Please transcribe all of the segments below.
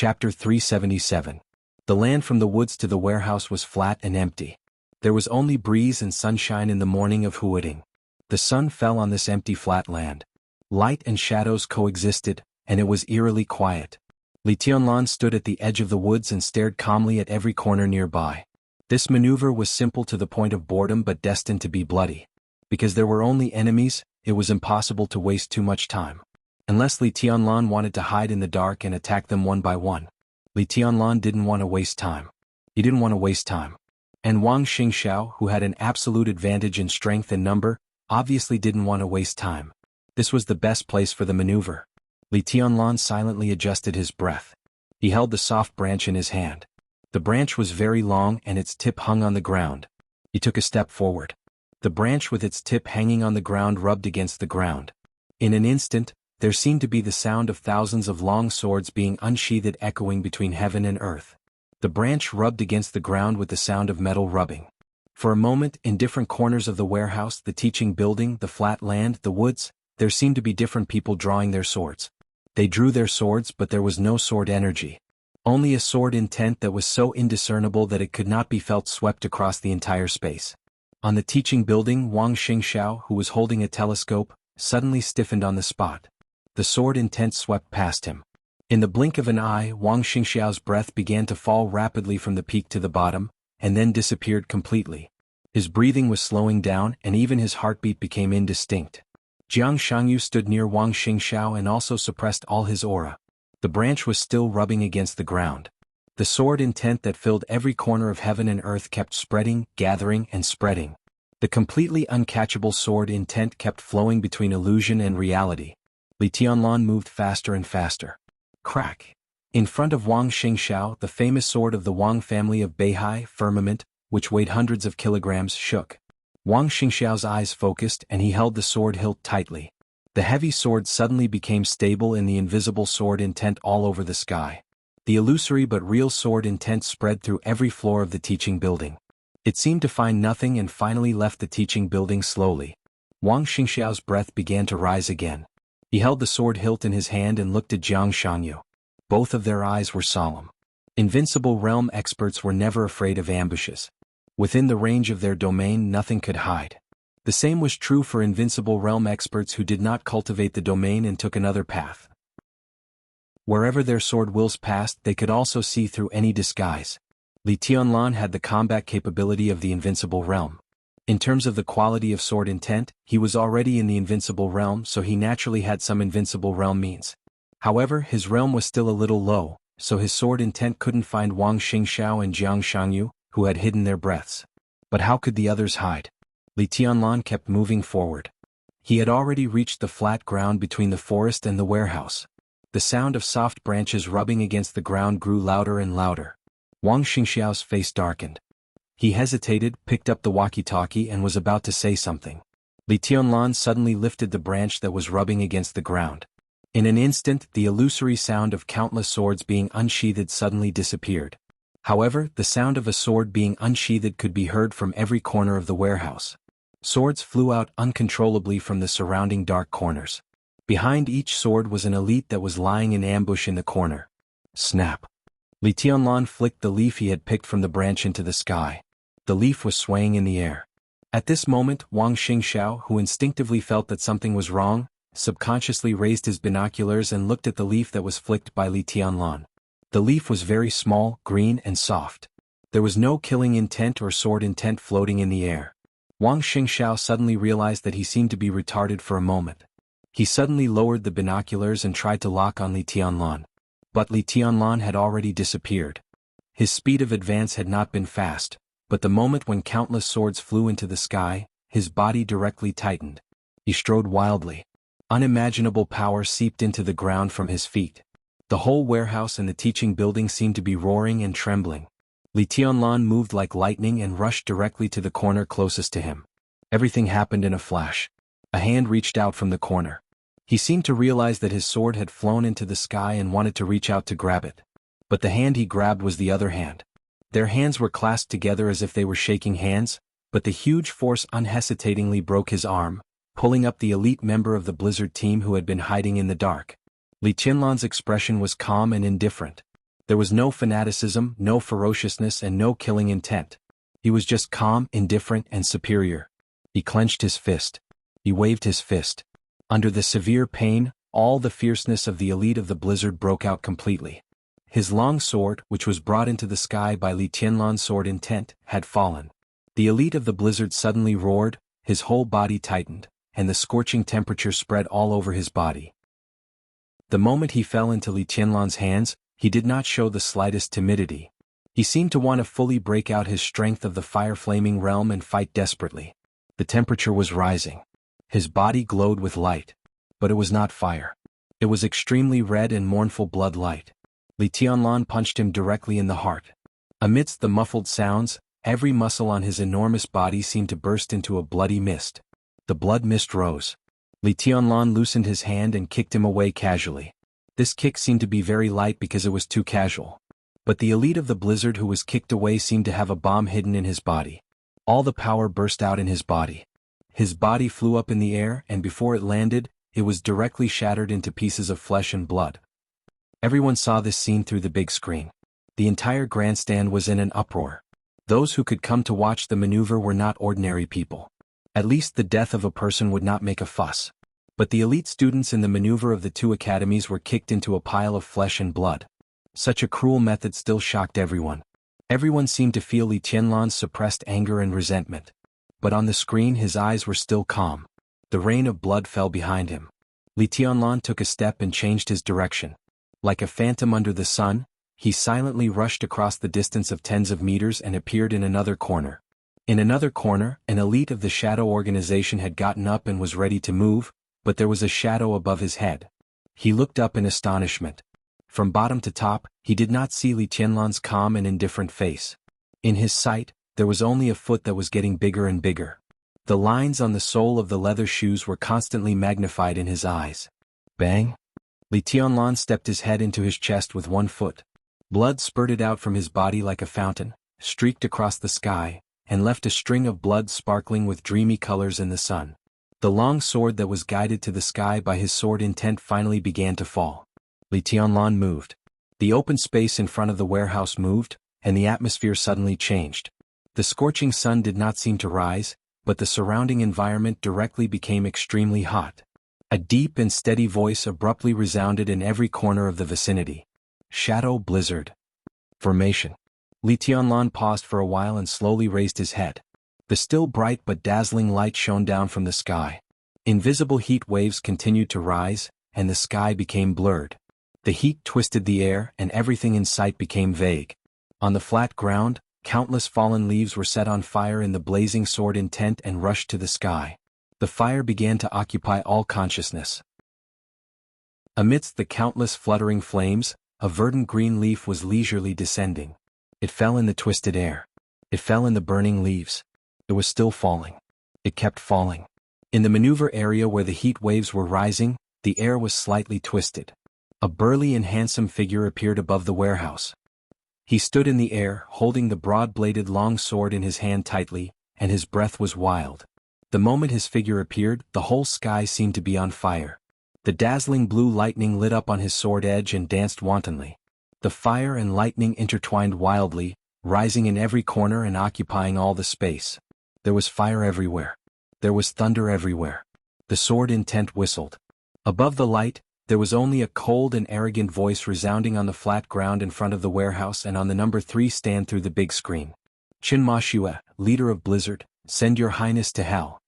Chapter 377. The land from the woods to the warehouse was flat and empty. There was only breeze and sunshine in the morning of Huading. The sun fell on this empty flat land. Light and shadows coexisted, and it was eerily quiet. Li Tianlan stood at the edge of the woods and stared calmly at every corner nearby. This maneuver was simple to the point of boredom but destined to be bloody. Because there were only enemies, it was impossible to waste too much time. Unless Li Tianlan wanted to hide in the dark and attack them one by one. Li Tianlan didn't want to waste time. He didn't want to waste time. And Wang Xingxiao, who had an absolute advantage in strength and number, obviously didn't want to waste time. This was the best place for the maneuver. Li Tianlan silently adjusted his breath. He held the soft branch in his hand. The branch was very long and its tip hung on the ground. He took a step forward. The branch with its tip hanging on the ground rubbed against the ground. In an instant, there seemed to be the sound of thousands of long swords being unsheathed echoing between heaven and earth. The branch rubbed against the ground with the sound of metal rubbing. For a moment, in different corners of the warehouse, the teaching building, the flat land, the woods, there seemed to be different people drawing their swords. They drew their swords, but there was no sword energy. Only a sword intent that was so indiscernible that it could not be felt swept across the entire space. On the teaching building, Wang Xingxiao, who was holding a telescope, suddenly stiffened on the spot. The sword intent swept past him. In the blink of an eye, Wang Xingxiao's breath began to fall rapidly from the peak to the bottom, and then disappeared completely. His breathing was slowing down, and even his heartbeat became indistinct. Jianghu stood near Wang Xingxiao and also suppressed all his aura. The branch was still rubbing against the ground. The sword intent that filled every corner of heaven and earth kept spreading, gathering, and spreading. The completely uncatchable sword intent kept flowing between illusion and reality. Li Tianlan moved faster and faster. Crack! In front of Wang Xingxiao, the famous sword of the Wang family of Beihai, firmament, which weighed hundreds of kilograms, shook. Wang Xingxiao's eyes focused and he held the sword hilt tightly. The heavy sword suddenly became stable in the invisible sword intent all over the sky. The illusory but real sword intent spread through every floor of the teaching building. It seemed to find nothing and finally left the teaching building slowly. Wang Xingxiao's breath began to rise again. He held the sword hilt in his hand and looked at Jianghu. Both of their eyes were solemn. Invincible realm experts were never afraid of ambushes. Within the range of their domain nothing could hide. The same was true for invincible realm experts who did not cultivate the domain and took another path. Wherever their sword wills passed, they could also see through any disguise. Li Tianlan had the combat capability of the invincible realm. In terms of the quality of sword intent, he was already in the invincible realm, so he naturally had some invincible realm means. However, his realm was still a little low, so his sword intent couldn't find Wang Xingxiao and Jianghu, who had hidden their breaths. But how could the others hide? Li Tianlan kept moving forward. He had already reached the flat ground between the forest and the warehouse. The sound of soft branches rubbing against the ground grew louder and louder. Wang Xingxiao's face darkened. He hesitated, picked up the walkie-talkie and was about to say something. Li Tianlan suddenly lifted the branch that was rubbing against the ground. In an instant, the illusory sound of countless swords being unsheathed suddenly disappeared. However, the sound of a sword being unsheathed could be heard from every corner of the warehouse. Swords flew out uncontrollably from the surrounding dark corners. Behind each sword was an elite that was lying in ambush in the corner. Snap! Li Tianlan flicked the leaf he had picked from the branch into the sky. The leaf was swaying in the air. At this moment, Wang Xingxiao, who instinctively felt that something was wrong, subconsciously raised his binoculars and looked at the leaf that was flicked by Li Tianlan. The leaf was very small, green, and soft. There was no killing intent or sword intent floating in the air. Wang Xingxiao suddenly realized that he seemed to be retarded for a moment. He suddenly lowered the binoculars and tried to lock on Li Tianlan. But Li Tianlan had already disappeared. His speed of advance had not been fast, but the moment when countless swords flew into the sky, his body directly tightened. He strode wildly. Unimaginable power seeped into the ground from his feet. The whole warehouse and the teaching building seemed to be roaring and trembling. Li Tianlan moved like lightning and rushed directly to the corner closest to him. Everything happened in a flash. A hand reached out from the corner. He seemed to realize that his sword had flown into the sky and wanted to reach out to grab it. But the hand he grabbed was the other hand. Their hands were clasped together as if they were shaking hands, but the huge force unhesitatingly broke his arm, pulling up the elite member of the Blizzard team who had been hiding in the dark. Li Tianlan's expression was calm and indifferent. There was no fanaticism, no ferociousness and no killing intent. He was just calm, indifferent and superior. He clenched his fist. He waved his fist. Under the severe pain, all the fierceness of the elite of the blizzard broke out completely. His long sword, which was brought into the sky by Li Tianlan's sword intent, had fallen. The elite of the blizzard suddenly roared, his whole body tightened, and the scorching temperature spread all over his body. The moment he fell into Li Tianlan's hands, he did not show the slightest timidity. He seemed to want to fully break out his strength of the fire-flaming realm and fight desperately. The temperature was rising. His body glowed with light. But it was not fire. It was extremely red and mournful blood light. Li Tianlan punched him directly in the heart. Amidst the muffled sounds, every muscle on his enormous body seemed to burst into a bloody mist. The blood mist rose. Li Tianlan loosened his hand and kicked him away casually. This kick seemed to be very light because it was too casual. But the elite of the blizzard who was kicked away seemed to have a bomb hidden in his body. All the power burst out in his body. His body flew up in the air and before it landed, it was directly shattered into pieces of flesh and blood. Everyone saw this scene through the big screen. The entire grandstand was in an uproar. Those who could come to watch the maneuver were not ordinary people. At least the death of a person would not make a fuss. But the elite students in the maneuver of the two academies were kicked into a pile of flesh and blood. Such a cruel method still shocked everyone. Everyone seemed to feel Li Tianlan's suppressed anger and resentment. But on the screen his eyes were still calm. The rain of blood fell behind him. Li Tianlan took a step and changed his direction. Like a phantom under the sun, he silently rushed across the distance of tens of meters and appeared in another corner. In another corner, an elite of the shadow organization had gotten up and was ready to move, but there was a shadow above his head. He looked up in astonishment. From bottom to top, he did not see Li Tianlan's calm and indifferent face. In his sight, there was only a foot that was getting bigger and bigger. The lines on the sole of the leather shoes were constantly magnified in his eyes. Bang! Li Tianlan stepped his head into his chest with one foot. Blood spurted out from his body like a fountain, streaked across the sky, and left a string of blood sparkling with dreamy colors in the sun. The long sword that was guided to the sky by his sword intent finally began to fall. Li Tianlan moved. The open space in front of the warehouse moved, and the atmosphere suddenly changed. The scorching sun did not seem to rise, but the surrounding environment directly became extremely hot. A deep and steady voice abruptly resounded in every corner of the vicinity. Shadow Blizzard. Formation. Li Tianlan paused for a while and slowly raised his head. The still bright but dazzling light shone down from the sky. Invisible heat waves continued to rise, and the sky became blurred. The heat twisted the air and everything in sight became vague. On the flat ground, countless fallen leaves were set on fire in the blazing sword intent and rushed to the sky. The fire began to occupy all consciousness. Amidst the countless fluttering flames, a verdant green leaf was leisurely descending. It fell in the twisted air. It fell in the burning leaves. It was still falling. It kept falling. In the maneuver area where the heat waves were rising, the air was slightly twisted. A burly and handsome figure appeared above the warehouse. He stood in the air, holding the broad-bladed long sword in his hand tightly, and his breath was wild. The moment his figure appeared, the whole sky seemed to be on fire. The dazzling blue lightning lit up on his sword edge and danced wantonly. The fire and lightning intertwined wildly, rising in every corner and occupying all the space. There was fire everywhere. There was thunder everywhere. The sword intent whistled. Above the light, there was only a cold and arrogant voice resounding on the flat ground in front of the warehouse and on the number 3 stand through the big screen. Qin Mashue, leader of Blizzard, send your highness to hell.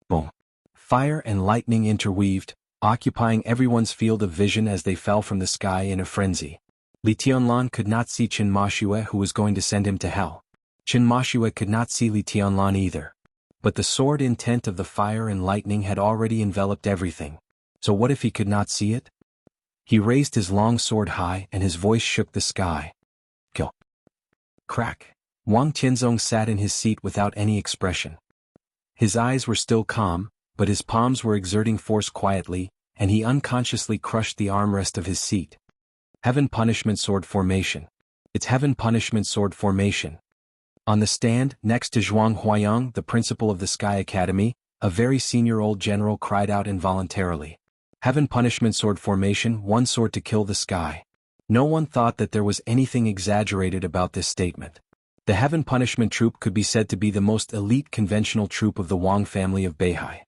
Boom. Fire and lightning interweaved, occupying everyone's field of vision as they fell from the sky in a frenzy. Li Tianlan could not see Qin Mashue who was going to send him to hell. Qin Mashue could not see Li Tianlan either. But the sword intent of the fire and lightning had already enveloped everything. So what if he could not see it? He raised his long sword high and his voice shook the sky. Kill. Crack. Wang Tianzong sat in his seat without any expression. His eyes were still calm, but his palms were exerting force quietly, and he unconsciously crushed the armrest of his seat. Heaven Punishment Sword Formation. It's Heaven Punishment Sword Formation. On the stand, next to Zhuang Huayang, the principal of the Sky Academy, a very senior old general cried out involuntarily. Heaven Punishment Sword Formation, one sword to kill the sky. No one thought that there was anything exaggerated about this statement. The Heaven Punishment Troop could be said to be the most elite conventional troop of the Wang family of Beihai.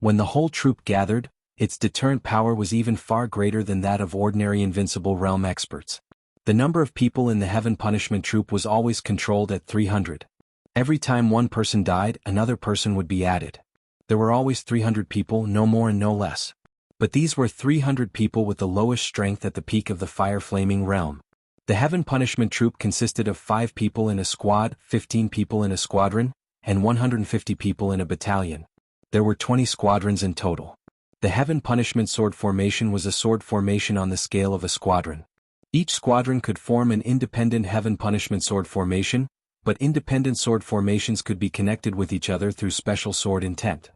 When the whole troop gathered, its deterrent power was even far greater than that of ordinary invincible realm experts. The number of people in the Heaven Punishment Troop was always controlled at 300. Every time one person died, another person would be added. There were always 300 people, no more and no less. But these were 300 people with the lowest strength at the peak of the fire-flaming realm. The Heaven Punishment Troop consisted of 5 people in a squad, 15 people in a squadron, and 150 people in a battalion. There were 20 squadrons in total. The Heaven Punishment Sword Formation was a sword formation on the scale of a squadron. Each squadron could form an independent Heaven Punishment Sword Formation, but independent sword formations could be connected with each other through special sword intent.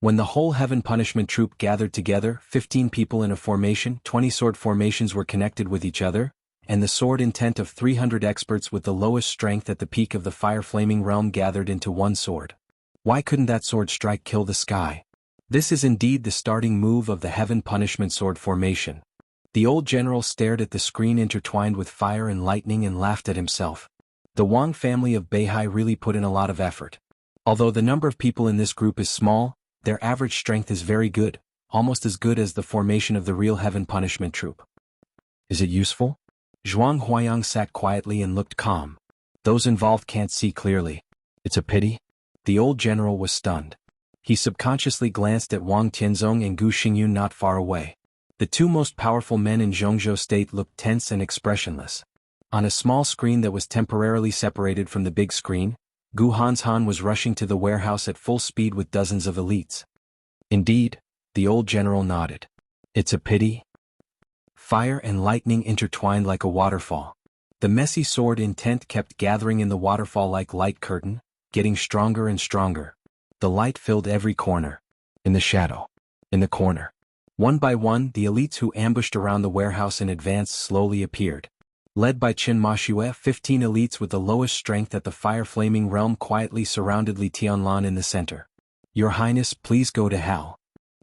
When the whole Heaven Punishment Troop gathered together, 15 people in a formation, 20 sword formations were connected with each other, and the sword intent of 300 experts with the lowest strength at the peak of the fire-flaming realm gathered into one sword. Why couldn't that sword strike kill the sky? This is indeed the starting move of the Heaven Punishment Sword Formation. The old general stared at the screen intertwined with fire and lightning and laughed at himself. The Wang family of Beihai really put in a lot of effort. Although the number of people in this group is small, their average strength is very good, almost as good as the formation of the real Heaven Punishment Troop. Is it useful? Zhuang Huayang sat quietly and looked calm. Those involved can't see clearly. It's a pity. The old general was stunned. He subconsciously glanced at Wang Tianzong and Gu Xingyun not far away. The two most powerful men in Zhongzhou State looked tense and expressionless. On a small screen that was temporarily separated from the big screen, Gu Hanshan was rushing to the warehouse at full speed with dozens of elites. Indeed, the old general nodded. It's a pity. Fire and lightning intertwined like a waterfall. The messy sword intent kept gathering in the waterfall like light curtain, getting stronger and stronger. The light filled every corner. In the shadow. In the corner. One by one, the elites who ambushed around the warehouse in advance slowly appeared. Led by Qin Mashue, 15 elites with the lowest strength at the fire-flaming realm quietly surrounded Li Tianlan in the center. Your Highness, please go to hell.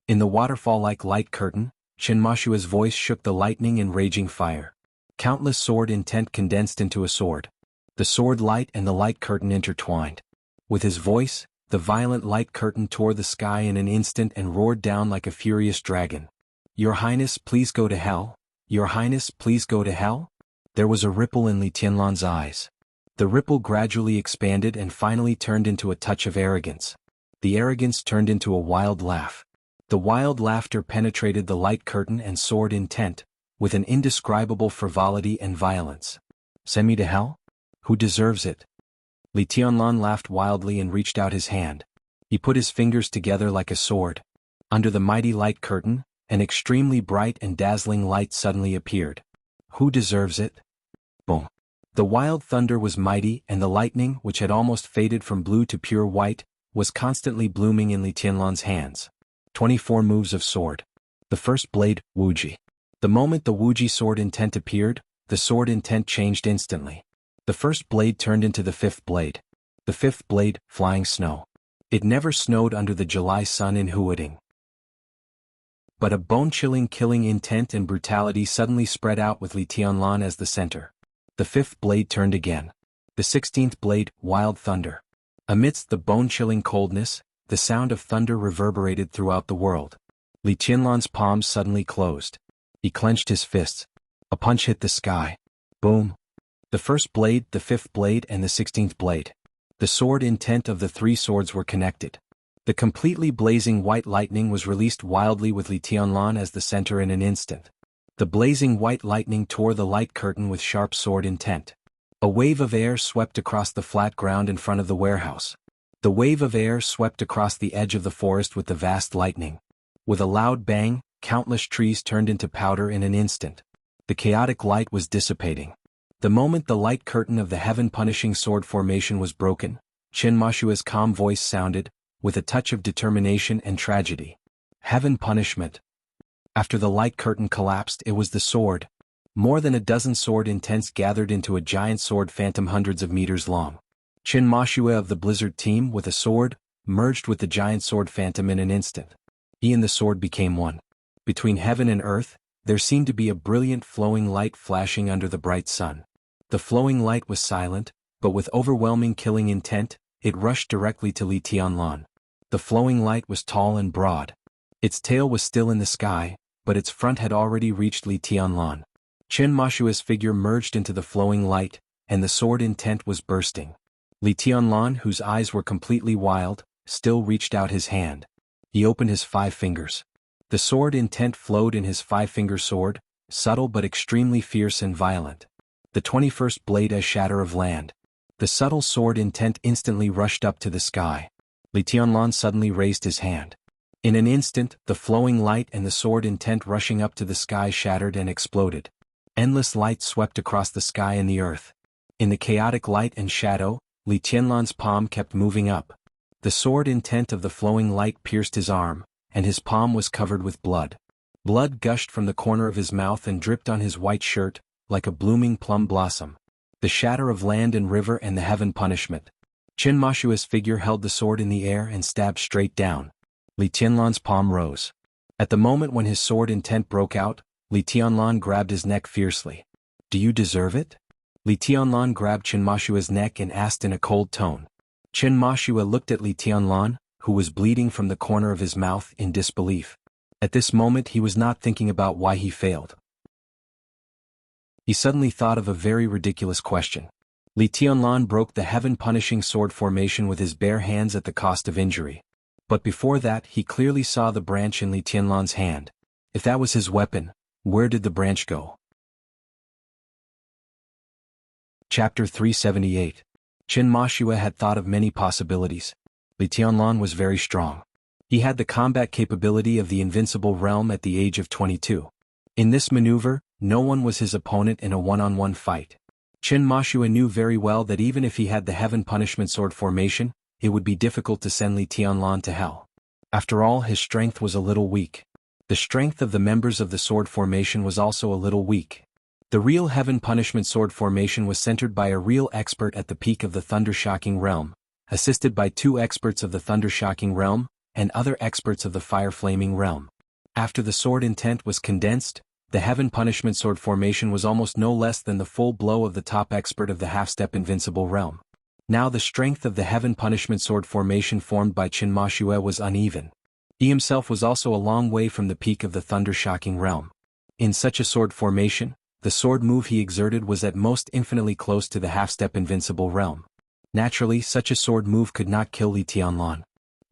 In the waterfall-like light curtain, Qin Mashue's voice shook the lightning and raging fire. Countless sword intent condensed into a sword. The sword light and the light curtain intertwined. With his voice, the violent light curtain tore the sky in an instant and roared down like a furious dragon. Your Highness, please go to hell. Your Highness, please go to hell. There was a ripple in Li Tianlan's eyes. The ripple gradually expanded and finally turned into a touch of arrogance. The arrogance turned into a wild laugh. The wild laughter penetrated the light curtain and sword intent, with an indescribable frivolity and violence. Send me to hell? Who deserves it? Li Tianlan laughed wildly and reached out his hand. He put his fingers together like a sword. Under the mighty light curtain, an extremely bright and dazzling light suddenly appeared. Who deserves it? Boom. The wild thunder was mighty and the lightning, which had almost faded from blue to pure white, was constantly blooming in Li Tianlan's hands. 24 moves of sword. The first blade, Wuji. The moment the Wuji sword intent appeared, the sword intent changed instantly. The first blade turned into the fifth blade. The fifth blade, flying snow. It never snowed under the July sun in Huading. But a bone-chilling killing intent and brutality suddenly spread out with Li Tianlan as the center. The fifth blade turned again. The 16th blade, wild thunder. Amidst the bone-chilling coldness, the sound of thunder reverberated throughout the world. Li Tianlan's palms suddenly closed. He clenched his fists. A punch hit the sky. Boom. The first blade, the fifth blade, and the 16th blade. The sword intent of the 3 swords were connected. The completely blazing white lightning was released wildly with Li Tianlan as the center in an instant. The blazing white lightning tore the light curtain with sharp sword intent. A wave of air swept across the flat ground in front of the warehouse. The wave of air swept across the edge of the forest with the vast lightning. With a loud bang, countless trees turned into powder in an instant. The chaotic light was dissipating. The moment the light curtain of the heaven-punishing sword formation was broken, Qin Mashue's calm voice sounded, with a touch of determination and tragedy. Heaven punishment. After the light curtain collapsed, it was the sword. More than a dozen sword intents gathered into a giant sword phantom hundreds of meters long. Qin Mashue of the Blizzard team, with a sword, merged with the giant sword phantom in an instant. He and the sword became one. Between heaven and earth, There seemed to be a brilliant flowing light flashing under the bright sun. The flowing light was silent, but with overwhelming killing intent, it rushed directly to Li Tianlan. The flowing light was tall and broad. Its tail was still in the sky, but its front had already reached Li Tianlan. Chen Mashua's figure merged into the flowing light, and the sword intent was bursting. Li Tianlan, whose eyes were completely wild, still reached out his hand. He opened his 5 fingers. The sword intent flowed in his 5-finger sword, subtle but extremely fierce and violent. The 21st blade as shatter of land. The subtle sword intent instantly rushed up to the sky. Li Tianlan suddenly raised his hand. In an instant, the flowing light and the sword intent rushing up to the sky shattered and exploded. Endless light swept across the sky and the earth. In the chaotic light and shadow, Li Tianlan's palm kept moving up. The sword intent of the flowing light pierced his arm, and his palm was covered with blood. Blood gushed from the corner of his mouth and dripped on his white shirt, like a blooming plum blossom. The shatter of land and river and the heaven punishment. Chen Mashua's figure held the sword in the air and stabbed straight down. Li Tianlan's palm rose. At the moment when his sword intent broke out, Li Tianlan grabbed his neck fiercely. "Do you deserve it?" Li Tianlan grabbed Chen Mashua's neck and asked in a cold tone. Chen Mashua looked at Li Tianlan, who was bleeding from the corner of his mouth, in disbelief. At this moment he was not thinking about why he failed. He suddenly thought of a very ridiculous question. Li Tianlan broke the heaven-punishing sword formation with his bare hands at the cost of injury. But before that he clearly saw the branch in Li Tianlan's hand. If that was his weapon, where did the branch go? Chapter 378. Chen Mashua had thought of many possibilities. Li Tianlan was very strong. He had the combat capability of the invincible realm at the age of 22. In this maneuver, no one was his opponent in a one-on-one fight. Chen Mashua knew very well that even if he had the heaven punishment sword formation, it would be difficult to send Li Tianlan to hell. After all, his strength was a little weak. The strength of the members of the sword formation was also a little weak. The real heaven punishment sword formation was centered by a real expert at the peak of the thunder-shocking realm, assisted by 2 experts of the thunder-shocking realm, and other experts of the fire-flaming realm. After the sword intent was condensed, the heaven punishment sword formation was almost no less than the full blow of the top expert of the half-step invincible realm. Now the strength of the heaven punishment sword formation formed by Chen Mashua was uneven. He himself was also a long way from the peak of the thunder-shocking realm. In such a sword formation, the sword move he exerted was at most infinitely close to the half-step invincible realm. Naturally, such a sword move could not kill Li Tianlan.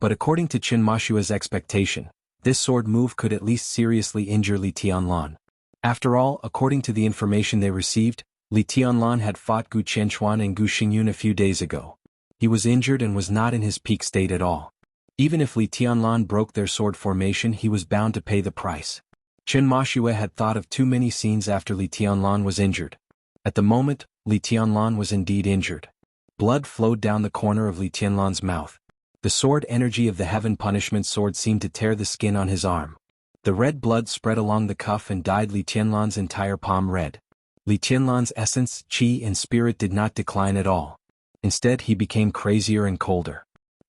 But according to Chen Mashua's expectation, this sword move could at least seriously injure Li Tianlan. After all, according to the information they received, Li Tianlan had fought Gu Qianchuan and Gu Xingyun a few days ago. He was injured and was not in his peak state at all. Even if Li Tianlan broke their sword formation, he was bound to pay the price. Chen Mashua had thought of too many scenes after Li Tianlan was injured. At the moment, Li Tianlan was indeed injured. Blood flowed down the corner of Li Tianlan's mouth. The sword energy of the heaven punishment sword seemed to tear the skin on his arm. The red blood spread along the cuff and dyed Li Tianlan's entire palm red. Li Tianlan's essence, qi and spirit did not decline at all. Instead he became crazier and colder.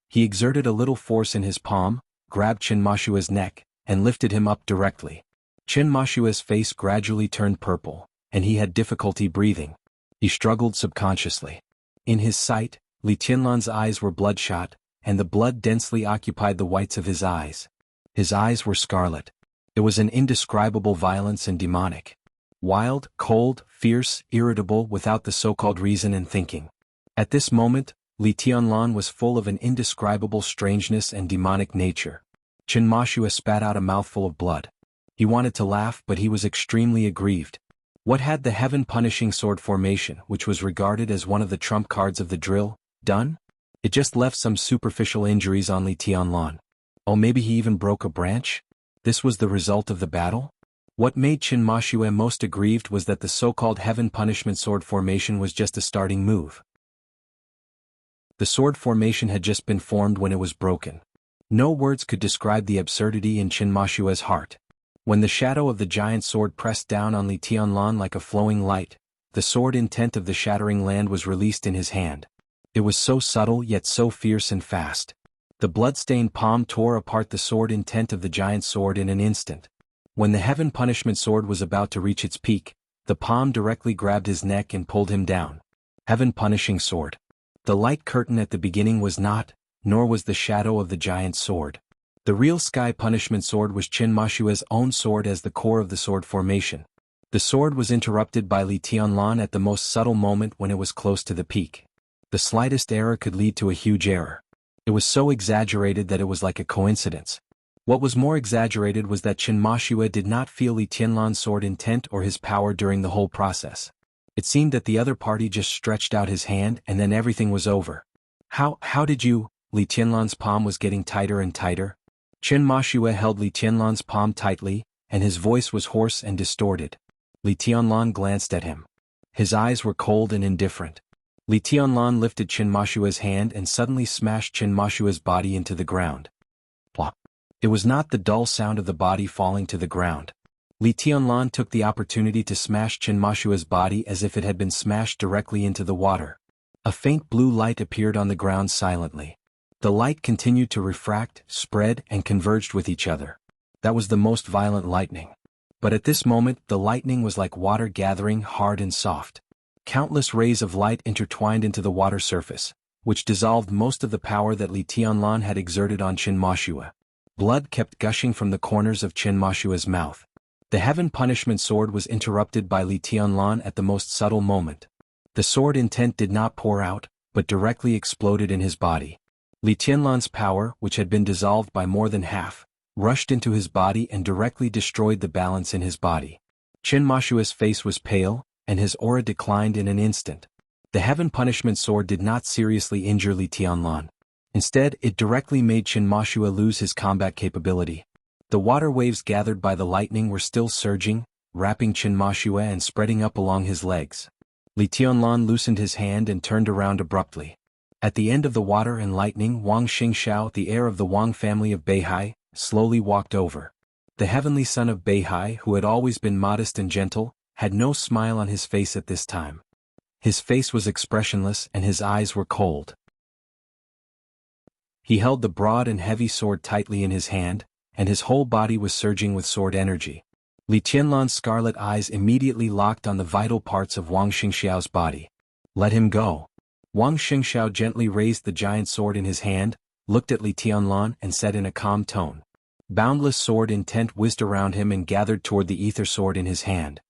He exerted a little force in his palm, grabbed Chen Mashua's neck, and lifted him up directly. Chen Mashua's face gradually turned purple, and he had difficulty breathing. He struggled subconsciously. In his sight, Li Tianlan's eyes were bloodshot, and the blood densely occupied the whites of his eyes. His eyes were scarlet. It was an indescribable violence and demonic. Wild, cold, fierce, irritable without the so-called reason and thinking. At this moment, Li Tianlan was full of an indescribable strangeness and demonic nature. Chen Mashua spat out a mouthful of blood. He wanted to laugh, but he was extremely aggrieved. What had the heaven-punishing sword formation, which was regarded as one of the trump cards of the drill, done? It just left some superficial injuries on Li Tianlan. Oh, maybe he even broke a branch? This was the result of the battle? What made Chen Mashua most aggrieved was that the so-called heaven punishment sword formation was just a starting move. The sword formation had just been formed when it was broken. No words could describe the absurdity in Chen Mashua's heart. When the shadow of the giant sword pressed down on Li Tianlan like a flowing light, the sword intent of the shattering land was released in his hand. It was so subtle yet so fierce and fast. The blood-stained palm tore apart the sword intent of the giant sword in an instant. When the Heaven Punishment Sword was about to reach its peak, the palm directly grabbed his neck and pulled him down. Heaven Punishing Sword. The light curtain at the beginning was not, nor was the shadow of the giant sword. The real Sky Punishment Sword was Qin Mashua's own sword as the core of the sword formation. The sword was interrupted by Li Tianlan at the most subtle moment when it was close to the peak. The slightest error could lead to a huge error. It was so exaggerated that it was like a coincidence. What was more exaggerated was that Qin Mashua did not feel Li Tianlan's sword intent or his power during the whole process. It seemed that the other party just stretched out his hand and then everything was over. How did you? Li Tianlan's palm was getting tighter and tighter. Qin Mashua held Li Tianlan's palm tightly, and his voice was hoarse and distorted. Li Tianlan glanced at him. His eyes were cold and indifferent. Li Tianlan lifted Qin Mashua's hand and suddenly smashed Qin Mashua's body into the ground. Plop. It was not the dull sound of the body falling to the ground. Li Tianlan took the opportunity to smash Qin Mashua's body as if it had been smashed directly into the water. A faint blue light appeared on the ground silently. The light continued to refract, spread, and converged with each other. That was the most violent lightning. But at this moment, the lightning was like water gathering hard and soft. Countless rays of light intertwined into the water surface, which dissolved most of the power that Li Tianlan had exerted on Qin Mashua. Blood kept gushing from the corners of Qin Mashua's mouth. The Heaven Punishment Sword was interrupted by Li Tianlan at the most subtle moment. The sword intent did not pour out, but directly exploded in his body. Li Tianlan's power, which had been dissolved by more than half, rushed into his body and directly destroyed the balance in his body. Qin Mashua's face was pale, and his aura declined in an instant. The Heaven Punishment Sword did not seriously injure Li Tianlan. Instead, it directly made Qin Mashua lose his combat capability. The water waves gathered by the lightning were still surging, wrapping Qin Mashua and spreading up along his legs. Li Tianlan loosened his hand and turned around abruptly. At the end of the water and lightning, Wang Xingxiao, the heir of the Wang family of Beihai, slowly walked over. The heavenly son of Beihai, who had always been modest and gentle, had no smile on his face at this time. His face was expressionless and his eyes were cold. He held the broad and heavy sword tightly in his hand, and his whole body was surging with sword energy. Li Tianlan's scarlet eyes immediately locked on the vital parts of Wang Xingxiao's body. Let him go. Wang Xingxiao gently raised the giant sword in his hand, looked at Li Tianlan and said in a calm tone. Boundless sword intent whizzed around him and gathered toward the ether sword in his hand.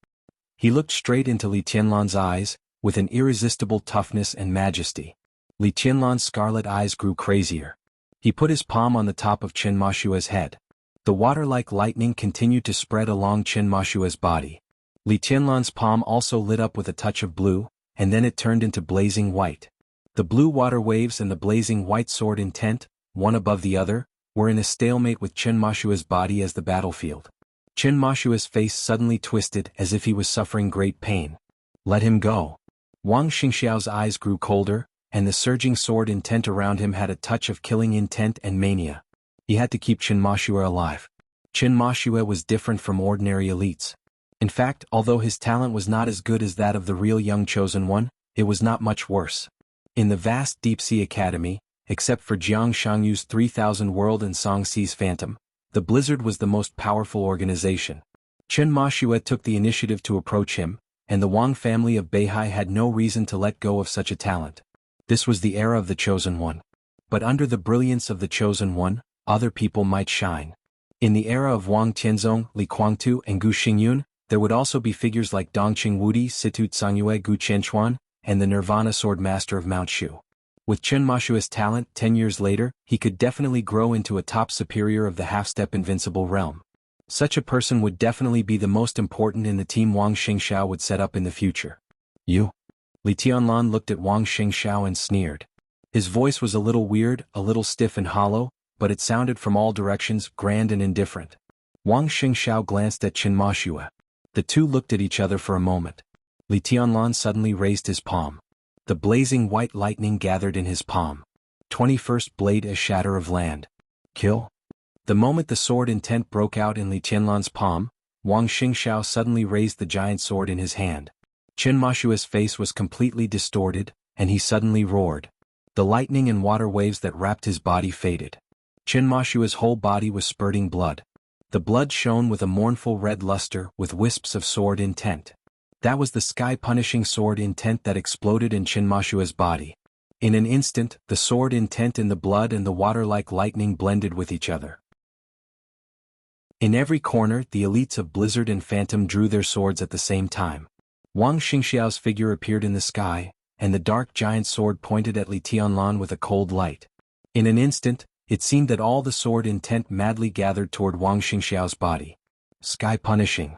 He looked straight into Li Tianlan's eyes, with an irresistible toughness and majesty. Li Tianlan's scarlet eyes grew crazier. He put his palm on the top of Qin Mashua's head. The water-like lightning continued to spread along Qin Mashua's body. Li Tianlan's palm also lit up with a touch of blue, and then it turned into blazing white. The blue water waves and the blazing white sword intent, one above the other, were in a stalemate with Qin Mashua's body as the battlefield. Qin Mashua's face suddenly twisted as if he was suffering great pain. Let him go. Wang Xingxiao's eyes grew colder, and the surging sword intent around him had a touch of killing intent and mania. He had to keep Qin Mashua alive. Qin Mashua was different from ordinary elites. In fact, although his talent was not as good as that of the real young chosen one, it was not much worse. In the vast deep-sea academy, except for Jiang Shangyu's 3000 World and Song Sea's Phantom, the Blizzard was the most powerful organization. Qin Mashua took the initiative to approach him, and the Wang family of Beihai had no reason to let go of such a talent. This was the era of the Chosen One. But under the brilliance of the Chosen One, other people might shine. In the era of Wang Tianzong, Li Guangtu, and Gu Xingyun, there would also be figures like Dongqing Wudi, Situ Tsangyue Gu Qianchuan, and the Nirvana Sword Master of Mount Shu. With Qin Mashua's talent, 10 years later, he could definitely grow into a top superior of the half-step invincible realm. Such a person would definitely be the most important in the team Wang Xingxiao would set up in the future. You? Li Tianlan looked at Wang Xingxiao and sneered. His voice was a little weird, a little stiff and hollow, but it sounded from all directions, grand and indifferent. Wang Xingxiao glanced at Qin Mashua. The two looked at each other for a moment. Li Tianlan suddenly raised his palm. The blazing white lightning gathered in his palm. 21st blade a shatter of land. Kill? The moment the sword intent broke out in Li Tianlan's palm, Wang Xingxiao suddenly raised the giant sword in his hand. Qin Mashua's face was completely distorted, and he suddenly roared. The lightning and water waves that wrapped his body faded. Qin Mashua's whole body was spurting blood. The blood shone with a mournful red luster with wisps of sword intent. That was the sky-punishing sword intent that exploded in Chinmashua's body. In an instant, the sword intent in the blood and the water like lightning blended with each other. In every corner, the elites of Blizzard and Phantom drew their swords at the same time. Wang Xingxiao's figure appeared in the sky, and the dark giant sword pointed at Li Tianlan with a cold light. In an instant, it seemed that all the sword intent madly gathered toward Wang Xingxiao's body. Sky punishing.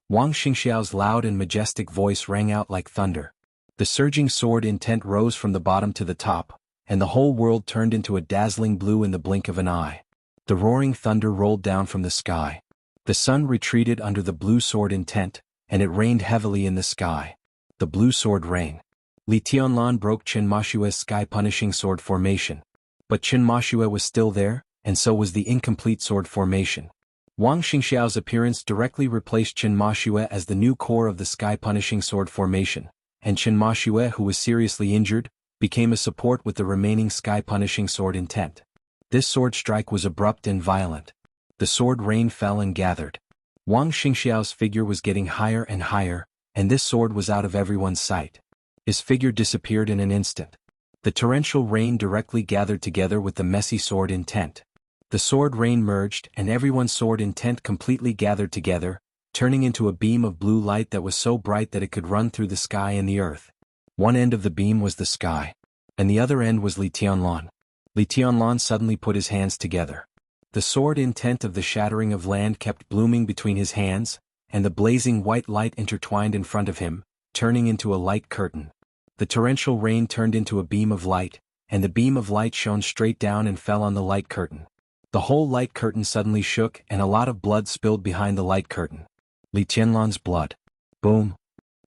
Wang Xingxiao's loud and majestic voice rang out like thunder. The surging sword intent rose from the bottom to the top, and the whole world turned into a dazzling blue in the blink of an eye. The roaring thunder rolled down from the sky. The sun retreated under the blue sword intent, and it rained heavily in the sky. The blue sword rain. Li Tianlan broke Chinmashua's sky-punishing sword formation. But Chinmashua was still there, and so was the incomplete sword formation. Wang Xingxiao's appearance directly replaced Chinmashua as the new core of the sky-punishing sword formation, and Chinmashua, who was seriously injured, became a support with the remaining sky-punishing sword intent. This sword strike was abrupt and violent. The sword rain fell and gathered. Wang Xingxiao's figure was getting higher and higher, and this sword was out of everyone's sight. His figure disappeared in an instant. The torrential rain directly gathered together with the messy sword intent. The sword rain merged and everyone's sword intent completely gathered together, turning into a beam of blue light that was so bright that it could run through the sky and the earth. One end of the beam was the sky, and the other end was Li Tianlan. Li Tianlan suddenly put his hands together. The sword intent of the shattering of land kept blooming between his hands, and the blazing white light intertwined in front of him, turning into a light curtain. The torrential rain turned into a beam of light, and the beam of light shone straight down and fell on the light curtain. The whole light curtain suddenly shook and a lot of blood spilled behind the light curtain. Li Tianlan's blood. Boom.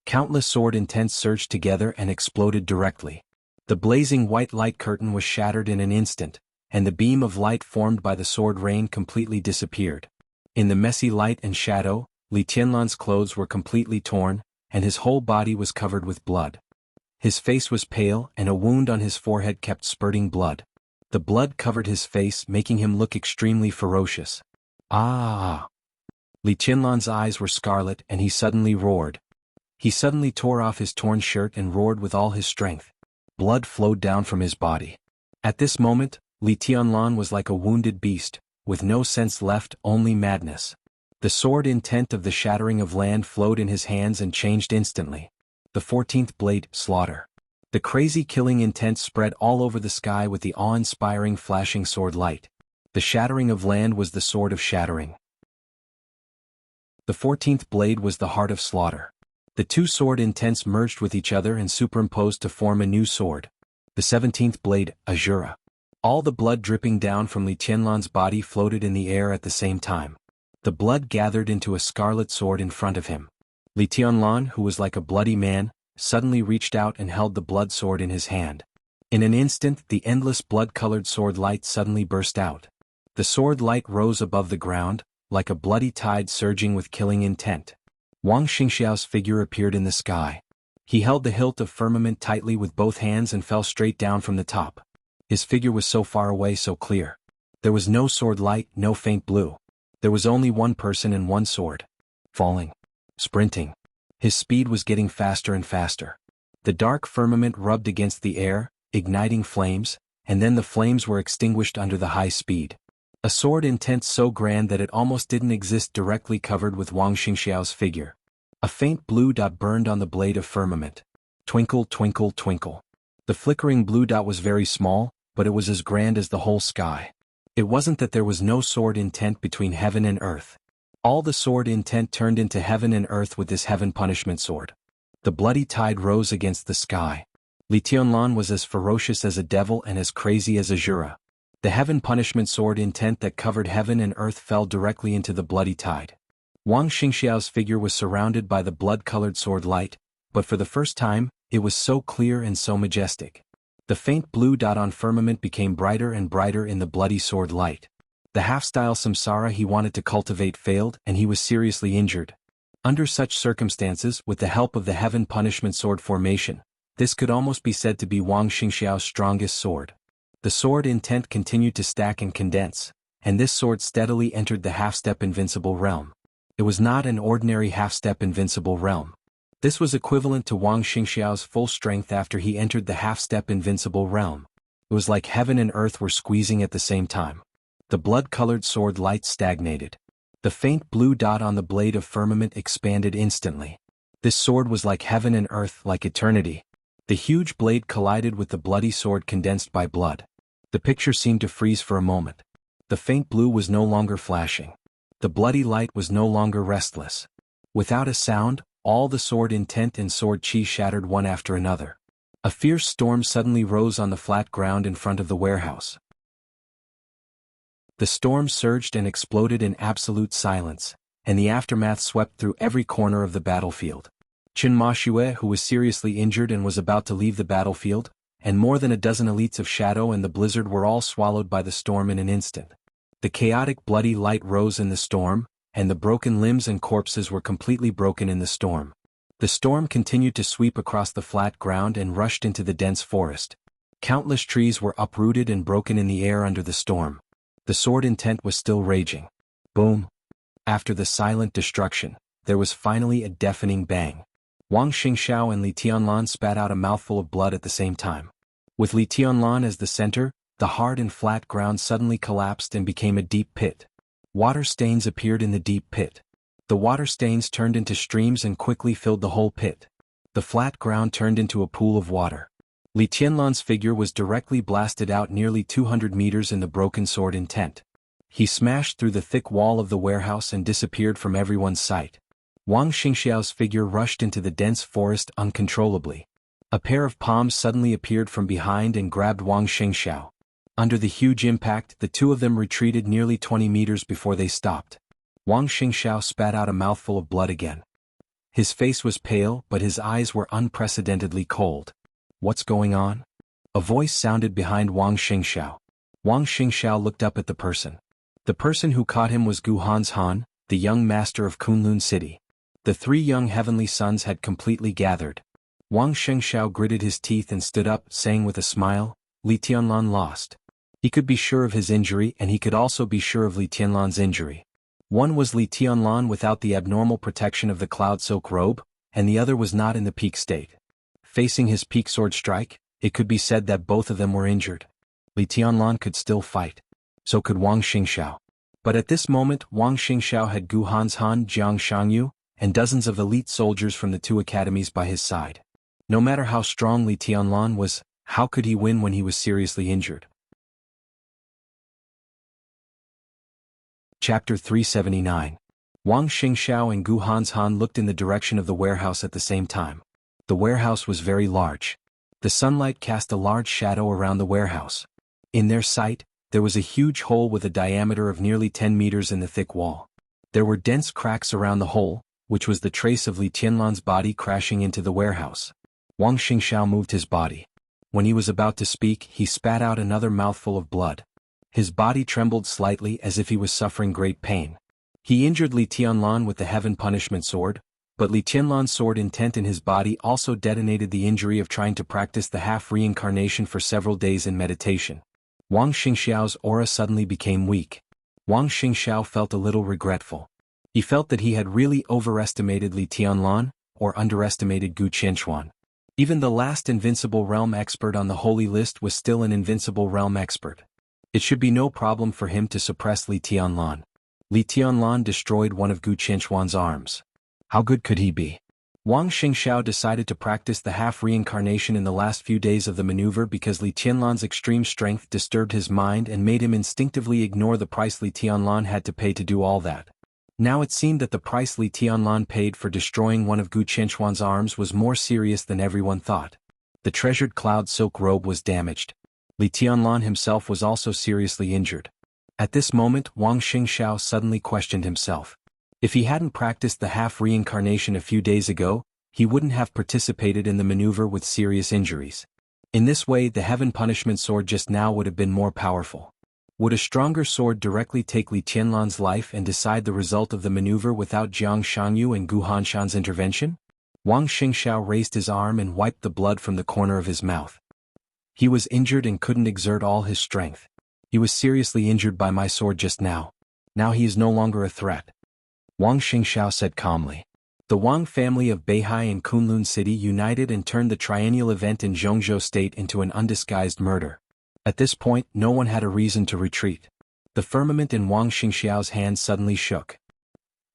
Countless sword intents surged together and exploded directly. The blazing white light curtain was shattered in an instant, and the beam of light formed by the sword rain completely disappeared. In the messy light and shadow, Li Tianlan's clothes were completely torn, and his whole body was covered with blood. His face was pale and a wound on his forehead kept spurting blood. The blood covered his face, making him look extremely ferocious. Ah! Li Tianlan's eyes were scarlet and he suddenly roared. He suddenly tore off his torn shirt and roared with all his strength. Blood flowed down from his body. At this moment, Li Tianlan was like a wounded beast, with no sense left, only madness. The sword intent of the shattering of land flowed in his hands and changed instantly. The 14th blade, slaughter. The crazy killing intent spread all over the sky with the awe-inspiring flashing sword light. The shattering of land was the sword of shattering. The 14th blade was the heart of slaughter. The two sword intents merged with each other and superimposed to form a new sword. The 17th blade, Azura. All the blood dripping down from Li Tianlan's body floated in the air at the same time. The blood gathered into a scarlet sword in front of him. Li Tianlan, who was like a bloody man, suddenly reached out and held the blood sword in his hand. In an instant, the endless blood-colored sword light suddenly burst out. The sword light rose above the ground, like a bloody tide surging with killing intent. Wang Xingxiao's figure appeared in the sky. He held the hilt of firmament tightly with both hands and fell straight down from the top. His figure was so far away, so clear. There was no sword light, no faint blue. There was only one person and one sword. Falling. Sprinting. His speed was getting faster and faster. The dark firmament rubbed against the air, igniting flames, and then the flames were extinguished under the high speed. A sword intent so grand that it almost didn't exist directly covered with Wang Xingxiao's figure. A faint blue dot burned on the blade of firmament. Twinkle, twinkle, twinkle. The flickering blue dot was very small, but it was as grand as the whole sky. It wasn't that there was no sword intent between heaven and earth. All the sword intent turned into heaven and earth with this heaven punishment sword. The bloody tide rose against the sky. Li Tianlan was as ferocious as a devil and as crazy as Azura. The heaven punishment sword intent that covered heaven and earth fell directly into the bloody tide. Wang Xingxiao's figure was surrounded by the blood-colored sword light, but for the first time, it was so clear and so majestic. The faint blue dot on firmament became brighter and brighter in the bloody sword light. The half-style samsara he wanted to cultivate failed and he was seriously injured. Under such circumstances, with the help of the heaven punishment sword formation, this could almost be said to be Wang Xingxiao's strongest sword. The sword intent continued to stack and condense, and this sword steadily entered the half-step invincible realm. It was not an ordinary half-step invincible realm. This was equivalent to Wang Xingxiao's full strength after he entered the half-step invincible realm. It was like heaven and earth were squeezing at the same time. The blood-colored sword light stagnated. The faint blue dot on the blade of firmament expanded instantly. This sword was like heaven and earth, like eternity. The huge blade collided with the bloody sword condensed by blood. The picture seemed to freeze for a moment. The faint blue was no longer flashing. The bloody light was no longer restless. Without a sound, all the sword intent and sword chi shattered one after another. A fierce storm suddenly rose on the flat ground in front of the warehouse. The storm surged and exploded in absolute silence, and the aftermath swept through every corner of the battlefield. Chen Mashue, who was seriously injured and was about to leave the battlefield, and more than a dozen elites of Shadow and the Blizzard were all swallowed by the storm in an instant. The chaotic bloody light rose in the storm, and the broken limbs and corpses were completely broken in the storm. The storm continued to sweep across the flat ground and rushed into the dense forest. Countless trees were uprooted and broken in the air under the storm. The sword intent was still raging. Boom! After the silent destruction, there was finally a deafening bang. Wang Xingxiao and Li Tianlan spat out a mouthful of blood at the same time. With Li Tianlan as the center, the hard and flat ground suddenly collapsed and became a deep pit. Water stains appeared in the deep pit. The water stains turned into streams and quickly filled the whole pit. The flat ground turned into a pool of water. Li Tianlan's figure was directly blasted out nearly 200 meters in the broken sword intent. He smashed through the thick wall of the warehouse and disappeared from everyone's sight. Wang Xingxiao's figure rushed into the dense forest uncontrollably. A pair of palms suddenly appeared from behind and grabbed Wang Xingxiao. Under the huge impact, the two of them retreated nearly 20 meters before they stopped. Wang Xingxiao spat out a mouthful of blood again. His face was pale, but his eyes were unprecedentedly cold. What's going on? A voice sounded behind Wang Xingxiao. Wang Xingxiao looked up at the person. The person who caught him was Gu Hanshan, the young master of Kunlun City. The three young heavenly sons had completely gathered. Wang Xingxiao gritted his teeth and stood up, saying with a smile, Li Tianlan lost. He could be sure of his injury and he could also be sure of Li Tianlan's injury. One was Li Tianlan without the abnormal protection of the cloud silk robe, and the other was not in the peak state. Facing his peak sword strike, it could be said that both of them were injured. Li Tianlan could still fight. So could Wang Xingxiao. But at this moment Wang Xingxiao had Gu Hanshan, Jianghu, and dozens of elite soldiers from the two academies by his side. No matter how strong Li Tianlan was, how could he win when he was seriously injured? Chapter 379. Wang Xingxiao and Gu Hanshan looked in the direction of the warehouse at the same time. The warehouse was very large. The sunlight cast a large shadow around the warehouse. In their sight, there was a huge hole with a diameter of nearly 10 meters in the thick wall. There were dense cracks around the hole, which was the trace of Li Tianlan's body crashing into the warehouse. Wang Xingxiao moved his body. When he was about to speak, he spat out another mouthful of blood. His body trembled slightly as if he was suffering great pain. He injured Li Tianlan with the Heaven Punishment Sword, but Li Tianlan's sword intent in his body also detonated the injury of trying to practice the half-reincarnation for several days in meditation. Wang Xingxiao's aura suddenly became weak. Wang Xingxiao felt a little regretful. He felt that he had really overestimated Li Tianlan, or underestimated Gu Qianchuan. Even the last Invincible Realm expert on the Holy List was still an Invincible Realm expert. It should be no problem for him to suppress Li Tianlan. Li Tianlan destroyed one of Gu Qianchuan's arms. How good could he be? Wang Xingxiao decided to practice the half-reincarnation in the last few days of the maneuver because Li Tianlan's extreme strength disturbed his mind and made him instinctively ignore the price Li Tianlan had to pay to do all that. Now it seemed that the price Li Tianlan paid for destroying one of Gu Qianchuan's arms was more serious than everyone thought. The treasured cloud silk robe was damaged. Li Tianlan himself was also seriously injured. At this moment Wang Xingxiao suddenly questioned himself. If he hadn't practiced the half-reincarnation a few days ago, he wouldn't have participated in the maneuver with serious injuries. In this way the Heaven Punishment Sword just now would have been more powerful. Would a stronger sword directly take Li Tianlan's life and decide the result of the maneuver without Jianghu and Gu Hanshan's intervention? Wang Xingxiao raised his arm and wiped the blood from the corner of his mouth. He was injured and couldn't exert all his strength. He was seriously injured by my sword just now. Now he is no longer a threat. Wang Xingxiao said calmly. The Wang family of Beihai and Kunlun City united and turned the triennial event in Jianghu State into an undisguised murder. At this point, no one had a reason to retreat. The firmament in Wang Xingxiao's hand suddenly shook.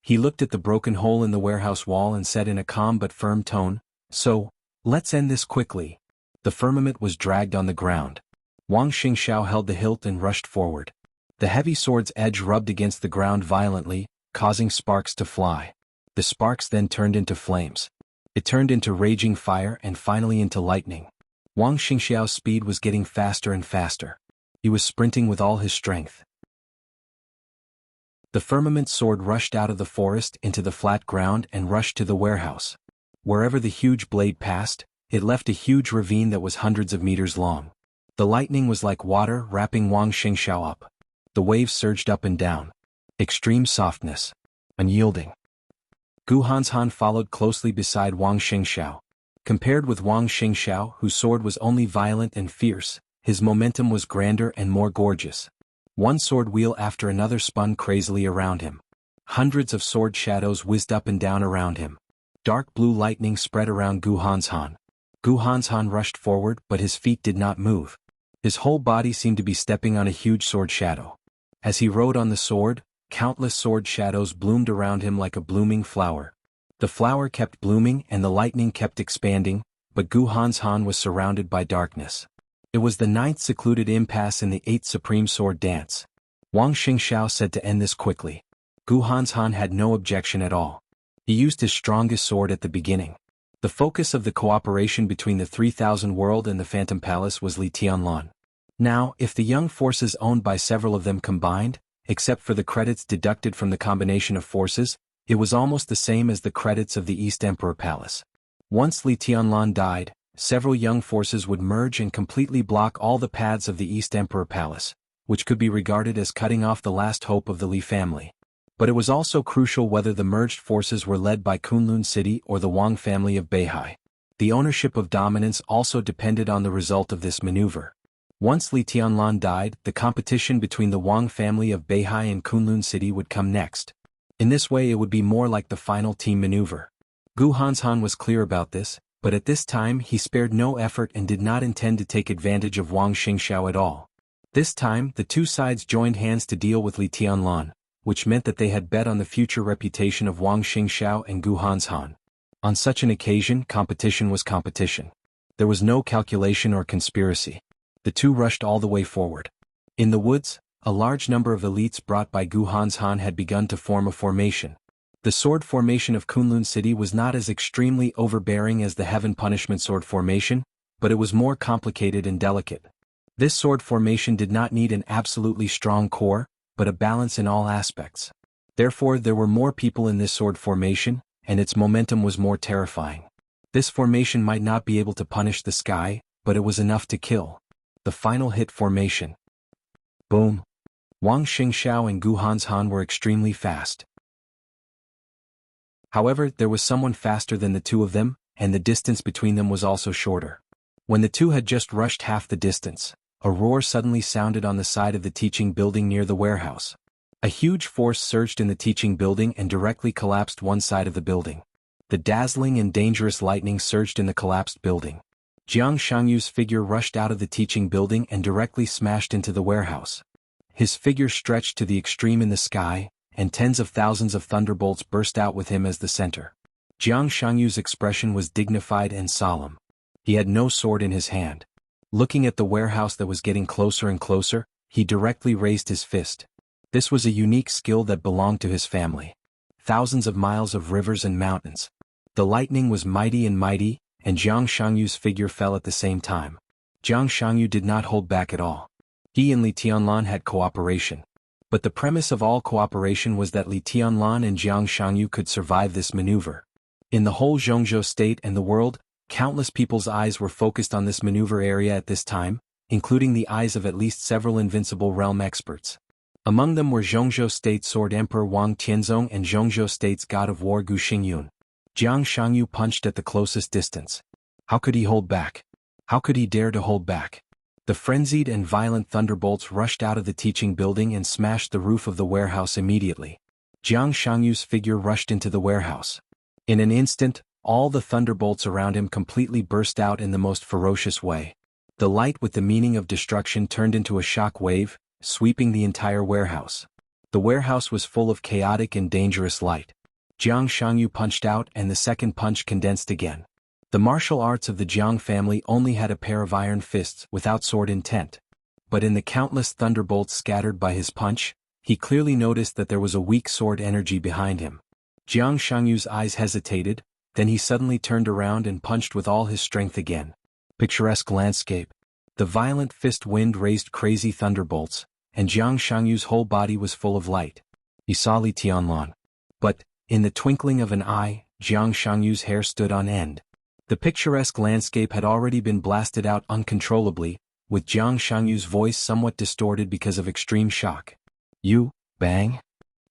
He looked at the broken hole in the warehouse wall and said in a calm but firm tone, "So, let's end this quickly." The firmament was dragged on the ground. Wang Xingxiao held the hilt and rushed forward. The heavy sword's edge rubbed against the ground violently, causing sparks to fly. The sparks then turned into flames. It turned into raging fire and finally into lightning. Wang Xingxiao's speed was getting faster and faster. He was sprinting with all his strength. The firmament sword rushed out of the forest into the flat ground and rushed to the warehouse. Wherever the huge blade passed, it left a huge ravine that was hundreds of meters long. The lightning was like water wrapping Wang Xingxiao up. The waves surged up and down. Extreme softness. Unyielding. Gu Hanshan followed closely beside Wang Xingxiao. Compared with Wang Xingxiao, whose sword was only violent and fierce, his momentum was grander and more gorgeous. One sword wheel after another spun crazily around him. Hundreds of sword shadows whizzed up and down around him. Dark blue lightning spread around Gu Hanshan. Gu Hanshan rushed forward, but his feet did not move. His whole body seemed to be stepping on a huge sword shadow. As he rode on the sword, countless sword shadows bloomed around him like a blooming flower. The flower kept blooming and the lightning kept expanding, but Gu Hanshan was surrounded by darkness. It was the 9th secluded impasse in the 8th Supreme Sword Dance. Wang Xingxiao said to end this quickly. Gu Hanshan had no objection at all. He used his strongest sword at the beginning. The focus of the cooperation between the 3000 World and the Phantom Palace was Li Tianlan. Now, if the young forces owned by several of them combined, except for the credits deducted from the combination of forces, it was almost the same as the credits of the East Emperor Palace. Once Li Tianlan died, several young forces would merge and completely block all the paths of the East Emperor Palace, which could be regarded as cutting off the last hope of the Li family. But it was also crucial whether the merged forces were led by Kunlun City or the Wang family of Beihai. The ownership of dominance also depended on the result of this maneuver. Once Li Tianlan died, the competition between the Wang family of Beihai and Kunlun City would come next. In this way it would be more like the final team maneuver. Gu Hanshan was clear about this, but at this time he spared no effort and did not intend to take advantage of Wang Xingxiao at all. This time, the two sides joined hands to deal with Li Tianlan, which meant that they had bet on the future reputation of Wang Xingxiao and Gu Hanshan. On such an occasion, competition was competition. There was no calculation or conspiracy. The two rushed all the way forward. In the woods, a large number of elites brought by Gu Hanshan had begun to form a formation. The sword formation of Kunlun City was not as extremely overbearing as the Heaven Punishment sword formation, but it was more complicated and delicate. This sword formation did not need an absolutely strong core, but a balance in all aspects. Therefore there were more people in this sword formation, and its momentum was more terrifying. This formation might not be able to punish the sky, but it was enough to kill. The final hit formation. Boom. Wang Xingxiao and Gu Hanshan were extremely fast. However, there was someone faster than the two of them, and the distance between them was also shorter. When the two had just rushed half the distance, a roar suddenly sounded on the side of the teaching building near the warehouse. A huge force surged in the teaching building and directly collapsed one side of the building. The dazzling and dangerous lightning surged in the collapsed building. Jianghu's figure rushed out of the teaching building and directly smashed into the warehouse. His figure stretched to the extreme in the sky, and tens of thousands of thunderbolts burst out with him as the center. Jianghu's expression was dignified and solemn. He had no sword in his hand. Looking at the warehouse that was getting closer and closer, he directly raised his fist. This was a unique skill that belonged to his family. Thousands of miles of rivers and mountains. The lightning was mighty, and Jianghu's figure fell at the same time. Jianghu did not hold back at all. He and Li Tianlan had cooperation. But the premise of all cooperation was that Li Tianlan and Jianghu could survive this maneuver. In the whole Jianghu state and the world, countless people's eyes were focused on this maneuver area at this time, including the eyes of at least several invincible realm experts. Among them were Jianghu State Sword Emperor Wang Tianzong and Jianghu State's God of War Gu Xingyun. Jianghu punched at the closest distance. How could he hold back? How could he dare to hold back? The frenzied and violent thunderbolts rushed out of the teaching building and smashed the roof of the warehouse immediately. Jiang Shangyu's figure rushed into the warehouse. In an instant, all the thunderbolts around him completely burst out in the most ferocious way. The light with the meaning of destruction turned into a shock wave, sweeping the entire warehouse. The warehouse was full of chaotic and dangerous light. Jiang Shangyu punched out and the second punch condensed again. The martial arts of the Jiang family only had a pair of iron fists without sword intent. But in the countless thunderbolts scattered by his punch, he clearly noticed that there was a weak sword energy behind him. Jiang Shangyu's eyes hesitated, then he suddenly turned around and punched with all his strength again. Picturesque landscape. The violent fist wind raised crazy thunderbolts, and Jiang Shangyu's whole body was full of light. He saw Li Tianlan. But, in the twinkling of an eye, Jiang Shangyu's hair stood on end. The picturesque landscape had already been blasted out uncontrollably, with Jiang Shangyu's voice somewhat distorted because of extreme shock. You, bang?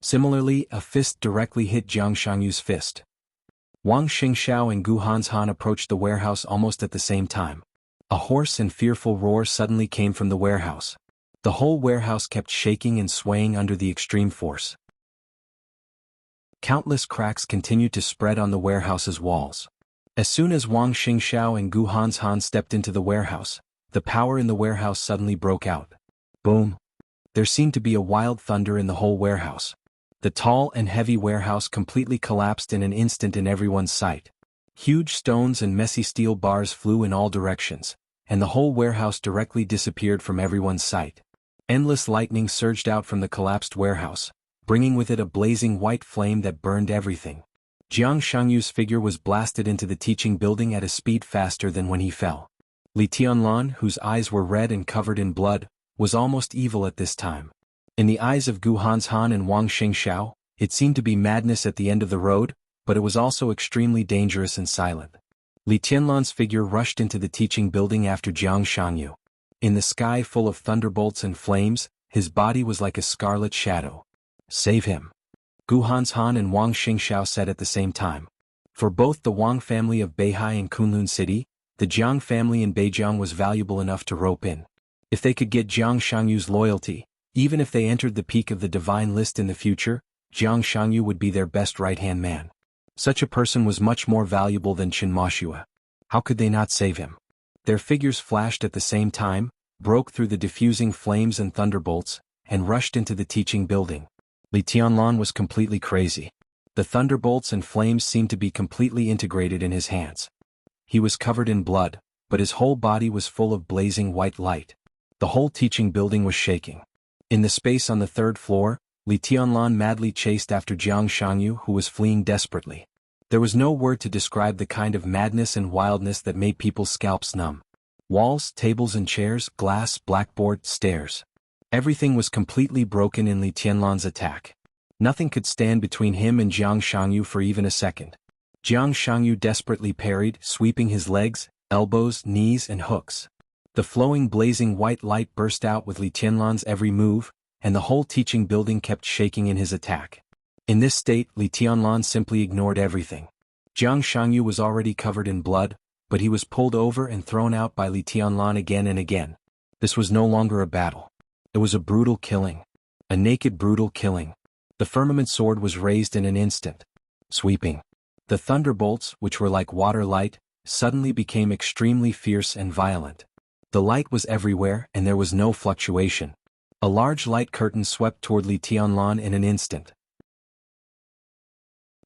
Similarly, a fist directly hit Jiang Shangyu's fist. Wang Xingxiao and Gu Hanshan approached the warehouse almost at the same time. A hoarse and fearful roar suddenly came from the warehouse. The whole warehouse kept shaking and swaying under the extreme force. Countless cracks continued to spread on the warehouse's walls. As soon as Wang Xingxiao and Gu Hanshan stepped into the warehouse, the power in the warehouse suddenly broke out. Boom! There seemed to be a wild thunder in the whole warehouse. The tall and heavy warehouse completely collapsed in an instant in everyone's sight. Huge stones and messy steel bars flew in all directions, and the whole warehouse directly disappeared from everyone's sight. Endless lightning surged out from the collapsed warehouse, bringing with it a blazing white flame that burned everything. Jiang Shangyu's figure was blasted into the teaching building at a speed faster than when he fell. Li Tianlan, whose eyes were red and covered in blood, was almost evil at this time. In the eyes of Gu Hanshan and Wang Xingxiao, it seemed to be madness at the end of the road, but it was also extremely dangerous and silent. Li Tianlan's figure rushed into the teaching building after Jiang Shangyu. In the sky full of thunderbolts and flames, his body was like a scarlet shadow. Save him! Gu Hanshan and Wang Xingxiao said at the same time. For both the Wang family of Beihai and Kunlun City, the Jiang family in Beijiang was valuable enough to rope in. If they could get Jiang Shangyu's loyalty, even if they entered the peak of the divine list in the future, Jiang Shangyu would be their best right-hand man. Such a person was much more valuable than Qin Moshua. How could they not save him? Their figures flashed at the same time, broke through the diffusing flames and thunderbolts, and rushed into the teaching building. Li Tianlan was completely crazy. The thunderbolts and flames seemed to be completely integrated in his hands. He was covered in blood, but his whole body was full of blazing white light. The whole teaching building was shaking. In the space on the third floor, Li Tianlan madly chased after Jiang Shangyu, who was fleeing desperately. There was no word to describe the kind of madness and wildness that made people's scalps numb. Walls, tables and chairs, glass, blackboard, stairs. Everything was completely broken in Li Tianlan's attack. Nothing could stand between him and Jiang Shangyu for even a second. Jiang Shangyu desperately parried, sweeping his legs, elbows, knees and hooks. The flowing blazing white light burst out with Li Tianlan's every move, and the whole teaching building kept shaking in his attack. In this state, Li Tianlan simply ignored everything. Jiang Shangyu was already covered in blood, but he was pulled over and thrown out by Li Tianlan again and again. This was no longer a battle. It was a brutal killing. A naked brutal killing. The firmament sword was raised in an instant. Sweeping. The thunderbolts, which were like water light, suddenly became extremely fierce and violent. The light was everywhere and there was no fluctuation. A large light curtain swept toward Li Tianlan in an instant.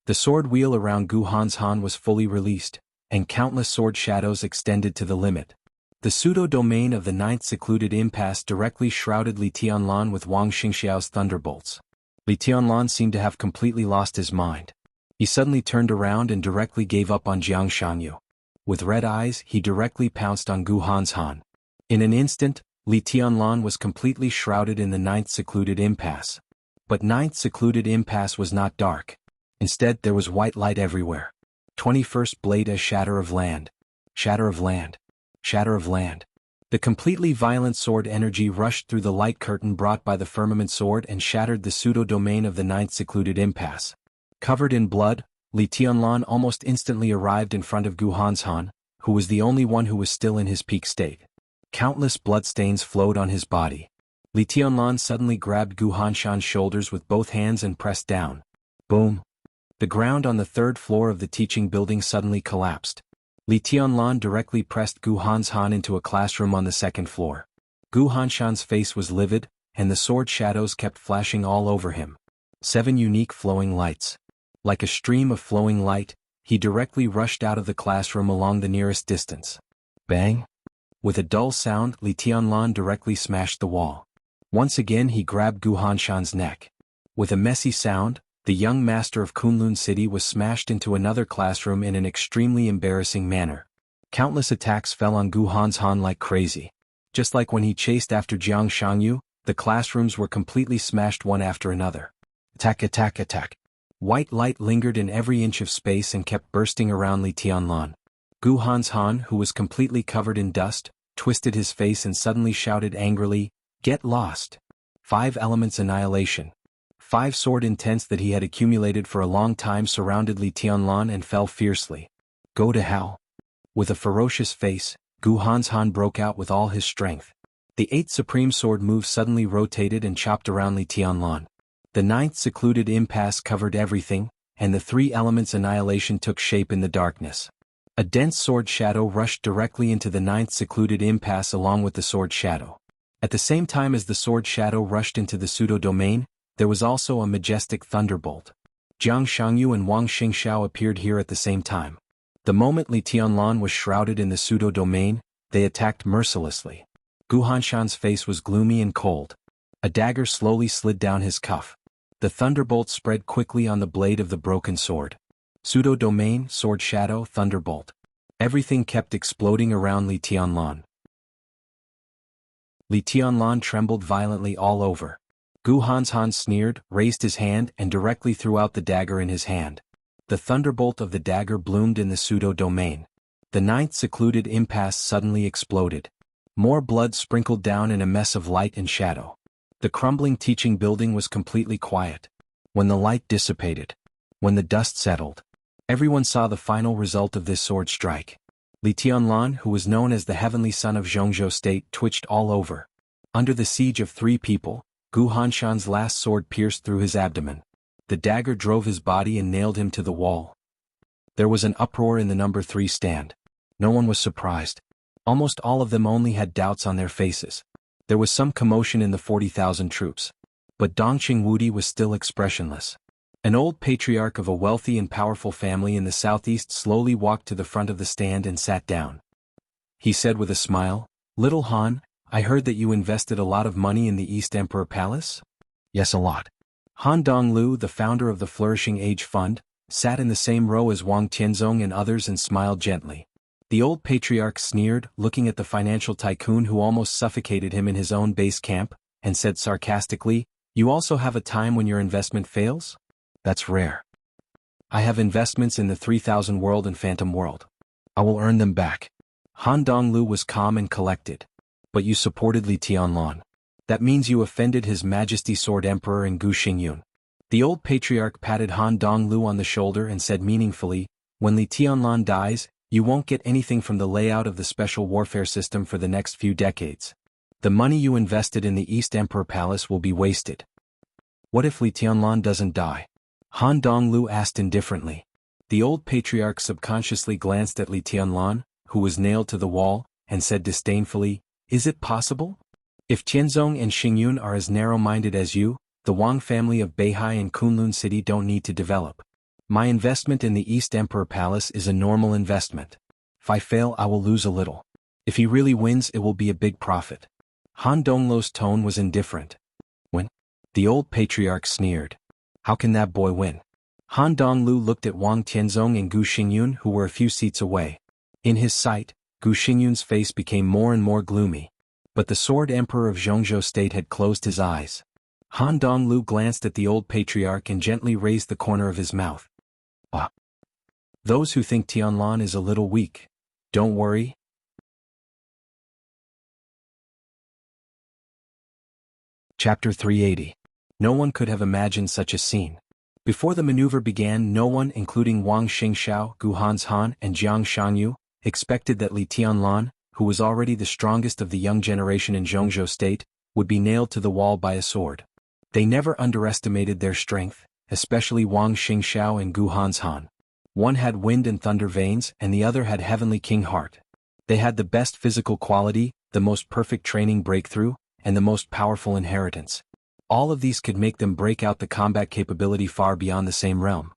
The sword wheel around Gu Hanshan was fully released, and countless sword shadows extended to the limit. The pseudo-domain of the ninth secluded impasse directly shrouded Li Tianlan with Wang Xingxiao's thunderbolts. Li Tianlan seemed to have completely lost his mind. He suddenly turned around and directly gave up on Jiang Shangyu. With red eyes, he directly pounced on Gu Hanshan. In an instant, Li Tianlan was completely shrouded in the ninth secluded impasse. But ninth secluded impasse was not dark. Instead, there was white light everywhere. 21st blade a shatter of land. Shatter of land. Shatter of land. The completely violent sword energy rushed through the light curtain brought by the firmament sword and shattered the pseudo-domain of the ninth secluded impasse. Covered in blood, Li Tianlan almost instantly arrived in front of Gu Hanshan, who was the only one who was still in his peak state. Countless bloodstains flowed on his body. Li Tianlan suddenly grabbed Gu Hanshan's shoulders with both hands and pressed down. Boom! The ground on the third floor of the teaching building suddenly collapsed. Li Tianlan directly pressed Gu Hanshan into a classroom on the second floor. Gu Hanshan's face was livid, and the sword shadows kept flashing all over him. 7 unique flowing lights. Like a stream of flowing light, he directly rushed out of the classroom along the nearest distance. Bang! With a dull sound, Li Tianlan directly smashed the wall. Once again he grabbed Gu Hanshan's neck. With a messy sound, the young master of Kunlun City was smashed into another classroom in an extremely embarrassing manner. Countless attacks fell on Gu Hanshan like crazy. Just like when he chased after Jianghu, the classrooms were completely smashed one after another. Attack, attack, attack. White light lingered in every inch of space and kept bursting around Li Tianlan. Gu Hanshan, who was completely covered in dust, twisted his face and suddenly shouted angrily, "Get lost!" 5 elements annihilation. 5 sword intents that he had accumulated for a long time surrounded Li Tianlan and fell fiercely. Go to hell. With a ferocious face, Gu Hanshan broke out with all his strength. The 8th supreme sword move suddenly rotated and chopped around Li Tianlan. The 9th secluded impasse covered everything, and the 3 elements annihilation took shape in the darkness. A dense sword shadow rushed directly into the 9th secluded impasse along with the sword shadow. At the same time as the sword shadow rushed into the pseudo-domain, there was also a majestic thunderbolt. Jiang Shangyu and Wang Xingxiao appeared here at the same time. The moment Li Tianlan was shrouded in the pseudo-domain, they attacked mercilessly. Gu Hanshan's face was gloomy and cold. A dagger slowly slid down his cuff. The thunderbolt spread quickly on the blade of the broken sword. Pseudo-domain, sword shadow, thunderbolt. Everything kept exploding around Li Tianlan. Li Tianlan trembled violently all over. Gu Hanshan sneered, raised his hand and directly threw out the dagger in his hand. The thunderbolt of the dagger bloomed in the pseudo-domain. The 9th secluded impasse suddenly exploded. More blood sprinkled down in a mess of light and shadow. The crumbling teaching building was completely quiet. When the light dissipated, when the dust settled, everyone saw the final result of this sword strike. Li Tianlan, who was known as the heavenly son of Jianghu State, twitched all over. Under the siege of 3 people, Gu Hanshan's last sword pierced through his abdomen. The dagger drove his body and nailed him to the wall. There was an uproar in the number 3 stand. No one was surprised. Almost all of them only had doubts on their faces. There was some commotion in the 40,000 troops. But Dongqing Wudi was still expressionless. An old patriarch of a wealthy and powerful family in the southeast slowly walked to the front of the stand and sat down. He said with a smile, "Little Han, I heard that you invested a lot of money in the East Emperor Palace?" "Yes, a lot." Han Donglu, the founder of the Flourishing Age Fund, sat in the same row as Wang Tianzong and others and smiled gently. The old patriarch sneered, looking at the financial tycoon who almost suffocated him in his own base camp, and said sarcastically, "You also have a time when your investment fails? That's rare. I have investments in the 3000 world and phantom world. I will earn them back." Han Donglu was calm and collected. "But you supported Li Tianlan. That means you offended His Majesty Sword Emperor and Gu Xingyun." The old patriarch patted Han Donglu on the shoulder and said meaningfully, "When Li Tianlan dies, you won't get anything from the layout of the special warfare system for the next few decades. The money you invested in the East Emperor Palace will be wasted." "What if Li Tianlan doesn't die?" Han Donglu asked indifferently. The old patriarch subconsciously glanced at Li Tianlan, who was nailed to the wall, and said disdainfully, "Is it possible? If Tianzong and Xingyun are as narrow-minded as you, the Wang family of Beihai and Kunlun City don't need to develop. My investment in the East Emperor Palace is a normal investment. If I fail, I will lose a little. If he really wins, it will be a big profit." Han Donglu's tone was indifferent. "When?" The old patriarch sneered. "How can that boy win?" Han Donglu looked at Wang Tianzong and Gu Xingyun, who were a few seats away. In his sight, Gu Xingyun's face became more and more gloomy. But the Sword Emperor of Jianghu State had closed his eyes. Han Donglu glanced at the old patriarch and gently raised the corner of his mouth. "Ah. Those who think Tianlan is a little weak, don't worry." Chapter 380. No one could have imagined such a scene. Before the maneuver began, no one, including Wang Xingxiao, Gu Hanshan, and Jiang Shangyu, expected that Li Tianlan, who was already the strongest of the young generation in Jianghu state, would be nailed to the wall by a sword. They never underestimated their strength, especially Wang Xingxiao and Gu Hanshan. One had wind and thunder veins and the other had heavenly king heart. They had the best physical quality, the most perfect training breakthrough, and the most powerful inheritance. All of these could make them break out the combat capability far beyond the same realm.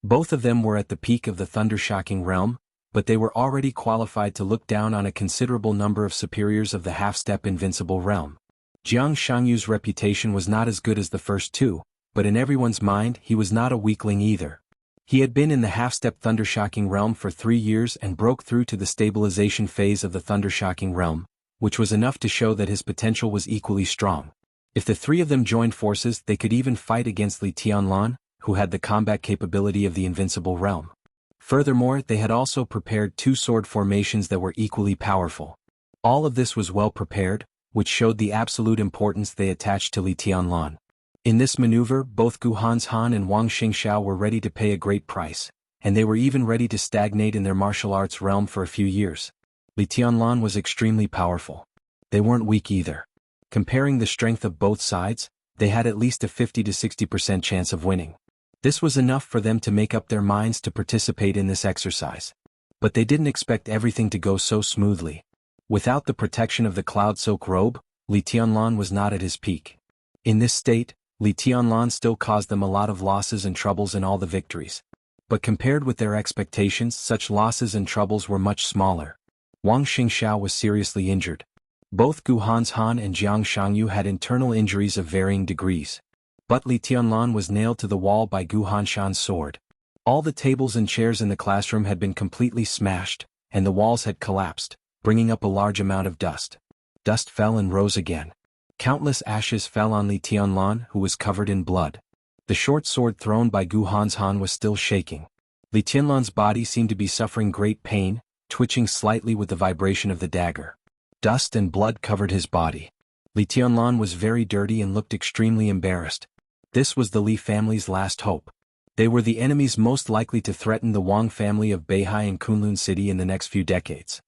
Both of them were at the peak of the thunder-shocking realm, but they were already qualified to look down on a considerable number of superiors of the half-step invincible realm. Jiang Shangyu's reputation was not as good as the first two, but in everyone's mind he was not a weakling either. He had been in the half-step thunder-shocking realm for 3 years and broke through to the stabilization phase of the thunder-shocking realm, which was enough to show that his potential was equally strong. If the three of them joined forces, they could even fight against Li Tianlan, who had the combat capability of the invincible realm. Furthermore, they had also prepared 2 sword formations that were equally powerful. All of this was well prepared, which showed the absolute importance they attached to Li Tianlan. In this maneuver, both Gu Hanshan and Wang Xingxiao were ready to pay a great price, and they were even ready to stagnate in their martial arts realm for a few years. Li Tianlan was extremely powerful. They weren't weak either. Comparing the strength of both sides, they had at least a 50 to 60% chance of winning. This was enough for them to make up their minds to participate in this exercise. But they didn't expect everything to go so smoothly. Without the protection of the cloud silk robe, Li Tianlan was not at his peak. In this state, Li Tianlan still caused them a lot of losses and troubles in all the victories. But compared with their expectations, such losses and troubles were much smaller. Wang Xingxiao was seriously injured. Both Gu Hanshan and Jiang Shangyu had internal injuries of varying degrees. But Li Tianlan was nailed to the wall by Gu Hanshan's sword. All the tables and chairs in the classroom had been completely smashed, and the walls had collapsed, bringing up a large amount of dust. Dust fell and rose again. Countless ashes fell on Li Tianlan, who was covered in blood. The short sword thrown by Gu Hanshan was still shaking. Li Tianlan's body seemed to be suffering great pain, twitching slightly with the vibration of the dagger. Dust and blood covered his body. Li Tianlan was very dirty and looked extremely embarrassed. This was the Li family's last hope. They were the enemies most likely to threaten the Wang family of Beihai and Kunlun City in the next few decades.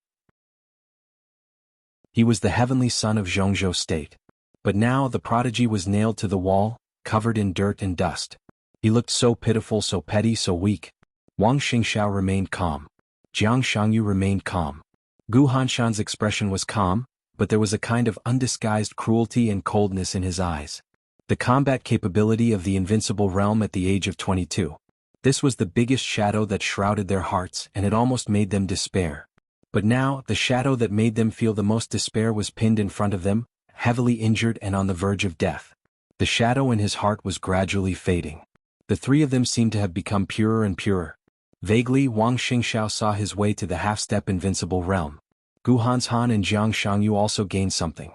He was the heavenly son of Jianghu state. But now the prodigy was nailed to the wall, covered in dirt and dust. He looked so pitiful, so petty, so weak. Wang Xingxiao remained calm. Jiang Shangyu remained calm. Gu Hanshan's expression was calm, but there was a kind of undisguised cruelty and coldness in his eyes. The combat capability of the invincible realm at the age of 22. This was the biggest shadow that shrouded their hearts, and it almost made them despair. But now, the shadow that made them feel the most despair was pinned in front of them, heavily injured and on the verge of death. The shadow in his heart was gradually fading. The three of them seemed to have become purer and purer. Vaguely, Wang Xingxiao saw his way to the half-step invincible realm. Gu Hanshan and Jiang Shangyu also gained something.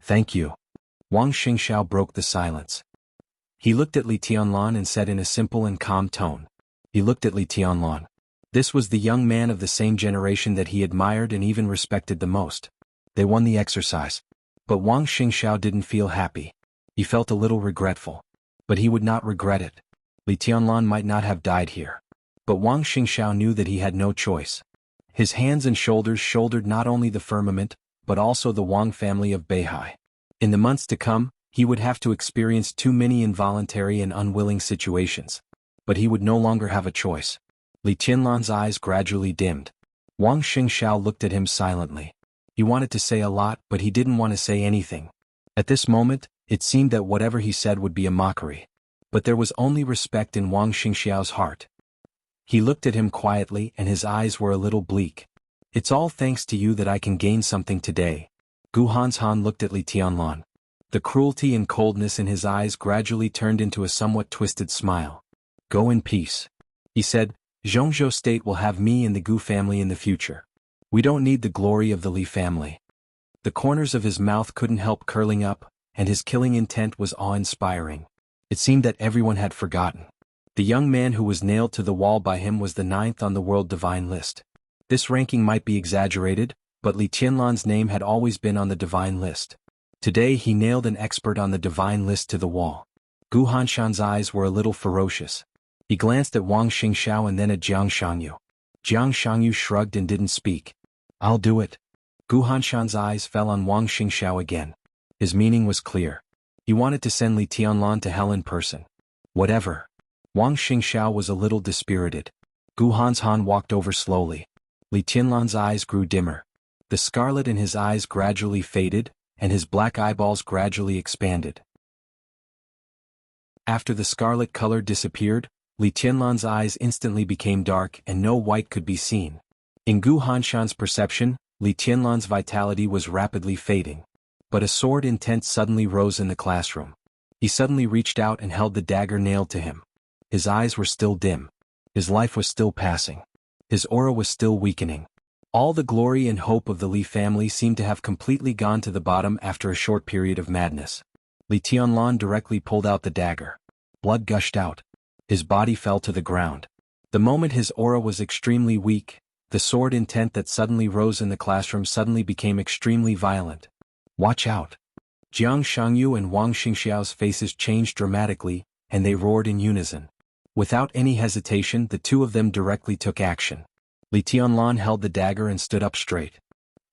Thank you. Wang Xingxiao broke the silence. He looked at Li Tianlan and said in a simple and calm tone. He looked at Li Tianlan. This was the young man of the same generation that he admired and even respected the most. They won the exercise. But Wang Xingxiao didn't feel happy. He felt a little regretful. But he would not regret it. Li Tianlan might not have died here. But Wang Xingxiao knew that he had no choice. His hands and shoulders shouldered not only the firmament, but also the Wang family of Beihai. In the months to come, he would have to experience too many involuntary and unwilling situations. But he would no longer have a choice. Li Tianlan's eyes gradually dimmed. Wang Xingxiao looked at him silently. He wanted to say a lot, but he didn't want to say anything. At this moment, it seemed that whatever he said would be a mockery. But there was only respect in Wang Xingxiao's heart. He looked at him quietly and his eyes were a little bleak. It's all thanks to you that I can gain something today. Gu Hanshan looked at Li Tianlan. The cruelty and coldness in his eyes gradually turned into a somewhat twisted smile. Go in peace. He said, Jianghu state will have me and the Gu family in the future. We don't need the glory of the Li family. The corners of his mouth couldn't help curling up, and his killing intent was awe-inspiring. It seemed that everyone had forgotten. The young man who was nailed to the wall by him was the 9th on the world divine list. This ranking might be exaggerated, but Li Tianlan's name had always been on the divine list. Today he nailed an expert on the divine list to the wall. Gu Hanshan's eyes were a little ferocious. He glanced at Wang Xingxiao and then at Jiang Shangyu. Jiang Shangyu shrugged and didn't speak. I'll do it. Gu Hanshan's eyes fell on Wang Xingxiao again. His meaning was clear. He wanted to send Li Tianlan to hell in person. Whatever. Wang Xingxiao was a little dispirited. Gu Hanshan walked over slowly. Li Tianlan's eyes grew dimmer. The scarlet in his eyes gradually faded, and his black eyeballs gradually expanded. After the scarlet color disappeared, Li Tianlan's eyes instantly became dark and no white could be seen. In Gu Hanshan's perception, Li Tianlan's vitality was rapidly fading. But a sword intent suddenly rose in the classroom. He suddenly reached out and held the dagger nailed to him. His eyes were still dim. His life was still passing. His aura was still weakening. All the glory and hope of the Li family seemed to have completely gone to the bottom after a short period of madness. Li Tianlan directly pulled out the dagger. Blood gushed out. His body fell to the ground. The moment his aura was extremely weak, the sword intent that suddenly rose in the classroom suddenly became extremely violent. Watch out! Jianghu and Wang Xingxiao's faces changed dramatically, and they roared in unison. Without any hesitation, the two of them directly took action. Li Tianlan held the dagger and stood up straight.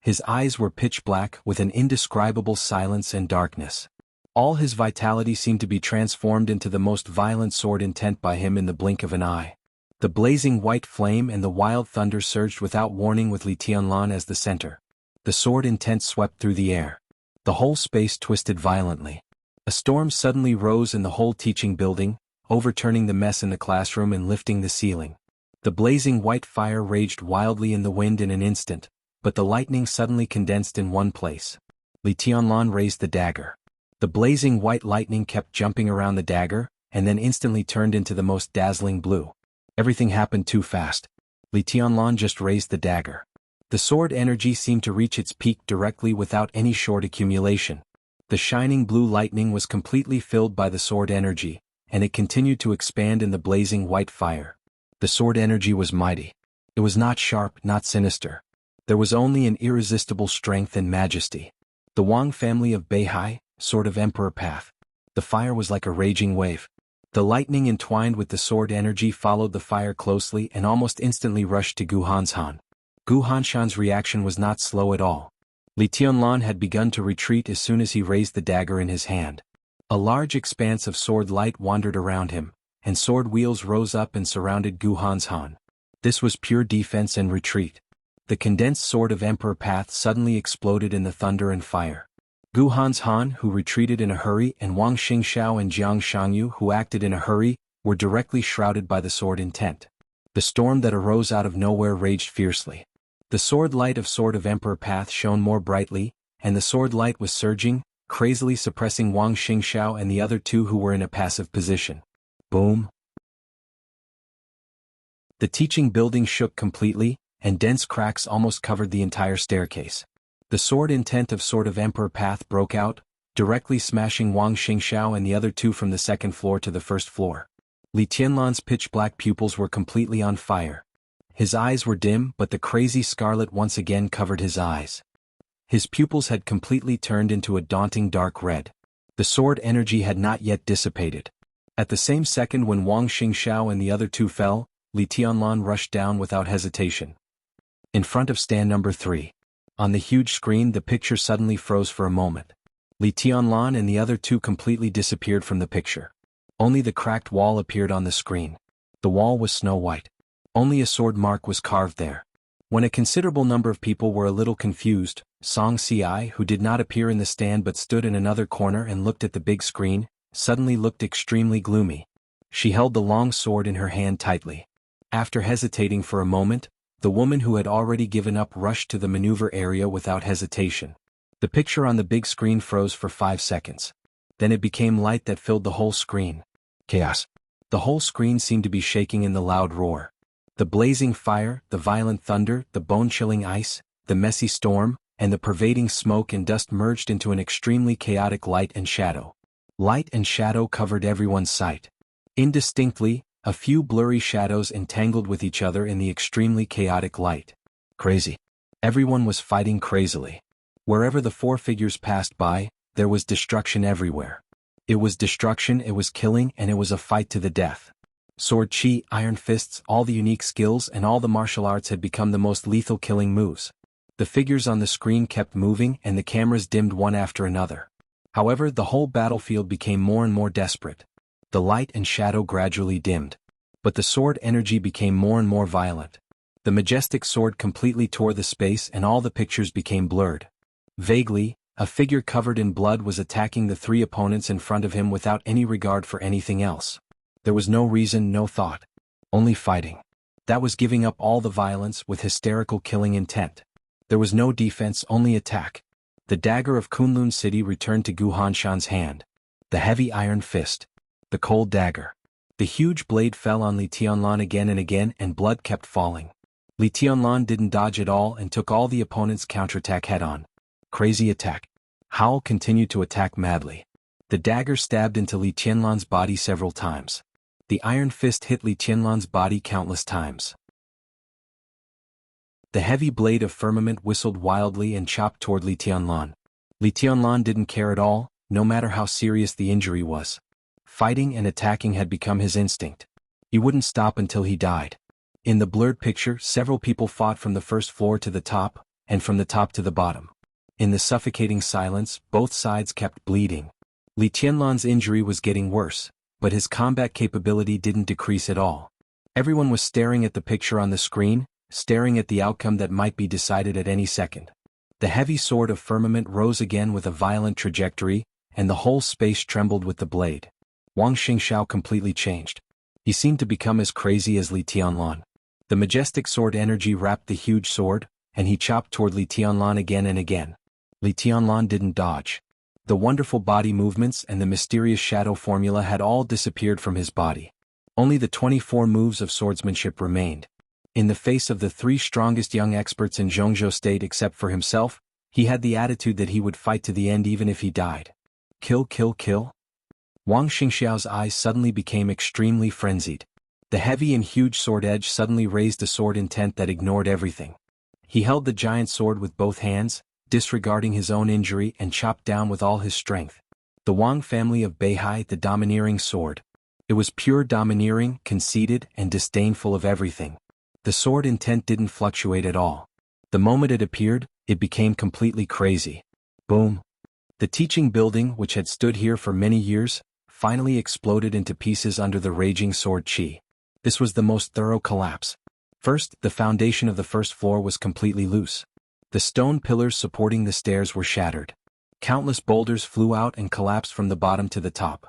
His eyes were pitch black with an indescribable silence and darkness. All his vitality seemed to be transformed into the most violent sword intent by him in the blink of an eye. The blazing white flame and the wild thunder surged without warning with Li Tianlan as the center. The sword intent swept through the air. The whole space twisted violently. A storm suddenly rose in the whole teaching building, overturning the mess in the classroom and lifting the ceiling. The blazing white fire raged wildly in the wind in an instant, but the lightning suddenly condensed in one place. Li Tianlan raised the dagger. The blazing white lightning kept jumping around the dagger, and then instantly turned into the most dazzling blue. Everything happened too fast. Li Tianlan just raised the dagger. The sword energy seemed to reach its peak directly without any short accumulation. The shining blue lightning was completely filled by the sword energy, and it continued to expand in the blazing white fire. The sword energy was mighty. It was not sharp, not sinister. There was only an irresistible strength and majesty. The Wang family of Beihai, sword of Emperor Path. The fire was like a raging wave. The lightning entwined with the sword energy followed the fire closely and almost instantly rushed to Gu Hanshan. Gu Hanshan's reaction was not slow at all. Li Tianlan had begun to retreat as soon as he raised the dagger in his hand. A large expanse of sword light wandered around him, and sword wheels rose up and surrounded Gu Hanshan. This was pure defense and retreat. The condensed sword of Emperor Path suddenly exploded in the thunder and fire. Gu Hanshan, who retreated in a hurry, and Wang Xingxiao and Jianghu, who acted in a hurry, were directly shrouded by the sword intent. The storm that arose out of nowhere raged fiercely. The sword light of Sword of Emperor Path shone more brightly, and the sword light was surging, crazily suppressing Wang Xingxiao and the other two who were in a passive position. Boom! The teaching building shook completely, and dense cracks almost covered the entire staircase. The sword intent of Sword of Emperor Path broke out, directly smashing Wang Xingxiao and the other two from the second floor to the first floor. Li Tianlan's pitch-black pupils were completely on fire. His eyes were dim, but the crazy scarlet once again covered his eyes. His pupils had completely turned into a daunting dark red. The sword energy had not yet dissipated. At the same second when Wang Xingxiao and the other two fell, Li Tianlan rushed down without hesitation. In front of stand number 3. On the huge screen the picture suddenly froze for a moment. Li Tianlan and the other two completely disappeared from the picture. Only the cracked wall appeared on the screen. The wall was snow white. Only a sword mark was carved there. When a considerable number of people were a little confused, Song Ci, who did not appear in the stand but stood in another corner and looked at the big screen, suddenly looked extremely gloomy. She held the long sword in her hand tightly. After hesitating for a moment, the woman who had already given up rushed to the maneuver area without hesitation. The picture on the big screen froze for 5 seconds. Then it became light that filled the whole screen. Chaos. The whole screen seemed to be shaking in the loud roar. The blazing fire, the violent thunder, the bone-chilling ice, the messy storm, and the pervading smoke and dust merged into an extremely chaotic light and shadow. Light and shadow covered everyone's sight. Indistinctly, a few blurry shadows entangled with each other in the extremely chaotic light. Crazy. Everyone was fighting crazily. Wherever the 4 figures passed by, there was destruction everywhere. It was destruction, it was killing, and it was a fight to the death. Sword chi, iron fists, all the unique skills and all the martial arts had become the most lethal killing moves. The The figures on the screen kept moving and the cameras dimmed one after another. However, the whole battlefield became more and more desperate. The light and shadow gradually dimmed. But the sword energy became more and more violent. The majestic sword completely tore the space and all the pictures became blurred. Vaguely, a figure covered in blood was attacking the three opponents in front of him without any regard for anything else. There was no reason, no thought. Only fighting. That was giving up all the violence with hysterical killing intent. There was no defense, only attack. The dagger of Kunlun City returned to Gu Hanshan's hand. The heavy iron fist. The cold dagger. The huge blade fell on Li Tianlan again and again and blood kept falling. Li Tianlan didn't dodge at all and took all the opponent's counterattack head-on. Crazy attack. Howl continued to attack madly. The dagger stabbed into Li Tianlan's body several times. The iron fist hit Li Tianlan's body countless times. The heavy blade of firmament whistled wildly and chopped toward Li Tianlan. Li Tianlan didn't care at all, no matter how serious the injury was. Fighting and attacking had become his instinct. He wouldn't stop until he died. In the blurred picture, several people fought from the first floor to the top, and from the top to the bottom. In the suffocating silence, both sides kept bleeding. Li Tianlan's injury was getting worse, but his combat capability didn't decrease at all. Everyone was staring at the picture on the screen, staring at the outcome that might be decided at any second. The heavy sword of firmament rose again with a violent trajectory, and the whole space trembled with the blade. Wang Xingxiao completely changed. He seemed to become as crazy as Li Tianlan. The majestic sword energy wrapped the huge sword, and he chopped toward Li Tianlan again and again. Li Tianlan didn't dodge. The wonderful body movements and the mysterious shadow formula had all disappeared from his body. Only the 24 moves of swordsmanship remained. In the face of the three strongest young experts in Jianghu state except for himself, he had the attitude that he would fight to the end even if he died. Kill, kill, kill? Wang Xingxiao's eyes suddenly became extremely frenzied. The heavy and huge sword edge suddenly raised a sword intent that ignored everything. He held the giant sword with both hands, disregarding his own injury, and chopped down with all his strength. The Wang family of Beihai, the domineering sword. It was pure domineering, conceited, and disdainful of everything. The sword intent didn't fluctuate at all. The moment it appeared, it became completely crazy. Boom. The teaching building, which had stood here for many years, finally exploded into pieces under the raging sword chi. This was the most thorough collapse. First, the foundation of the first floor was completely loose. The stone pillars supporting the stairs were shattered. Countless boulders flew out and collapsed from the bottom to the top.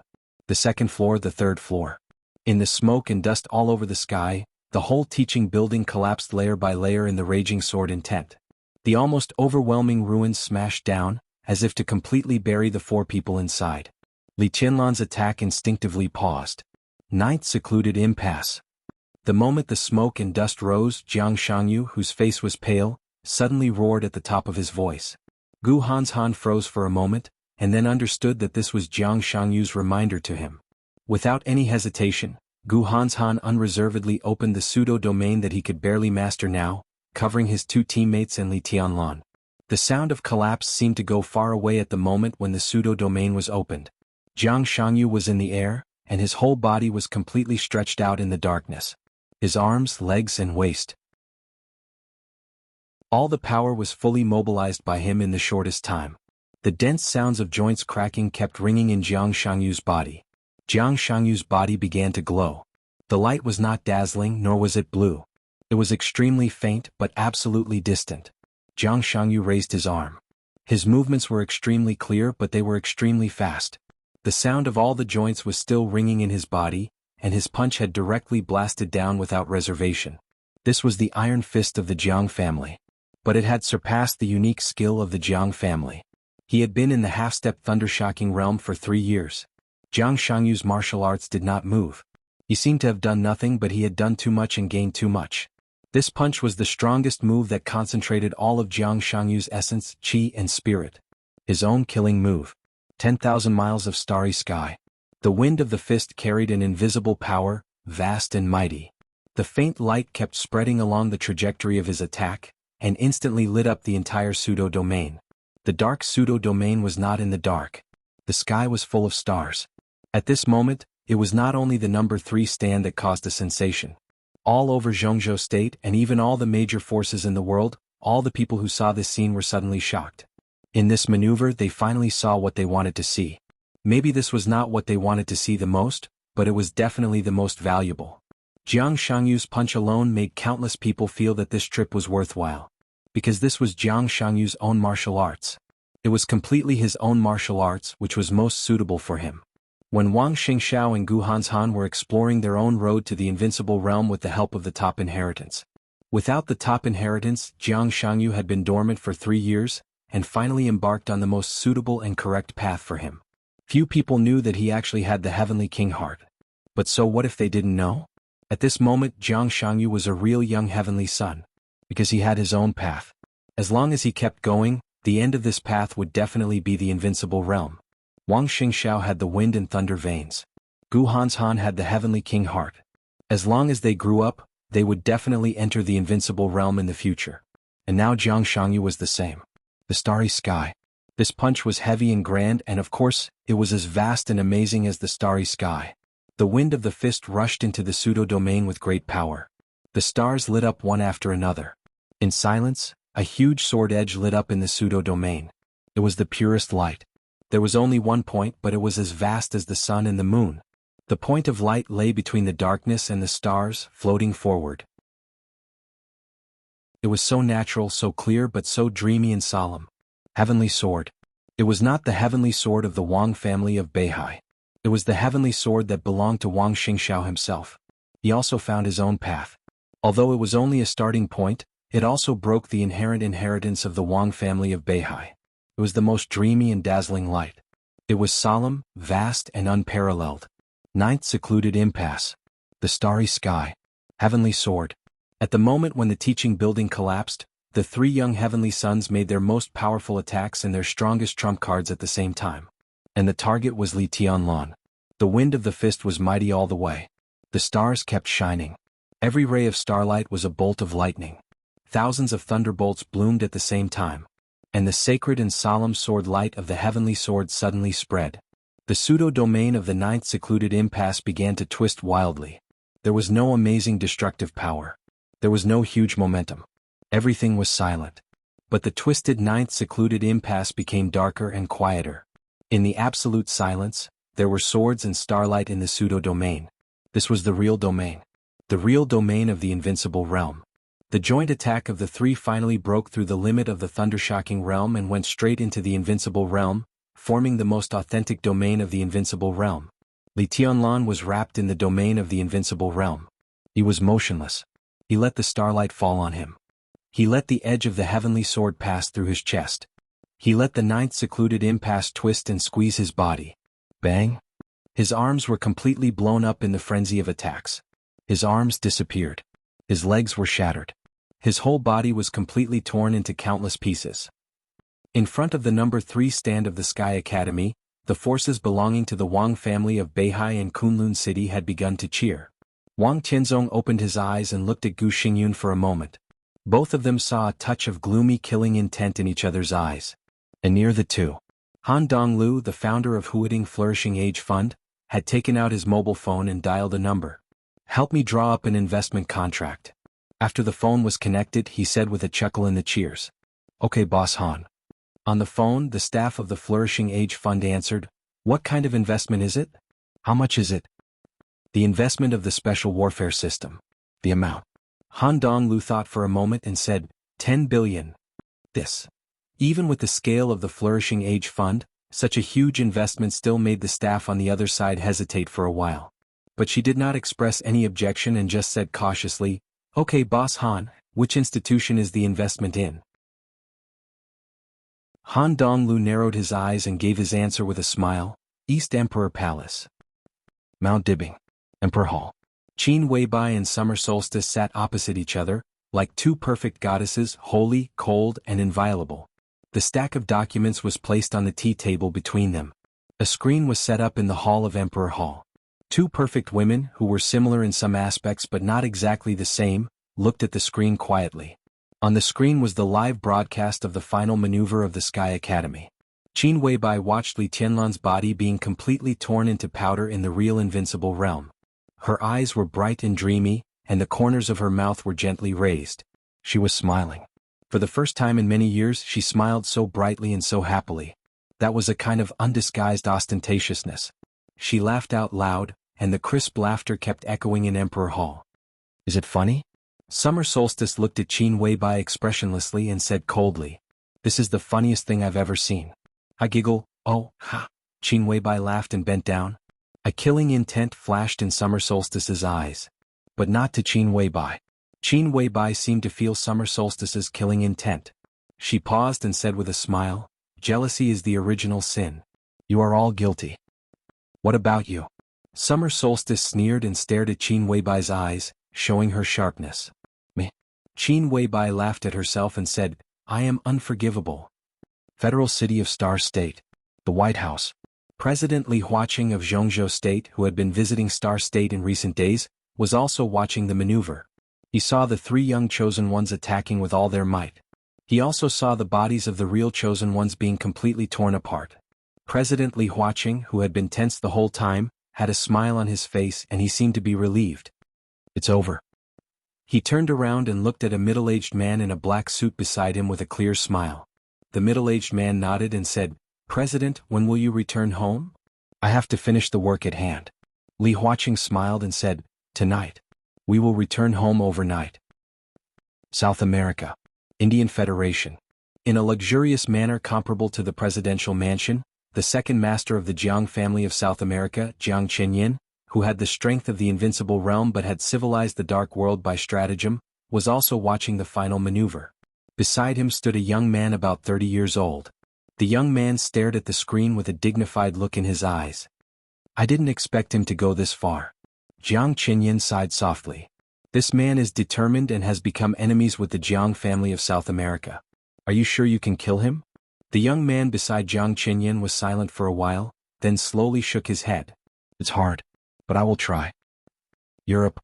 The second floor, the third floor. In the smoke and dust all over the sky, the whole teaching building collapsed layer by layer in the raging sword intent. The almost overwhelming ruins smashed down, as if to completely bury the four people inside. Li Tianlan's attack instinctively paused. Ninth secluded impasse. The moment the smoke and dust rose, Jiang Shangyu, whose face was pale, suddenly roared at the top of his voice. Gu Hanshan froze for a moment, and then understood that this was Jiang Shangyu's reminder to him. Without any hesitation, Gu Hanshan unreservedly opened the pseudo-domain that he could barely master now, covering his two teammates and Li Tianlan. The sound of collapse seemed to go far away at the moment when the pseudo-domain was opened. Jiang Shangyu was in the air, and his whole body was completely stretched out in the darkness. His arms, legs, and waist. All the power was fully mobilized by him in the shortest time. The dense sounds of joints cracking kept ringing in Jiang Shangyu's body. Jiang Shangyu's body began to glow. The light was not dazzling, nor was it blue. It was extremely faint but absolutely distant. Jiang Shangyu raised his arm. His movements were extremely clear, but they were extremely fast. The sound of all the joints was still ringing in his body, and his punch had directly blasted down without reservation. This was the iron fist of the Jiang family. But it had surpassed the unique skill of the Jiang family. He had been in the half-step thundershocking realm for 3 years. Jiang Shangyu's martial arts did not move. He seemed to have done nothing, but he had done too much and gained too much. This punch was the strongest move that concentrated all of Jiang Shangyu's essence, chi, and spirit. His own killing move. 10,000 miles of starry sky. The wind of the fist carried an invisible power, vast and mighty. The faint light kept spreading along the trajectory of his attack, and instantly lit up the entire pseudo-domain. The dark pseudo-domain was not in the dark. The sky was full of stars. At this moment, it was not only the number 3 stand that caused a sensation. All over Jianghu state and even all the major forces in the world, all the people who saw this scene were suddenly shocked. In this maneuver they finally saw what they wanted to see. Maybe this was not what they wanted to see the most, but it was definitely the most valuable. Jiang Shangyu's punch alone made countless people feel that this trip was worthwhile. Because this was Jiang Shangyu's own martial arts. It was completely his own martial arts which was most suitable for him. When Wang Xingxiao and Gu Hanshan were exploring their own road to the invincible realm with the help of the top inheritance. Without the top inheritance, Jiang Shangyu had been dormant for 3 years, and finally embarked on the most suitable and correct path for him. Few people knew that he actually had the Heavenly King heart. But so what if they didn't know? At this moment Jiang Shangyu was a real young heavenly son. Because he had his own path. As long as he kept going, the end of this path would definitely be the invincible realm. Wang Xingxiao had the wind and thunder veins. Gu Hanshan had the Heavenly King heart. As long as they grew up, they would definitely enter the invincible realm in the future. And now Jiang Shangyu was the same. The starry sky. This punch was heavy and grand, and of course, it was as vast and amazing as the starry sky. The wind of the fist rushed into the pseudo-domain with great power. The stars lit up one after another. In silence, a huge sword edge lit up in the pseudo-domain. It was the purest light. There was only one point, but it was as vast as the sun and the moon. The point of light lay between the darkness and the stars, floating forward. It was so natural, so clear, but so dreamy and solemn. Heavenly sword. It was not the heavenly sword of the Wang family of Beihai. It was the heavenly sword that belonged to Wang Xingxiao himself. He also found his own path. Although it was only a starting point, it also broke the inherent inheritance of the Wang family of Beihai. It was the most dreamy and dazzling light. It was solemn, vast, and unparalleled. Ninth secluded impasse. The starry sky. Heavenly sword. At the moment when the teaching building collapsed, the 3 young heavenly sons made their most powerful attacks and their strongest trump cards at the same time. And the target was Li Tianlan. The wind of the fist was mighty all the way. The stars kept shining. Every ray of starlight was a bolt of lightning. Thousands of thunderbolts bloomed at the same time. And the sacred and solemn sword light of the heavenly sword suddenly spread. The pseudo-domain of the 9th secluded impasse began to twist wildly. There was no amazing destructive power. There was no huge momentum. Everything was silent. But the twisted 9th secluded impasse became darker and quieter. In the absolute silence, there were swords and starlight in the pseudo-domain. This was the real domain. The real domain of the invincible realm. The joint attack of the 3 finally broke through the limit of the thundershocking realm and went straight into the invincible realm, forming the most authentic domain of the invincible realm. Li Tianlan was wrapped in the domain of the invincible realm. He was motionless. He let the starlight fall on him. He let the edge of the heavenly sword pass through his chest. He let the 9th secluded impasse twist and squeeze his body. Bang! His arms were completely blown up in the frenzy of attacks. His arms disappeared. His legs were shattered. His whole body was completely torn into countless pieces. In front of the number 3 stand of the Sky Academy, the forces belonging to the Wang family of Beihai and Kunlun City had begun to cheer. Wang Tianzong opened his eyes and looked at Gu Xingyun for a moment. Both of them saw a touch of gloomy killing intent in each other's eyes. And near the two, Han Donglu, the founder of Huading Flourishing Age Fund, had taken out his mobile phone and dialed a number. "Help me draw up an investment contract." After the phone was connected, he said with a chuckle in the cheers. "Okay, boss Han." On the phone, the staff of the Flourishing Age Fund answered, "What kind of investment is it? How much is it?" "The investment of the special warfare system." "The amount?" Han Donglu thought for a moment and said, 10 billion. This. Even with the scale of the Flourishing Age Fund, such a huge investment still made the staff on the other side hesitate for a while. But she did not express any objection and just said cautiously, "Okay, boss Han, which institution is the investment in?" Han Donglu narrowed his eyes and gave his answer with a smile, "East Emperor Palace." Mount Dibbing. Emperor Hall. Qin Weibai and Summer Solstice sat opposite each other, like 2 perfect goddesses, holy, cold, and inviolable. The stack of documents was placed on the tea table between them. A screen was set up in the hall of Emperor Hall. 2 perfect women, who were similar in some aspects but not exactly the same, looked at the screen quietly. On the screen was the live broadcast of the final maneuver of the Sky Academy. Qin Weibai watched Li Tianlan's body being completely torn into powder in the real invincible realm. Her eyes were bright and dreamy, and the corners of her mouth were gently raised. She was smiling. For the first time in many years she smiled so brightly and so happily. That was a kind of undisguised ostentatiousness. She laughed out loud, and the crisp laughter kept echoing in Emperor Hall. Is it funny? Summer Solstice looked at Qin Weibai expressionlessly and said coldly, "This is the funniest thing I've ever seen." I giggle, "Oh, ha." Qin Weibai laughed and bent down. A killing intent flashed in Summer Solstice's eyes. But not to Qin Weibai. Qin Weibai seemed to feel Summer Solstice's killing intent. She paused and said with a smile, "Jealousy is the original sin. You are all guilty." "What about you?" Summer Solstice sneered and stared at Qin Weibai's eyes, showing her sharpness. "Me." Qin Weibai laughed at herself and said, "I am unforgivable." Federal City of Star State. The White House. President Li Huaqing of Jianghu State, who had been visiting Star State in recent days, was also watching the maneuver. He saw the three young chosen ones attacking with all their might. He also saw the bodies of the real chosen ones being completely torn apart. President Li Huaqing, who had been tense the whole time, had a smile on his face and he seemed to be relieved. "It's over." He turned around and looked at a middle-aged man in a black suit beside him with a clear smile. The middle-aged man nodded and said, "President, when will you return home?" "I have to finish the work at hand." Li Huaqing smiled and said, "Tonight. We will return home overnight." South America. Indian Federation. In a luxurious manner comparable to the presidential mansion, the second master of the Jiang family of South America, Jiang Chenyin, who had the strength of the invincible realm but had civilized the dark world by stratagem, was also watching the final maneuver. Beside him stood a young man about 30 years old. The young man stared at the screen with a dignified look in his eyes. "I didn't expect him to go this far." Jiang Chenyin sighed softly. "This man is determined and has become enemies with the Jiang family of South America. Are you sure you can kill him?" The young man beside Jiang Chenyin was silent for a while, then slowly shook his head. "It's hard, but I will try." Europe.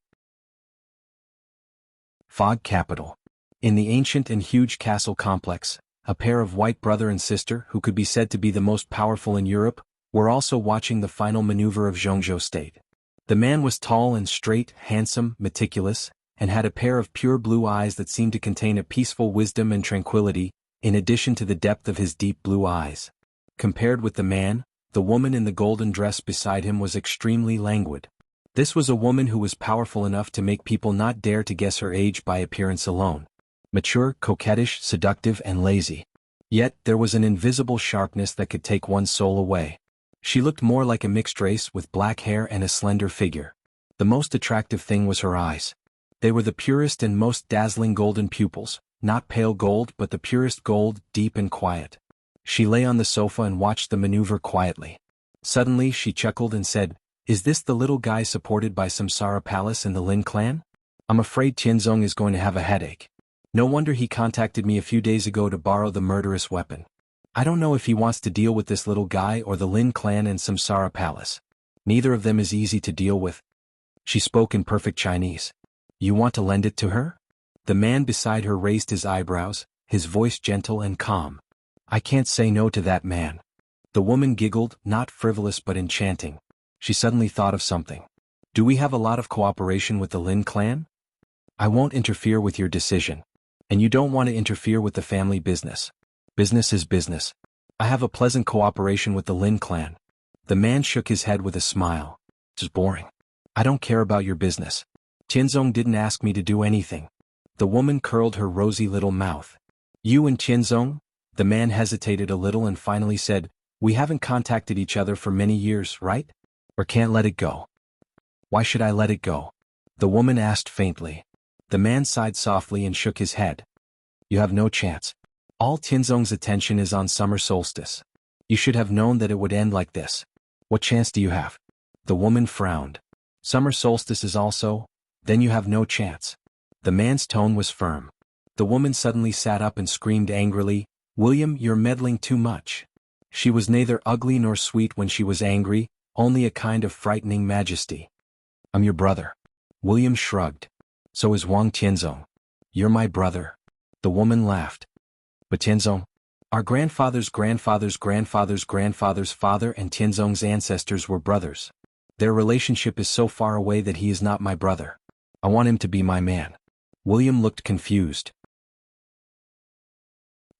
Fog Capital. In the ancient and huge castle complex, a pair of white brother and sister, who could be said to be the most powerful in Europe, were also watching the final maneuver of Jianghu State. The man was tall and straight, handsome, meticulous, and had a pair of pure blue eyes that seemed to contain a peaceful wisdom and tranquility, in addition to the depth of his deep blue eyes. Compared with the man, the woman in the golden dress beside him was extremely languid. This was a woman who was powerful enough to make people not dare to guess her age by appearance alone. Mature, coquettish, seductive, and lazy. Yet, there was an invisible sharpness that could take one's soul away. She looked more like a mixed race with black hair and a slender figure. The most attractive thing was her eyes. They were the purest and most dazzling golden pupils, not pale gold but the purest gold, deep and quiet. She lay on the sofa and watched the maneuver quietly. Suddenly she chuckled and said, "Is this the little guy supported by Samsara Palace and the Lin clan? I'm afraid Tianzong is going to have a headache. No wonder he contacted me a few days ago to borrow the murderous weapon. I don't know if he wants to deal with this little guy or the Lin clan and Samsara Palace. Neither of them is easy to deal with." She spoke in perfect Chinese. "You want to lend it to her?" The man beside her raised his eyebrows, his voice gentle and calm. "I can't say no to that man." The woman giggled, not frivolous but enchanting. She suddenly thought of something. "Do we have a lot of cooperation with the Lin clan?" "I won't interfere with your decision. And you don't want to interfere with the family business. Business is business. I have a pleasant cooperation with the Lin clan." The man shook his head with a smile. "It's boring. I don't care about your business. Tianzong didn't ask me to do anything." The woman curled her rosy little mouth. "You and Tianzong?" The man hesitated a little and finally said, "We haven't contacted each other for many years, right? Or can't let it go?" "Why should I let it go?" the woman asked faintly. The man sighed softly and shook his head. "You have no chance. All Tianzong's attention is on summer solstice. You should have known that it would end like this. What chance do you have?" The woman frowned. "Summer solstice is also? Then you have no chance." The man's tone was firm. The woman suddenly sat up and screamed angrily, "William, you're meddling too much." She was neither ugly nor sweet when she was angry, only a kind of frightening majesty. "I'm your brother." William shrugged. "So is Wang Tianzong." "You're my brother." The woman laughed. "But Tianzong? Our grandfather's grandfather's grandfather's grandfather's father and Tianzong's ancestors were brothers. Their relationship is so far away that he is not my brother. I want him to be my man." William looked confused.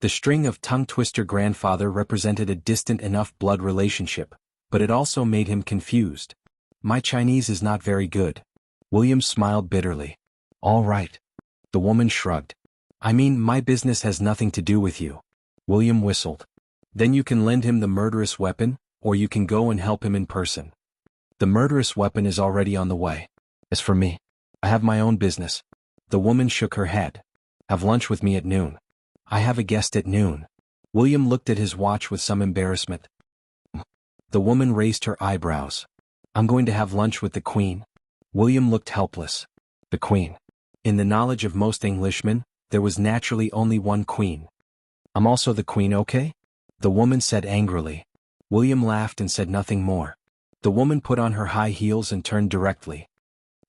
The string of tongue-twister grandfather represented a distant enough blood relationship, but it also made him confused. My Chinese is not very good. William smiled bitterly. All right. The woman shrugged. I mean, my business has nothing to do with you. William whistled. Then you can lend him the murderous weapon, or you can go and help him in person. The murderous weapon is already on the way. As for me, I have my own business. The woman shook her head. Have lunch with me at noon. I have a guest at noon. William looked at his watch with some embarrassment. The woman raised her eyebrows. I'm going to have lunch with the Queen. William looked helpless. The Queen. In the knowledge of most Englishmen, there was naturally only one Queen. I'm also the Queen, okay? The woman said angrily. William laughed and said nothing more. The woman put on her high heels and turned directly.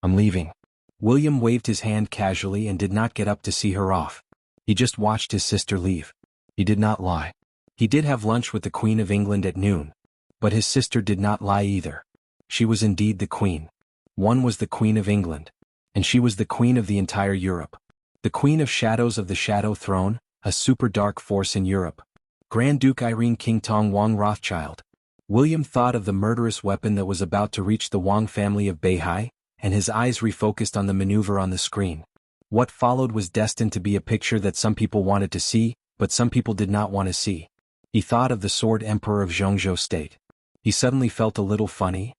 I'm leaving. William waved his hand casually and did not get up to see her off. He just watched his sister leave. He did not lie. He did have lunch with the Queen of England at noon. But his sister did not lie either. She was indeed the Queen. One was the Queen of England. And she was the Queen of the entire Europe. The Queen of Shadows of the Shadow Throne, a super dark force in Europe. Grand Duke Irene King Tong Wang Rothschild. William thought of the murderous weapon that was about to reach the Wang family of Beihai, and his eyes refocused on the maneuver on the screen. What followed was destined to be a picture that some people wanted to see, but some people did not want to see. He thought of the Sword Emperor of Jianghu State. He suddenly felt a little funny.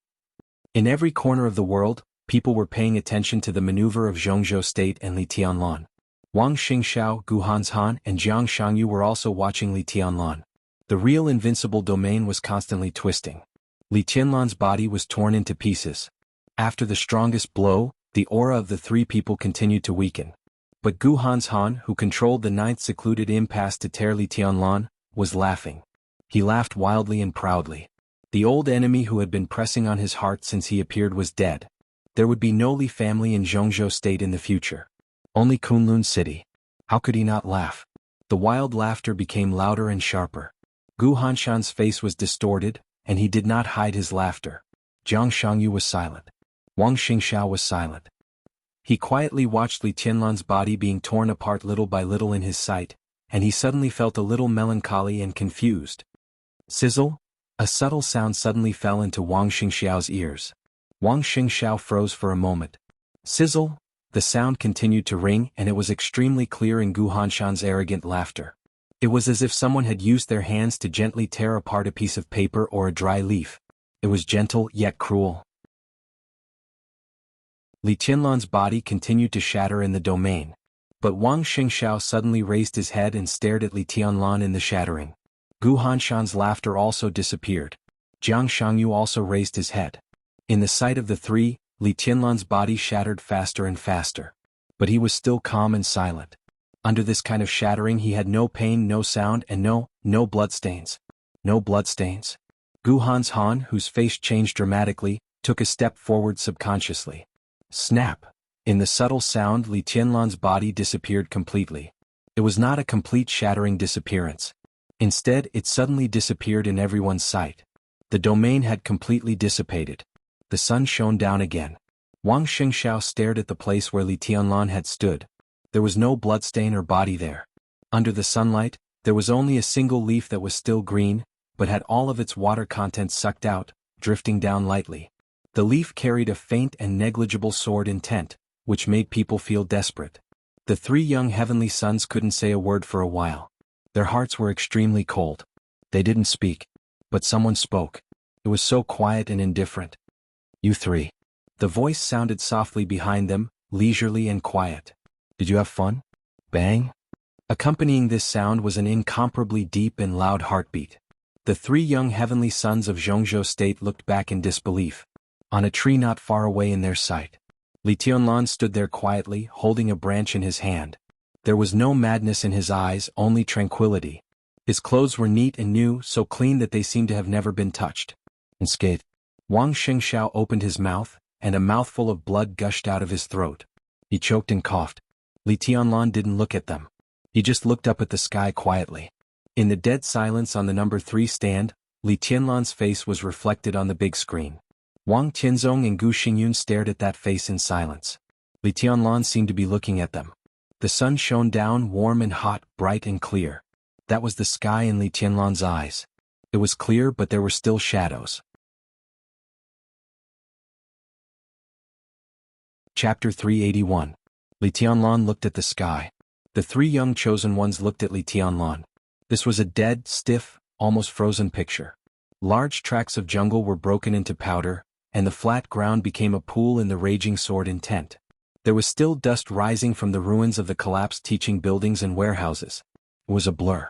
In every corner of the world, people were paying attention to the maneuver of Jianghu State and Li Tianlan. Wang Xingxiao, Gu Hanshan, and Jiang Shangyu were also watching Li Tianlan. The real invincible domain was constantly twisting. Li Tianlan's body was torn into pieces. After the strongest blow, the aura of the three people continued to weaken. But Gu Hanshan, who controlled the ninth secluded impasse to tear Li Tianlan, was laughing. He laughed wildly and proudly. The old enemy who had been pressing on his heart since he appeared was dead. There would be no Li family in Jianghu State in the future. Only Kunlun City. How could he not laugh? The wild laughter became louder and sharper. Gu Hanshan's face was distorted, and he did not hide his laughter. Jiang Shangyu was silent. Wang Xingxiao was silent. He quietly watched Li Tianlan's body being torn apart little by little in his sight, and he suddenly felt a little melancholy and confused. Sizzle? A subtle sound suddenly fell into Wang Xingxiao's ears. Wang Xingxiao froze for a moment. Sizzle? The sound continued to ring, and it was extremely clear in Gu Hanshan's arrogant laughter. It was as if someone had used their hands to gently tear apart a piece of paper or a dry leaf. It was gentle yet cruel. Li Tianlan's body continued to shatter in the domain. But Wang Xingxiao suddenly raised his head and stared at Li Tianlan in the shattering. Gu Hanshan's laughter also disappeared. Jiang Shangyu also raised his head. In the sight of the three, Li Tianlan's body shattered faster and faster. But he was still calm and silent. Under this kind of shattering he had no pain, no sound, and no bloodstains. No bloodstains. Gu Hanshan, whose face changed dramatically, took a step forward subconsciously. Snap! In the subtle sound, Li Tianlan's body disappeared completely. It was not a complete shattering disappearance. Instead, it suddenly disappeared in everyone's sight. The domain had completely dissipated. The sun shone down again. Wang Xingxiao stared at the place where Li Tianlan had stood. There was no bloodstain or body there. Under the sunlight, there was only a single leaf that was still green, but had all of its water contents sucked out, drifting down lightly. The leaf carried a faint and negligible sword intent, which made people feel desperate. The three young heavenly sons couldn't say a word for a while. Their hearts were extremely cold. They didn't speak. But someone spoke. It was so quiet and indifferent. You three. The voice sounded softly behind them, leisurely and quiet. Did you have fun? Bang? Accompanying this sound was an incomparably deep and loud heartbeat. The three young heavenly sons of Jianghu State looked back in disbelief. On a tree not far away in their sight, Li Tianlan stood there quietly, holding a branch in his hand. There was no madness in his eyes, only tranquility. His clothes were neat and new, so clean that they seemed to have never been touched. Unscathed. Wang Xingxiao opened his mouth, and a mouthful of blood gushed out of his throat. He choked and coughed. Li Tianlan didn't look at them. He just looked up at the sky quietly. In the dead silence on the number 3 stand, Li Tianlan's face was reflected on the big screen. Wang Tianzong and Gu Xingyun stared at that face in silence. Li Tianlan seemed to be looking at them. The sun shone down warm and hot, bright and clear. That was the sky in Li Tianlan's eyes. It was clear, but there were still shadows. Chapter 381. Li Tianlan looked at the sky. The three young chosen ones looked at Li Tianlan. This was a dead, stiff, almost frozen picture. Large tracts of jungle were broken into powder, and the flat ground became a pool in the raging sword intent. There was still dust rising from the ruins of the collapsed teaching buildings and warehouses. It was a blur.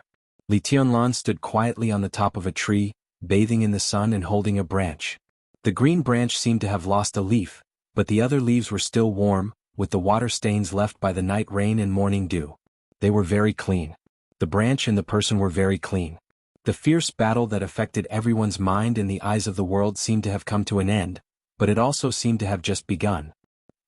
Li Tianlan stood quietly on the top of a tree, bathing in the sun and holding a branch. The green branch seemed to have lost a leaf, but the other leaves were still warm, with the water stains left by the night rain and morning dew. They were very clean. The branch and the person were very clean. The fierce battle that affected everyone's mind and the eyes of the world seemed to have come to an end, but it also seemed to have just begun.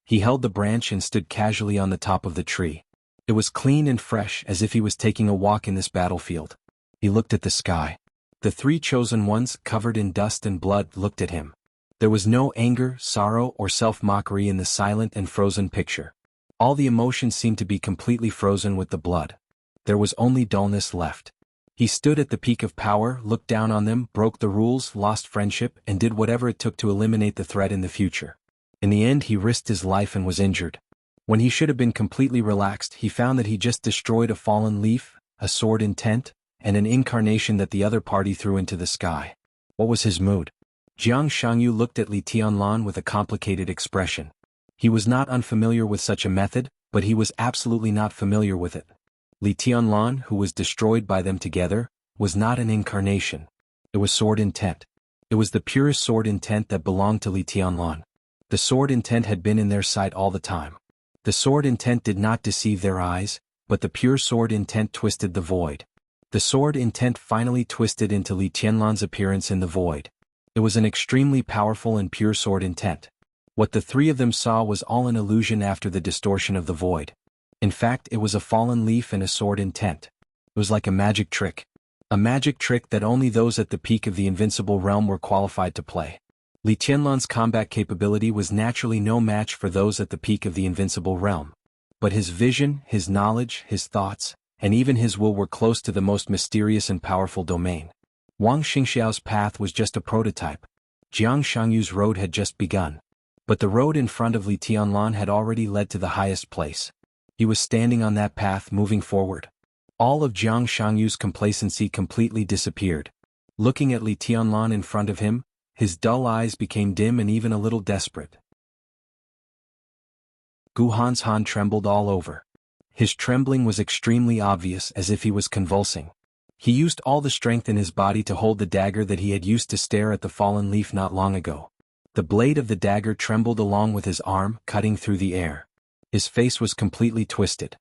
He held the branch and stood casually on the top of the tree. It was clean and fresh, as if he was taking a walk in this battlefield. He looked at the sky. The three chosen ones, covered in dust and blood, looked at him. There was no anger, sorrow, or self-mockery in the silent and frozen picture. All the emotions seemed to be completely frozen with the blood. There was only dullness left. He stood at the peak of power, looked down on them, broke the rules, lost friendship, and did whatever it took to eliminate the threat in the future. In the end, he risked his life and was injured. When he should have been completely relaxed, he found that he just destroyed a fallen leaf, a sword intent, and an incarnation that the other party threw into the sky. What was his mood? Jianghu looked at Li Tianlan with a complicated expression. He was not unfamiliar with such a method, but he was absolutely not familiar with it. Li Tianlan, who was destroyed by them together, was not an incarnation. It was sword intent. It was the purest sword intent that belonged to Li Tianlan. The sword intent had been in their sight all the time. The sword intent did not deceive their eyes, but the pure sword intent twisted the void. The sword intent finally twisted into Li Tianlan's appearance in the void. It was an extremely powerful and pure sword intent. What the three of them saw was all an illusion after the distortion of the void. In fact, it was a fallen leaf and a sword intent. It was like a magic trick. A magic trick that only those at the peak of the invincible realm were qualified to play. Li Tianlan's combat capability was naturally no match for those at the peak of the invincible realm. But his vision, his knowledge, his thoughts, and even his will were close to the most mysterious and powerful domain. Wang Xingxiao's path was just a prototype. Jiang Shangyu's road had just begun. But the road in front of Li Tianlan had already led to the highest place. He was standing on that path, moving forward. All of Jiang Shangyu's complacency completely disappeared. Looking at Li Tianlan in front of him, his dull eyes became dim and even a little desperate. Gu Hanshan trembled all over. His trembling was extremely obvious, as if he was convulsing. He used all the strength in his body to hold the dagger that he had used to stare at the fallen leaf not long ago. The blade of the dagger trembled along with his arm, cutting through the air. His face was completely twisted.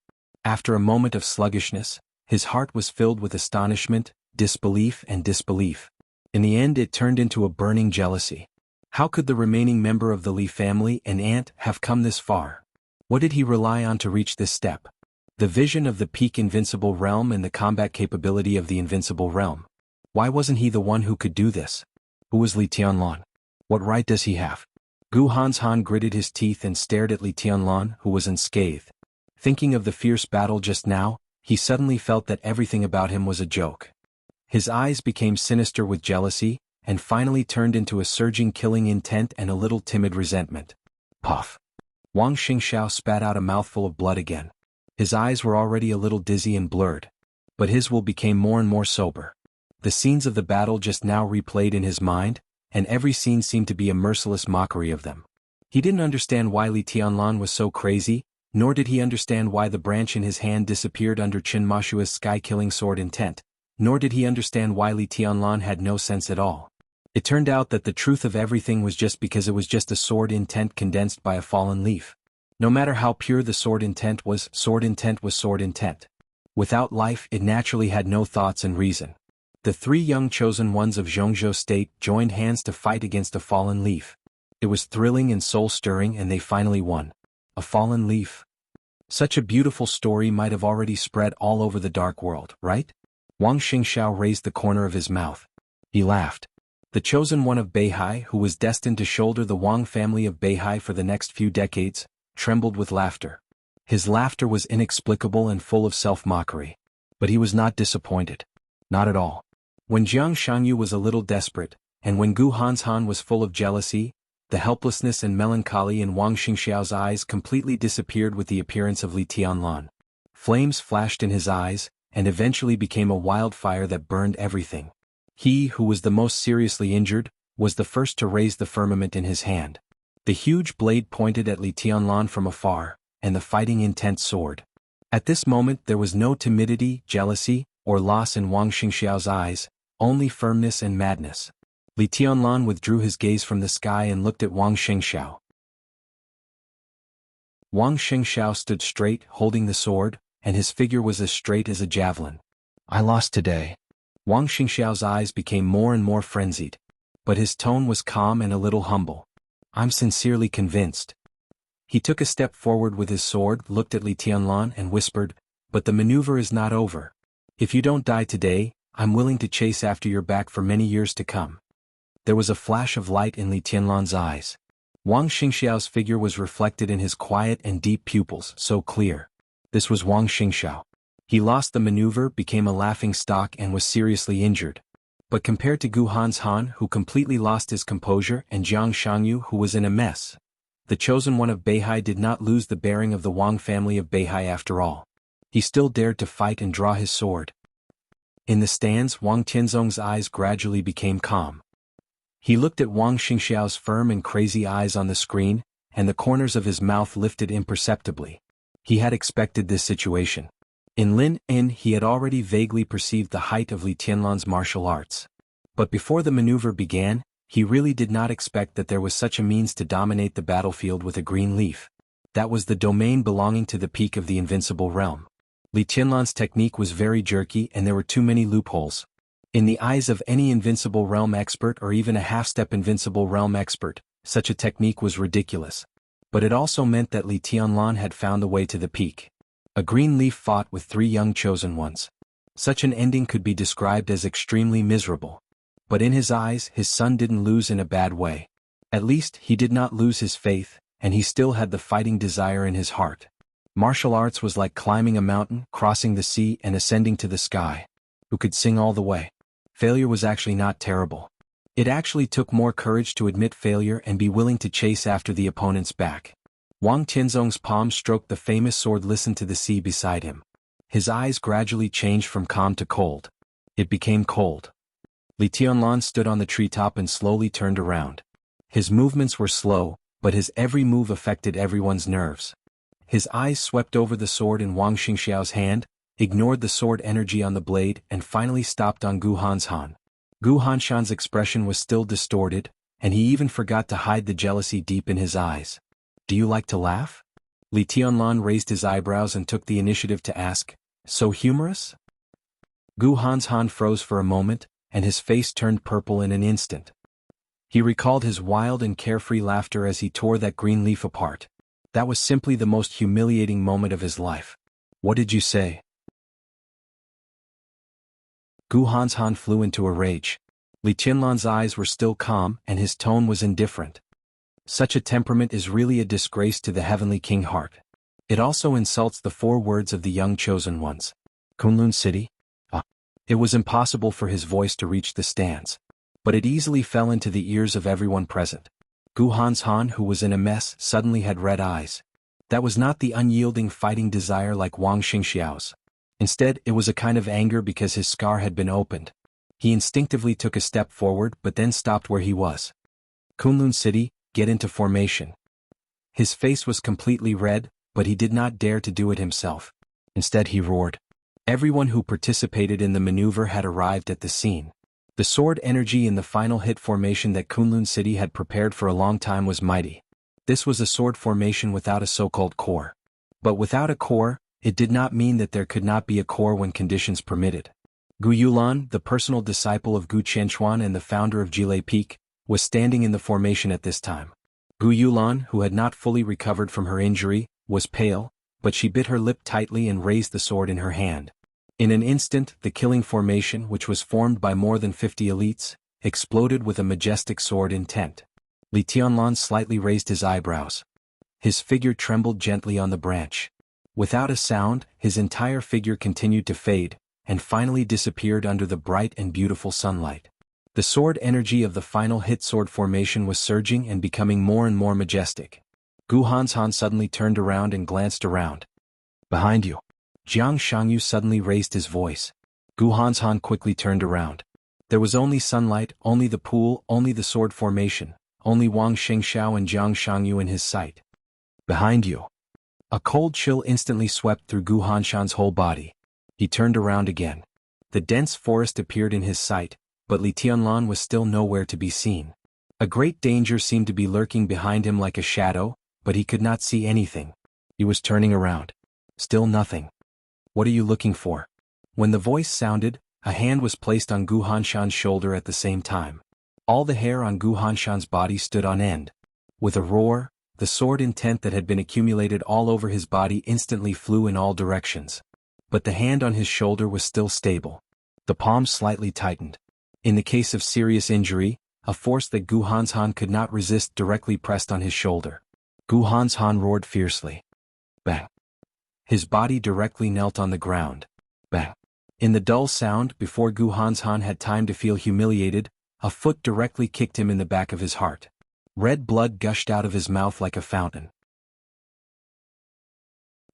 After a moment of sluggishness, his heart was filled with astonishment, disbelief, and disbelief. In the end, it turned into a burning jealousy. How could the remaining member of the Li family, an ant, have come this far? What did he rely on to reach this step? The vision of the peak invincible realm and the combat capability of the invincible realm. Why wasn't he the one who could do this? Who was Li Tianlan? What right does he have? Gu Hanshan gritted his teeth and stared at Li Tianlan, who was unscathed. Thinking of the fierce battle just now, he suddenly felt that everything about him was a joke. His eyes became sinister with jealousy, and finally turned into a surging killing intent and a little timid resentment. Puff! Wang Xingxiao spat out a mouthful of blood again. His eyes were already a little dizzy and blurred. But his will became more and more sober. The scenes of the battle just now replayed in his mind, and every scene seemed to be a merciless mockery of them. He didn't understand why Li Tianlan was so crazy, nor did he understand why the branch in his hand disappeared under Qin Mashua's sky-killing sword intent, nor did he understand why Li Tianlan had no sense at all. It turned out that the truth of everything was just because it was just a sword intent condensed by a fallen leaf. No matter how pure the sword intent was sword intent. Without life, it naturally had no thoughts and reason. The three young chosen ones of Zhongzhou State joined hands to fight against a fallen leaf. It was thrilling and soul-stirring, and they finally won. A fallen leaf. Such a beautiful story might have already spread all over the dark world, right? Wang Xingxiao raised the corner of his mouth. He laughed. The chosen one of Beihai, who was destined to shoulder the Wang family of Beihai for the next few decades, trembled with laughter. His laughter was inexplicable and full of self-mockery. But he was not disappointed. Not at all. When Jiang Shangyu was a little desperate, and when Gu Hanshan was full of jealousy, the helplessness and melancholy in Wang Xingxiao's eyes completely disappeared with the appearance of Li Tianlan. Flames flashed in his eyes, and eventually became a wildfire that burned everything. He, who was the most seriously injured, was the first to raise the firmament in his hand. The huge blade pointed at Li Tianlan from afar, and the fighting intent soared. At this moment there was no timidity, jealousy, or loss in Wang Xingxiao's eyes, only firmness and madness. Li Tianlan withdrew his gaze from the sky and looked at Wang Xingxiao. Wang Xingxiao stood straight, holding the sword, and his figure was as straight as a javelin. I lost today. Wang Xingxiao's eyes became more and more frenzied. But his tone was calm and a little humble. I'm sincerely convinced. He took a step forward with his sword, looked at Li Tianlan and whispered, but the maneuver is not over. If you don't die today, I'm willing to chase after your back for many years to come. There was a flash of light in Li Tianlan's eyes. Wang Xingxiao's figure was reflected in his quiet and deep pupils, so clear. This was Wang Xingxiao. He lost the maneuver, became a laughingstock and was seriously injured. But compared to Gu Hanshan, who completely lost his composure, and Jiang Shangyu, who was in a mess, the chosen one of Beihai did not lose the bearing of the Wang family of Beihai after all. He still dared to fight and draw his sword. In the stands, Wang Tianzong's eyes gradually became calm. He looked at Wang Xingxiao's firm and crazy eyes on the screen, and the corners of his mouth lifted imperceptibly. He had expected this situation. In Lin Yin he had already vaguely perceived the height of Li Tianlan's martial arts. But before the maneuver began, he really did not expect that there was such a means to dominate the battlefield with a green leaf. That was the domain belonging to the peak of the invincible realm. Li Tianlan's technique was very jerky and there were too many loopholes. In the eyes of any invincible realm expert or even a half-step invincible realm expert, such a technique was ridiculous. But it also meant that Li Tianlan had found the way to the peak. A green leaf fought with 3 young chosen ones. Such an ending could be described as extremely miserable. But in his eyes, his son didn't lose in a bad way. At least, he did not lose his faith, and he still had the fighting desire in his heart. Martial arts was like climbing a mountain, crossing the sea and ascending to the sky. Who could sing all the way? Failure was actually not terrible. It actually took more courage to admit failure and be willing to chase after the opponent's back. Wang Tianzong's palm stroked the famous sword, listened to the sea beside him. His eyes gradually changed from calm to cold. It became cold. Li Tianlan stood on the treetop and slowly turned around. His movements were slow, but his every move affected everyone's nerves. His eyes swept over the sword in Wang Xingxiao's hand, ignored the sword energy on the blade and finally stopped on Gu Hanshan. Gu Hanshan's expression was still distorted, and he even forgot to hide the jealousy deep in his eyes. Do you like to laugh? Li Tianlan raised his eyebrows and took the initiative to ask, so humorous? Gu Hanshan froze for a moment, and his face turned purple in an instant. He recalled his wild and carefree laughter as he tore that green leaf apart. That was simply the most humiliating moment of his life. What did you say? Gu Hanshan flew into a rage. Li Tianlan's eyes were still calm and his tone was indifferent. Such a temperament is really a disgrace to the heavenly king heart. It also insults the 4 words of the young chosen ones. Kunlun City? It was impossible for his voice to reach the stands. But it easily fell into the ears of everyone present. Gu Hanshan, who was in a mess, suddenly had red eyes. That was not the unyielding fighting desire like Wang Xingxiao's. Instead, it was a kind of anger because his scar had been opened. He instinctively took a step forward but then stopped where he was. Kunlun City, get into formation. His face was completely red, but he did not dare to do it himself. Instead he roared. Everyone who participated in the maneuver had arrived at the scene. The sword energy in the final hit formation that Kunlun City had prepared for a long time was mighty. This was a sword formation without a so-called core. But without a core, it did not mean that there could not be a core when conditions permitted. Gu Yulan, the personal disciple of Gu Qianchuan and the founder of Jilei Peak, was standing in the formation at this time. Gu Yulan, who had not fully recovered from her injury, was pale, but she bit her lip tightly and raised the sword in her hand. In an instant, the killing formation, which was formed by more than 50 elites, exploded with a majestic sword intent. Li Tianlan slightly raised his eyebrows. His figure trembled gently on the branch. Without a sound, his entire figure continued to fade, and finally disappeared under the bright and beautiful sunlight. The sword energy of the final hit sword formation was surging and becoming more and more majestic. Gu Hanzhan suddenly turned around and glanced around. Behind you. Jianghu suddenly raised his voice. Gu Hanzhan quickly turned around. There was only sunlight, only the pool, only the sword formation, only Wang Xingxiao and Jianghu in his sight. Behind you. A cold chill instantly swept through Gu Hanzhan's whole body. He turned around again. The dense forest appeared in his sight, but Li Tianlan was still nowhere to be seen. A great danger seemed to be lurking behind him like a shadow, but he could not see anything. He was turning around. Still nothing. What are you looking for? When the voice sounded, a hand was placed on Gu Hanshan's shoulder at the same time. All the hair on Gu Hanshan's body stood on end. With a roar, the sword intent that had been accumulated all over his body instantly flew in all directions. But the hand on his shoulder was still stable. The palm slightly tightened. In the case of serious injury, a force that Gu Hanzhan could not resist directly pressed on his shoulder. Gu Hanzhan roared fiercely. Bang. His body directly knelt on the ground. Bang. In the dull sound, before Gu Hanzhan had time to feel humiliated, a foot directly kicked him in the back of his heart. Red blood gushed out of his mouth like a fountain.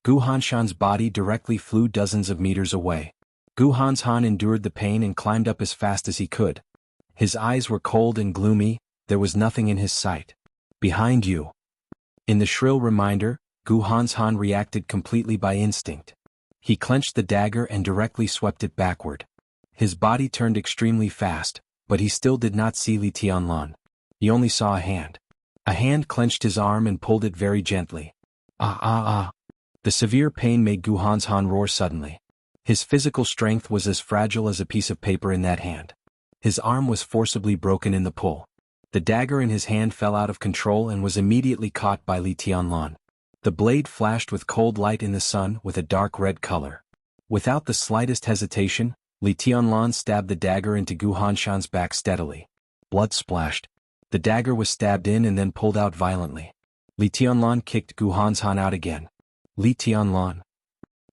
Gu Hanshan's body directly flew dozens of meters away. Gu Hanzhan endured the pain and climbed up as fast as he could. His eyes were cold and gloomy, there was nothing in his sight. Behind you. In the shrill reminder, Gu Hanzhan reacted completely by instinct. He clenched the dagger and directly swept it backward. His body turned extremely fast, but he still did not see Li Tianlan. He only saw a hand. A hand clenched his arm and pulled it very gently. Ah ah ah. The severe pain made Gu Hanzhan roar suddenly. His physical strength was as fragile as a piece of paper in that hand. His arm was forcibly broken in the pull. The dagger in his hand fell out of control and was immediately caught by Li Tianlan. The blade flashed with cold light in the sun with a dark red color. Without the slightest hesitation, Li Tianlan stabbed the dagger into Gu Hanshan's back steadily. Blood splashed. The dagger was stabbed in and then pulled out violently. Li Tianlan kicked Gu Hanzhan out again. Li Tianlan.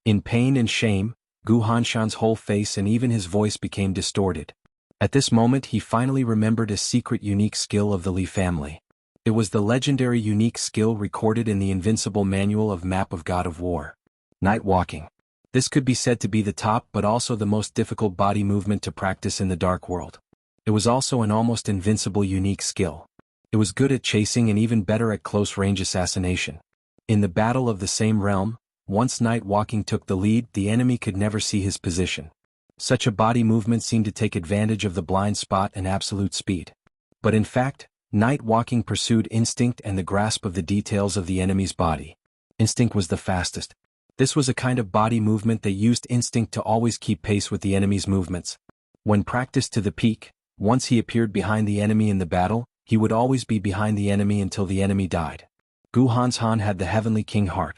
In pain and shame, Gu Hanshan's whole face and even his voice became distorted. At this moment he finally remembered a secret unique skill of the Li family. It was the legendary unique skill recorded in the Invincible Manual of Map of God of War. Night walking. This could be said to be the top but also the most difficult body movement to practice in the dark world. It was also an almost invincible unique skill. It was good at chasing and even better at close-range assassination. In the battle of the same realm, once night walking took the lead, the enemy could never see his position. Such a body movement seemed to take advantage of the blind spot and absolute speed. But in fact, night walking pursued instinct and the grasp of the details of the enemy's body. Instinct was the fastest. This was a kind of body movement that used instinct to always keep pace with the enemy's movements. When practiced to the peak, once he appeared behind the enemy in the battle, he would always be behind the enemy until the enemy died. Gu Hanzhan had the Heavenly King heart.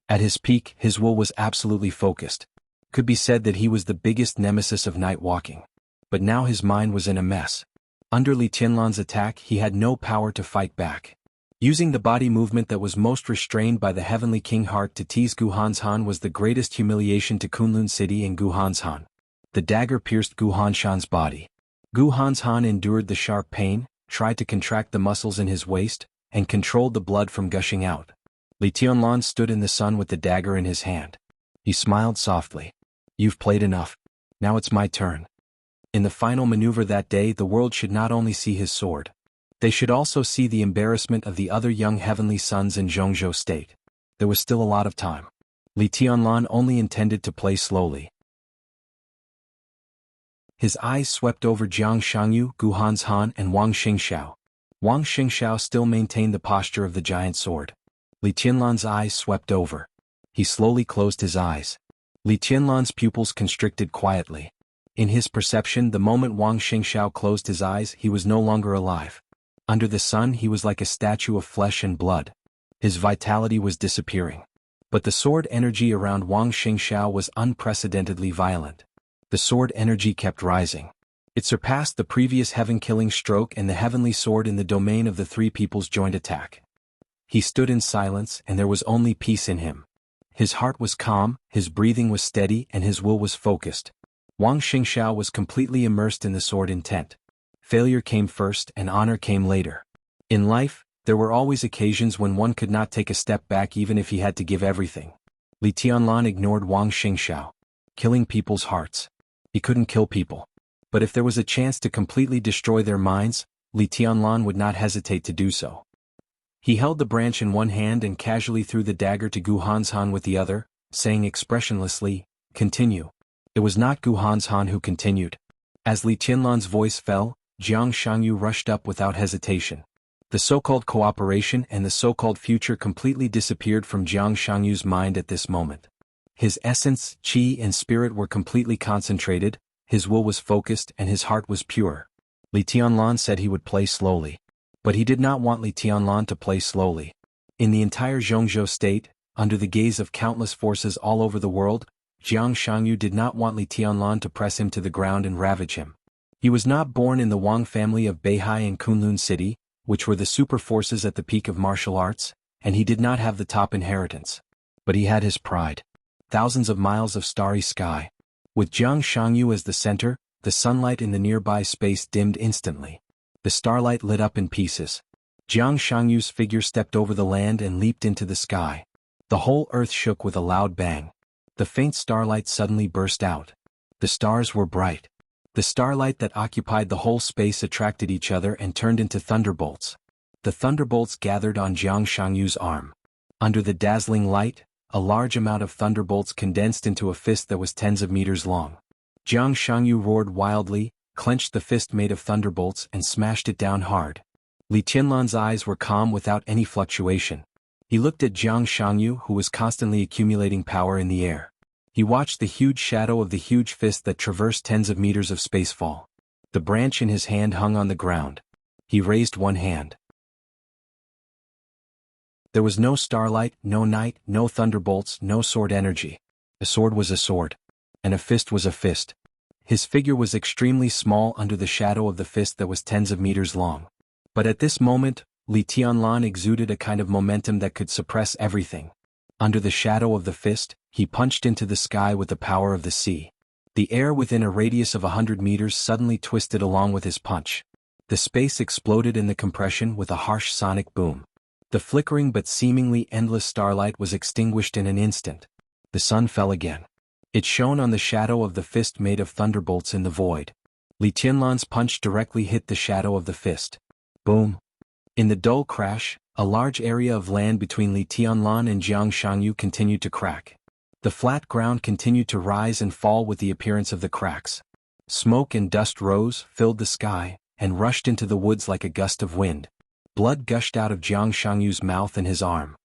At his peak, his will was absolutely focused. Could be said that he was the biggest nemesis of night walking. But now his mind was in a mess. Under Li Tianlan's attack he had no power to fight back. Using the body movement that was most restrained by the Heavenly King heart to tease Gu Hanzhan was the greatest humiliation to Kunlun City and Gu Hanzhan. The dagger pierced Gu Hanshan's body. Gu Hanzhan endured the sharp pain, tried to contract the muscles in his waist, and controlled the blood from gushing out. Li Tianlan stood in the sun with the dagger in his hand. He smiled softly. You've played enough. Now it's my turn. In the final maneuver that day the world should not only see his sword. They should also see the embarrassment of the other young heavenly sons in Zhongzhou state. There was still a lot of time. Li Tianlan only intended to play slowly. His eyes swept over Jianghu, Gu Hanzhan and Wang Xingxiao. Wang Xingxiao still maintained the posture of the giant sword. Li Tianlan's eyes swept over. He slowly closed his eyes. Li Tianlan's pupils constricted quietly. In his perception, the moment Wang Xingxiao closed his eyes, he was no longer alive. Under the sun he was like a statue of flesh and blood. His vitality was disappearing. But the sword energy around Wang Xingxiao was unprecedentedly violent. The sword energy kept rising. It surpassed the previous heaven-killing stroke and the heavenly sword in the domain of the three people's joint attack. He stood in silence and there was only peace in him. His heart was calm, his breathing was steady and his will was focused. Wang Xingxiao was completely immersed in the sword intent. Failure came first and honor came later. In life, there were always occasions when one could not take a step back even if he had to give everything. Li Tianlan ignored Wang Xingxiao. Killing people's hearts. He couldn't kill people. But if there was a chance to completely destroy their minds, Li Tianlan would not hesitate to do so. He held the branch in one hand and casually threw the dagger to Gu Hanshan with the other, saying expressionlessly, "Continue." It was not Gu Hanshan who continued. As Li Tianlan's voice fell, Jiang Shangyu rushed up without hesitation. The so-called cooperation and the so-called future completely disappeared from Jiang Shangyu's mind at this moment. His essence, qi and spirit were completely concentrated, his will was focused and his heart was pure. Li Tianlan said he would play slowly. But he did not want Li Tianlan to play slowly. In the entire Zhongzhou state, under the gaze of countless forces all over the world, Jiang Shangyu did not want Li Tianlan to press him to the ground and ravage him. He was not born in the Wang family of Beihai and Kunlun City, which were the super forces at the peak of martial arts, and he did not have the top inheritance. But he had his pride. Thousands of miles of starry sky. With Jiang Shangyu as the center, the sunlight in the nearby space dimmed instantly. The starlight lit up in pieces. Jiang Shangyu's figure stepped over the land and leaped into the sky. The whole earth shook with a loud bang. The faint starlight suddenly burst out. The stars were bright. The starlight that occupied the whole space attracted each other and turned into thunderbolts. The thunderbolts gathered on Jiang Shangyu's arm. Under the dazzling light, a large amount of thunderbolts condensed into a fist that was tens of meters long. Jiang Shangyu roared wildly, clenched the fist made of thunderbolts and smashed it down hard. Li Tianlan's eyes were calm without any fluctuation. He looked at Jiang Shangyu who was constantly accumulating power in the air. He watched the huge shadow of the huge fist that traversed tens of meters of space fall. The branch in his hand hung on the ground. He raised one hand. There was no starlight, no night, no thunderbolts, no sword energy. A sword was a sword. And a fist was a fist. His figure was extremely small under the shadow of the fist that was tens of meters long. But at this moment, Li Tianlan exuded a kind of momentum that could suppress everything. Under the shadow of the fist, he punched into the sky with the power of the sea. The air within a radius of 100 meters suddenly twisted along with his punch. The space exploded in the compression with a harsh sonic boom. The flickering but seemingly endless starlight was extinguished in an instant. The sun fell again. It shone on the shadow of the fist made of thunderbolts in the void. Li Tianlan's punch directly hit the shadow of the fist. Boom. In the dull crash, a large area of land between Li Tianlan and Jiang Shangyu continued to crack. The flat ground continued to rise and fall with the appearance of the cracks. Smoke and dust rose, filled the sky, and rushed into the woods like a gust of wind. Blood gushed out of Jiang Shangyu's mouth and his arm.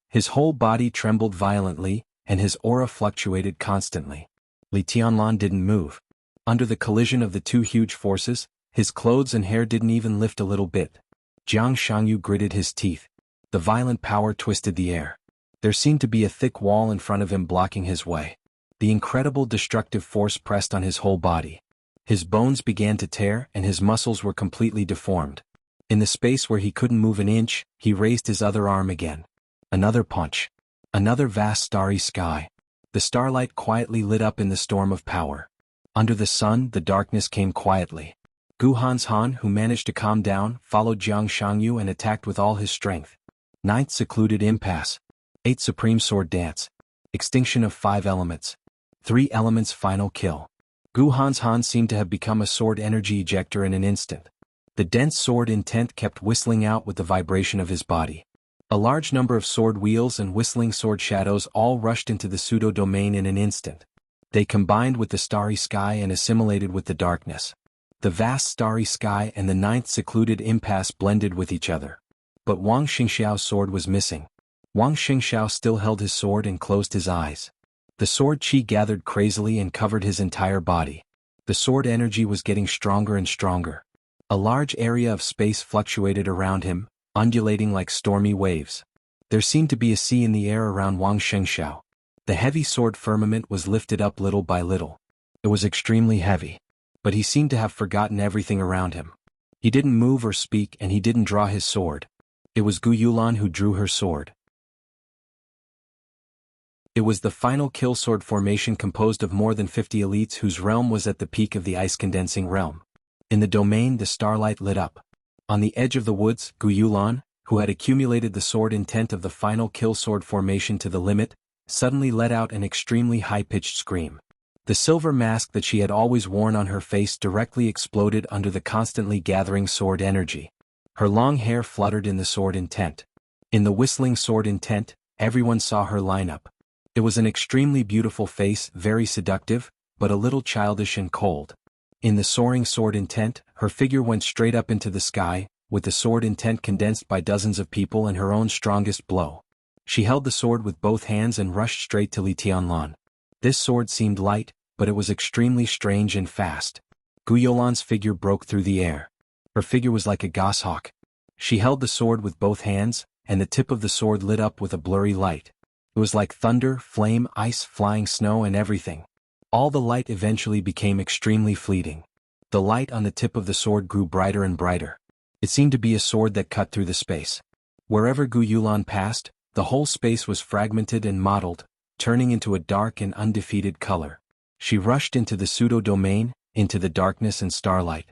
His whole body trembled violently, and his aura fluctuated constantly. Li Tianlan didn't move. Under the collision of the two huge forces, his clothes and hair didn't even lift a little bit. Jiang Shangyu gritted his teeth. The violent power twisted the air. There seemed to be a thick wall in front of him blocking his way. The incredible destructive force pressed on his whole body. His bones began to tear and his muscles were completely deformed. In the space where he couldn't move an inch, he raised his other arm again. Another punch. Another vast starry sky. The starlight quietly lit up in the storm of power. Under the sun, the darkness came quietly. Gu Hanshan, who managed to calm down, followed Jiang Shangyu and attacked with all his strength. 9th Secluded Impasse. 8th Supreme Sword Dance. Extinction of 5 elements. 3 elements final kill. Gu Hanshan seemed to have become a sword energy ejector in an instant. The dense sword intent kept whistling out with the vibration of his body. A large number of sword wheels and whistling sword shadows all rushed into the pseudo-domain in an instant. They combined with the starry sky and assimilated with the darkness. The vast starry sky and the 9th Secluded Impasse blended with each other. But Wang Xingxiao's sword was missing. Wang Xingxiao still held his sword and closed his eyes. The sword qi gathered crazily and covered his entire body. The sword energy was getting stronger and stronger. A large area of space fluctuated around him, undulating like stormy waves. There seemed to be a sea in the air around Wang Xingxiao. The heavy sword firmament was lifted up little by little. It was extremely heavy. But he seemed to have forgotten everything around him. He didn't move or speak and he didn't draw his sword. It was Gu Yulan who drew her sword. It was the final kill sword formation composed of more than 50 elites whose realm was at the peak of the ice-condensing realm. In the domain, the starlight lit up. On the edge of the woods, Gu Yulan, who had accumulated the sword intent of the final kill sword formation to the limit, suddenly let out an extremely high-pitched scream. The silver mask that she had always worn on her face directly exploded under the constantly gathering sword energy. Her long hair fluttered in the sword intent. In the whistling sword intent, everyone saw her line up. It was an extremely beautiful face, very seductive, but a little childish and cold. In the soaring sword intent, her figure went straight up into the sky, with the sword intent condensed by dozens of people and her own strongest blow. She held the sword with both hands and rushed straight to Li Tianlan. This sword seemed light, but it was extremely strange and fast. Gu Yulan's figure broke through the air. Her figure was like a goshawk. She held the sword with both hands, and the tip of the sword lit up with a blurry light. It was like thunder, flame, ice, flying snow and everything. All the light eventually became extremely fleeting. The light on the tip of the sword grew brighter and brighter. It seemed to be a sword that cut through the space. Wherever Gu Yulan passed, the whole space was fragmented and mottled, turning into a dark and undefeated color. She rushed into the pseudo-domain, into the darkness and starlight.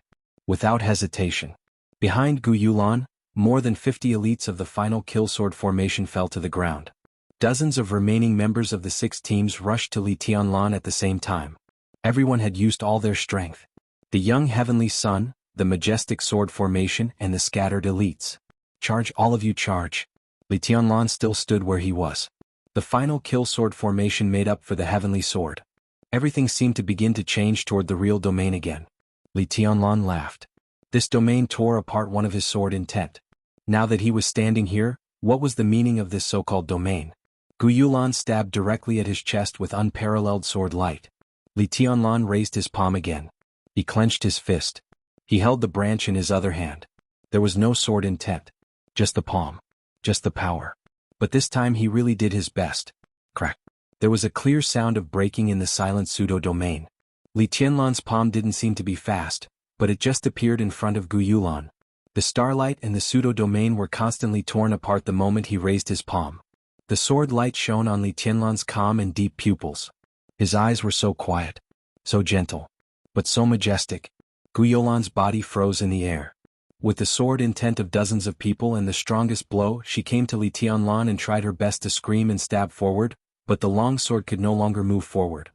Without hesitation. Behind Gu Yulan, more than 50 elites of the final kill sword formation fell to the ground. Dozens of remaining members of the 6 teams rushed to Li Tianlan at the same time. Everyone had used all their strength. The young heavenly sun, the majestic sword formation and the scattered elites. Charge, all of you, charge. Li Tianlan still stood where he was. The final kill sword formation made up for the heavenly sword. Everything seemed to begin to change toward the real domain again. Li Tianlan laughed. This domain tore apart one of his sword intent. Now that he was standing here, what was the meaning of this so-called domain? Gu Yulan stabbed directly at his chest with unparalleled sword light. Li Tianlan raised his palm again. He clenched his fist. He held the branch in his other hand. There was no sword intent. Just the palm. Just the power. But this time he really did his best. Crack. There was a clear sound of breaking in the silent pseudo-domain. Li Tianlan's palm didn't seem to be fast, but it just appeared in front of Gu Yulan. The starlight and the pseudo-domain were constantly torn apart the moment he raised his palm. The sword light shone on Li Tianlan's calm and deep pupils. His eyes were so quiet, so gentle, but so majestic. Gu Yulan's body froze in the air. With the sword intent of dozens of people and the strongest blow, she came to Li Tianlan and tried her best to scream and stab forward, but the long sword could no longer move forward.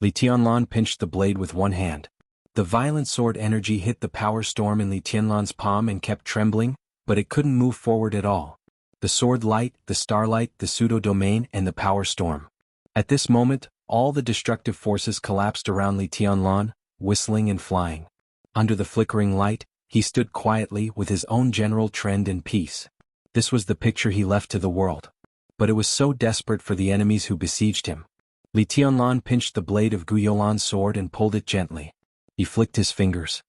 Li Tianlan pinched the blade with one hand. The violent sword energy hit the power storm in Li Tianlan's palm and kept trembling, but it couldn't move forward at all. The sword light, the starlight, the pseudo-domain, and the power storm. At this moment, all the destructive forces collapsed around Li Tianlan, whistling and flying. Under the flickering light, he stood quietly with his own general trend and peace. This was the picture he left to the world. But it was so desperate for the enemies who besieged him. Li Tianlan pinched the blade of Gu Yulan's sword and pulled it gently. He flicked his fingers.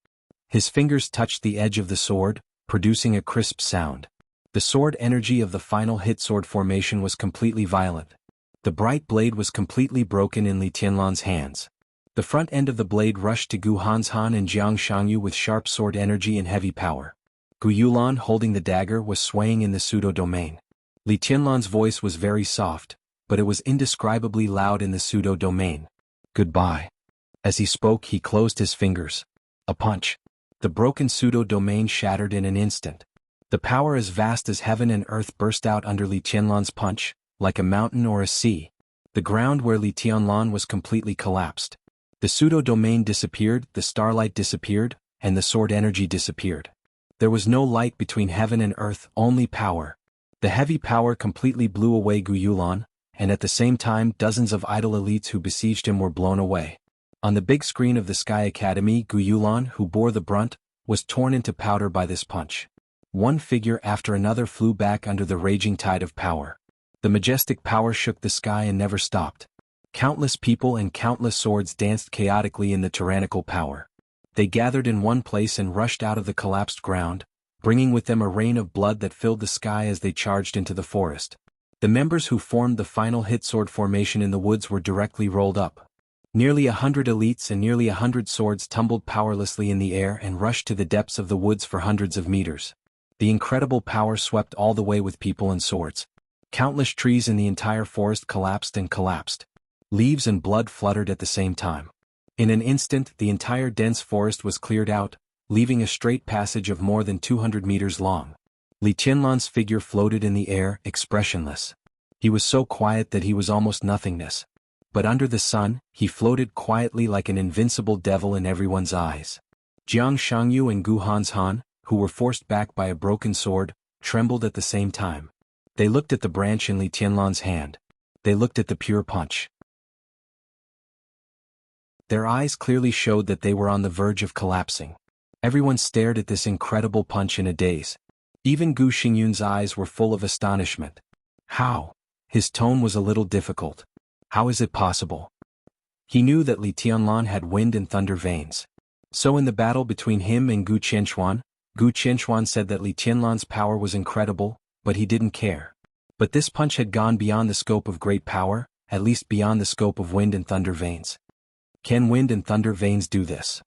His fingers touched the edge of the sword, producing a crisp sound. The sword energy of the final hit sword formation was completely violent. The bright blade was completely broken in Li Tianlan's hands. The front end of the blade rushed to Gu Hanshan and Jianghu with sharp sword energy and heavy power. Gu Yulan, holding the dagger, was swaying in the pseudo-domain. Li Tianlan's voice was very soft, but it was indescribably loud in the pseudo-domain. Goodbye. As he spoke, he closed his fingers. A punch. The broken pseudo-domain shattered in an instant. The power as vast as heaven and earth burst out under Li Tianlan's punch, like a mountain or a sea. The ground where Li Tianlan was completely collapsed. The pseudo-domain disappeared, the starlight disappeared, and the sword energy disappeared. There was no light between heaven and earth, only power. The heavy power completely blew away Gu Yulan, and at the same time dozens of idle elites who besieged him were blown away. On the big screen of the Sky Academy, Gu Yulan, who bore the brunt, was torn into powder by this punch. One figure after another flew back under the raging tide of power. The majestic power shook the sky and never stopped. Countless people and countless swords danced chaotically in the tyrannical power. They gathered in one place and rushed out of the collapsed ground, bringing with them a rain of blood that filled the sky as they charged into the forest. The members who formed the final hit sword formation in the woods were directly rolled up. Nearly 100 elites and nearly 100 swords tumbled powerlessly in the air and rushed to the depths of the woods for hundreds of meters. The incredible power swept all the way with people and swords. Countless trees in the entire forest collapsed and collapsed. Leaves and blood fluttered at the same time. In an instant, the entire dense forest was cleared out, leaving a straight passage of more than 200 meters long. Li Tianlan's figure floated in the air, expressionless. He was so quiet that he was almost nothingness. But under the sun, he floated quietly like an invincible devil in everyone's eyes. Jiang Shangyu and Gu Hanshan, who were forced back by a broken sword, trembled at the same time. They looked at the branch in Li Tianlan's hand. They looked at the pure punch. Their eyes clearly showed that they were on the verge of collapsing. Everyone stared at this incredible punch in a daze. Even Gu Xingyun's eyes were full of astonishment. How? His tone was a little difficult. How is it possible? He knew that Li Tianlan had wind and thunder veins. So in the battle between him and Gu Qianxuan said that Li Tianlan's power was incredible, but he didn't care. But this punch had gone beyond the scope of great power, at least beyond the scope of wind and thunder veins. Can wind and thunder veins do this?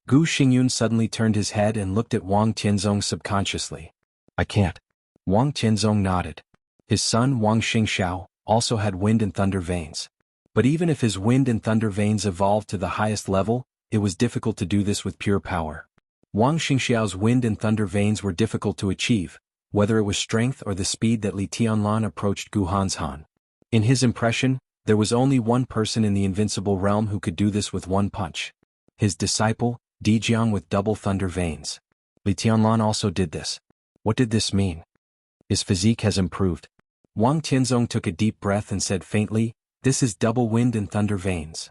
Gu Xingyun suddenly turned his head and looked at Wang Tianzong subconsciously. I can't. Wang Tianzong nodded. His son Wang Xingxiao also had wind and thunder veins. But even if his wind and thunder veins evolved to the highest level, it was difficult to do this with pure power. Wang Xingxiao's wind and thunder veins were difficult to achieve, whether it was strength or the speed that Li Tianlan approached Gu Hanshan. In his impression, there was only one person in the invincible realm who could do this with one punch. His disciple, Dijiang with double thunder veins. Li Tianlan also did this. What did this mean? His physique has improved. Wang Tianzong took a deep breath and said faintly, "This is double wind and thunder veins."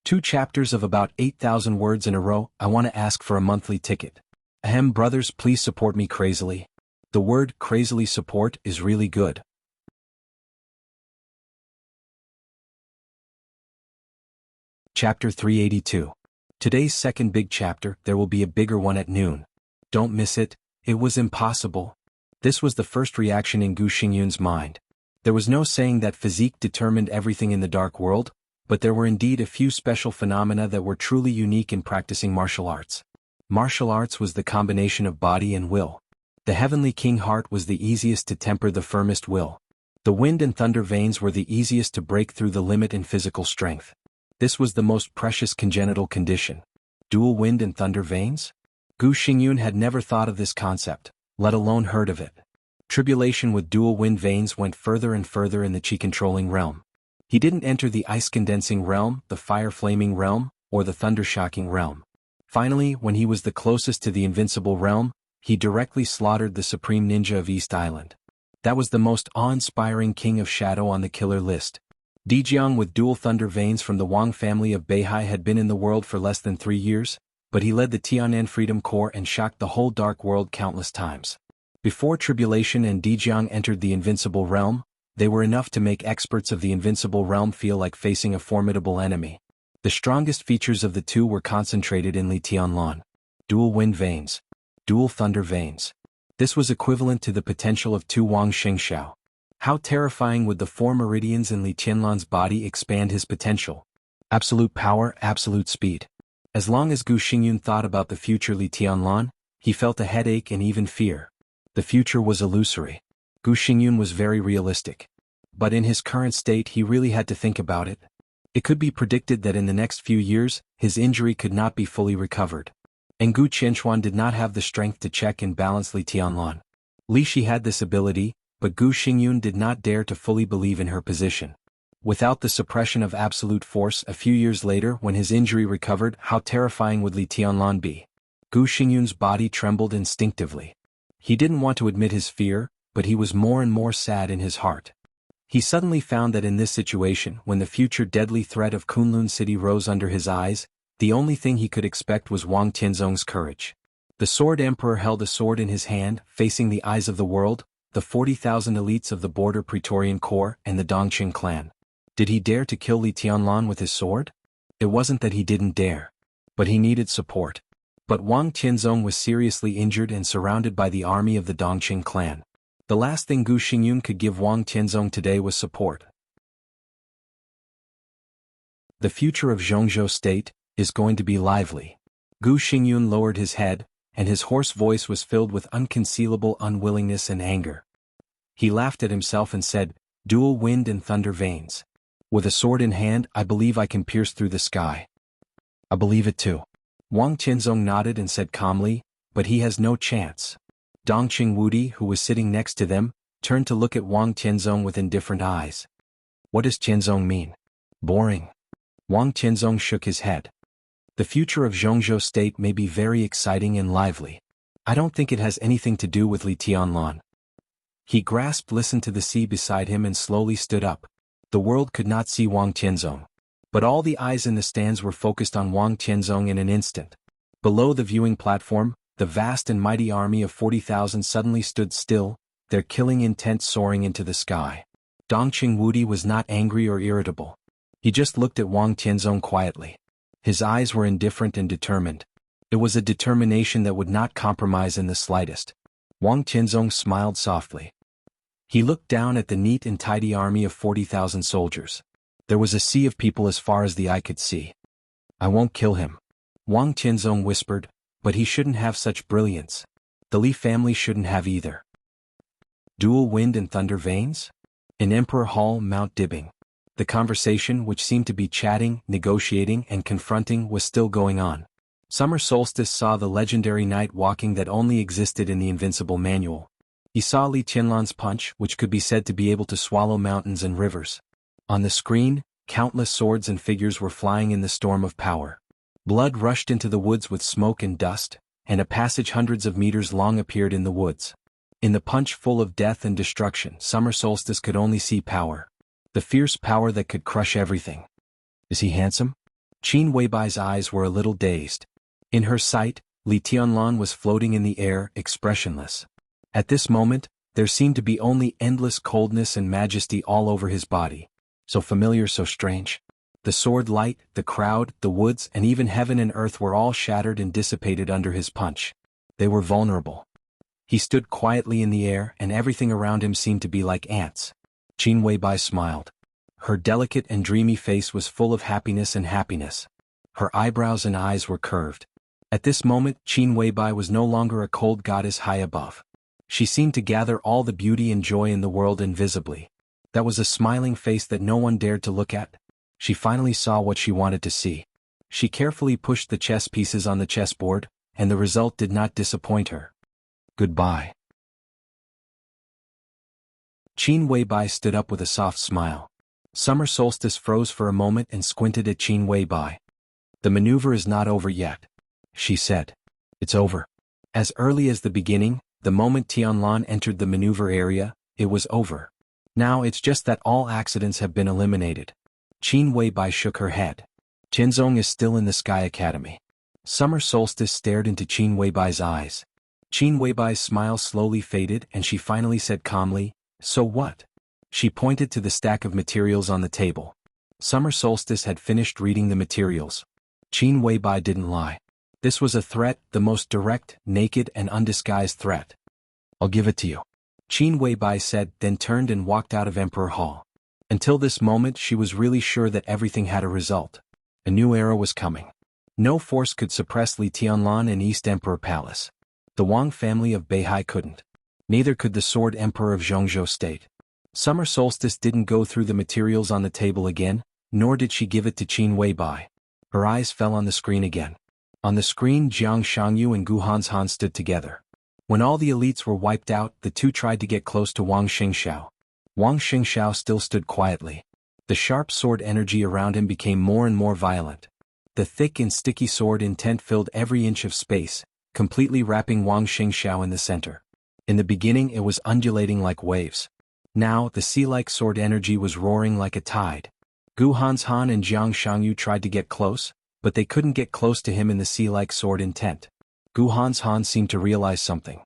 2 chapters of about 8,000 words in a row. I want to ask for a monthly ticket. Ahem, brothers, please support me crazily. The word crazily support is really good. Chapter 382. Today's second big chapter. There will be a bigger one at noon. Don't miss it. It was impossible. This was the first reaction in Gu Xingyun's mind. There was no saying that physique determined everything in the dark world, but there were indeed a few special phenomena that were truly unique in practicing martial arts. Martial arts was the combination of body and will. The heavenly king heart was the easiest to temper the firmest will. The wind and thunder veins were the easiest to break through the limit in physical strength. This was the most precious congenital condition. Dual wind and thunder veins? Gu Xingyun had never thought of this concept, let alone heard of it. Tribulation with dual wind veins went further and further in the chi-controlling realm. He didn't enter the ice-condensing realm, the fire-flaming realm, or the thunder-shocking realm. Finally, when he was the closest to the invincible realm, he directly slaughtered the supreme ninja of East Island. That was the most awe-inspiring king of shadow on the killer list. Dijiang with dual thunder veins from the Wang family of Beihai had been in the world for less than 3 years, but he led the Tianan Freedom Corps and shocked the whole dark world countless times. Before Tribulation and Dijiang entered the invincible realm, they were enough to make experts of the invincible realm feel like facing a formidable enemy. The strongest features of the two were concentrated in Li Tianlan. Dual wind veins. Dual thunder veins. This was equivalent to the potential of 2 Wang Xingxiao. How terrifying would the 4 meridians in Li Tianlan's body expand his potential? Absolute power, absolute speed. As long as Gu Xingyun thought about the future Li Tianlan, he felt a headache and even fear. The future was illusory. Gu Xingyun was very realistic. But in his current state he really had to think about it. It could be predicted that in the next few years, his injury could not be fully recovered. And Gu Qianxuan did not have the strength to check and balance Li Tianlan. Li Shi had this ability, but Gu Xingyun did not dare to fully believe in her position. Without the suppression of absolute force a few years later when his injury recovered, how terrifying would Li Tianlan be? Gu Xingyun's body trembled instinctively. He didn't want to admit his fear, but he was more and more sad in his heart. He suddenly found that in this situation, when the future deadly threat of Kunlun City rose under his eyes, the only thing he could expect was Wang Tianzong's courage. The Sword Emperor held a sword in his hand, facing the eyes of the world, the 40,000 elites of the Border Praetorian Corps and the Dongqing clan. Did he dare to kill Li Tianlan with his sword? It wasn't that he didn't dare. But he needed support. But Wang Tianzong was seriously injured and surrounded by the army of the Dongqing clan. The last thing Gu Xingyun could give Wang Tianzong today was support. The future of Zhongzhou State is going to be lively. Gu Xingyun lowered his head, and his hoarse voice was filled with unconcealable unwillingness and anger. He laughed at himself and said, "Dual wind and thunder veins. With a sword in hand, I believe I can pierce through the sky." "I believe it too." Wang Qianzong nodded and said calmly, "But he has no chance." Dongqing Wudi, who was sitting next to them, turned to look at Wang Qianzong with indifferent eyes. "What does Qianzong mean?" "Boring." Wang Qianzong shook his head. "The future of Zhongzhou state may be very exciting and lively. I don't think it has anything to do with Li Tianlan." He listened to the sea beside him and slowly stood up. The world could not see Wang Qianzong. But all the eyes in the stands were focused on Wang Qianzong in an instant. Below the viewing platform, the vast and mighty army of 40,000 suddenly stood still, their killing intent soaring into the sky. Dongqing Wudi was not angry or irritable. He just looked at Wang Qianzong quietly. His eyes were indifferent and determined. It was a determination that would not compromise in the slightest. Wang Qianzong smiled softly. He looked down at the neat and tidy army of 40,000 soldiers. There was a sea of people as far as the eye could see. "I won't kill him," Wang Qianzong whispered, "but he shouldn't have such brilliance. The Li family shouldn't have either." Dual wind and thunder veins? In Emperor Hall, Mount Dibbing. The conversation, which seemed to be chatting, negotiating, and confronting, was still going on. Summer Solstice saw the legendary night walking that only existed in the Invincible Manual. He saw Li Tianlan's punch, which could be said to be able to swallow mountains and rivers. On the screen, countless swords and figures were flying in the storm of power. Blood rushed into the woods with smoke and dust, and a passage hundreds of meters long appeared in the woods. In the punch full of death and destruction, Summer Solstice could only see power. The fierce power that could crush everything. "Is he handsome?" Qin Weibai's eyes were a little dazed. In her sight, Li Tianlan was floating in the air, expressionless. At this moment, there seemed to be only endless coldness and majesty all over his body. So familiar, so strange. The sword light, the crowd, the woods, and even heaven and earth were all shattered and dissipated under his punch. They were vulnerable. He stood quietly in the air, and everything around him seemed to be like ants. Qin Weibai smiled. Her delicate and dreamy face was full of happiness and happiness. Her eyebrows and eyes were curved. At this moment, Qin Weibai was no longer a cold goddess high above. She seemed to gather all the beauty and joy in the world invisibly. That was a smiling face that no one dared to look at. She finally saw what she wanted to see. She carefully pushed the chess pieces on the chessboard, and the result did not disappoint her. "Goodbye." Qin Weibai stood up with a soft smile. Summer Solstice froze for a moment and squinted at Qin Weibai. "The maneuver is not over yet," she said. "It's over. As early as the beginning, the moment Tianlan entered the maneuver area, it was over. Now it's just that all accidents have been eliminated." Qin Weibai shook her head. "Qianzong is still in the Sky Academy." Summer Solstice stared into Qin Weibai's eyes. Qin Weibai's smile slowly faded and she finally said calmly, "So what?" She pointed to the stack of materials on the table. Summer Solstice had finished reading the materials. Qin Weibai didn't lie. This was a threat, the most direct, naked, and undisguised threat. "I'll give it to you," Qin Weibai said, then turned and walked out of Emperor Hall. Until this moment she was really sure that everything had a result. A new era was coming. No force could suppress Li Tianlan and East Emperor Palace. The Wang family of Beihai couldn't. Neither could the Sword Emperor of Zhongzhou State. Summer Solstice didn't go through the materials on the table again, nor did she give it to Qin Weibai. Her eyes fell on the screen again. On the screen, Jiang Shangyu and Gu Hanshan stood together. When all the elites were wiped out, the two tried to get close to Wang Xingxiao. Wang Xingxiao still stood quietly. The sharp sword energy around him became more and more violent. The thick and sticky sword intent filled every inch of space, completely wrapping Wang Xingxiao in the center. In the beginning it was undulating like waves. Now the sea-like sword energy was roaring like a tide. Gu Hanshan and Jiang Shangyu tried to get close, but they couldn't get close to him in the sea-like sword intent. Gu Hanshan seemed to realize something.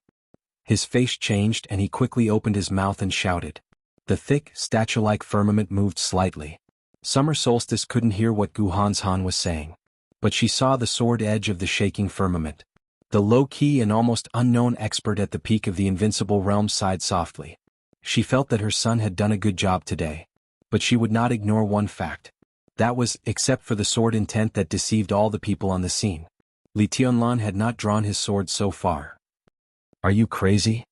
His face changed and he quickly opened his mouth and shouted. The thick, statue-like firmament moved slightly. Summer Solstice couldn't hear what Gu Hanshan was saying. But she saw the sword edge of the shaking firmament. The low-key and almost unknown expert at the peak of the invincible realm sighed softly. She felt that her son had done a good job today. But she would not ignore one fact. That was, except for the sword intent that deceived all the people on the scene. Li Tianlan had not drawn his sword so far. "Are you crazy?"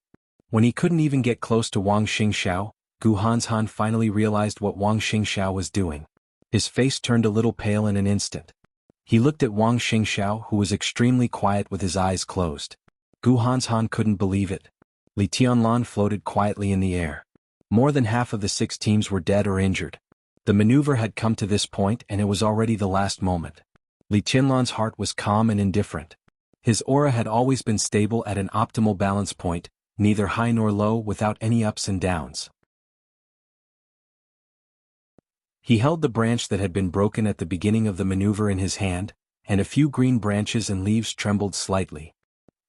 When he couldn't even get close to Wang Xingxiao, Gu Hanzhan finally realized what Wang Xingxiao was doing. His face turned a little pale in an instant. He looked at Wang Xingxiao, who was extremely quiet with his eyes closed. Gu Hanzhan couldn't believe it. Li Tianlan floated quietly in the air. More than half of the 6 teams were dead or injured. The maneuver had come to this point and it was already the last moment. Li Tianlan's heart was calm and indifferent. His aura had always been stable at an optimal balance point, neither high nor low, without any ups and downs. He held the branch that had been broken at the beginning of the maneuver in his hand, and a few green branches and leaves trembled slightly.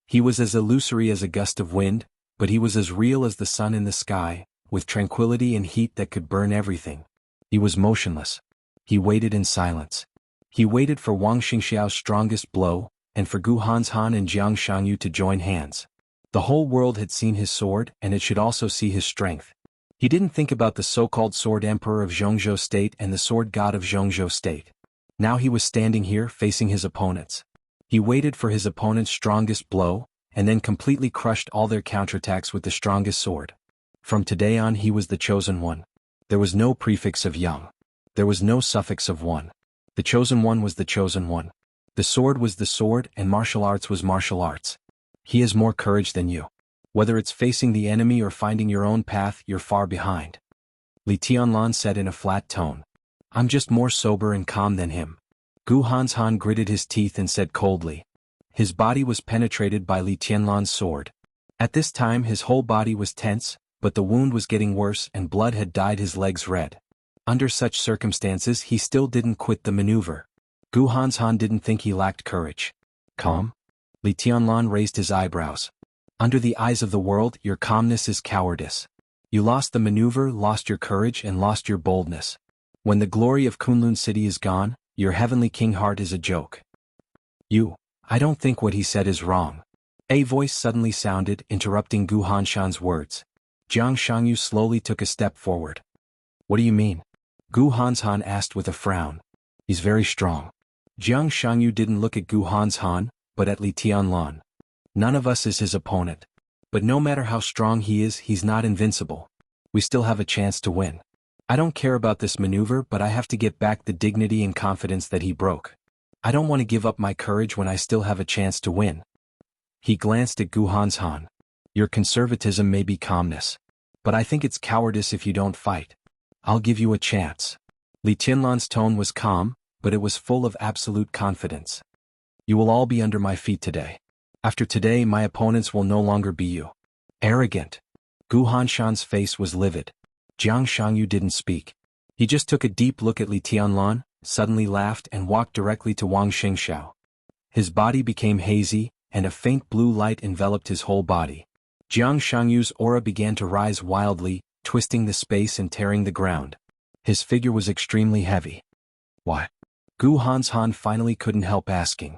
He was as illusory as a gust of wind, but he was as real as the sun in the sky, with tranquility and heat that could burn everything. He was motionless. He waited in silence. He waited for Wang Xingxiao's strongest blow, and for Gu Hanzhan and Jiang Shangyu to join hands. The whole world had seen his sword, and it should also see his strength. He didn't think about the so-called Sword Emperor of Zhongzhou State and the Sword God of Zhongzhou State. Now he was standing here facing his opponents. He waited for his opponent's strongest blow, and then completely crushed all their counterattacks with the strongest sword. From today on he was the chosen one. There was no prefix of young. There was no suffix of one. The chosen one was the chosen one. The sword was the sword and martial arts was martial arts. He has more courage than you. Whether it's facing the enemy or finding your own path, you're far behind. Li Tianlan said in a flat tone. I'm just more sober and calm than him. Gu Hanzhan gritted his teeth and said coldly. His body was penetrated by Li Tianlan's sword. At this time his whole body was tense, but the wound was getting worse and blood had dyed his legs red. Under such circumstances he still didn't quit the maneuver. Gu Hanzhan didn't think he lacked courage. Calm? Li Tianlan raised his eyebrows. Under the eyes of the world, your calmness is cowardice. You lost the maneuver, lost your courage, and lost your boldness. When the glory of Kunlun City is gone, your heavenly king heart is a joke. I don't think what he said is wrong. A voice suddenly sounded, interrupting Gu Hanzhan's words. Jiang Shangyu slowly took a step forward. What do you mean? Gu Hanzhan asked with a frown. He's very strong. Jiang Shangyu didn't look at Gu Hanzhan, but at Li Tianlan. None of us is his opponent. But no matter how strong he is, he's not invincible. We still have a chance to win. I don't care about this maneuver, but I have to get back the dignity and confidence that he broke. I don't want to give up my courage when I still have a chance to win. He glanced at Gu Hanzhan. Your conservatism may be calmness. But I think it's cowardice if you don't fight. I'll give you a chance. Li Tianlan's tone was calm, but it was full of absolute confidence. You will all be under my feet today. After today my opponents will no longer be you. Arrogant. Gu Hanzhan's face was livid. Jiang Shangyu didn't speak. He just took a deep look at Li Tianlan, suddenly laughed and walked directly to Wang Xingxiao. His body became hazy, and a faint blue light enveloped his whole body. Jiang Shangyu's aura began to rise wildly, twisting the space and tearing the ground. His figure was extremely heavy. Why? Gu Hanzhan finally couldn't help asking.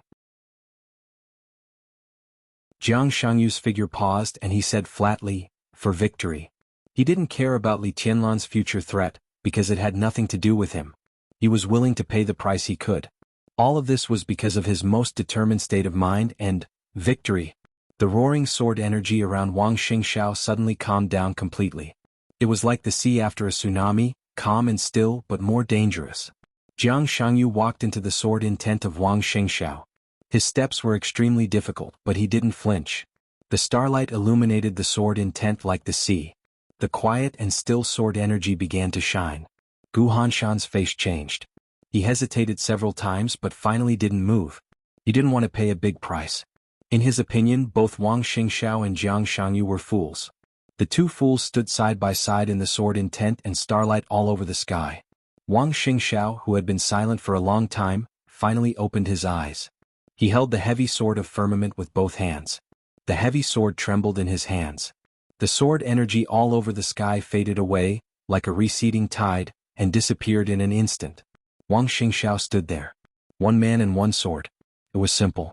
Jiang Shangyu's figure paused and he said flatly, for victory. He didn't care about Li Tianlan's future threat, because it had nothing to do with him. He was willing to pay the price he could. All of this was because of his most determined state of mind and victory. The roaring sword energy around Wang Xingxiao suddenly calmed down completely. It was like the sea after a tsunami, calm and still but more dangerous. Jiang Shangyu walked into the sword intent of Wang Xingxiao. His steps were extremely difficult, but he didn't flinch. The starlight illuminated the sword intent like the sea. The quiet and still sword energy began to shine. Gu Hanzhan's face changed. He hesitated several times but finally didn't move. He didn't want to pay a big price. In his opinion, both Wang Xingxiao and Jiang Shangyu were fools. The two fools stood side by side in the sword intent and starlight all over the sky. Wang Xingxiao, who had been silent for a long time, finally opened his eyes. He held the heavy sword of firmament with both hands. The heavy sword trembled in his hands. The sword energy all over the sky faded away, like a receding tide, and disappeared in an instant. Wang Xingxiao stood there. One man and one sword. It was simple.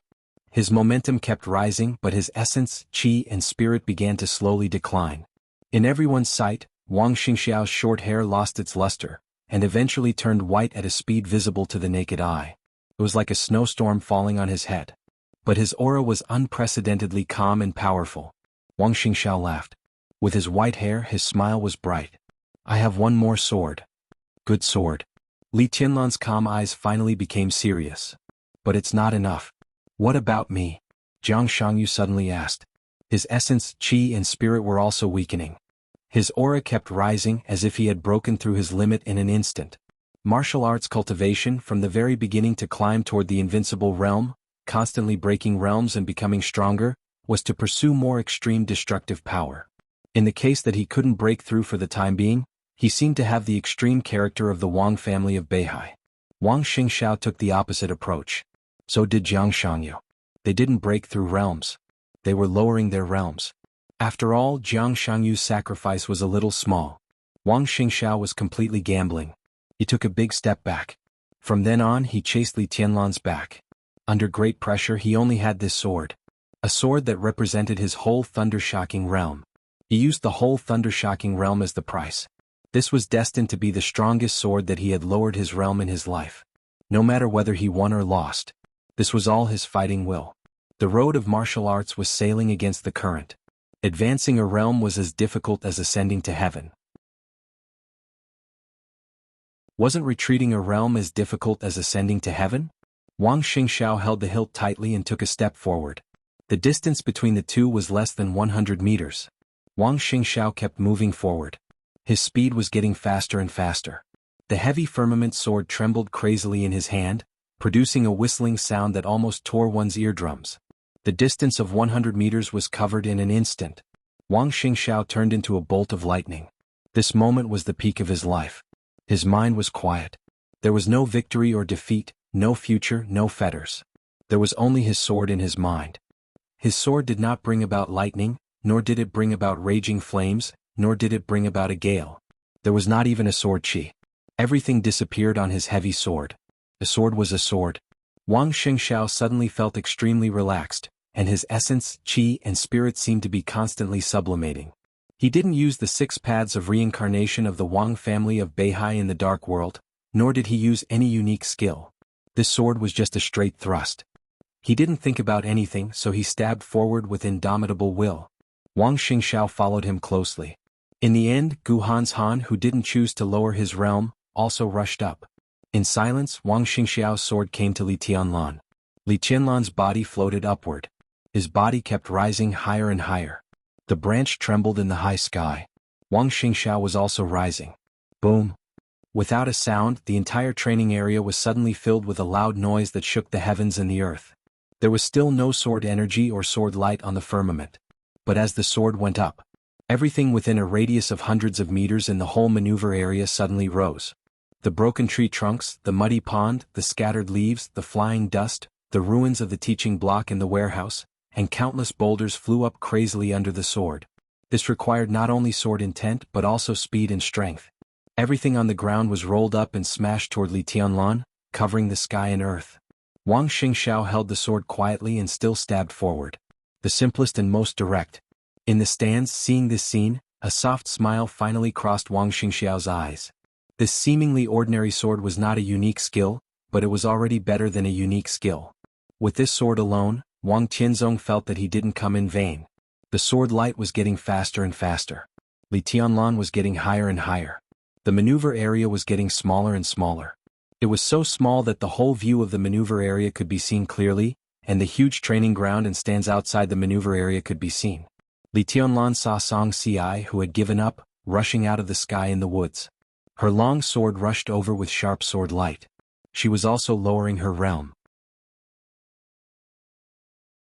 His momentum kept rising, but his essence, qi and spirit began to slowly decline. In everyone's sight, Wang Xingxiao's short hair lost its luster, and eventually turned white at a speed visible to the naked eye. It was like a snowstorm falling on his head. But his aura was unprecedentedly calm and powerful. Wang Xingxiao laughed. With his white hair, his smile was bright. I have one more sword. Good sword. Li Tianlan's calm eyes finally became serious. But it's not enough. What about me? Jiang Shangyu suddenly asked. His essence, qi and spirit were also weakening. His aura kept rising as if he had broken through his limit in an instant. Martial arts cultivation from the very beginning to climb toward the invincible realm, constantly breaking realms and becoming stronger, was to pursue more extreme destructive power. In the case that he couldn't break through for the time being, he seemed to have the extreme character of the Wang family of Beihai. Wang Xingxiao took the opposite approach. So did Jiang Shangyu. They didn't break through realms. They were lowering their realms. After all, Jiang Shangyu's sacrifice was a little small. Wang Xingxiao was completely gambling. He took a big step back. From then on, he chased Li Tianlan's back. Under great pressure, he only had this sword. A sword that represented his whole thunder-shocking realm. He used the whole thunder-shocking realm as the price. This was destined to be the strongest sword that he had lowered his realm in his life. No matter whether he won or lost. This was all his fighting will. The road of martial arts was sailing against the current. Advancing a realm was as difficult as ascending to heaven. Wasn't retreating a realm as difficult as ascending to heaven? Wang Xingxiao held the hilt tightly and took a step forward. The distance between the two was less than 100 meters. Wang Xingxiao kept moving forward. His speed was getting faster and faster. The heavy firmament sword trembled crazily in his hand, producing a whistling sound that almost tore one's eardrums. The distance of 100 meters was covered in an instant. Wang Xingxiao turned into a bolt of lightning. This moment was the peak of his life. His mind was quiet. There was no victory or defeat, no future, no fetters. There was only his sword in his mind. His sword did not bring about lightning, nor did it bring about raging flames, nor did it bring about a gale. There was not even a sword qi. Everything disappeared on his heavy sword. The sword was a sword. Wang Xingxiao suddenly felt extremely relaxed, and his essence, qi and spirit seemed to be constantly sublimating. He didn't use the 6 paths of reincarnation of the Wang family of Beihai in the dark world, nor did he use any unique skill. This sword was just a straight thrust. He didn't think about anything, so he stabbed forward with indomitable will. Wang Xingxiao followed him closely. In the end, Gu Hanshan, who didn't choose to lower his realm, also rushed up. In silence, Wang Xingxiao's sword came to Li Tianlan. Li Tianlan's body floated upward. His body kept rising higher and higher. The branch trembled in the high sky. Wang Xingxiao was also rising. Boom! Without a sound, the entire training area was suddenly filled with a loud noise that shook the heavens and the earth. There was still no sword energy or sword light on the firmament. But as the sword went up, everything within a radius of hundreds of meters in the whole maneuver area suddenly rose. The broken tree trunks, the muddy pond, the scattered leaves, the flying dust, the ruins of the teaching block in the warehouse, and countless boulders flew up crazily under the sword. This required not only sword intent but also speed and strength. Everything on the ground was rolled up and smashed toward Li Tianlan, covering the sky and earth. Wang Xingxiao held the sword quietly and still stabbed forward. The simplest and most direct. In the stands, seeing this scene, a soft smile finally crossed Wang Xingxiao's eyes. This seemingly ordinary sword was not a unique skill, but it was already better than a unique skill. With this sword alone, Wang Tianzong felt that he didn't come in vain. The sword light was getting faster and faster. Li Tianlan was getting higher and higher. The maneuver area was getting smaller and smaller. It was so small that the whole view of the maneuver area could be seen clearly, and the huge training ground and stands outside the maneuver area could be seen. Li Tianlan saw Song Ci, who had given up, rushing out of the sky in the woods. Her long sword rushed over with sharp sword light. She was also lowering her realm.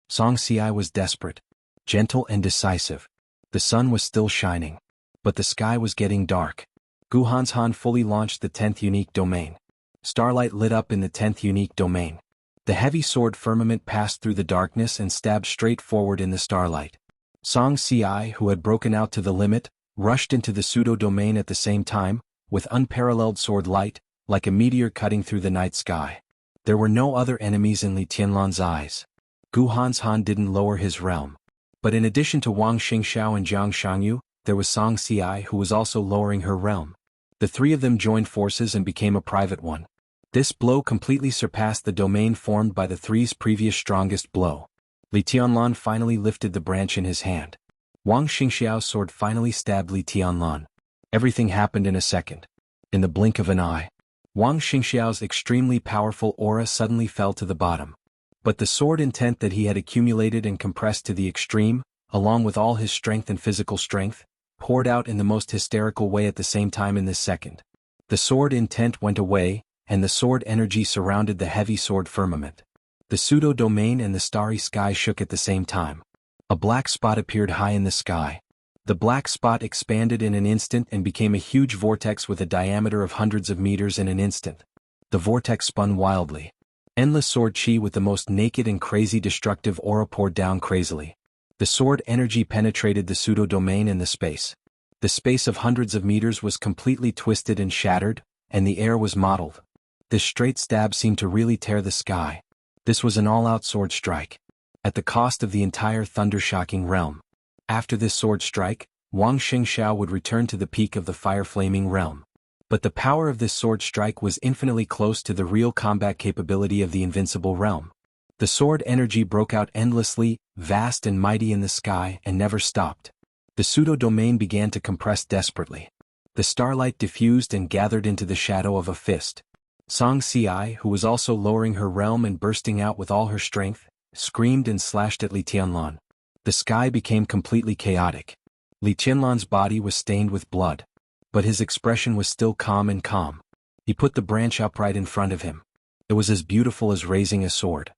Song Ci was desperate, gentle and decisive. The sun was still shining. But the sky was getting dark. Gu Hanshan fully launched the 10th unique domain. Starlight lit up in the 10th unique domain. The heavy sword firmament passed through the darkness and stabbed straight forward in the starlight. Song Ci, who had broken out to the limit, rushed into the pseudo-domain at the same time, with unparalleled sword light, like a meteor cutting through the night sky. There were no other enemies in Li Tianlan's eyes. Gu Hanshan didn't lower his realm. But in addition to Wang Xingxiao and Jiang Shangyu, there was Song Ci, who was also lowering her realm. The 3 of them joined forces and became a private one. This blow completely surpassed the domain formed by the 3's previous strongest blow. Li Tianlan finally lifted the branch in his hand. Wang Xingxiao's sword finally stabbed Li Tianlan. Everything happened in a second. In the blink of an eye, Wang Xingxiao's extremely powerful aura suddenly fell to the bottom. But the sword intent that he had accumulated and compressed to the extreme, along with all his strength and physical strength, poured out in the most hysterical way at the same time in this second. The sword intent went away, and the sword energy surrounded the heavy sword firmament. The pseudo-domain and the starry sky shook at the same time. A black spot appeared high in the sky. The black spot expanded in an instant and became a huge vortex with a diameter of hundreds of meters in an instant. The vortex spun wildly. Endless sword chi with the most naked and crazy destructive aura poured down crazily. The sword energy penetrated the pseudo-domain and the space. The space of hundreds of meters was completely twisted and shattered, and the air was mottled. This straight stab seemed to really tear the sky. This was an all-out sword strike. At the cost of the entire thunder-shocking realm. After this sword strike, Wang Xingxiao would return to the peak of the fire-flaming realm. But the power of this sword strike was infinitely close to the real combat capability of the invincible realm. The sword energy broke out endlessly, vast and mighty in the sky, and never stopped. The pseudo-domain began to compress desperately. The starlight diffused and gathered into the shadow of a fist. Song Ci, who was also lowering her realm and bursting out with all her strength, screamed and slashed at Li Tianlan. The sky became completely chaotic. Li Tianlan's body was stained with blood. But his expression was still calm and calm. He put the branch upright in front of him. It was as beautiful as raising a sword.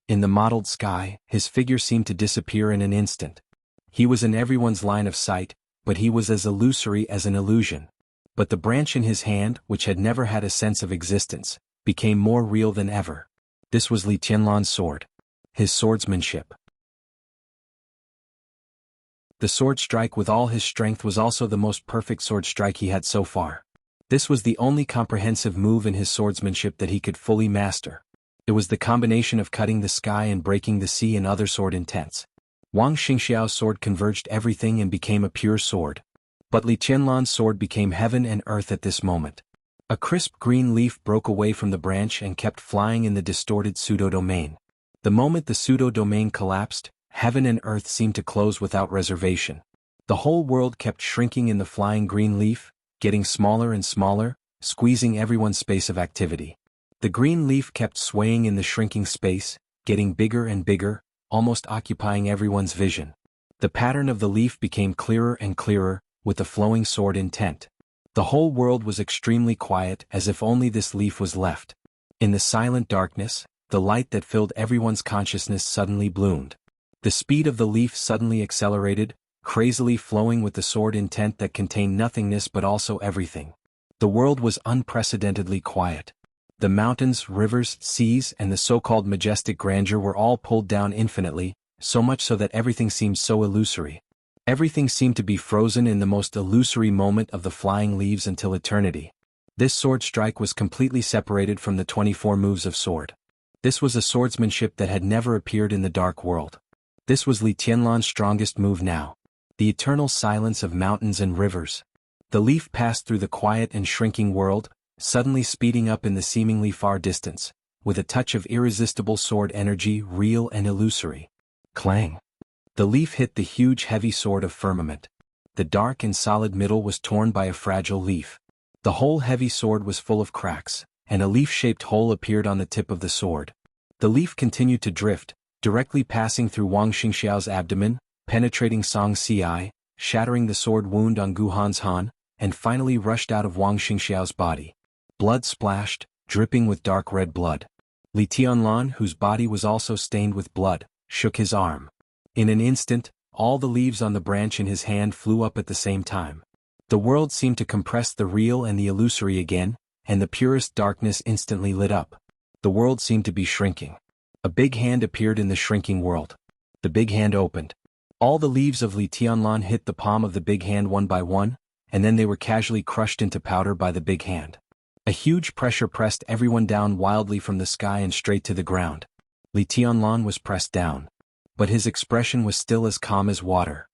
In the mottled sky, his figure seemed to disappear in an instant. He was in everyone's line of sight, but he was as illusory as an illusion. But the branch in his hand, which had never had a sense of existence, became more real than ever. This was Li Tianlan's sword. His swordsmanship. The sword strike with all his strength was also the most perfect sword strike he had so far. This was the only comprehensive move in his swordsmanship that he could fully master. It was the combination of cutting the sky and breaking the sea and other sword intents. Wang Xingxiao's sword converged everything and became a pure sword. But Li Tianlan's sword became heaven and earth at this moment. A crisp green leaf broke away from the branch and kept flying in the distorted pseudo-domain. The moment the pseudo-domain collapsed, heaven and earth seemed to close without reservation. The whole world kept shrinking in the flying green leaf, getting smaller and smaller, squeezing everyone's space of activity. The green leaf kept swaying in the shrinking space, getting bigger and bigger, almost occupying everyone's vision. The pattern of the leaf became clearer and clearer, with the flowing sword intent. The whole world was extremely quiet, as if only this leaf was left. In the silent darkness, the light that filled everyone's consciousness suddenly bloomed. The speed of the leaf suddenly accelerated, crazily flowing with the sword intent that contained nothingness but also everything. The world was unprecedentedly quiet. The mountains, rivers, seas, and the so-called majestic grandeur were all pulled down infinitely, so much so that everything seemed so illusory. Everything seemed to be frozen in the most illusory moment of the flying leaves until eternity. This sword strike was completely separated from the 24 moves of sword. This was a swordsmanship that had never appeared in the dark world. This was Li Tianlan's strongest move now. The eternal silence of mountains and rivers. The leaf passed through the quiet and shrinking world, suddenly speeding up in the seemingly far distance, with a touch of irresistible sword energy, real and illusory. Clang! The leaf hit the huge heavy sword of firmament. The dark and solid middle was torn by a fragile leaf. The whole heavy sword was full of cracks, and a leaf-shaped hole appeared on the tip of the sword. The leaf continued to drift, directly passing through Wang Xingxiao's abdomen, penetrating Song Ci, shattering the sword wound on Guhan's Han, and finally rushed out of Wang Xingxiao's body. Blood splashed, dripping with dark red blood. Li Tianlan, whose body was also stained with blood, shook his arm. In an instant, all the leaves on the branch in his hand flew up at the same time. The world seemed to compress the real and the illusory again, and the purest darkness instantly lit up. The world seemed to be shrinking. A big hand appeared in the shrinking world. The big hand opened. All the leaves of Li Tianlan hit the palm of the big hand one by one, and then they were casually crushed into powder by the big hand. A huge pressure pressed everyone down wildly from the sky and straight to the ground. Li Tianlan was pressed down. But his expression was still as calm as water.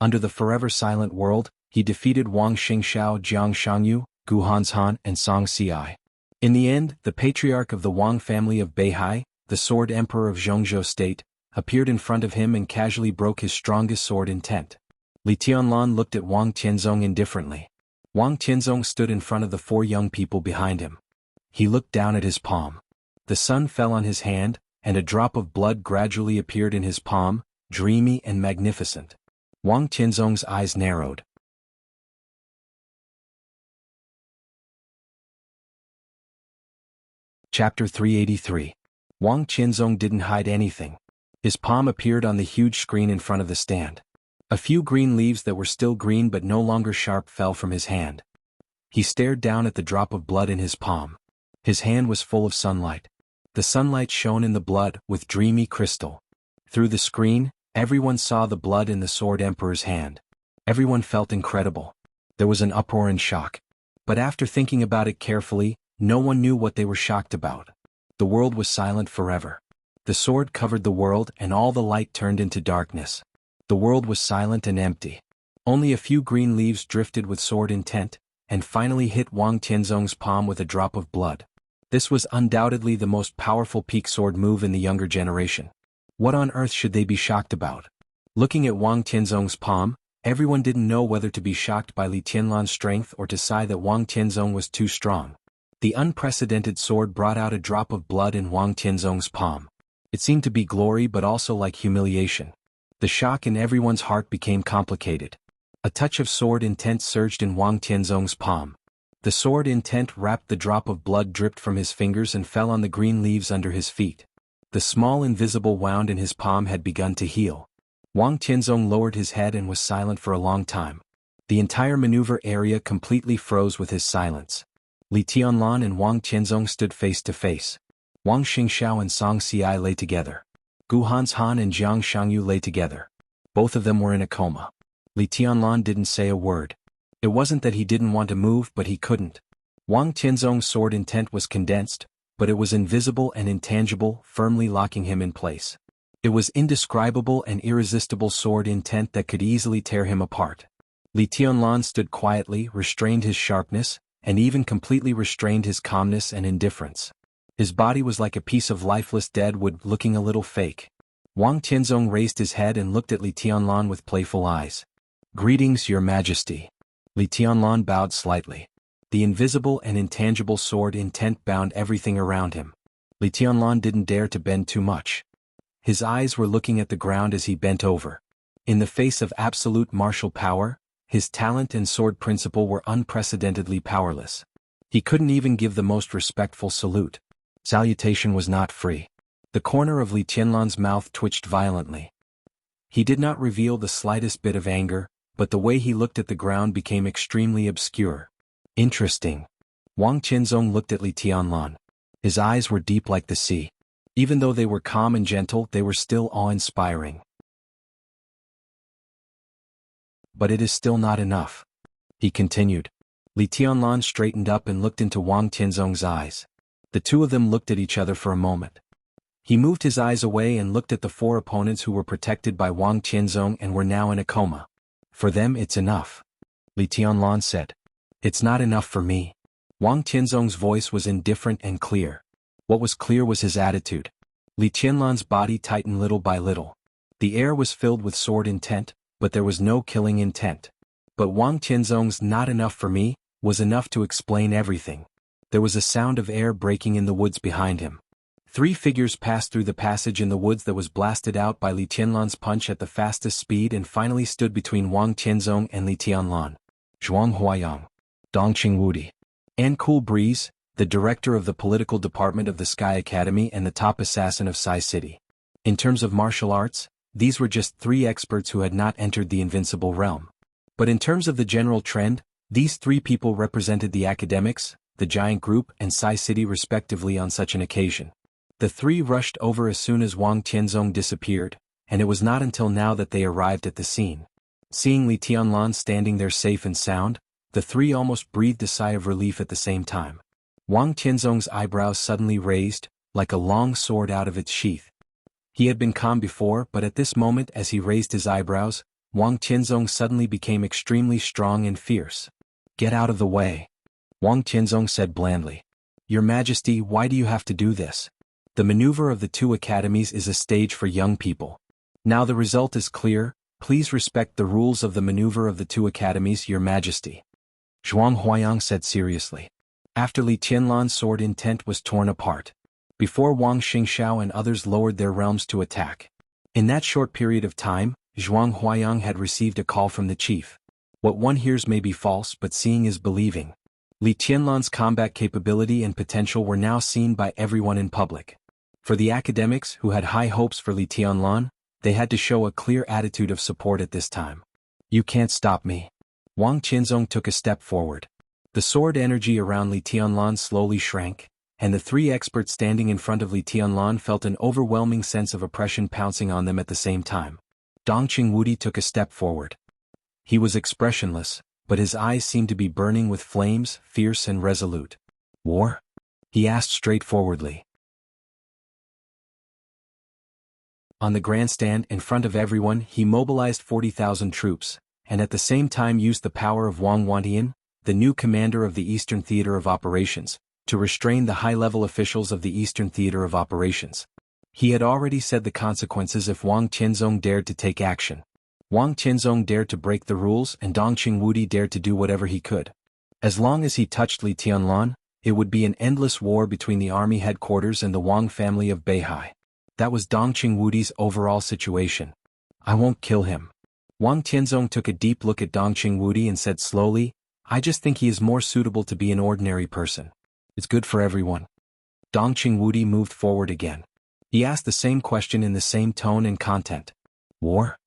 Under the forever silent world, he defeated Wang Xingxiao, Jiang Shangyu, Guhan's Han, and Song Ci. In the end, the patriarch of the Wang family of Beihai, the Sword Emperor of Zhongzhou State, appeared in front of him and casually broke his strongest sword intent. Li Tianlan looked at Wang Tianzong indifferently. Wang Tianzong stood in front of the four young people behind him. He looked down at his palm. The sun fell on his hand, and a drop of blood gradually appeared in his palm, dreamy and magnificent. Wang Tianzong's eyes narrowed. Chapter 383. Wang Tianzong didn't hide anything. His palm appeared on the huge screen in front of the stand. A few green leaves that were still green but no longer sharp fell from his hand. He stared down at the drop of blood in his palm. His hand was full of sunlight. The sunlight shone in the blood with dreamy crystal. Through the screen, everyone saw the blood in the Sword Emperor's hand. Everyone felt incredible. There was an uproar and shock. But after thinking about it carefully, no one knew what they were shocked about. The world was silent forever. The sword covered the world and all the light turned into darkness. The world was silent and empty. Only a few green leaves drifted with sword intent, and finally hit Wang Tianzong's palm with a drop of blood. This was undoubtedly the most powerful peak sword move in the younger generation. What on earth should they be shocked about? Looking at Wang Tianzong's palm, everyone didn't know whether to be shocked by Li Tianlan's strength or to sigh that Wang Tianzong was too strong. The unprecedented sword brought out a drop of blood in Wang Tianzong's palm. It seemed to be glory but also like humiliation. The shock in everyone's heart became complicated. A touch of sword intent surged in Wang Tianzong's palm. The sword intent wrapped the drop of blood dripped from his fingers and fell on the green leaves under his feet. The small invisible wound in his palm had begun to heal. Wang Tianzong lowered his head and was silent for a long time. The entire maneuver area completely froze with his silence. Li Tianlan and Wang Tianzong stood face to face. Wang Xingxiao and Song Xiai lay together. Gu Hanshan and Jiang Shangyu lay together. Both of them were in a coma. Li Tianlan didn't say a word. It wasn't that he didn't want to move but he couldn't. Wang Tianzong's sword intent was condensed, but it was invisible and intangible, firmly locking him in place. It was indescribable and irresistible sword intent that could easily tear him apart. Li Tianlan stood quietly, restrained his sharpness, and even completely restrained his calmness and indifference. His body was like a piece of lifeless dead wood looking a little fake. Wang Tianzong raised his head and looked at Li Tianlan with playful eyes. "Greetings, Your Majesty." Li Tianlan bowed slightly. The invisible and intangible sword intent bound everything around him. Li Tianlan didn't dare to bend too much. His eyes were looking at the ground as he bent over. In the face of absolute martial power, his talent and sword principle were unprecedentedly powerless. He couldn't even give the most respectful salute. Salutation was not free. The corner of Li Tianlan's mouth twitched violently. He did not reveal the slightest bit of anger, but the way he looked at the ground became extremely obscure. Interesting. Wang Tianzong looked at Li Tianlan. His eyes were deep like the sea. Even though they were calm and gentle, they were still awe-inspiring. But it is still not enough. He continued. Li Tianlan straightened up and looked into Wang Tianzong's eyes. The two of them looked at each other for a moment. He moved his eyes away and looked at the four opponents who were protected by Wang Tianzong and were now in a coma. "For them it's enough," Li Tianlan said. "It's not enough for me." Wang Tianzong's voice was indifferent and clear. What was clear was his attitude. Li Tianlan's body tightened little by little. The air was filled with sword intent, but there was no killing intent. But Wang Tianzong's "not enough for me" was enough to explain everything. There was a sound of air breaking in the woods behind him. Three figures passed through the passage in the woods that was blasted out by Li Tianlan's punch at the fastest speed and finally stood between Wang Tianzong and Li Tianlan. Zhuang Huayang, Dongqing Wudi, and Cool Breeze, the director of the political department of the Sky Academy and the top assassin of Sai City. In terms of martial arts, these were just three experts who had not entered the invincible realm. But in terms of the general trend, these three people represented the academics, the giant group and Sai City respectively on such an occasion. The three rushed over as soon as Wang Tianzong disappeared, and it was not until now that they arrived at the scene. Seeing Li Tianlan standing there safe and sound, the three almost breathed a sigh of relief at the same time. Wang Tianzong's eyebrows suddenly raised, like a long sword out of its sheath. He had been calm before, but at this moment as he raised his eyebrows, Wang Tianzong suddenly became extremely strong and fierce. "Get out of the way," Wang Tianzong said blandly. "Your Majesty, why do you have to do this?" The maneuver of the two academies is a stage for young people. Now the result is clear, please respect the rules of the maneuver of the two academies, Your Majesty. Zhuang Huayang said seriously. After Li Tianlan's sword intent was torn apart. Before Wang Xingxiao and others lowered their realms to attack. In that short period of time, Zhuang Huayang had received a call from the chief. What one hears may be false, but seeing is believing. Li Tianlan's combat capability and potential were now seen by everyone in public. For the academics who had high hopes for Li Tianlan, they had to show a clear attitude of support at this time. You can't stop me. Wang Qinzong took a step forward. The sword energy around Li Tianlan slowly shrank, and the three experts standing in front of Li Tianlan felt an overwhelming sense of oppression pouncing on them at the same time. Dongqing Wudi took a step forward. He was expressionless, but his eyes seemed to be burning with flames, fierce and resolute. War? He asked straightforwardly. On the grandstand in front of everyone he mobilized 40,000 troops, and at the same time used the power of Wang Wantian, the new commander of the Eastern Theater of Operations, to restrain the high-level officials of the Eastern Theater of Operations. He had already said the consequences if Wang Tianzong dared to take action. Wang Tianzong dared to break the rules and Dongqing Wudi dared to do whatever he could. As long as he touched Li Tianlan, it would be an endless war between the army headquarters and the Wang family of Beihai. That was Dongqing Wudi's overall situation. I won't kill him. Wang Tianzong took a deep look at Dongqing Wudi and said slowly, I just think he is more suitable to be an ordinary person. It's good for everyone. Dongqing Wudi moved forward again. He asked the same question in the same tone and content. War?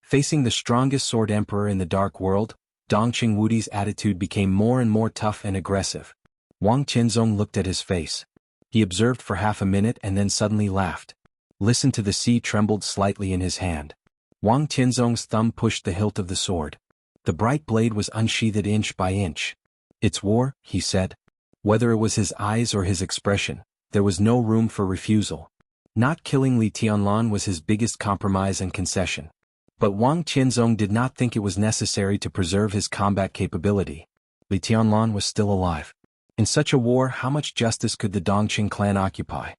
Facing the strongest sword emperor in the dark world, Dongqing Wudi's attitude became more and more tough and aggressive. Wang Tianzong looked at his face. He observed for half a minute and then suddenly laughed. Listen to the sea trembled slightly in his hand. Wang Tianzong's thumb pushed the hilt of the sword. The bright blade was unsheathed inch by inch. It's war, he said. Whether it was his eyes or his expression, there was no room for refusal. Not killing Li Tianlan was his biggest compromise and concession. But Wang Tianzong did not think it was necessary to preserve his combat capability. Li Tianlan was still alive. In such a war, how much justice could the Dongqing clan occupy?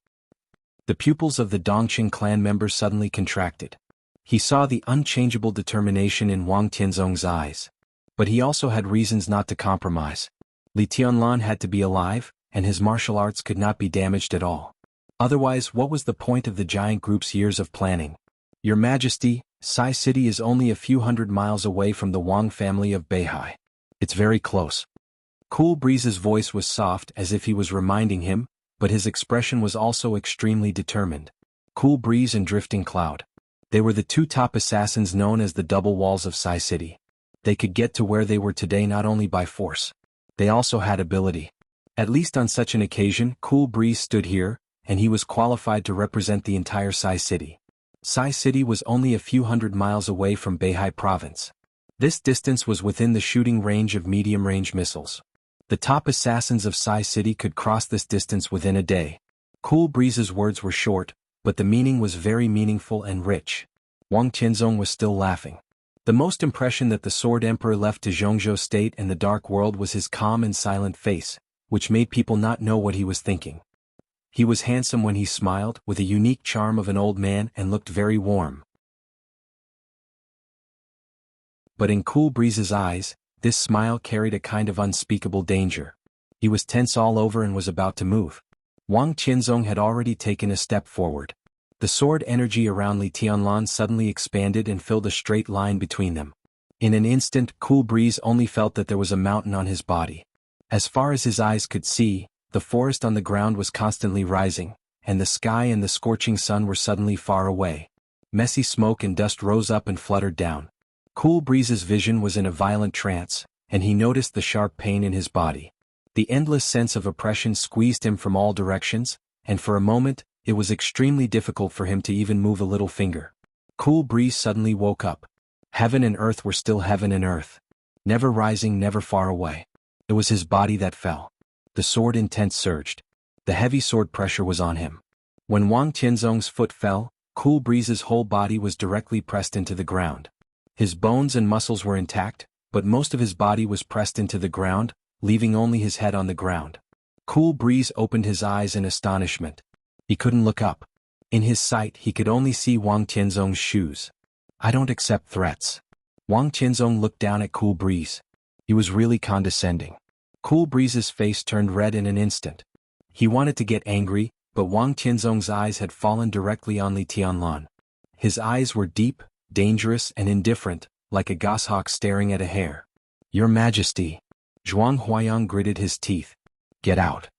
The pupils of the Dongqing clan members suddenly contracted. He saw the unchangeable determination in Wang Tianzong's eyes. But he also had reasons not to compromise. Li Tianlan had to be alive, and his martial arts could not be damaged at all. Otherwise, what was the point of the giant group's years of planning? Your Majesty, Sai City is only a few hundred miles away from the Wang family of Beihai. It's very close. Cool Breeze's voice was soft as if he was reminding him, but his expression was also extremely determined. Cool Breeze and Drifting Cloud. They were the two top assassins known as the Double Walls of Sai City. They could get to where they were today not only by force. They also had ability. At least on such an occasion, Cool Breeze stood here, and he was qualified to represent the entire Sai City. Sai City was only a few hundred miles away from Beihai Province. This distance was within the shooting range of medium-range missiles. The top assassins of Sai City could cross this distance within a day. Cool Breeze's words were short, but the meaning was very meaningful and rich. Wang Tianzong was still laughing. The most impression that the Sword Emperor left to Zhongzhou State and the Dark World was his calm and silent face, which made people not know what he was thinking. He was handsome when he smiled, with a unique charm of an old man, and looked very warm. But in Cool Breeze's eyes, this smile carried a kind of unspeakable danger. He was tense all over and was about to move. Wang Tianzong had already taken a step forward. The sword energy around Li Tianlan suddenly expanded and filled a straight line between them. In an instant, Cool Breeze only felt that there was a mountain on his body. As far as his eyes could see, the forest on the ground was constantly rising, and the sky and the scorching sun were suddenly far away. Messy smoke and dust rose up and fluttered down. Cool Breeze's vision was in a violent trance, and he noticed the sharp pain in his body. The endless sense of oppression squeezed him from all directions, and for a moment, it was extremely difficult for him to even move a little finger. Cool Breeze suddenly woke up. Heaven and earth were still heaven and earth. Never rising, never far away. It was his body that fell. The sword intent surged. The heavy sword pressure was on him. When Wang Tianzong's foot fell, Cool Breeze's whole body was directly pressed into the ground. His bones and muscles were intact, but most of his body was pressed into the ground, leaving only his head on the ground. Cool Breeze opened his eyes in astonishment. He couldn't look up. In his sight he could only see Wang Tianzong's shoes. I don't accept threats. Wang Tianzong looked down at Cool Breeze. He was really condescending. Cool Breeze's face turned red in an instant. He wanted to get angry, but Wang Tianzong's eyes had fallen directly on Li Tianlan. His eyes were deep, dangerous and indifferent, like a goshawk staring at a hare. Your Majesty. Zhuang Huayang gritted his teeth. Get out.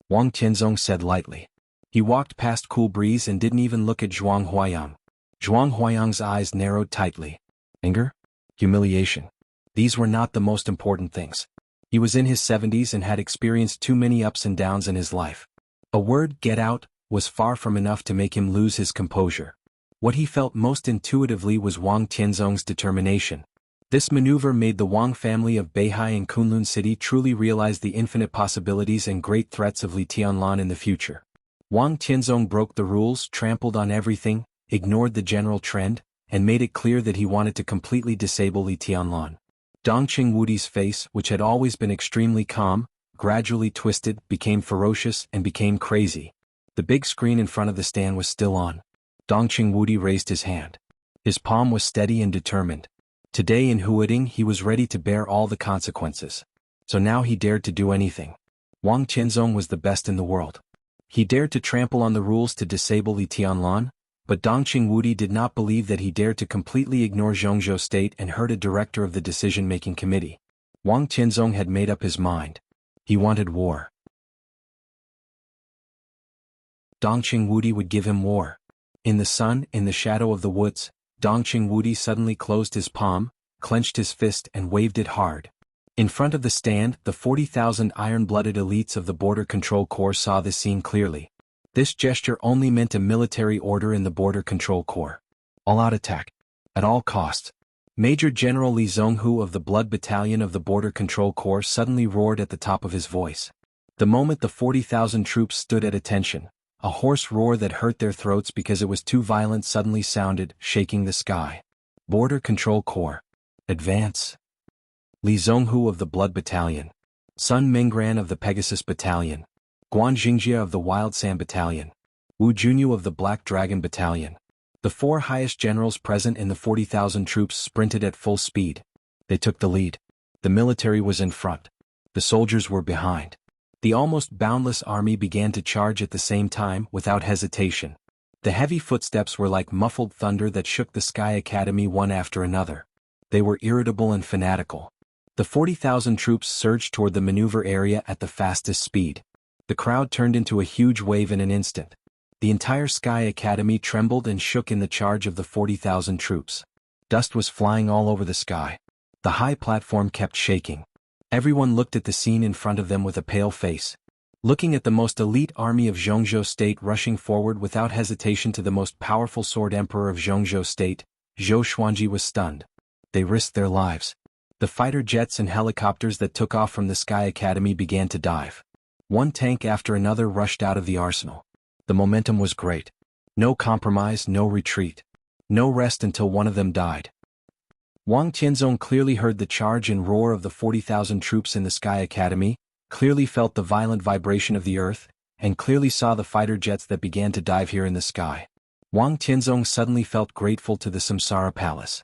Wang Tianzong said lightly. He walked past Cool Breeze and didn't even look at Zhuang Huayang. Zhuang Huayang's eyes narrowed tightly. Anger? Humiliation. These were not the most important things. He was in his 70s and had experienced too many ups and downs in his life. A word, get out, was far from enough to make him lose his composure. What he felt most intuitively was Wang Tianzong's determination. This maneuver made the Wang family of Beihai and Kunlun City truly realize the infinite possibilities and great threats of Li Tianlan in the future. Wang Tianzong broke the rules, trampled on everything, ignored the general trend, and made it clear that he wanted to completely disable Li Tianlan. Dongqing Wudi's face, which had always been extremely calm, gradually twisted, became ferocious, and became crazy. The big screen in front of the stand was still on. Dongqing Wudi raised his hand. His palm was steady and determined. Today in Huading he was ready to bear all the consequences. So now he dared to do anything. Wang Tianzong was the best in the world. He dared to trample on the rules to disable Li Tianlan, but Dongqing Wudi did not believe that he dared to completely ignore Zhongzhou State and hurt a director of the decision-making committee. Wang Tianzong had made up his mind. He wanted war. Dongqing Wudi would give him war. In the sun, in the shadow of the woods, Dongqing Wudi suddenly closed his palm, clenched his fist and waved it hard. In front of the stand, the 40,000 iron-blooded elites of the Border Control Corps saw this scene clearly. This gesture only meant a military order in the Border Control Corps. All-out attack. At all costs. Major General Li Zhonghu of the Blood Battalion of the Border Control Corps suddenly roared at the top of his voice. The moment the 40,000 troops stood at attention, a hoarse roar that hurt their throats because it was too violent suddenly sounded, shaking the sky. Border Control Corps. Advance. Li Zhonghu of the Blood Battalion. Sun Minggran of the Pegasus Battalion. Guan Jingjia of the Wild Sand Battalion. Wu Junyu of the Black Dragon Battalion. The four highest generals present in the 40,000 troops sprinted at full speed. They took the lead. The military was in front. The soldiers were behind. The almost boundless army began to charge at the same time, without hesitation. The heavy footsteps were like muffled thunder that shook the Sky Academy one after another. They were irritable and fanatical. The 40,000 troops surged toward the maneuver area at the fastest speed. The crowd turned into a huge wave in an instant. The entire Sky Academy trembled and shook in the charge of the 40,000 troops. Dust was flying all over the sky. The high platform kept shaking. Everyone looked at the scene in front of them with a pale face. Looking at the most elite army of Zhongzhou State rushing forward without hesitation to the most powerful sword emperor of Zhongzhou State, Zhou Xuanji was stunned. They risked their lives. The fighter jets and helicopters that took off from the Sky Academy began to dive. One tank after another rushed out of the arsenal. The momentum was great. No compromise, no retreat. No rest until one of them died. Wang Tianzong clearly heard the charge and roar of the 40,000 troops in the Sky Academy, clearly felt the violent vibration of the earth, and clearly saw the fighter jets that began to dive here in the sky. Wang Tianzong suddenly felt grateful to the Samsara Palace.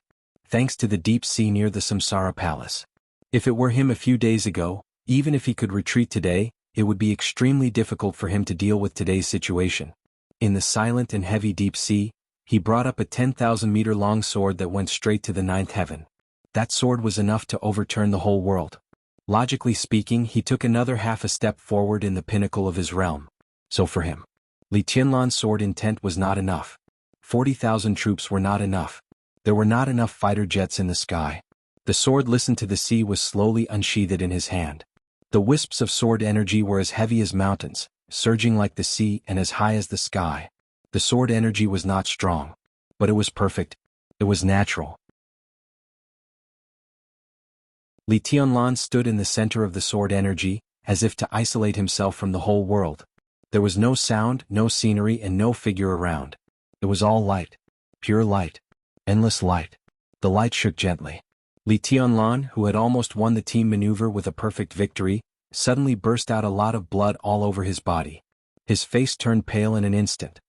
Thanks to the deep sea near the Samsara Palace. If it were him a few days ago, even if he could retreat today, it would be extremely difficult for him to deal with today's situation. In the silent and heavy deep sea, he brought up a 10,000-meter-long sword that went straight to the ninth heaven. That sword was enough to overturn the whole world. Logically speaking, he took another half a step forward in the pinnacle of his realm. So for him, Li Tianlan's sword intent was not enough. 40,000 troops were not enough. There were not enough fighter jets in the sky. The sword listened to the sea was slowly unsheathed in his hand. The wisps of sword energy were as heavy as mountains, surging like the sea and as high as the sky. The sword energy was not strong, but it was perfect. It was natural. Li Tianlan stood in the center of the sword energy, as if to isolate himself from the whole world. There was no sound, no scenery, and no figure around. It was all light. Pure light. Endless light. The light shook gently. Li Tianlan, who had almost won the team maneuver with a perfect victory, suddenly burst out a lot of blood all over his body. His face turned pale in an instant.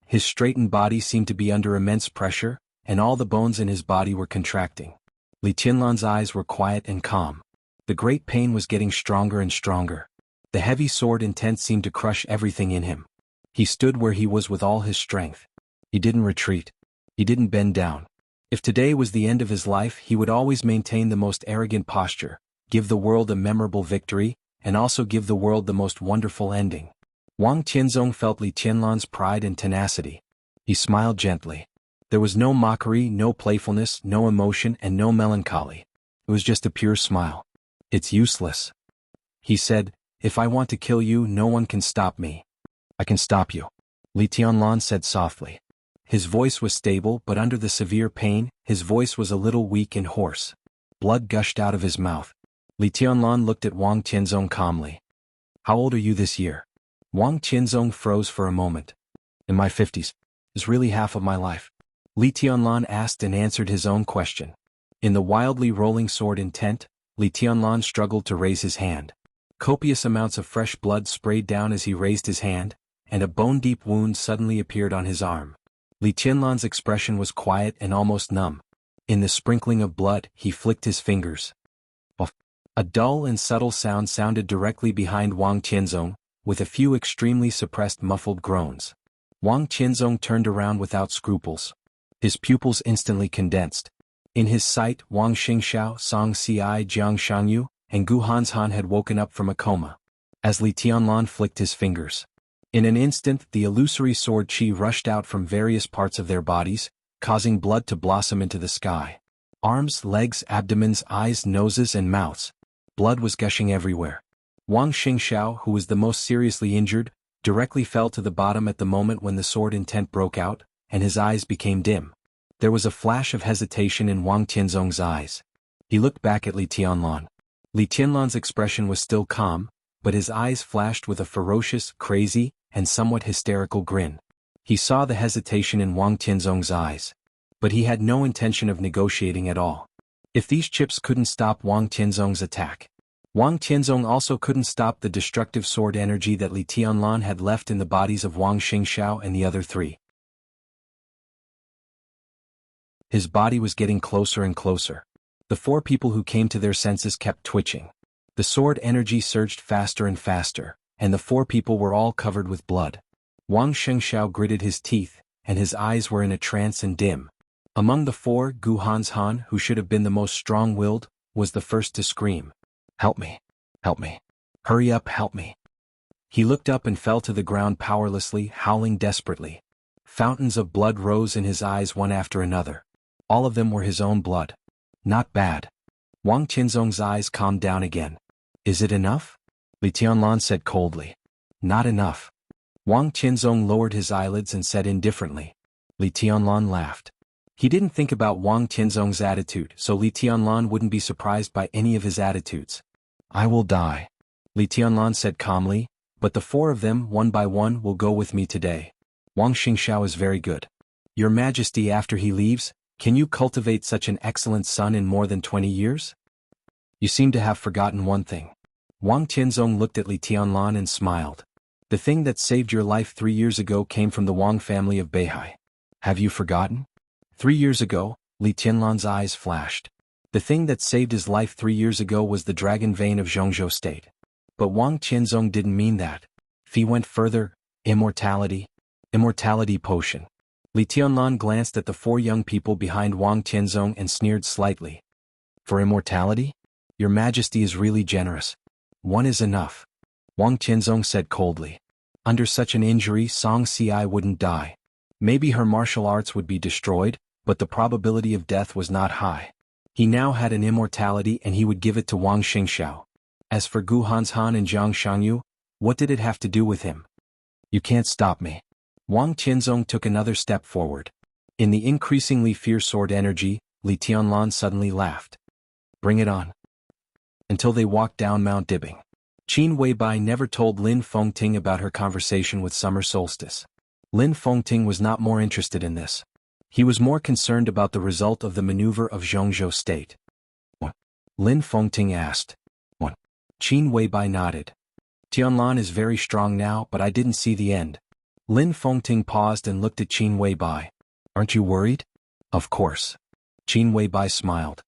His straightened body seemed to be under immense pressure, and all the bones in his body were contracting. Li Tianlan's eyes were quiet and calm. The great pain was getting stronger and stronger. The heavy sword intent seemed to crush everything in him. He stood where he was with all his strength. He didn't retreat. He didn't bend down. If today was the end of his life, he would always maintain the most arrogant posture, give the world a memorable victory, and also give the world the most wonderful ending. Wang Tianzong felt Li Tianlan's pride and tenacity. He smiled gently. There was no mockery, no playfulness, no emotion, and no melancholy. It was just a pure smile. "It's useless," he said. "If I want to kill you, no one can stop me." "I can stop you," Li Tianlan said softly. His voice was stable, but under the severe pain, his voice was a little weak and hoarse. Blood gushed out of his mouth. Li Tianlan looked at Wang Tianzong calmly. "How old are you this year?" Wang Tianzong froze for a moment. "In my 50s. Is really half of my life." Li Tianlan asked and answered his own question. In the wildly rolling sword intent, Li Tianlan struggled to raise his hand. Copious amounts of fresh blood sprayed down as he raised his hand, and a bone-deep wound suddenly appeared on his arm. Li Tianlan's expression was quiet and almost numb. In the sprinkling of blood, he flicked his fingers. Off. A dull and subtle sound sounded directly behind Wang Tianzong, with a few extremely suppressed muffled groans. Wang Tianzong turned around without scruples. His pupils instantly condensed. In his sight, Wang Xingxiao, Song Ci, Jianghu, and Gu Hanshan had woken up from a coma. As Li Tianlan flicked his fingers. In an instant, the illusory sword chi rushed out from various parts of their bodies, causing blood to blossom into the sky. Arms, legs, abdomens, eyes, noses, and mouths. Blood was gushing everywhere. Wang Xingxiao, who was the most seriously injured, directly fell to the bottom at the moment when the sword intent broke out, and his eyes became dim. There was a flash of hesitation in Wang Tianzong's eyes. He looked back at Li Tianlan. Li Tianlan's expression was still calm, but his eyes flashed with a ferocious, crazy, and somewhat hysterical grin. He saw the hesitation in Wang Tianzong's eyes. But he had no intention of negotiating at all. If these chips couldn't stop Wang Tianzong's attack, Wang Tianzong also couldn't stop the destructive sword energy that Li Tianlan had left in the bodies of Wang Xingxiao and the other three. His body was getting closer and closer. The four people who came to their senses kept twitching. The sword energy surged faster and faster, and the four people were all covered with blood. Wang Xingxiao gritted his teeth, and his eyes were in a trance and dim. Among the four, Gu Hanshan, who should have been the most strong-willed, was the first to scream. "Help me! Help me! Hurry up, help me!" He looked up and fell to the ground powerlessly, howling desperately. Fountains of blood rose in his eyes one after another. All of them were his own blood. Not bad. Wang Tianzong's eyes calmed down again. "Is it enough?" Li Tianlan said coldly. "Not enough." Wang Tianzong lowered his eyelids and said indifferently. Li Tianlan laughed. He didn't think about Wang Tianzong's attitude, so Li Tianlan wouldn't be surprised by any of his attitudes. "I will die," Li Tianlan said calmly, "but the four of them, one by one, will go with me today. Wang Xingxiao is very good. Your Majesty, after he leaves, can you cultivate such an excellent son in more than 20 years? You seem to have forgotten one thing." Wang Tianzong looked at Li Tianlan and smiled. "The thing that saved your life 3 years ago came from the Wang family of Beihai. Have you forgotten?" 3 years ago, Li Tianlan's eyes flashed. The thing that saved his life 3 years ago was the dragon vein of Jianghu state. But Wang Tianzong didn't mean that. If he went further, immortality potion. Li Tianlan glanced at the four young people behind Wang Tianzong and sneered slightly. "For immortality? Your Majesty is really generous. One is enough," Wang Tianzong said coldly. "Under such an injury, Song Ci wouldn't die. Maybe her martial arts would be destroyed, but the probability of death was not high. He now had an immortality and he would give it to Wang Xingxiao. As for Gu Hanshan and Zhang Shangyu, what did it have to do with him? You can't stop me." Wang Tianzong took another step forward. In the increasingly fierce sword energy, Li Tianlan suddenly laughed. "Bring it on." Until they walked down Mount Dibing. Qin Weibai never told Lin Fengting about her conversation with Summer Solstice. Lin Fengting was not more interested in this. He was more concerned about the result of the maneuver of Jianghu state. "What?" Lin Fengting asked. "What?" Qin Weibai nodded. Tianlan is very strong now, but I didn't see the end. Lin Fengting paused and looked at Qin Weibai. Aren't you worried? Of course. Qin Weibai smiled.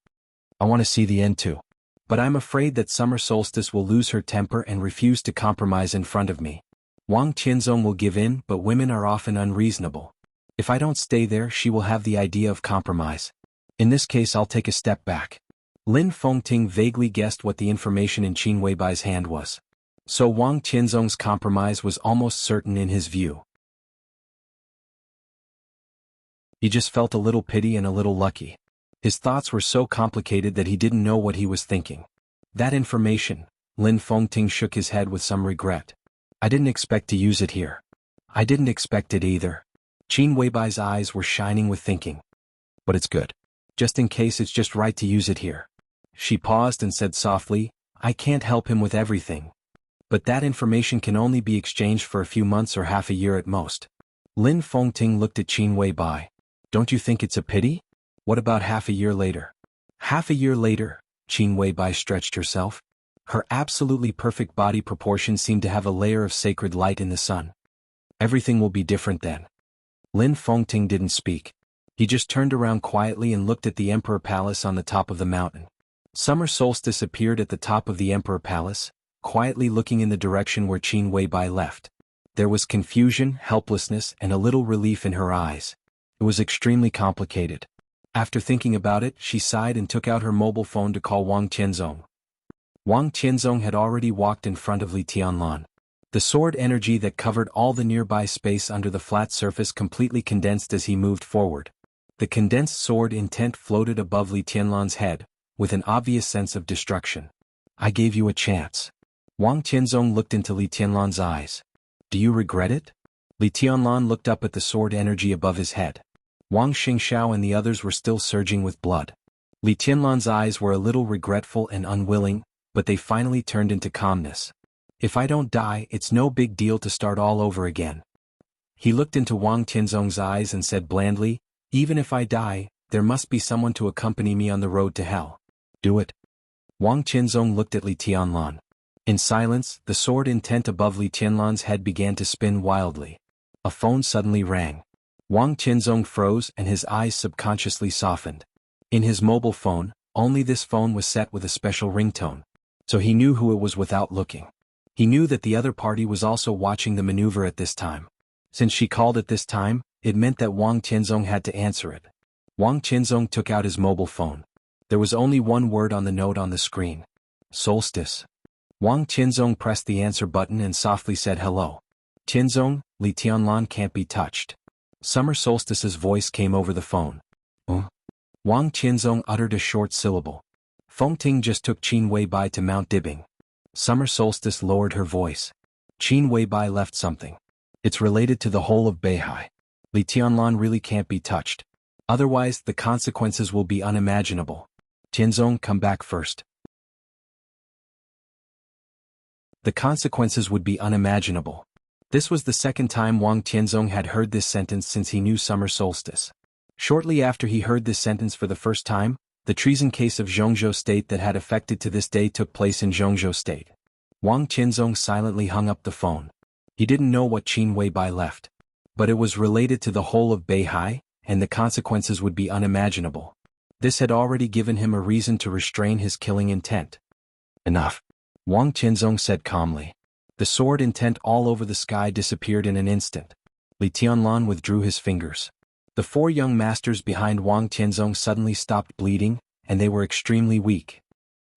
I want to see the end too. But I'm afraid that Summer Solstice will lose her temper and refuse to compromise in front of me. Wang Qianzong will give in, but women are often unreasonable. If I don't stay there, she will have the idea of compromise. In this case, I'll take a step back. Lin Fengting vaguely guessed what the information in Qin Weibai's hand was. So Wang Qianzong's compromise was almost certain in his view. He just felt a little pity and a little lucky. His thoughts were so complicated that he didn't know what he was thinking. That information, Lin Fengting shook his head with some regret. I didn't expect to use it here. I didn't expect it either. Qin Weibai's eyes were shining with thinking. But it's good. Just in case, it's just right to use it here. She paused and said softly, I can't help him with everything. But that information can only be exchanged for a few months or half a year at most. Lin Fengting looked at Qin Weibai. Don't you think it's a pity? What about half a year later? Half a year later, Qin Weibai stretched herself. Her absolutely perfect body proportion seemed to have a layer of sacred light in the sun. Everything will be different then. Lin Fengting didn't speak. He just turned around quietly and looked at the Emperor Palace on the top of the mountain. Summer Solstice appeared at the top of the Emperor Palace, quietly looking in the direction where Qin Weibai left. There was confusion, helplessness, and a little relief in her eyes. It was extremely complicated. After thinking about it, she sighed and took out her mobile phone to call Wang Qianzong. Wang Qianzong had already walked in front of Li Tianlan. The sword energy that covered all the nearby space under the flat surface completely condensed as he moved forward. The condensed sword intent floated above Li Tianlan's head, with an obvious sense of destruction. I gave you a chance. Wang Qianzong looked into Li Tianlan's eyes. Do you regret it? Li Tianlan looked up at the sword energy above his head. Wang Xingxiao and the others were still surging with blood. Li Tianlan's eyes were a little regretful and unwilling, but they finally turned into calmness. If I don't die, it's no big deal to start all over again. He looked into Wang Qianzong's eyes and said blandly, even if I die, there must be someone to accompany me on the road to hell. Do it. Wang Qianzong looked at Li Tianlan. In silence, the sword intent above Li Tianlan's head began to spin wildly. A phone suddenly rang. Wang Qianzong froze and his eyes subconsciously softened. In his mobile phone, only this phone was set with a special ringtone. So he knew who it was without looking. He knew that the other party was also watching the maneuver at this time. Since she called at this time, it meant that Wang Qianzong had to answer it. Wang Qianzong took out his mobile phone. There was only one word on the note on the screen. Solstice. Wang Qianzong pressed the answer button and softly said hello. Qianzong, Li Tianlan can't be touched. Summer Solstice's voice came over the phone. Wang Qianzong uttered a short syllable. Fengting just took Qin Weibai to Mount Dibing. Summer Solstice lowered her voice. Qin Weibai left something. It's related to the whole of Beihai. Li Tianlan really can't be touched. Otherwise, the consequences will be unimaginable. Qianzong, come back first. The consequences would be unimaginable. This was the second time Wang Qianzong had heard this sentence since he knew Summer Solstice. Shortly after he heard this sentence for the first time, the treason case of Zhongzhou State that had affected to this day took place in Zhongzhou State. Wang Qianzong silently hung up the phone. He didn't know what Qin Weibai left. But it was related to the whole of Beihai, and the consequences would be unimaginable. This had already given him a reason to restrain his killing intent. Enough. Wang Qianzong said calmly. The sword intent all over the sky disappeared in an instant. Li Tianlan withdrew his fingers. The four young masters behind Wang Qianzong suddenly stopped bleeding, and they were extremely weak.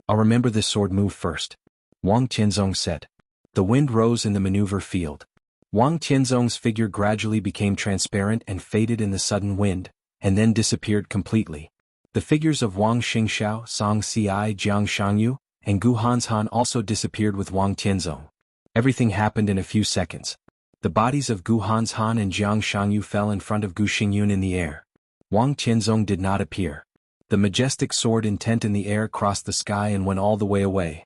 I'll remember this sword move first. Wang Qianzong said. The wind rose in the maneuver field. Wang Qianzong's figure gradually became transparent and faded in the sudden wind, and then disappeared completely. The figures of Wang Xingxiao, Song Ci, Jiang Shangyu, and Gu Hanshan also disappeared with Wang Qianzong. Everything happened in a few seconds. The bodies of Gu Hanshan and Jiang Shangyu fell in front of Gu Xingyun in the air. Wang Qianzong did not appear. The majestic sword intent in the air crossed the sky and went all the way away.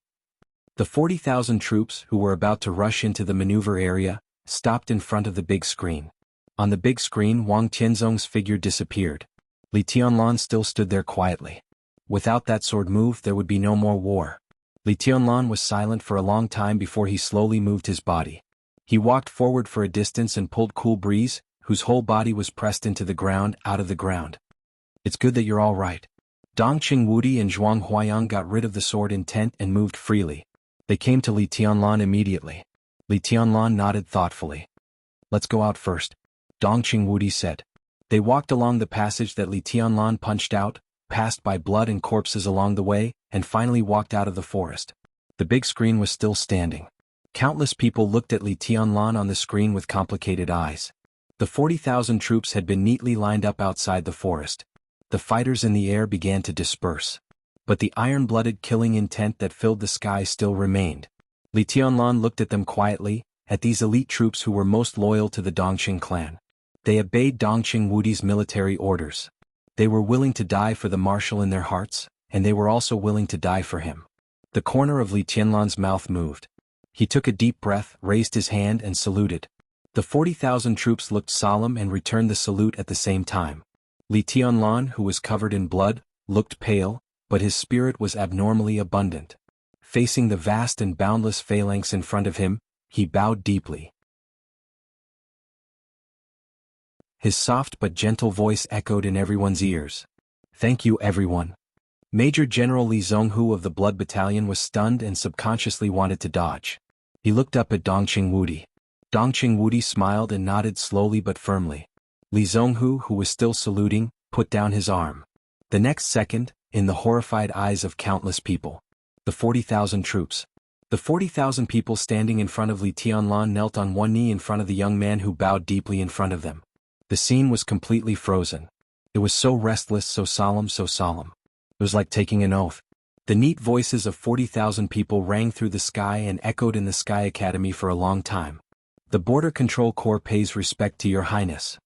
The 40,000 troops who were about to rush into the maneuver area stopped in front of the big screen. On the big screen, Wang Qianzong's figure disappeared. Li Tianlan still stood there quietly. Without that sword move, there would be no more war. Li Tianlan was silent for a long time before he slowly moved his body. He walked forward for a distance and pulled cool breeze, whose whole body was pressed into the ground, out of the ground. It's good that you're all right. Dongqing Wudi and Zhuang Huayang got rid of the sword intent and moved freely. They came to Li Tianlan immediately. Li Tianlan nodded thoughtfully. Let's go out first, Dongqing Wudi said. They walked along the passage that Li Tianlan punched out, passed by blood and corpses along the way, and finally walked out of the forest. The big screen was still standing. Countless people looked at Li Tianlan on the screen with complicated eyes. The 40,000 troops had been neatly lined up outside the forest. The fighters in the air began to disperse. But the iron-blooded killing intent that filled the sky still remained. Li Tianlan looked at them quietly, at these elite troops who were most loyal to the Dongqing clan. They obeyed Dongqing Wudi's military orders. They were willing to die for the marshal in their hearts, and they were also willing to die for him. The corner of Li Tianlan's mouth moved. He took a deep breath, raised his hand and saluted. The 40,000 troops looked solemn and returned the salute at the same time. Li Tianlan, who was covered in blood, looked pale, but his spirit was abnormally abundant. Facing the vast and boundless phalanx in front of him, he bowed deeply. His soft but gentle voice echoed in everyone's ears. Thank you, everyone. Major General Li Zhonghu of the Blood Battalion was stunned and subconsciously wanted to dodge. He looked up at Dongqing Wudi. Dongqing Wudi smiled and nodded slowly but firmly. Li Zhonghu, who was still saluting, put down his arm. The next second, in the horrified eyes of countless people, the 40,000 troops. The 40,000 people standing in front of Li Tianlan knelt on one knee in front of the young man who bowed deeply in front of them. The scene was completely frozen. It was so restless, so solemn, so solemn. It was like taking an oath. The neat voices of 40,000 people rang through the sky and echoed in the Sky Academy for a long time. The Border Control Corps pays respect to Your Highness.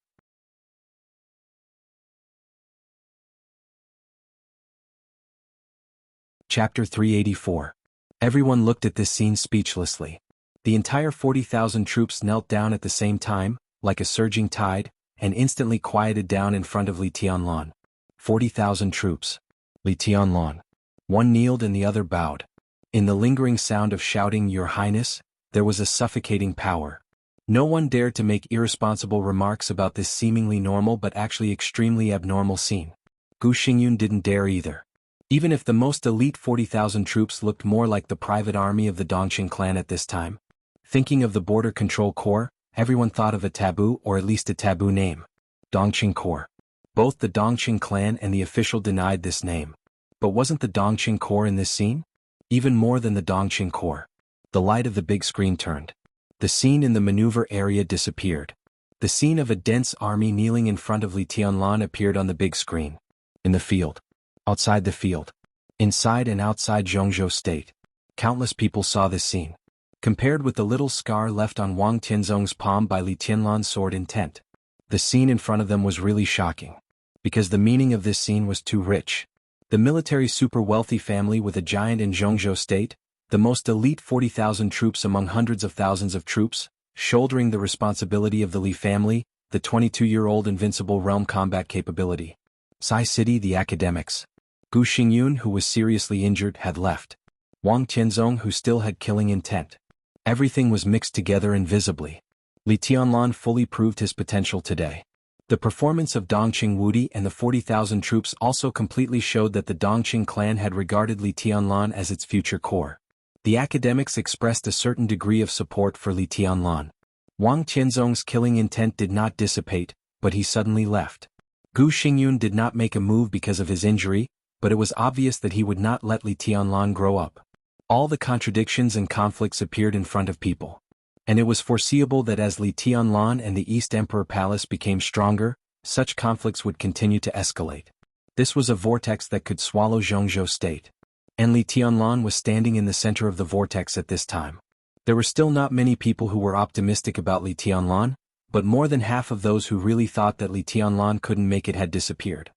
Chapter 384. Everyone looked at this scene speechlessly. The entire 40,000 troops knelt down at the same time, like a surging tide, and instantly quieted down in front of Li Tianlan. 40,000 troops. Li Tianlan. One kneeled and the other bowed. In the lingering sound of shouting Your Highness, there was a suffocating power. No one dared to make irresponsible remarks about this seemingly normal but actually extremely abnormal scene. Gu Xingyun didn't dare either. Even if the most elite 40,000 troops looked more like the private army of the Dongqing clan at this time. Thinking of the Border Control Corps, everyone thought of a taboo or at least a taboo name. Dongqing Corps. Both the Dongqing clan and the official denied this name. But wasn't the Dongqing Corps in this scene? Even more than the Dongqing Corps. The light of the big screen turned. The scene in the maneuver area disappeared. The scene of a dense army kneeling in front of Li Tianlan appeared on the big screen. In the field. Outside the field. Inside and outside Jianghu State. Countless people saw this scene. Compared with the little scar left on Wang Tianzong's palm by Li Tianlan's sword intent, the scene in front of them was really shocking. Because the meaning of this scene was too rich. The military super-wealthy family with a giant in Jianghu State, the most elite 40,000 troops among hundreds of thousands of troops, shouldering the responsibility of the Li family, the 22-year-old invincible realm combat capability. Sai City, the academics. Gu Xingyun, who was seriously injured, had left. Wang Tianzong, who still had killing intent. Everything was mixed together invisibly. Li Tianlan fully proved his potential today. The performance of Dongqing Wudi and the 40,000 troops also completely showed that the Dongqing clan had regarded Li Tianlan as its future core. The academics expressed a certain degree of support for Li Tianlan. Wang Tianzong's killing intent did not dissipate, but he suddenly left. Gu Xingyun did not make a move because of his injury, but it was obvious that he would not let Li Tianlan grow up. All the contradictions and conflicts appeared in front of people. And it was foreseeable that as Li Tianlan and the East Emperor Palace became stronger, such conflicts would continue to escalate. This was a vortex that could swallow Jianghu State. And Li Tianlan was standing in the center of the vortex at this time. There were still not many people who were optimistic about Li Tianlan, but more than half of those who really thought that Li Tianlan couldn't make it had disappeared.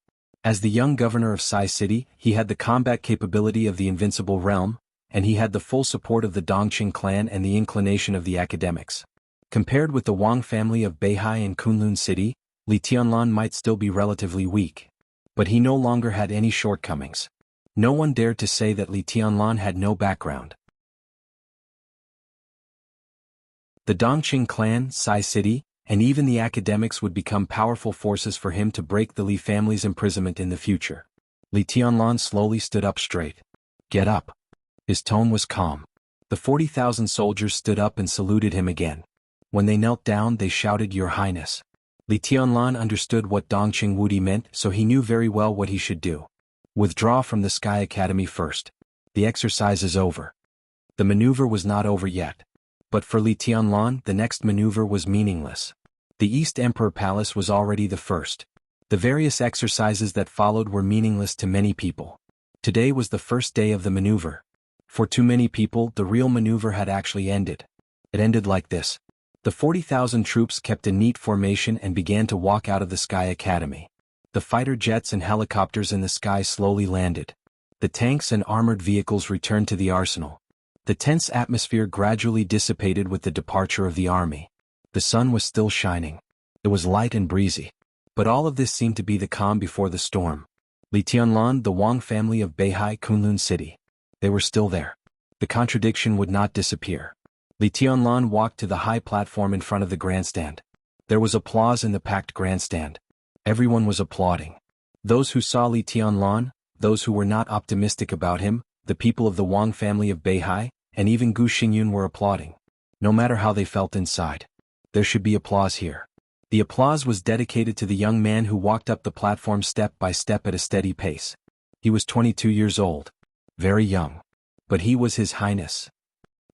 As the young governor of Sai City, he had the combat capability of the invincible realm, and he had the full support of the Dongqing clan and the inclination of the academics. Compared with the Wang family of Beihai and Kunlun City, Li Tianlan might still be relatively weak. But he no longer had any shortcomings. No one dared to say that Li Tianlan had no background. The Dongqing clan, Sai City, and even the academics would become powerful forces for him to break the Li family's imprisonment in the future. Li Tianlan slowly stood up straight. Get up. His tone was calm. The 40,000 soldiers stood up and saluted him again. When they knelt down, they shouted, Your Highness. Li Tianlan understood what Dongqing Wudi meant, so he knew very well what he should do. Withdraw from the Sky Academy first. The exercise is over. The maneuver was not over yet. But for Li Tianlan, the next maneuver was meaningless. The East Emperor Palace was already the first. The various exercises that followed were meaningless to many people. Today was the first day of the maneuver. For too many people, the real maneuver had actually ended. It ended like this. The 40,000 troops kept a neat formation and began to walk out of the Sky Academy. The fighter jets and helicopters in the sky slowly landed. The tanks and armored vehicles returned to the arsenal. The tense atmosphere gradually dissipated with the departure of the army. The sun was still shining. It was light and breezy. But all of this seemed to be the calm before the storm. Li Tianlan, the Wang family of Beihai Kunlun City. They were still there. The contradiction would not disappear. Li Tianlan walked to the high platform in front of the grandstand. There was applause in the packed grandstand. Everyone was applauding. Those who saw Li Tianlan, those who were not optimistic about him, the people of the Wang family of Beihai, and even Gu Xingyun were applauding. No matter how they felt inside. There should be applause here. The applause was dedicated to the young man who walked up the platform step by step at a steady pace. He was 22 years old. Very young. But he was His Highness.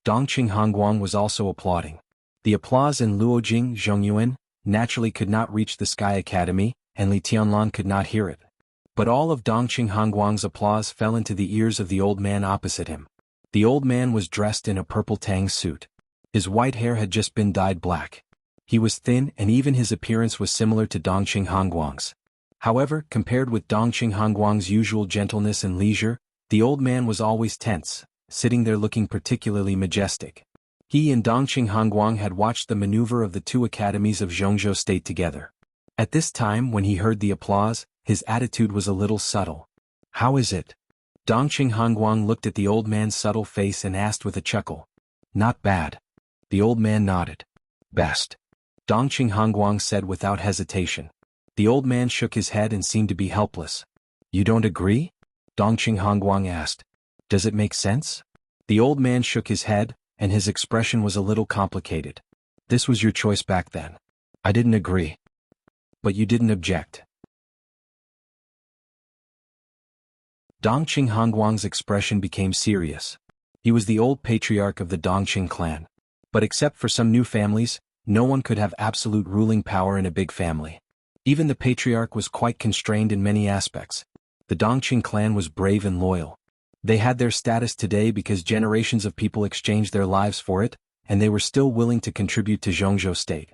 Dongqing Hongguang was also applauding. The applause in Luojing, Zhongyuan, naturally could not reach the Sky Academy, and Li Tianlan could not hear it. But all of Dongqing Hongguang's applause fell into the ears of the old man opposite him. The old man was dressed in a purple tang suit. His white hair had just been dyed black. He was thin, and even his appearance was similar to Dongqing Hongguang's. However, compared with Dongqing Hongguang's usual gentleness and leisure, the old man was always tense, sitting there looking particularly majestic. He and Dongqing Hongguang had watched the maneuver of the two academies of Zhongzhou State together. At this time, when he heard the applause, his attitude was a little subtle. How is it? Dongqing Hongguang looked at the old man's subtle face and asked with a chuckle. Not bad. The old man nodded. Best. Dongqing Hongguang said without hesitation. The old man shook his head and seemed to be helpless. You don't agree? Dongqing Hongguang asked. Does it make sense? The old man shook his head, and his expression was a little complicated. This was your choice back then. I didn't agree. But you didn't object. Dongqing Hongguang's expression became serious. He was the old patriarch of the Dongqing clan. But except for some new families, no one could have absolute ruling power in a big family. Even the patriarch was quite constrained in many aspects. The Dongqing clan was brave and loyal. They had their status today because generations of people exchanged their lives for it, and they were still willing to contribute to Zhongzhou State.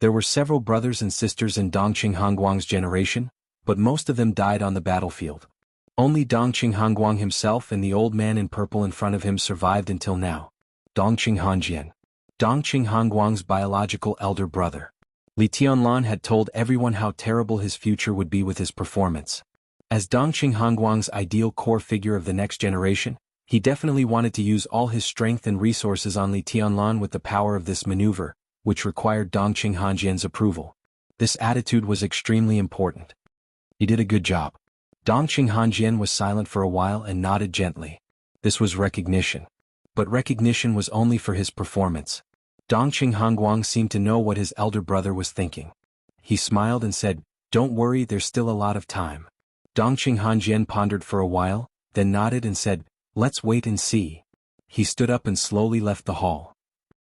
There were several brothers and sisters in Dongqing Hongguang's generation, but most of them died on the battlefield. Only Dongqing Hongguang himself and the old man in purple in front of him survived until now. Dongqing Hongjian. Dongqing Hongguang's biological elder brother. Li Tianlan had told everyone how terrible his future would be with his performance. As Dongqing Hongguang's ideal core figure of the next generation, he definitely wanted to use all his strength and resources on Li Tianlan with the power of this maneuver, which required Dongqing Hongjian's approval. This attitude was extremely important. He did a good job. Dongqing Hongjian was silent for a while and nodded gently. This was recognition. But recognition was only for his performance. Dongqing Hongguang seemed to know what his elder brother was thinking. He smiled and said, Don't worry, there's still a lot of time. Dongqing Hongjian pondered for a while, then nodded and said, Let's wait and see. He stood up and slowly left the hall.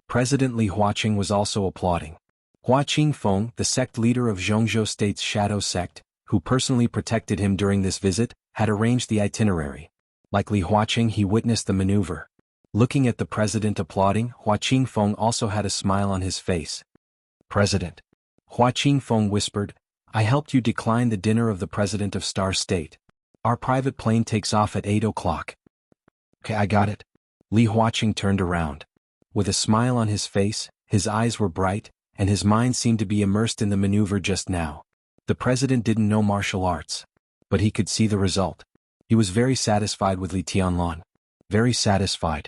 President Li Huaqing was also applauding. Hua Qingfeng, the sect leader of Zhongzhou State's shadow sect, who personally protected him during this visit, had arranged the itinerary. Like Li Huaqing, he witnessed the maneuver. Looking at the president applauding, Hua Qingfeng also had a smile on his face. President. Hua Qingfeng whispered, I helped you decline the dinner of the president of Star State. Our private plane takes off at 8 o'clock. Okay, I got it. Li Huaqing turned around. With a smile on his face, his eyes were bright, and his mind seemed to be immersed in the maneuver just now. The president didn't know martial arts. But he could see the result. He was very satisfied with Li Tianlan. Very satisfied.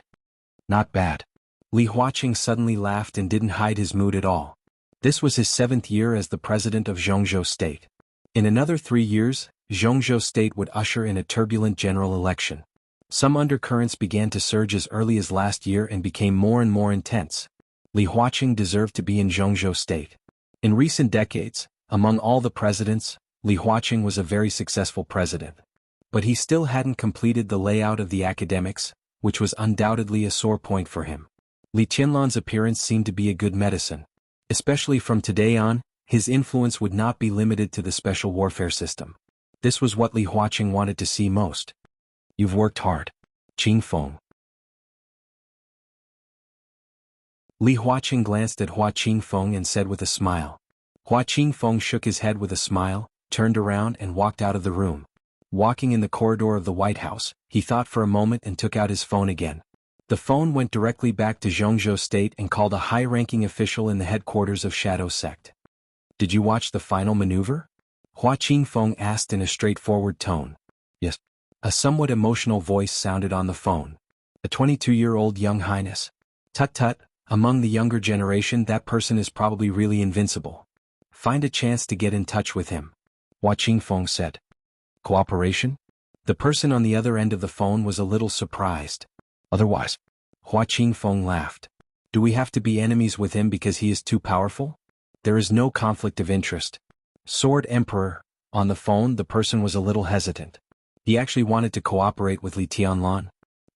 Not bad. Li Huaqing suddenly laughed and didn't hide his mood at all. This was his 7th year as the president of Jianghu State. In another 3 years, Jianghu State would usher in a turbulent general election. Some undercurrents began to surge as early as last year and became more and more intense. Li Huaqing deserved to be in Jianghu State. In recent decades, among all the presidents, Li Huaqing was a very successful president. But he still hadn't completed the layout of the academics, which was undoubtedly a sore point for him. Li Tianlan's appearance seemed to be a good medicine. Especially from today on, his influence would not be limited to the special warfare system. This was what Li Huaqing wanted to see most. You've worked hard. Qing Feng. Li Huaqing glanced at Hua Qingfeng and said with a smile. Hua Qingfeng shook his head with a smile, turned around and walked out of the room. Walking in the corridor of the White House, he thought for a moment and took out his phone again. The phone went directly back to Jianghu State and called a high-ranking official in the headquarters of Shadow Sect. Did you watch the final maneuver? Hua Qingfeng asked in a straightforward tone. Yes. A somewhat emotional voice sounded on the phone. A 22-year-old young highness. Tut-tut, among the younger generation that person is probably really invincible. Find a chance to get in touch with him. Hua Qingfeng said. Cooperation? The person on the other end of the phone was a little surprised. Otherwise, Hua Qingfeng laughed. Do we have to be enemies with him because he is too powerful? There is no conflict of interest. Sword Emperor. On the phone, the person was a little hesitant. He actually wanted to cooperate with Li Tianlan.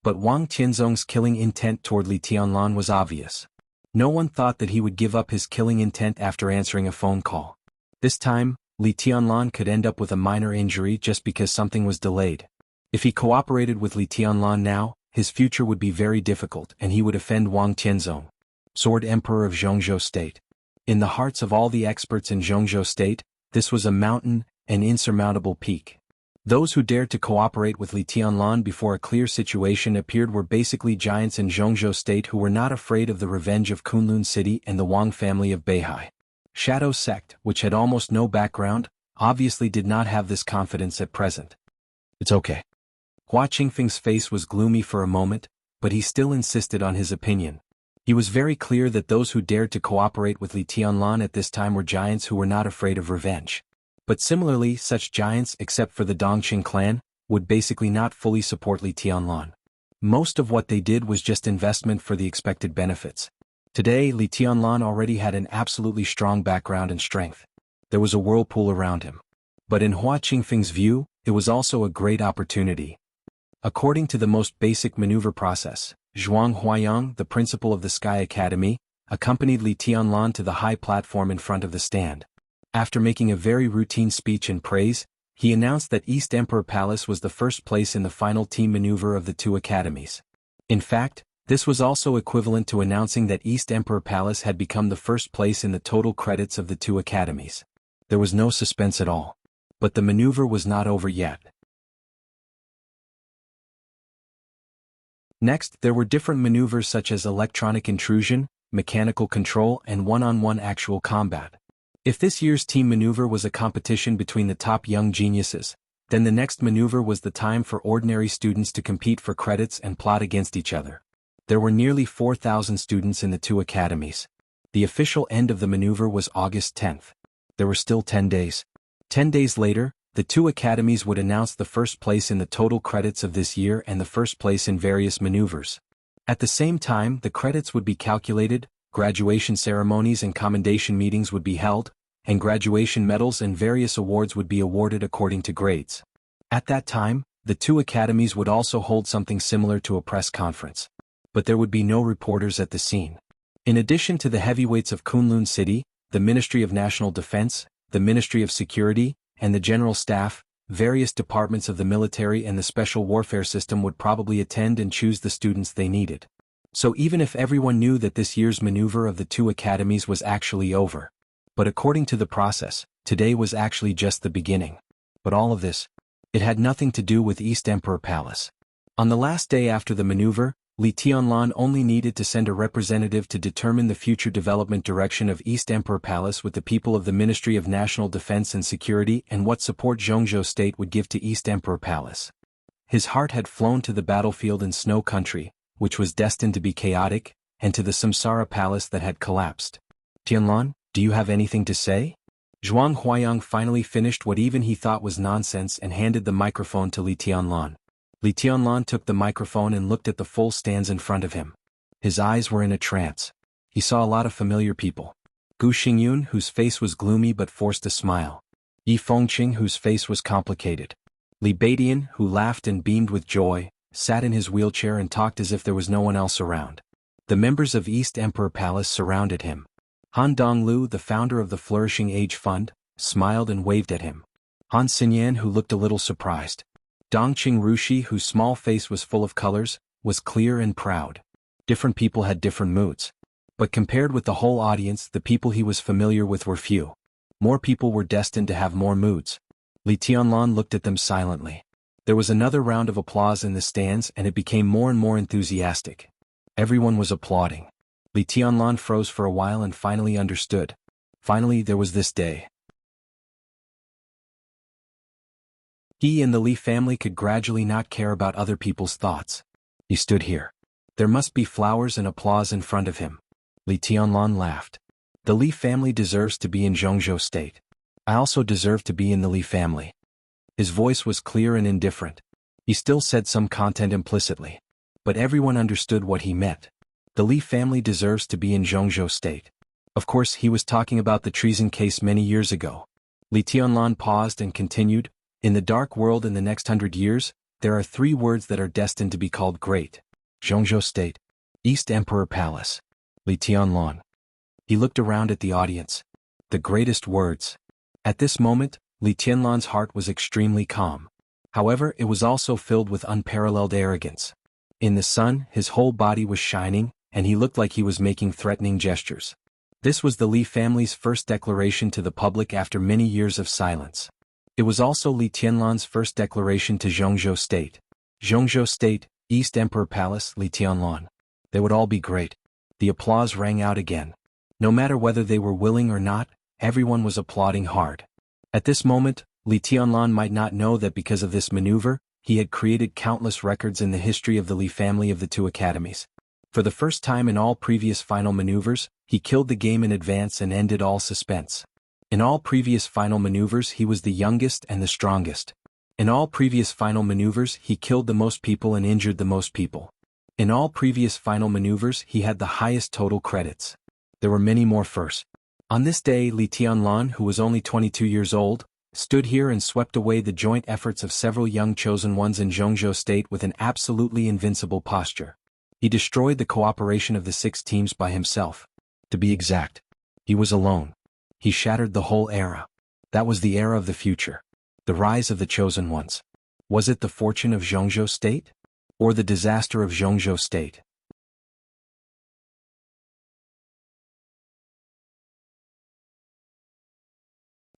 But Wang Tianzong's killing intent toward Li Tianlan was obvious. No one thought that he would give up his killing intent after answering a phone call. This time, Li Tianlan could end up with a minor injury just because something was delayed. If he cooperated with Li Tianlan now, his future would be very difficult and he would offend Wang Tianzong, Sword Emperor of Jianghu State. In the hearts of all the experts in Jianghu State, this was a mountain, an insurmountable peak. Those who dared to cooperate with Li Tianlan before a clear situation appeared were basically giants in Jianghu State who were not afraid of the revenge of Kunlun City and the Wang family of Beihai. Shadow Sect, which had almost no background, obviously did not have this confidence at present. It's okay. Hua Qingfeng's face was gloomy for a moment, but he still insisted on his opinion. He was very clear that those who dared to cooperate with Li Tianlan at this time were giants who were not afraid of revenge. But similarly, such giants, except for the Dongqing clan, would basically not fully support Li Tianlan. Most of what they did was just investment for the expected benefits. Today, Li Tianlan already had an absolutely strong background and strength. There was a whirlpool around him. But in Hua Qingfeng's view, it was also a great opportunity. According to the most basic maneuver process, Zhuang Huayang, the principal of the Sky Academy, accompanied Li Tianlan to the high platform in front of the stand. After making a very routine speech in praise, he announced that East Emperor Palace was the first place in the final team maneuver of the two academies. In fact, this was also equivalent to announcing that East Emperor Palace had become the first place in the total credits of the two academies. There was no suspense at all. But the maneuver was not over yet. Next, there were different maneuvers such as electronic intrusion, mechanical control, and one-on-one actual combat. If this year's team maneuver was a competition between the top young geniuses, then the next maneuver was the time for ordinary students to compete for credits and plot against each other. There were nearly 4,000 students in the two academies. The official end of the maneuver was August 10th. There were still 10 days. 10 days later, the two academies would announce the first place in the total credits of this year and the first place in various maneuvers. At the same time, the credits would be calculated, graduation ceremonies and commendation meetings would be held, and graduation medals and various awards would be awarded according to grades. At that time, the two academies would also hold something similar to a press conference. But there would be no reporters at the scene. In addition to the heavyweights of Kunlun City, the Ministry of National Defense, the Ministry of Security, and the General Staff, various departments of the military and the special warfare system would probably attend and choose the students they needed. So even if everyone knew that this year's maneuver of the two academies was actually over. But according to the process, today was actually just the beginning. But all of this, it had nothing to do with East Emperor Palace. On the last day after the maneuver, Li Tianlan only needed to send a representative to determine the future development direction of East Emperor Palace with the people of the Ministry of National Defense and Security and what support Jianghu State would give to East Emperor Palace. His heart had flown to the battlefield in Snow Country, which was destined to be chaotic, and to the Samsara Palace that had collapsed. Tianlan, do you have anything to say? Zhuang Huayang finally finished what even he thought was nonsense and handed the microphone to Li Tianlan. Li Tianlan took the microphone and looked at the full stands in front of him. His eyes were in a trance. He saw a lot of familiar people. Gu Xingyun, whose face was gloomy but forced a smile. Yi Fengqing, whose face was complicated. Li Beidian, who laughed and beamed with joy, sat in his wheelchair and talked as if there was no one else around. The members of East Emperor Palace surrounded him. Han Donglu, the founder of the Flourishing Age Fund, smiled and waved at him. Han Xinyan, who looked a little surprised. Dongqing Rushi, whose small face was full of colors, was clear and proud. Different people had different moods. But compared with the whole audience, the people he was familiar with were few. More people were destined to have more moods. Li Tianlan looked at them silently. There was another round of applause in the stands and it became more and more enthusiastic. Everyone was applauding. Li Tianlan froze for a while and finally understood. Finally there was this day. He and the Li family could gradually not care about other people's thoughts. He stood here. There must be flowers and applause in front of him. Li Tianlan laughed. The Li family deserves to be in Jianghu state. I also deserve to be in the Li family. His voice was clear and indifferent. He still said some content implicitly. But everyone understood what he meant. The Li family deserves to be in Jianghu state. Of course, he was talking about the treason case many years ago. Li Tianlan paused and continued, in the dark world in the next 100 years, there are 3 words that are destined to be called great. Jianghu state. East Emperor Palace. Li Tianlan. He looked around at the audience. The greatest words. At this moment, Li Tianlan's heart was extremely calm. However, it was also filled with unparalleled arrogance. In the sun, his whole body was shining, and he looked like he was making threatening gestures. This was the Li family's first declaration to the public after many years of silence. It was also Li Tianlan's first declaration to Jianghu state. Jianghu state, East Emperor Palace, Li Tianlan. They would all be great. The applause rang out again. No matter whether they were willing or not, everyone was applauding hard. At this moment, Li Tianlan might not know that because of this maneuver, he had created countless records in the history of the Li family of the 2 academies. For the first time in all previous final maneuvers, he killed the game in advance and ended all suspense. In all previous final maneuvers he was the youngest and the strongest. In all previous final maneuvers he killed the most people and injured the most people. In all previous final maneuvers he had the highest total credits. There were many more firsts. On this day Li Tianlan, who was only 22 years old, stood here and swept away the joint efforts of several young chosen ones in Jianghu state with an absolutely invincible posture. He destroyed the cooperation of the 6 teams by himself. To be exact, he was alone. He shattered the whole era. That was the era of the future. The rise of the chosen ones. Was it the fortune of Jianghu state? Or the disaster of Jianghu state?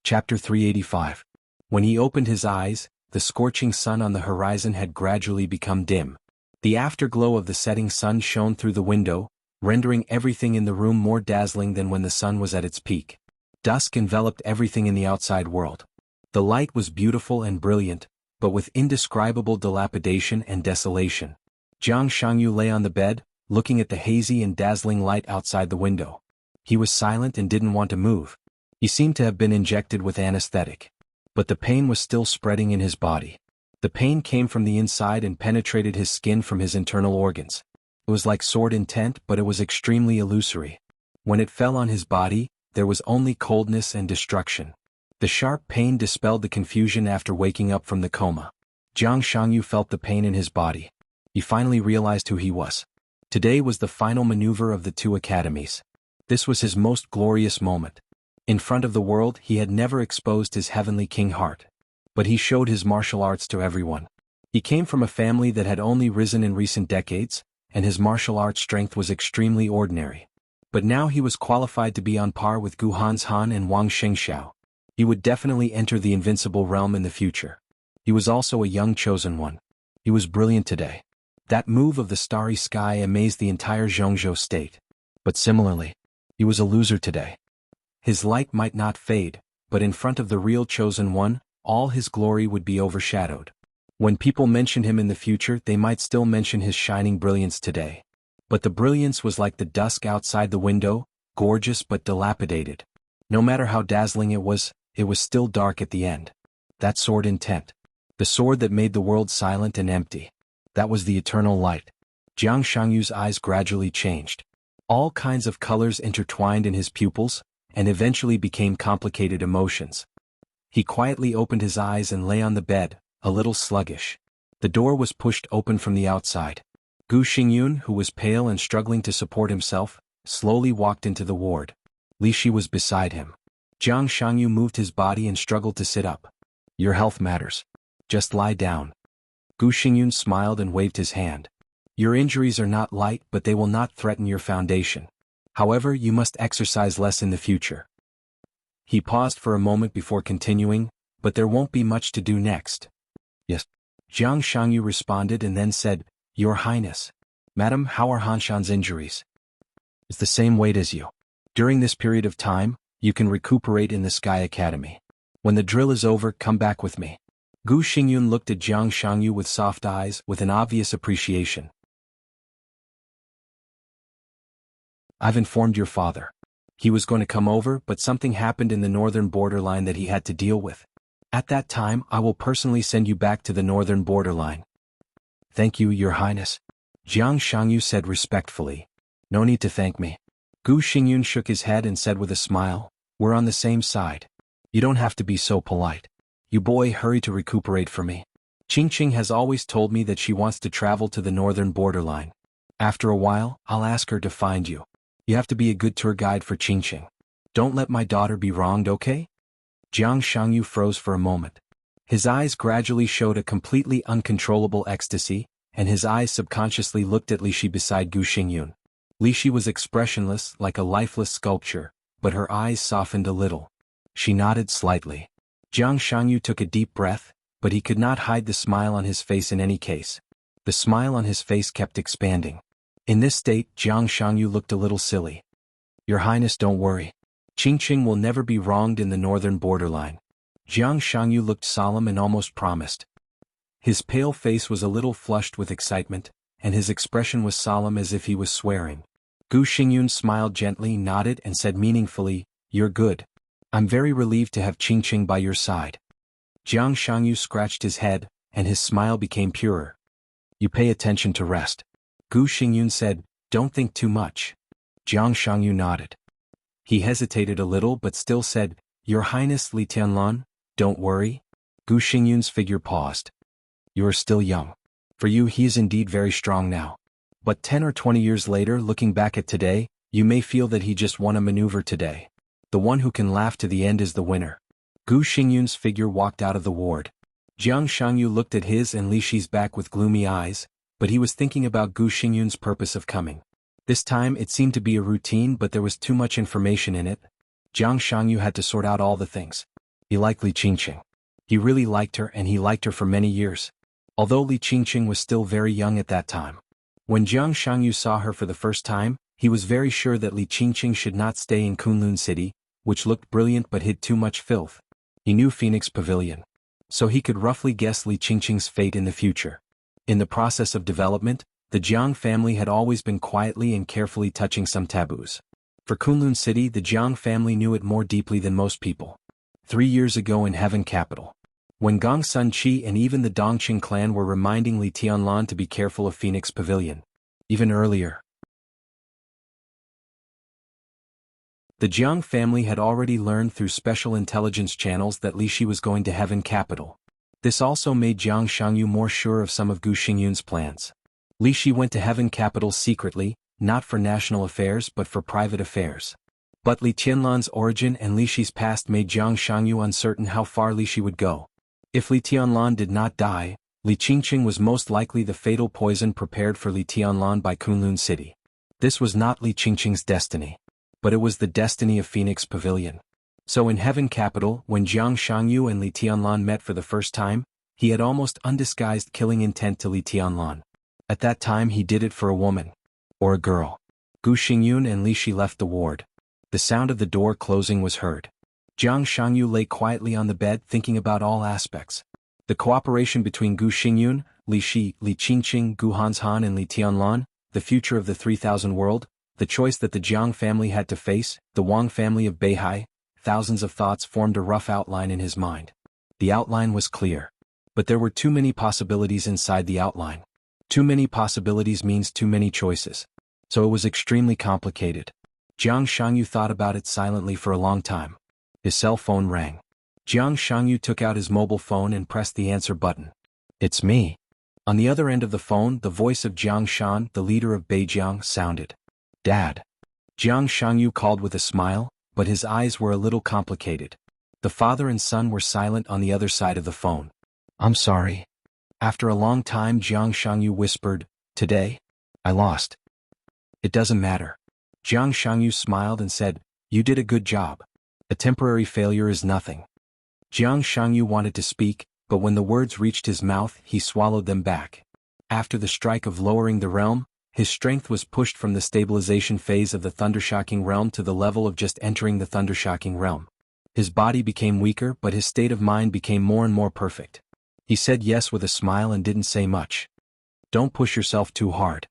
Chapter 385. When he opened his eyes, the scorching sun on the horizon had gradually become dim. The afterglow of the setting sun shone through the window, rendering everything in the room more dazzling than when the sun was at its peak. Dusk enveloped everything in the outside world. The light was beautiful and brilliant, but with indescribable dilapidation and desolation. Jiang Shangyu lay on the bed, looking at the hazy and dazzling light outside the window. He was silent and didn't want to move. He seemed to have been injected with anesthetic. But the pain was still spreading in his body. The pain came from the inside and penetrated his skin from his internal organs. It was like sword intent, but it was extremely illusory. When it fell on his body, there was only coldness and destruction. The sharp pain dispelled the confusion after waking up from the coma. Jiang Shangyu felt the pain in his body. He finally realized who he was. Today was the final maneuver of the 2 academies. This was his most glorious moment. In front of the world he had never exposed his heavenly king heart. But he showed his martial arts to everyone. He came from a family that had only risen in recent decades, and his martial arts strength was extremely ordinary. But now he was qualified to be on par with Gu Hanshan and Wang Shengxiao. He would definitely enter the invincible realm in the future. He was also a young chosen one. He was brilliant today. That move of the starry sky amazed the entire Jianghu state. But similarly, he was a loser today. His light might not fade, but in front of the real chosen one, all his glory would be overshadowed. When people mentioned him in the future, they might still mention his shining brilliance today. But the brilliance was like the dusk outside the window, gorgeous but dilapidated. No matter how dazzling it was still dark at the end. That sword intent. The sword that made the world silent and empty. That was the eternal light. Jiang Shangyu's eyes gradually changed. All kinds of colors intertwined in his pupils, and eventually became complicated emotions. He quietly opened his eyes and lay on the bed, a little sluggish. The door was pushed open from the outside. Gu Xingyun, who was pale and struggling to support himself, slowly walked into the ward. Li Shi was beside him. Jiang Shangyu moved his body and struggled to sit up. Your health matters. Just lie down. Gu Xingyun smiled and waved his hand. Your injuries are not light, but they will not threaten your foundation. However, you must exercise less in the future. He paused for a moment before continuing, but there won't be much to do next. Yes. Jiang Shangyu responded and then said, Your Highness. Madam, how are Hanshan's injuries? It's the same weight as you. During this period of time, you can recuperate in the Sky Academy. When the drill is over, come back with me. Gu Xingyun looked at Jiang Shangyu with soft eyes, with an obvious appreciation. I've informed your father. He was going to come over, but something happened in the northern borderline that he had to deal with. At that time, I will personally send you back to the northern borderline. Thank you, Your Highness. Jiang Shangyu said respectfully. No need to thank me. Gu Xingyun shook his head and said with a smile, We're on the same side. You don't have to be so polite. You boy, hurry to recuperate for me. Qingqing has always told me that she wants to travel to the northern borderline. After a while, I'll ask her to find you. You have to be a good tour guide for Qingqing. Don't let my daughter be wronged, okay? Jiang Shangyu froze for a moment. His eyes gradually showed a completely uncontrollable ecstasy, and his eyes subconsciously looked at Li Shi beside Gu Xingyun. Li Shi was expressionless, like a lifeless sculpture, but her eyes softened a little. She nodded slightly. Jiang Shangyu took a deep breath, but he could not hide the smile on his face in any case. The smile on his face kept expanding. In this state, Jiang Shangyu looked a little silly. Your Highness, don't worry. Qingqing will never be wronged in the northern borderline. Jiang Shangyu looked solemn and almost promised. His pale face was a little flushed with excitement, and his expression was solemn as if he was swearing. Gu Xingyun smiled gently, nodded and said meaningfully, You're good. I'm very relieved to have Qingqing by your side. Jiang Shangyu scratched his head, and his smile became purer. You pay attention to rest. Gu Xingyun said, Don't think too much. Jiang Shangyu nodded. He hesitated a little but still said, Your Highness Li Tianlan, don't worry. Gu Xingyun's figure paused. You are still young. For you he is indeed very strong now. But 10 or 20 years later, looking back at today, you may feel that he just won a maneuver today. The one who can laugh to the end is the winner. Gu Xingyun's figure walked out of the ward. Jiang Shangyu looked at his and Li Shi's back with gloomy eyes, but he was thinking about Gu Xingyun's purpose of coming. This time it seemed to be a routine, but there was too much information in it. Jiang Shangyu had to sort out all the things. He liked Li Qingqing. He really liked her, and he liked her for many years. Although Li Qingqing was still very young at that time. When Jiang Shangyu saw her for the first time, he was very sure that Li Qingqing should not stay in Kunlun City, which looked brilliant but hid too much filth. He knew Phoenix Pavilion. So he could roughly guess Li Qingqing's fate in the future. In the process of development, the Jiang family had always been quietly and carefully touching some taboos. For Kunlun City, the Jiang family knew it more deeply than most people. 3 years ago in Heaven Capital, when Gong Sun Qi and even the Dongqing clan were reminding Li Tianlan to be careful of Phoenix Pavilion. Even earlier, the Jiang family had already learned through special intelligence channels that Li Shi was going to Heaven Capital. This also made Jiang Shangyu more sure of some of Gu Xingyun's plans. Li Shi went to Heaven Capital secretly, not for national affairs but for private affairs. But Li Tianlan's origin and Li Shi's past made Jiang Shangyu uncertain how far Li Shi would go. If Li Tianlan did not die, Li Qingqing was most likely the fatal poison prepared for Li Tianlan by Kunlun City. This was not Li Qingqing's destiny. But it was the destiny of Phoenix Pavilion. So in Heaven Capital, when Jiang Shangyu and Li Tianlan met for the first time, he had almost undisguised killing intent to Li Tianlan. At that time he did it for a woman. Or a girl. Gu Xingyun and Li Shi left the ward. The sound of the door closing was heard. Jiang Shangyu lay quietly on the bed thinking about all aspects. The cooperation between Gu Xingyun, Li Shi, Li Qingqing, Gu Hanshan and Li Tianlan, the future of the 3000 world, the choice that the Jiang family had to face, the Wang family of Beihai, thousands of thoughts formed a rough outline in his mind. The outline was clear. But there were too many possibilities inside the outline. Too many possibilities means too many choices. So it was extremely complicated. Jiang Shangyu thought about it silently for a long time. His cell phone rang. Jiang Shangyu took out his mobile phone and pressed the answer button. It's me. On the other end of the phone, the voice of Jiang Shan, the leader of Beijiang, sounded. Dad. Jiang Shangyu called with a smile, but his eyes were a little complicated. The father and son were silent on the other side of the phone. I'm sorry. After a long time, Jiang Shangyu whispered, Today? I lost. It doesn't matter. Jiang Shangyu smiled and said, You did a good job. A temporary failure is nothing. Jiang Shangyu wanted to speak, but when the words reached his mouth, he swallowed them back. After the strike of lowering the realm, his strength was pushed from the stabilization phase of the thundershocking realm to the level of just entering the thundershocking realm. His body became weaker, but his state of mind became more and more perfect. He said yes with a smile and didn't say much. Don't push yourself too hard.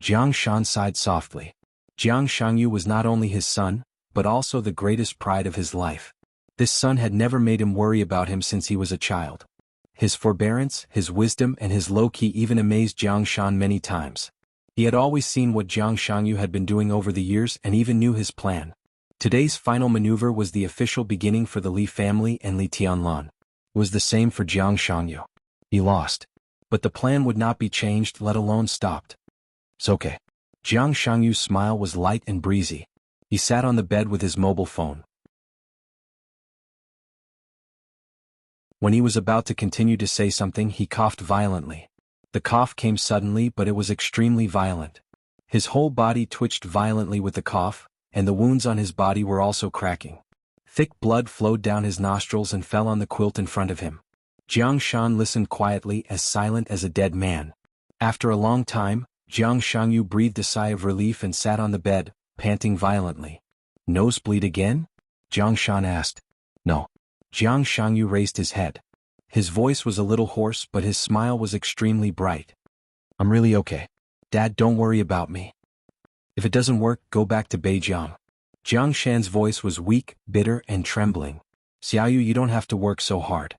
Jiang Shan sighed softly. Jiang Shangyu was not only his son, but also the greatest pride of his life. This son had never made him worry about him since he was a child. His forbearance, his wisdom and his low-key even amazed Jiang Shan many times. He had always seen what Jiang Shangyu had been doing over the years and even knew his plan. Today's final maneuver was the official beginning for the Li family and Li Tianlan. It was the same for Jiang Shangyu. He lost. But the plan would not be changed, let alone stopped. It's okay. Jiang Shangyu's smile was light and breezy. He sat on the bed with his mobile phone. When he was about to continue to say something, he coughed violently. The cough came suddenly, but it was extremely violent. His whole body twitched violently with the cough, and the wounds on his body were also cracking. Thick blood flowed down his nostrils and fell on the quilt in front of him. Jiang Shan listened quietly, as silent as a dead man. After a long time, Jiang Shangyu breathed a sigh of relief and sat on the bed, panting violently. Nosebleed again? Jiang Shan asked. No. Jiang Shangyu raised his head. His voice was a little hoarse, but his smile was extremely bright. I'm really okay. Dad, don't worry about me. If it doesn't work, go back to Beijiang. Jiang Shan's voice was weak, bitter, and trembling. Xiaoyu, you don't have to work so hard.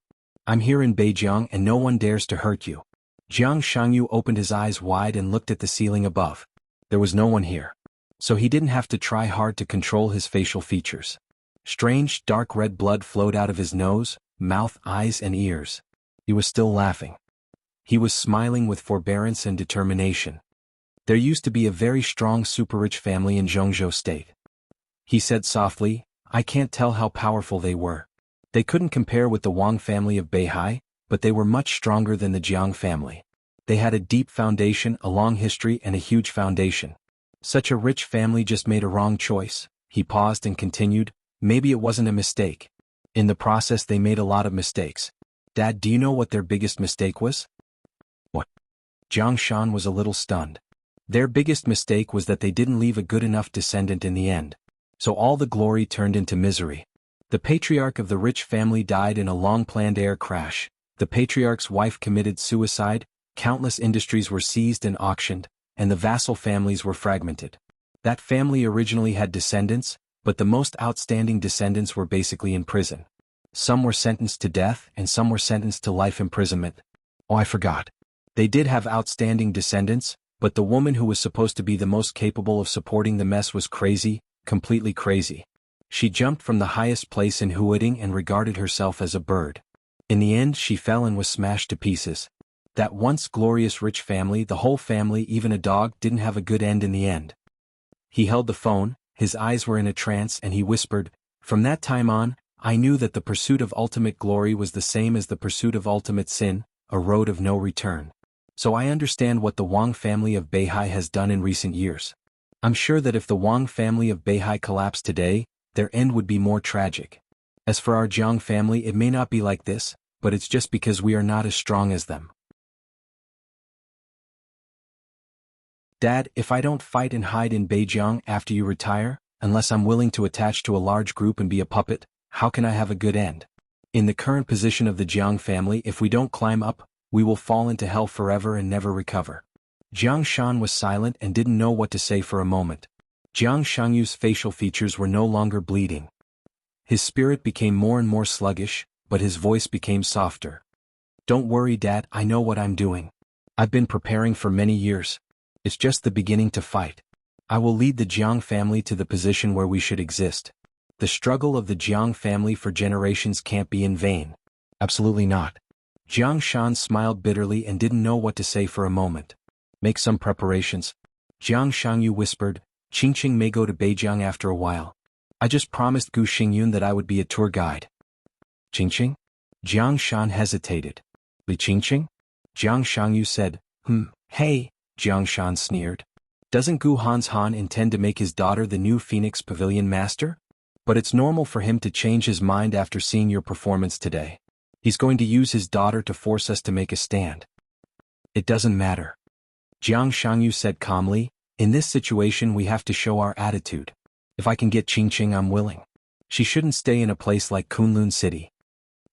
I'm here in Beijiang and no one dares to hurt you. Jiang Shangyu opened his eyes wide and looked at the ceiling above. There was no one here. So he didn't have to try hard to control his facial features. Strange, dark red blood flowed out of his nose, mouth, eyes, and ears. He was still laughing. He was smiling with forbearance and determination. There used to be a very strong super-rich family in Zhengzhou State. He said softly, I can't tell how powerful they were. They couldn't compare with the Wang family of Beihai, but they were much stronger than the Jiang family. They had a deep foundation, a long history, and a huge foundation. Such a rich family just made a wrong choice. He paused and continued, maybe it wasn't a mistake. In the process they made a lot of mistakes. Dad, do you know what their biggest mistake was? What? Jiang Shan was a little stunned. Their biggest mistake was that they didn't leave a good enough descendant in the end. So all the glory turned into misery. The patriarch of the rich family died in a long-planned air crash. The patriarch's wife committed suicide, countless industries were seized and auctioned, and the vassal families were fragmented. That family originally had descendants, but the most outstanding descendants were basically in prison. Some were sentenced to death and some were sentenced to life imprisonment. Oh, I forgot. They did have outstanding descendants, but the woman who was supposed to be the most capable of supporting the mess was crazy, completely crazy. She jumped from the highest place in Huading and regarded herself as a bird. In the end she fell and was smashed to pieces. That once glorious rich family, the whole family, even a dog, didn't have a good end in the end. He held the phone, his eyes were in a trance, and he whispered, From that time on, I knew that the pursuit of ultimate glory was the same as the pursuit of ultimate sin, a road of no return. So I understand what the Wang family of Beihai has done in recent years. I'm sure that if the Wang family of Beihai collapsed today, their end would be more tragic. As for our Jiang family, it may not be like this, but it's just because we are not as strong as them. Dad, if I don't fight and hide in Beijiang after you retire, unless I'm willing to attach to a large group and be a puppet, how can I have a good end? In the current position of the Jiang family, if we don't climb up, we will fall into hell forever and never recover. Jiang Shan was silent and didn't know what to say for a moment. Jiang Shangyu's facial features were no longer bleeding. His spirit became more and more sluggish, but his voice became softer. Don't worry, Dad, I know what I'm doing. I've been preparing for many years. It's just the beginning to fight. I will lead the Jiang family to the position where we should exist. The struggle of the Jiang family for generations can't be in vain. Absolutely not. Jiang Shan smiled bitterly and didn't know what to say for a moment. Make some preparations. Jiang Shangyu whispered, Qingqing may go to Beijing after a while. I just promised Gu Xingyun that I would be a tour guide. Qingqing? Jiang Shan hesitated. Li Qingqing? Jiang Shangyu said, Hey, Jiang Shan sneered. Doesn't Gu Han intend to make his daughter the new Phoenix Pavilion master? But it's normal for him to change his mind after seeing your performance today. He's going to use his daughter to force us to make a stand. It doesn't matter. Jiang Shangyu said calmly, in this situation we have to show our attitude. If I can get Qingqing, I'm willing. She shouldn't stay in a place like Kunlun City.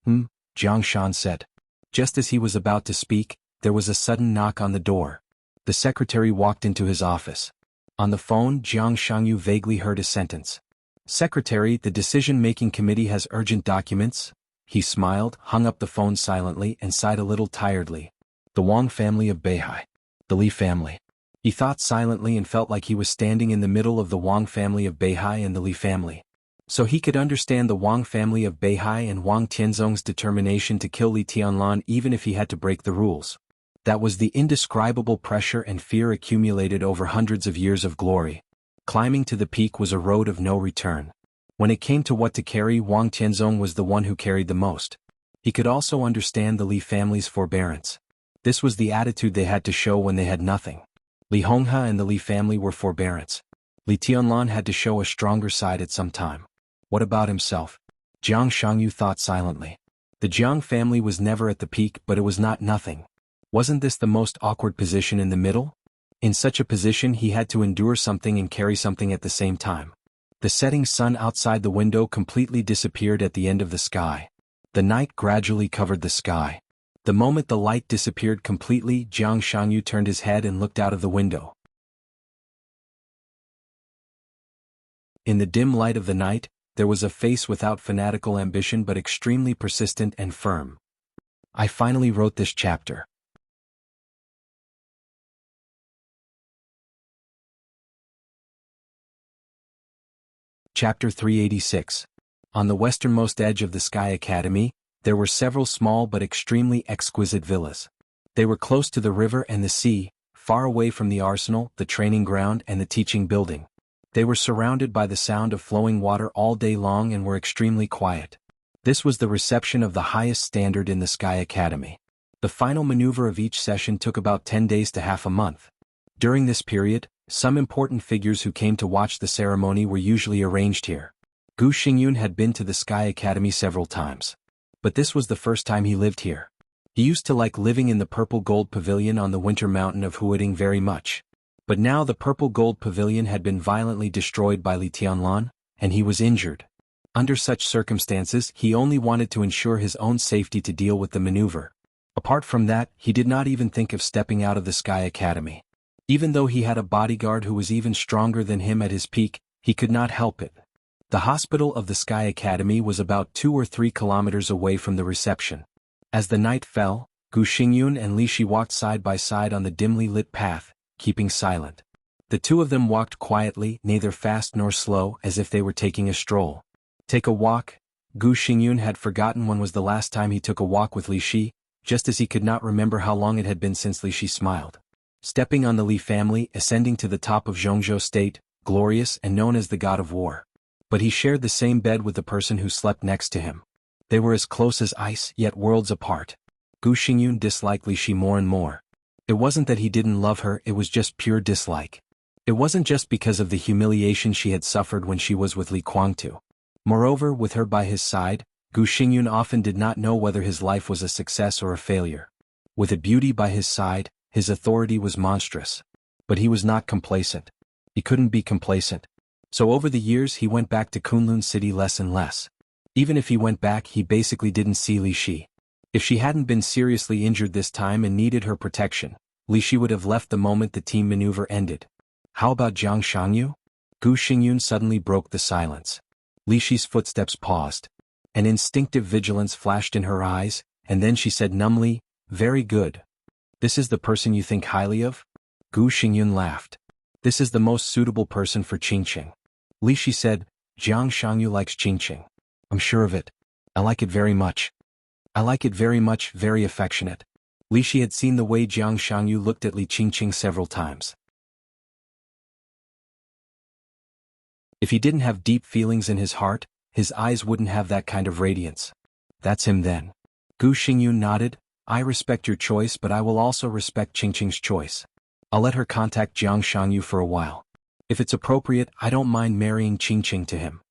Jiang Shan said. Just as he was about to speak, there was a sudden knock on the door. The secretary walked into his office. On the phone, Jiang Shangyu vaguely heard a sentence. Secretary, the decision-making committee has urgent documents. He smiled, hung up the phone silently, and sighed a little tiredly. The Wang family of Beihai. The Li family. He thought silently and felt like he was standing in the middle of the Wang family of Beihai and the Li family. So he could understand the Wang family of Beihai and Wang Tianzong's determination to kill Li Tianlan even if he had to break the rules. That was the indescribable pressure and fear accumulated over hundreds of years of glory. Climbing to the peak was a road of no return. When it came to what to carry, Wang Tianzong was the one who carried the most. He could also understand the Li family's forbearance. This was the attitude they had to show when they had nothing. Li Honghe and the Li family were forbearance. Li Tianlan had to show a stronger side at some time. What about himself? Jiang Shangyu thought silently. The Jiang family was never at the peak, but it was not nothing. Wasn't this the most awkward position in the middle? In such a position he had to endure something and carry something at the same time. The setting sun outside the window completely disappeared at the end of the sky. The night gradually covered the sky. The moment the light disappeared completely, Jiang Shangyu turned his head and looked out of the window. In the dim light of the night, there was a face without fanatical ambition but extremely persistent and firm. I finally wrote this chapter. Chapter 386. On the westernmost edge of the Sky Academy, there were several small but extremely exquisite villas. They were close to the river and the sea, far away from the arsenal, the training ground, and the teaching building. They were surrounded by the sound of flowing water all day long and were extremely quiet. This was the reception of the highest standard in the Sky Academy. The final maneuver of each session took about 10 days to half a month. During this period, some important figures who came to watch the ceremony were usually arranged here. Gu Xingyun had been to the Sky Academy several times. But this was the first time he lived here. He used to like living in the purple gold pavilion on the winter mountain of Huading very much. But now the purple gold pavilion had been violently destroyed by Li Tianlan, and he was injured. Under such circumstances, he only wanted to ensure his own safety to deal with the maneuver. Apart from that, he did not even think of stepping out of the Sky Academy. Even though he had a bodyguard who was even stronger than him at his peak, he could not help it. The hospital of the Sky Academy was about 2 or 3 kilometers away from the reception. As the night fell, Gu Xingyun and Li Shi walked side by side on the dimly lit path, keeping silent. The two of them walked quietly, neither fast nor slow, as if they were taking a stroll. Take a walk? Gu Xingyun had forgotten when was the last time he took a walk with Li Shi, just as he could not remember how long it had been since Li Shi smiled. Stepping on the Li family, ascending to the top of Zhongzhou State, glorious and known as the God of War. But he shared the same bed with the person who slept next to him. They were as close as ice, yet worlds apart. Gu Xingyun disliked Li Shi more and more. It wasn't that he didn't love her, it was just pure dislike. It wasn't just because of the humiliation she had suffered when she was with Li Guangtu. Moreover, with her by his side, Gu Xingyun often did not know whether his life was a success or a failure. With a beauty by his side, his authority was monstrous. But he was not complacent. He couldn't be complacent. So over the years he went back to Kunlun City less and less. Even if he went back, he basically didn't see Li Shi. If she hadn't been seriously injured this time and needed her protection, Li Shi would have left the moment the team maneuver ended. How about Jiang Shangyu? Gu Xingyun suddenly broke the silence. Li Shi's footsteps paused. An instinctive vigilance flashed in her eyes, and then she said numbly, "Very good. This is the person you think highly of?" Gu Xingyun laughed. "This is the most suitable person for Qingqing." Li Shi said, "Jiang Shangyu likes Qingqing. I'm sure of it. I like it very much. I like it very much, very affectionate." Li Shi had seen the way Jiang Shangyu looked at Li Qingqing several times. If he didn't have deep feelings in his heart, his eyes wouldn't have that kind of radiance. That's him then. Gu Xingyun nodded. "I respect your choice, but I will also respect Qingqing's choice. I'll let her contact Jiang Shangyu for a while. If it's appropriate, I don't mind marrying Qingqing to him."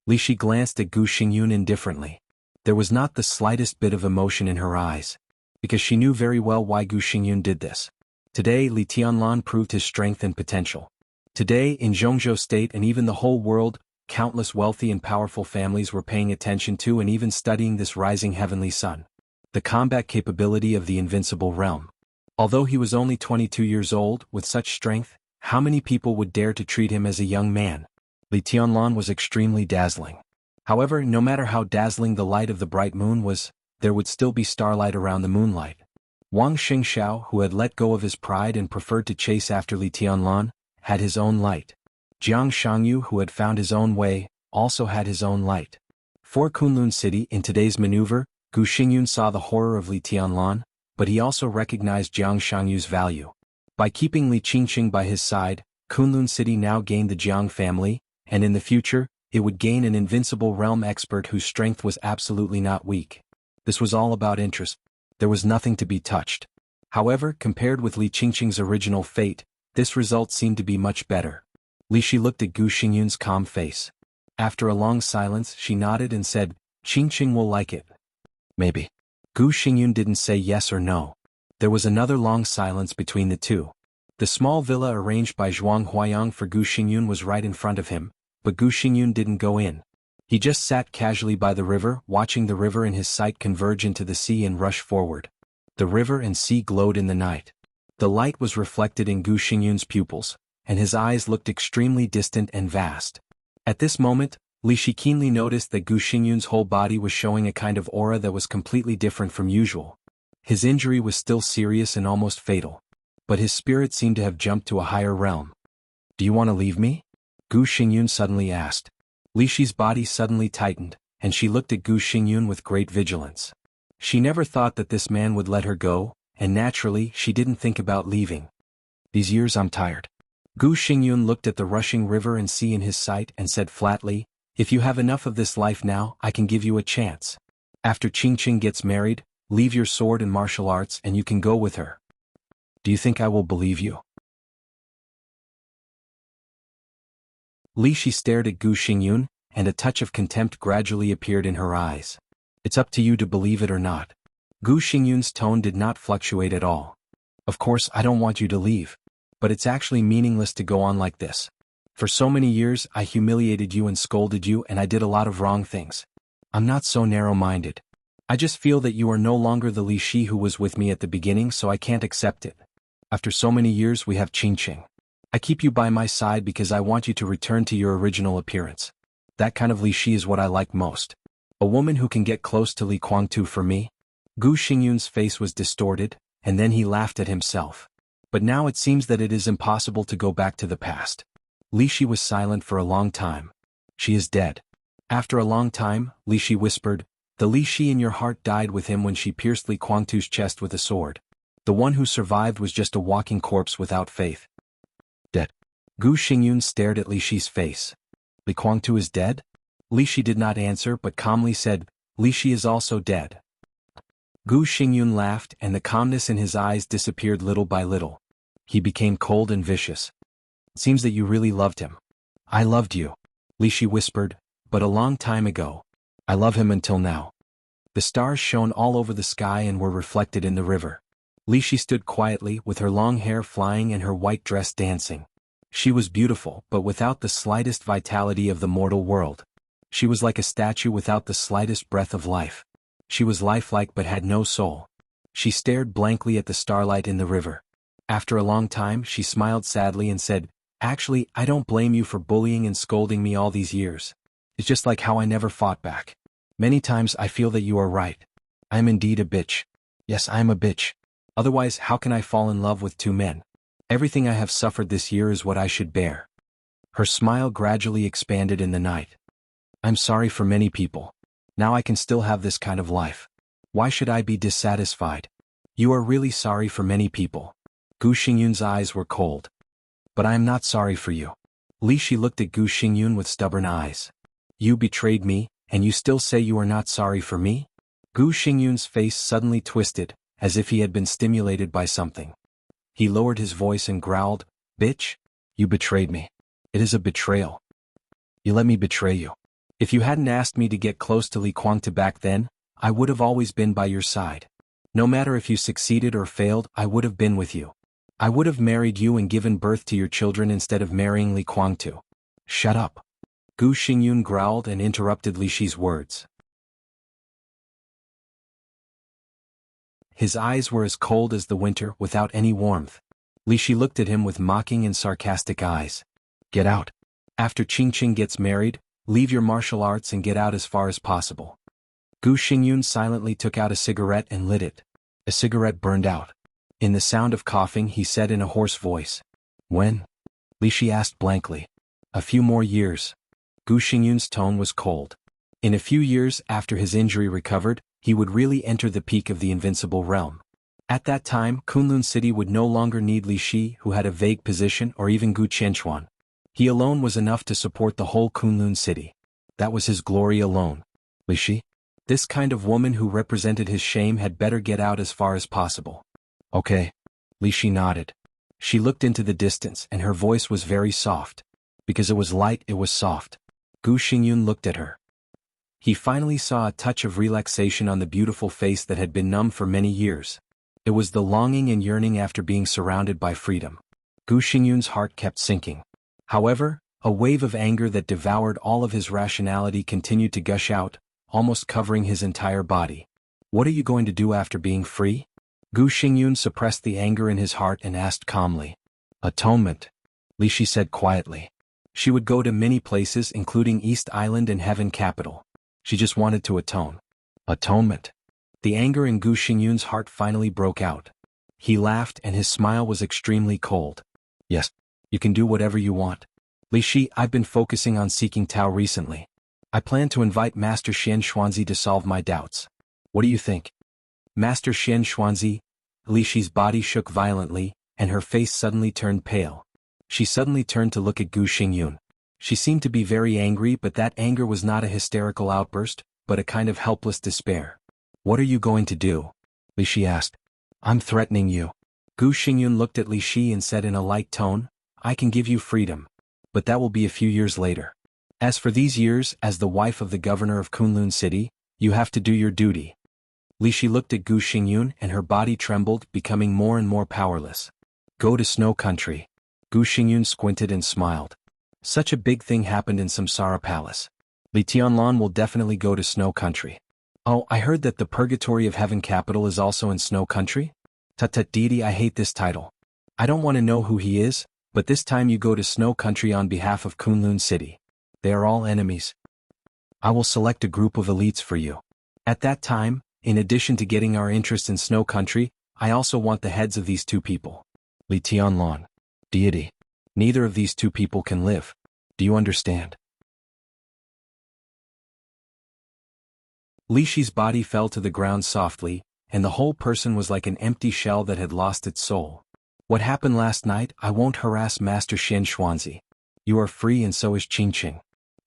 Li Shi glanced at Gu Xingyun indifferently. There was not the slightest bit of emotion in her eyes, because she knew very well why Gu Xingyun did this. Today Li Tianlan proved his strength and potential. Today, in Zhongzhou State and even the whole world, countless wealthy and powerful families were paying attention to and even studying this rising heavenly sun. The combat capability of the invincible realm. Although he was only 22 years old, with such strength, how many people would dare to treat him as a young man? Li Tianlan was extremely dazzling. However, no matter how dazzling the light of the bright moon was, there would still be starlight around the moonlight. Wang Xingxiao, who had let go of his pride and preferred to chase after Li Tianlan, had his own light. Jiang Shangyu, who had found his own way, also had his own light. For Kunlun City, in today's maneuver, Gu Xingyun saw the horror of Li Tianlan, but he also recognized Jiang Shangyu's value. By keeping Li Qingqing by his side, Kunlun City now gained the Jiang family, and in the future, it would gain an invincible realm expert whose strength was absolutely not weak. This was all about interest. There was nothing to be touched. However, compared with Li Qingqing's original fate, this result seemed to be much better. Li Shi looked at Gu Xingyun's calm face. After a long silence, she nodded and said, "Qingqing will like it." "Maybe." Gu Xingyun didn't say yes or no. There was another long silence between the two. The small villa arranged by Zhuang Huayang for Gu Xingyun was right in front of him, but Gu Xingyun didn't go in. He just sat casually by the river, watching the river and his sight converge into the sea and rush forward. The river and sea glowed in the night. The light was reflected in Gu Xingyun's pupils, and his eyes looked extremely distant and vast. At this moment, Li Shi keenly noticed that Gu Xingyun's whole body was showing a kind of aura that was completely different from usual. His injury was still serious and almost fatal, but his spirit seemed to have jumped to a higher realm. "Do you want to leave me?" Gu Xingyun suddenly asked. Li Shi's body suddenly tightened, and she looked at Gu Xingyun with great vigilance. She never thought that this man would let her go, and naturally, she didn't think about leaving. "These years I'm tired." Gu Xingyun looked at the rushing river and sea in his sight and said flatly, "If you have enough of this life now, I can give you a chance. After Qingqing gets married, leave your sword and martial arts and you can go with her." "Do you think I will believe you?" Li Shi stared at Gu Xingyun, and a touch of contempt gradually appeared in her eyes. "It's up to you to believe it or not." Gu Xingyun's tone did not fluctuate at all. "Of course I don't want you to leave. But it's actually meaningless to go on like this. For so many years I humiliated you and scolded you and I did a lot of wrong things. I'm not so narrow-minded. I just feel that you are no longer the Li Shi who was with me at the beginning, so I can't accept it. After so many years we have Qingqing. I keep you by my side because I want you to return to your original appearance. That kind of Li Shi is what I like most. A woman who can get close to Li Guangtu for me." Gu Xingyun's face was distorted, and then he laughed at himself. "But now it seems that it is impossible to go back to the past." Li Shi was silent for a long time. "She is dead." After a long time, Li Shi whispered, "The Li Shi in your heart died with him when she pierced Li Guangtu's chest with a sword. The one who survived was just a walking corpse without faith." "Dead?" Gu Xingyun stared at Li Shi's face. "Li Guangtu is dead?" Li Shi did not answer but calmly said, "Li Shi is also dead." Gu Xingyun laughed and the calmness in his eyes disappeared little by little. He became cold and vicious. "It seems that you really loved him." "I loved you," Li Shi whispered, "but a long time ago. I love him until now." The stars shone all over the sky and were reflected in the river. Li Shi stood quietly with her long hair flying and her white dress dancing. She was beautiful but without the slightest vitality of the mortal world. She was like a statue without the slightest breath of life. She was lifelike but had no soul. She stared blankly at the starlight in the river. After a long time she smiled sadly and said, "Actually, I don't blame you for bullying and scolding me all these years. It's just like how I never fought back. Many times I feel that you are right. I am indeed a bitch. Yes, I am a bitch. Otherwise, how can I fall in love with two men? Everything I have suffered this year is what I should bear." Her smile gradually expanded in the night. "I'm sorry for many people. Now I can still have this kind of life. Why should I be dissatisfied? You are really sorry for many people." Gu Xingyun's eyes were cold. "But I am not sorry for you." Li Shi looked at Gu Xingyun with stubborn eyes. "You betrayed me, and you still say you are not sorry for me?" Gu Xingyun's face suddenly twisted, as if he had been stimulated by something. He lowered his voice and growled, "Bitch? You betrayed me. It is a betrayal. You let me betray you. If you hadn't asked me to get close to Li Kuangta back then, I would have always been by your side. No matter if you succeeded or failed, I would have been with you. I would have married you and given birth to your children instead of marrying Li Kuangtu." "Shut up." Gu Xingyun growled and interrupted Li Shi's words. His eyes were as cold as the winter without any warmth. Li Shi looked at him with mocking and sarcastic eyes. "Get out. After Qingqing gets married, leave your martial arts and get out as far as possible." Gu Xingyun silently took out a cigarette and lit it. A cigarette burned out. In the sound of coughing he said in a hoarse voice, "When?" Li Shi asked blankly. "A few more years." Gu Xingyun's tone was cold. In a few years after his injury recovered, he would really enter the peak of the invincible realm. At that time, Kunlun City would no longer need Li Shi, who had a vague position, or even Gu Qianchuan. He alone was enough to support the whole Kunlun City. That was his glory alone. Li Shi? This kind of woman who represented his shame had better get out as far as possible. "Okay." Li Shi nodded. She looked into the distance and her voice was very soft. Because it was light, it was soft. Gu Xingyun looked at her. He finally saw a touch of relaxation on the beautiful face that had been numb for many years. It was the longing and yearning after being surrounded by freedom. Gu Xingyun's heart kept sinking. However, a wave of anger that devoured all of his rationality continued to gush out, almost covering his entire body. "What are you going to do after being free?" Gu Xingyun suppressed the anger in his heart and asked calmly. "Atonement," Li Shi said quietly. She would go to many places including East Island and Heaven Capital. She just wanted to atone. Atonement. The anger in Gu Xingyun's heart finally broke out. He laughed and his smile was extremely cold. "Yes, you can do whatever you want. Li Shi, I've been focusing on seeking Tao recently. I plan to invite Master Xian Xuanzi to solve my doubts. What do you think?" Master Xian Xuanzi? Li Shi's body shook violently, and her face suddenly turned pale. She suddenly turned to look at Gu Xingyun. She seemed to be very angry, but that anger was not a hysterical outburst, but a kind of helpless despair. "What are you going to do?" Li Shi asked. "I'm threatening you." Gu Xingyun looked at Li Shi and said in a light tone, "I can give you freedom. But that will be a few years later. As for these years, as the wife of the governor of Kunlun City, you have to do your duty." Li Shi looked at Gu Xingyun and her body trembled, becoming more and more powerless. "Go to Snow Country." Gu Xingyun squinted and smiled. Such a big thing happened in Samsara Palace. Li Tianlan will definitely go to Snow Country. "Oh, I heard that the Purgatory of Heaven Capital is also in Snow Country?" "Tut Didi, I hate this title. I don't want to know who he is, but this time you go to Snow Country on behalf of Kunlun City. They are all enemies. I will select a group of elites for you. At that time, in addition to getting our interest in Snow Country, I also want the heads of these two people." Li Tianlan. "Deity. Neither of these two people can live. Do you understand?" Li Shi's body fell to the ground softly, and the whole person was like an empty shell that had lost its soul. "What happened last night, I won't harass Master Xian Xuanzi. You are free and so is Qingqing."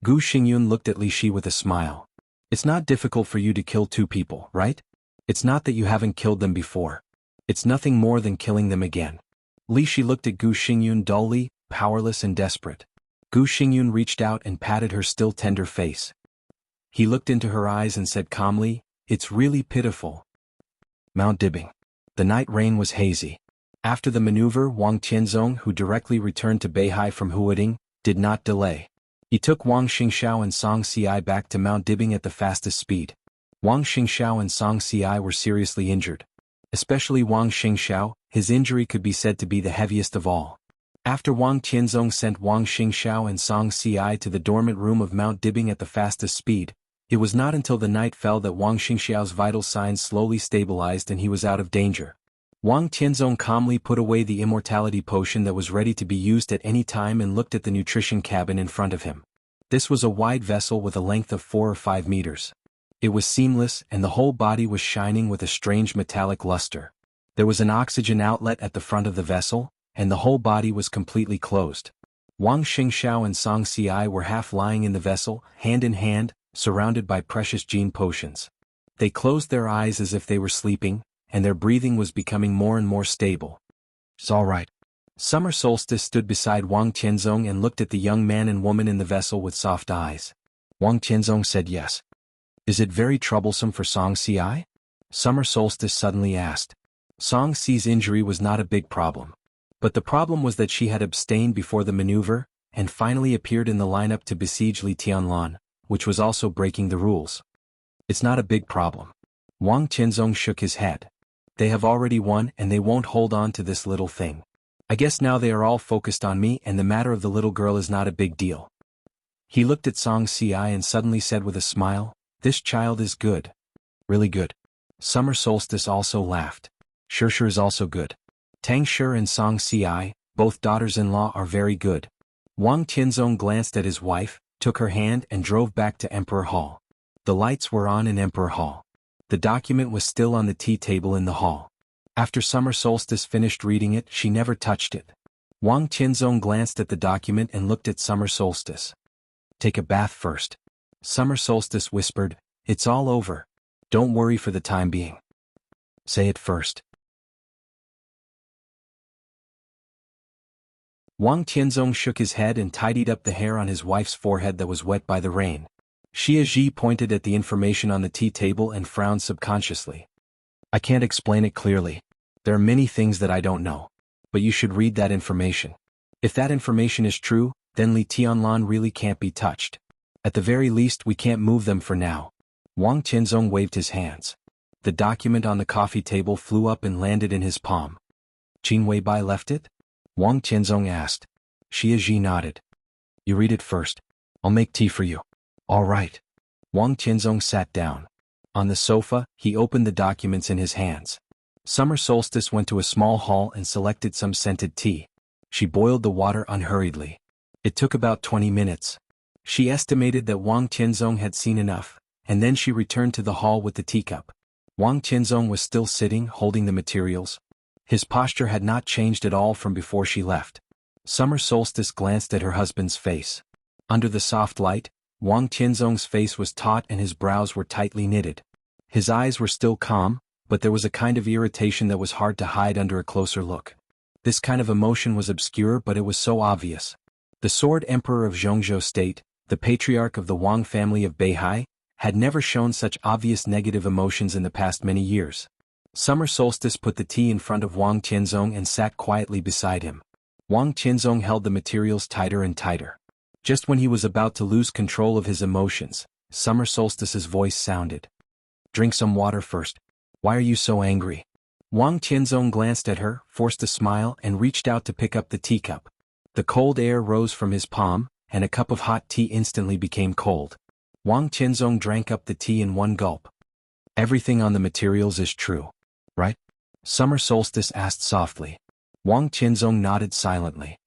Gu Xingyun looked at Li Shi with a smile. "It's not difficult for you to kill two people, right? It's not that you haven't killed them before. It's nothing more than killing them again." Li Shi looked at Gu Xingyun dully, powerless and desperate. Gu Xingyun reached out and patted her still tender face. He looked into her eyes and said calmly, "It's really pitiful." Mount Dibbing. The night rain was hazy. After the maneuver, Wang Tianzong, who directly returned to Beihai from Huading, did not delay. He took Wang Xingxiao and Song Ci back to Mount Dibing at the fastest speed. Wang Xingxiao and Song Ci were seriously injured. Especially Wang Xingxiao, his injury could be said to be the heaviest of all. After Wang Tianzong sent Wang Xingxiao and Song Ci to the dormant room of Mount Dibing at the fastest speed, it was not until the night fell that Wang Xingxiao's vital signs slowly stabilized and he was out of danger. Wang Tianzong calmly put away the immortality potion that was ready to be used at any time and looked at the nutrition cabin in front of him. This was a wide vessel with a length of 4 or 5 meters. It was seamless and the whole body was shining with a strange metallic luster. There was an oxygen outlet at the front of the vessel, and the whole body was completely closed. Wang Xingxiao and Song Ci were half lying in the vessel, hand in hand, surrounded by precious gene potions. They closed their eyes as if they were sleeping, and their breathing was becoming more and more stable. "It's all right." Summer Solstice stood beside Wang Tianzong and looked at the young man and woman in the vessel with soft eyes. Wang Tianzong said yes. "Is it very troublesome for Song Ci?" Summer Solstice suddenly asked. Song Ci's injury was not a big problem. But the problem was that she had abstained before the maneuver, and finally appeared in the lineup to besiege Li Tianlan, which was also breaking the rules. "It's not a big problem." Wang Tianzong shook his head. "They have already won and they won't hold on to this little thing. I guess now they are all focused on me and the matter of the little girl is not a big deal." He looked at Song Ci and suddenly said with a smile, "This child is good. Really good." Summer Solstice also laughed. "Sure is also good. Tang Shi and Song Ci, both daughters-in-law, are very good." Wang Tianzong glanced at his wife, took her hand and drove back to Emperor Hall. The lights were on in Emperor Hall. The document was still on the tea table in the hall. After Summer Solstice finished reading it, she never touched it. Wang Tianzong glanced at the document and looked at Summer Solstice. "Take a bath first." Summer Solstice whispered, "It's all over. Don't worry for the time being." "Say it first." Wang Tianzong shook his head and tidied up the hair on his wife's forehead that was wet by the rain. Xia Ji pointed at the information on the tea table and frowned subconsciously. "I can't explain it clearly. There are many things that I don't know. But you should read that information. If that information is true, then Li Tianlan really can't be touched. At the very least we can't move them for now." Wang Tianzong waved his hands. The document on the coffee table flew up and landed in his palm. "Qin Weibai left it?" Wang Tianzong asked. Xia Ji nodded. "You read it first. I'll make tea for you." "All right." Wang Tianzong sat down. On the sofa, he opened the documents in his hands. Summer Solstice went to a small hall and selected some scented tea. She boiled the water unhurriedly. It took about 20 minutes. She estimated that Wang Tianzong had seen enough, and then she returned to the hall with the teacup. Wang Tianzong was still sitting, holding the materials. His posture had not changed at all from before she left. Summer Solstice glanced at her husband's face. Under the soft light, Wang Tianzong's face was taut and his brows were tightly knitted. His eyes were still calm, but there was a kind of irritation that was hard to hide under a closer look. This kind of emotion was obscure, but it was so obvious. The Sword Emperor of Zhongzhou State, the patriarch of the Wang family of Beihai, had never shown such obvious negative emotions in the past many years. Summer Solstice put the tea in front of Wang Tianzong and sat quietly beside him. Wang Tianzong held the materials tighter and tighter. Just when he was about to lose control of his emotions, Summer Solstice's voice sounded. "Drink some water first. Why are you so angry?" Wang Tianzong glanced at her, forced a smile and reached out to pick up the teacup. The cold air rose from his palm, and a cup of hot tea instantly became cold. Wang Tianzong drank up the tea in one gulp. "Everything on the materials is true, right?" Summer Solstice asked softly. Wang Tianzong nodded silently.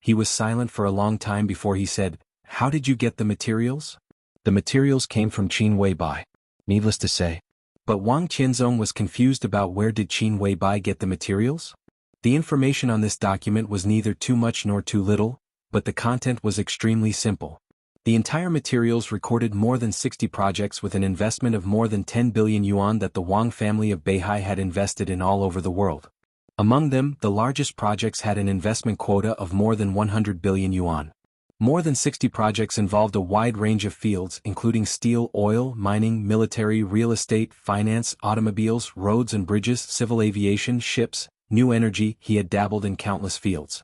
He was silent for a long time before he said, "How did you get the materials?" "The materials came from Qin Weibai. Needless to say." But Wang Tianzong was confused about where did Qin Weibai get the materials? The information on this document was neither too much nor too little, but the content was extremely simple. The entire materials recorded more than 60 projects with an investment of more than 10 billion yuan that the Wang family of Beihai had invested in all over the world. Among them, the largest projects had an investment quota of more than 100 billion yuan. More than 60 projects involved a wide range of fields including steel, oil, mining, military, real estate, finance, automobiles, roads and bridges, civil aviation, ships, new energy. He had dabbled in countless fields.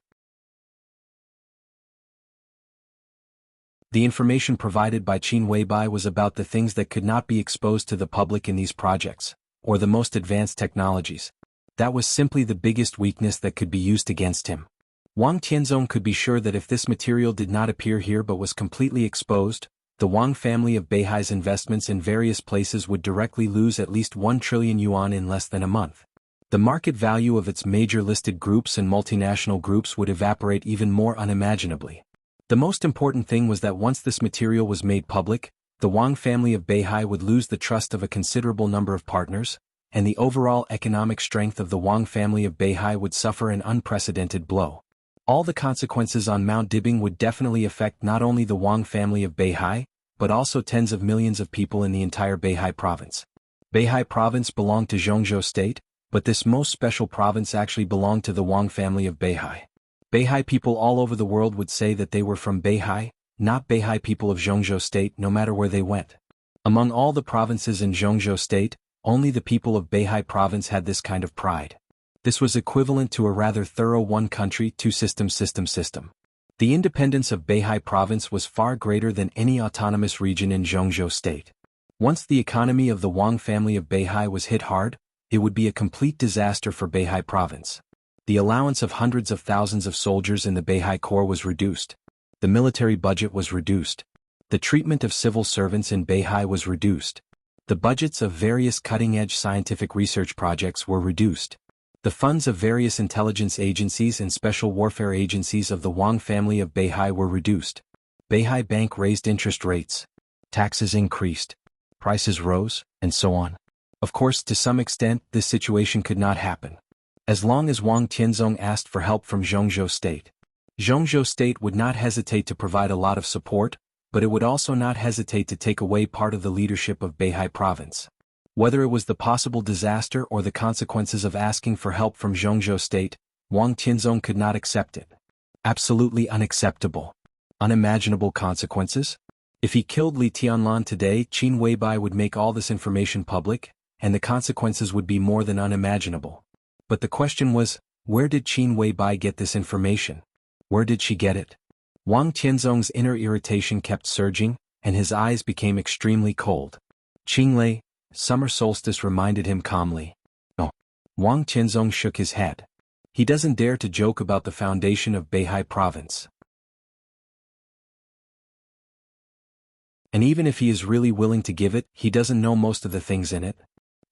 The information provided by Qin Weibai was about the things that could not be exposed to the public in these projects, or the most advanced technologies. That was simply the biggest weakness that could be used against him. Wang Tianzong could be sure that if this material did not appear here but was completely exposed, the Wang family of Beihai's investments in various places would directly lose at least 1 trillion yuan in less than a month. The market value of its major listed groups and multinational groups would evaporate even more unimaginably. The most important thing was that once this material was made public, the Wang family of Beihai would lose the trust of a considerable number of partners, and the overall economic strength of the Wang family of Beihai would suffer an unprecedented blow. All the consequences on Mount Dibing would definitely affect not only the Wang family of Beihai, but also tens of millions of people in the entire Beihai province. Beihai province belonged to Jianghu state, but this most special province actually belonged to the Wang family of Beihai. Beihai people all over the world would say that they were from Beihai, not Beihai people of Jianghu state, no matter where they went. Among all the provinces in Jianghu state, only the people of Beihai province had this kind of pride. This was equivalent to a rather thorough one country, two system. The independence of Beihai province was far greater than any autonomous region in Jianghu state. Once the economy of the Wang family of Beihai was hit hard, it would be a complete disaster for Beihai province. The allowance of hundreds of thousands of soldiers in the Beihai Corps was reduced. The military budget was reduced. The treatment of civil servants in Beihai was reduced. The budgets of various cutting-edge scientific research projects were reduced. The funds of various intelligence agencies and special warfare agencies of the Wang family of Beihai were reduced. Beihai Bank raised interest rates. Taxes increased. Prices rose, and so on. Of course, to some extent, this situation could not happen. As long as Wang Tianzong asked for help from Jianghu state would not hesitate to provide a lot of support, but it would also not hesitate to take away part of the leadership of Beihai province. Whether it was the possible disaster or the consequences of asking for help from Jianghu state, Wang Tianzong could not accept it. Absolutely unacceptable. Unimaginable consequences? If he killed Li Tianlan today, Qin Weibai would make all this information public, and the consequences would be more than unimaginable. But the question was, where did Qin Weibai get this information? Where did she get it? Wang Tianzong's inner irritation kept surging, and his eyes became extremely cold. Qinglei, summer solstice reminded him calmly. Oh. Wang Tianzong shook his head. He doesn't dare to joke about the foundation of Beihai province. And even if he is really willing to give it, he doesn't know most of the things in it.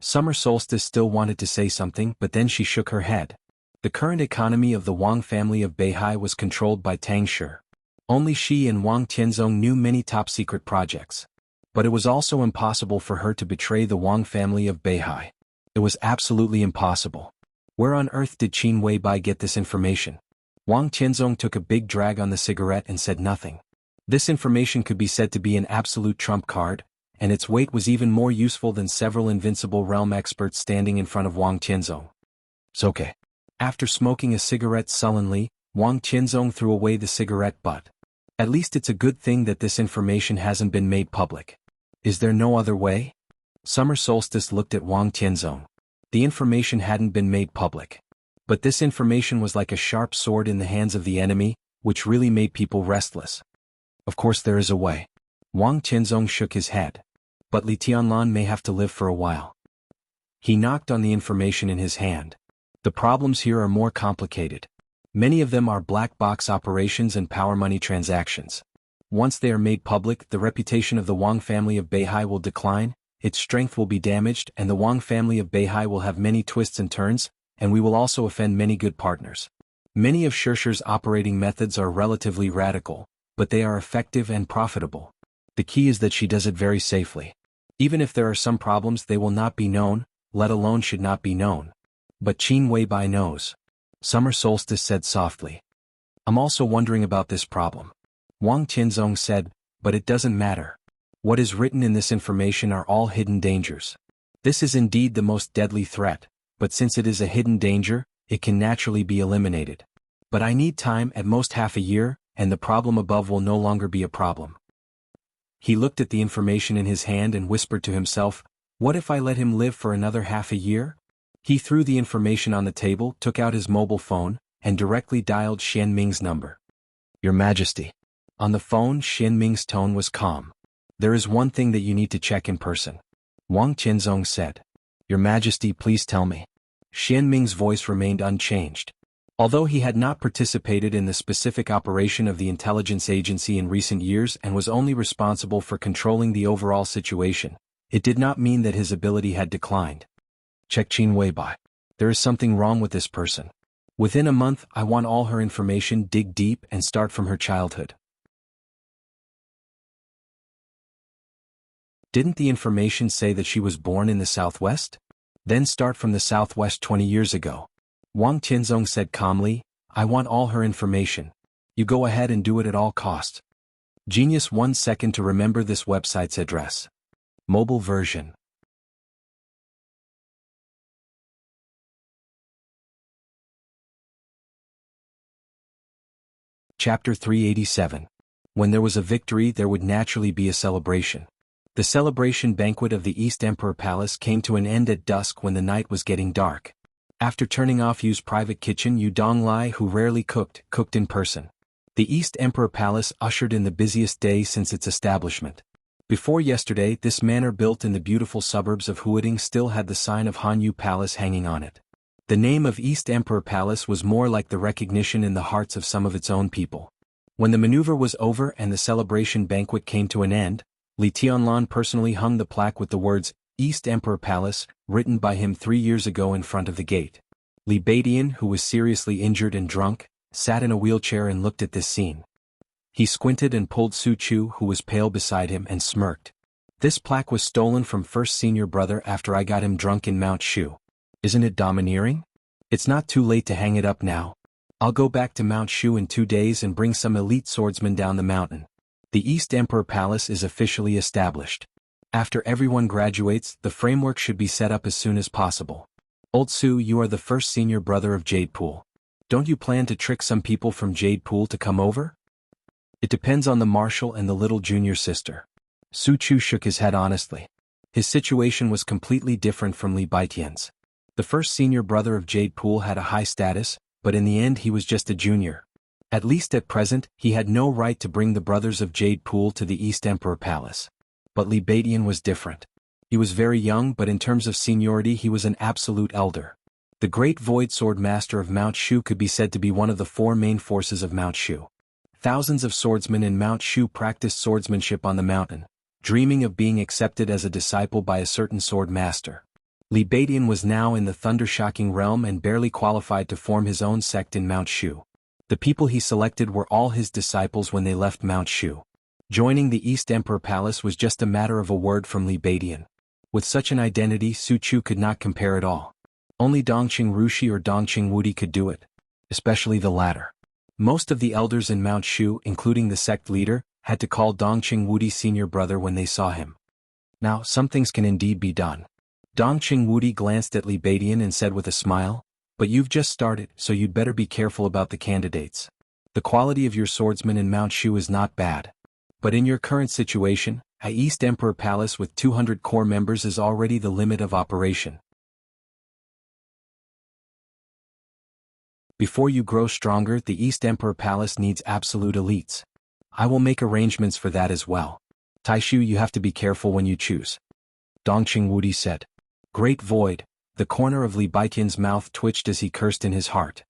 Summer Solstice still wanted to say something, but then she shook her head. The current economy of the Wang family of Beihai was controlled by Tang Shi. Only she and Wang Tianzong knew many top-secret projects. But it was also impossible for her to betray the Wang family of Beihai. It was absolutely impossible. Where on earth did Qin Weibai get this information? Wang Tianzong took a big drag on the cigarette and said nothing. This information could be said to be an absolute trump card, and its weight was even more useful than several invincible realm experts standing in front of Wang Tianzong. It's okay. After smoking a cigarette sullenly, Wang Tianzong threw away the cigarette butt. At least it's a good thing that this information hasn't been made public. Is there no other way? Summer Solstice looked at Wang Tianzong. The information hadn't been made public. But this information was like a sharp sword in the hands of the enemy, which really made people restless. Of course there is a way. Wang Tianzong shook his head. But Li Tianlan may have to live for a while. He knocked on the information in his hand. The problems here are more complicated. Many of them are black box operations and power money transactions. Once they are made public, the reputation of the Wang family of Beihai will decline, its strength will be damaged, and the Wang family of Beihai will have many twists and turns, and we will also offend many good partners. Many of Shishi's operating methods are relatively radical, but they are effective and profitable. The key is that she does it very safely. Even if there are some problems, they will not be known, let alone should not be known. But Qin Weibai knows. Summer Solstice said softly. I'm also wondering about this problem. Wang Tianzong said, but it doesn't matter. What is written in this information are all hidden dangers. This is indeed the most deadly threat, but since it is a hidden danger, it can naturally be eliminated. But I need time, at most half a year, and the problem above will no longer be a problem. He looked at the information in his hand and whispered to himself, what if I let him live for another half a year? He threw the information on the table, took out his mobile phone, and directly dialed Xian Ming's number. Your Majesty. On the phone, Xian Ming's tone was calm. "There is one thing that you need to check in person," Wang Qianzong said. "Your Majesty, please tell me." Xian Ming's voice remained unchanged. Although he had not participated in the specific operation of the intelligence agency in recent years and was only responsible for controlling the overall situation, it did not mean that his ability had declined. "Check Qin Weibai. There is something wrong with this person. Within a month, I want all her information, dig deep and start from her childhood." Didn't the information say that she was born in the southwest? Then start from the southwest 20 years ago. Wang Tianzong said calmly, "I want all her information. You go ahead and do it at all costs." Genius 1 second to remember this website's address. Mobile version. Chapter 387. When there was a victory, there would naturally be a celebration. The celebration banquet of the East Emperor Palace came to an end at dusk when the night was getting dark. After turning off Yu's private kitchen, Yu Donglai, who rarely cooked in person. The East Emperor Palace ushered in the busiest day since its establishment. Before yesterday, this manor built in the beautiful suburbs of Huading still had the sign of Hanyu Palace hanging on it. The name of East Emperor Palace was more like the recognition in the hearts of some of its own people. When the maneuver was over and the celebration banquet came to an end, Li Tianlan personally hung the plaque with the words, "East Emperor Palace," written by him 3 years ago in front of the gate. Li Beidian, who was seriously injured and drunk, sat in a wheelchair and looked at this scene. He squinted and pulled Su Chu, who was pale, beside him and smirked. "This plaque was stolen from first senior brother after I got him drunk in Mount Shu. Isn't it domineering? It's not too late to hang it up now. I'll go back to Mount Shu in 2 days and bring some elite swordsmen down the mountain. The East Emperor Palace is officially established. After everyone graduates, the framework should be set up as soon as possible. Old Su, you are the first senior brother of Jade Pool. Don't you plan to trick some people from Jade Pool to come over?" "It depends on the marshal and the little junior sister." Su Chu shook his head honestly. His situation was completely different from Li Baitian's. The first senior brother of Jade Pool had a high status, but in the end he was just a junior. At least at present, he had no right to bring the brothers of Jade Pool to the East Emperor Palace. But Li Beidian was different. He was very young, but in terms of seniority he was an absolute elder. The great Void Sword Master of Mount Shu could be said to be one of the 4 main forces of Mount Shu. Thousands of swordsmen in Mount Shu practiced swordsmanship on the mountain, dreaming of being accepted as a disciple by a certain sword master. Li Beidian was now in the thunder-shocking realm and barely qualified to form his own sect in Mount Shu. The people he selected were all his disciples when they left Mount Shu. Joining the East Emperor Palace was just a matter of a word from Li Beidian. With such an identity, Su Chu could not compare at all. Only Dongqing Rushi or Dongqing Wudi could do it. Especially the latter. Most of the elders in Mount Shu, including the sect leader, had to call Dongqing Wudi senior brother when they saw him. Now, some things can indeed be done. Dongqing Wudi glanced at Li Beidian and said with a smile, "But you've just started, so you'd better be careful about the candidates. The quality of your swordsmen in Mount Shu is not bad. But in your current situation, a East Emperor Palace with 200 core members is already the limit of operation. Before you grow stronger, the East Emperor Palace needs absolute elites. I will make arrangements for that as well. Taishu, you have to be careful when you choose." Dongqing Wudi said. "Great Void." The corner of Li Baitian's mouth twitched as he cursed in his heart.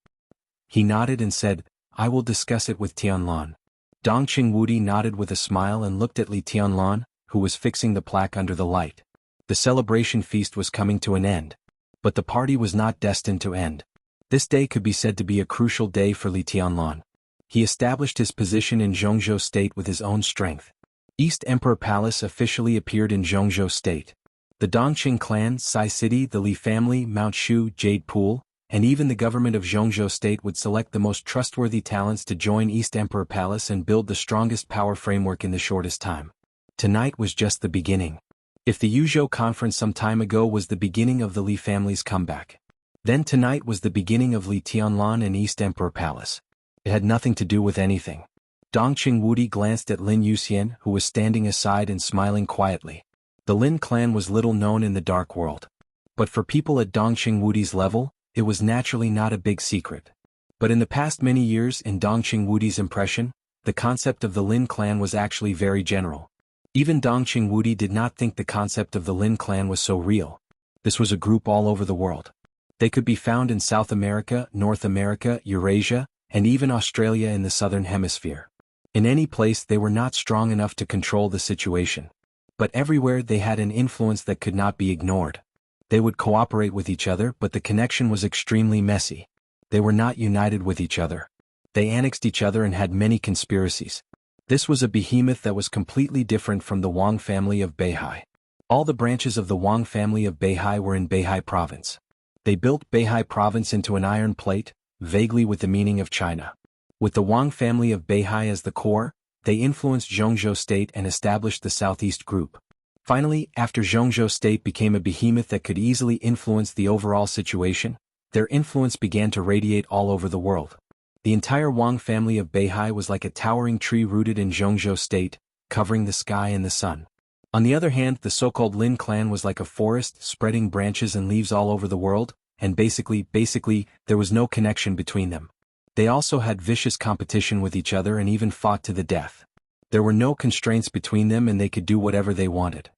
He nodded and said, "I will discuss it with Tianlan." Dongqing Wudi nodded with a smile and looked at Li Tianlan, who was fixing the plaque under the light. The celebration feast was coming to an end. But the party was not destined to end. This day could be said to be a crucial day for Li Tianlan. He established his position in Zhongzhou State with his own strength. East Emperor Palace officially appeared in Zhongzhou State. The Dongqing clan, Sai City, the Li family, Mount Shu, Jade Pool, and even the government of Zhongzhou State would select the most trustworthy talents to join East Emperor Palace and build the strongest power framework in the shortest time. Tonight was just the beginning. If the Yuzhou conference some time ago was the beginning of the Li family's comeback, then tonight was the beginning of Li Tianlan and East Emperor Palace. It had nothing to do with anything. Dongqing Wudi glanced at Lin Yuxian, who was standing aside and smiling quietly. The Lin clan was little known in the dark world. But for people at Dongqing Wudi's level, it was naturally not a big secret. But in the past many years, in Dongqing Wudi's impression, the concept of the Lin clan was actually very general. Even Dongqing Wudi did not think the concept of the Lin clan was so real. This was a group all over the world. They could be found in South America, North America, Eurasia, and even Australia in the Southern Hemisphere. In any place they were not strong enough to control the situation. But everywhere they had an influence that could not be ignored. They would cooperate with each other, but the connection was extremely messy. They were not united with each other. They annexed each other and had many conspiracies. This was a behemoth that was completely different from the Wang family of Beihai. All the branches of the Wang family of Beihai were in Beihai province. They built Beihai province into an iron plate, vaguely with the meaning of China. With the Wang family of Beihai as the core, they influenced Zhongzhou state and established the Southeast Group. Finally, after Zhongzhou state became a behemoth that could easily influence the overall situation, their influence began to radiate all over the world. The entire Wang family of Beihai was like a towering tree rooted in Zhongzhou state, covering the sky and the sun. On the other hand, the so-called Lin clan was like a forest, spreading branches and leaves all over the world, and basically, there was no connection between them. They also had vicious competition with each other and even fought to the death. There were no constraints between them and they could do whatever they wanted.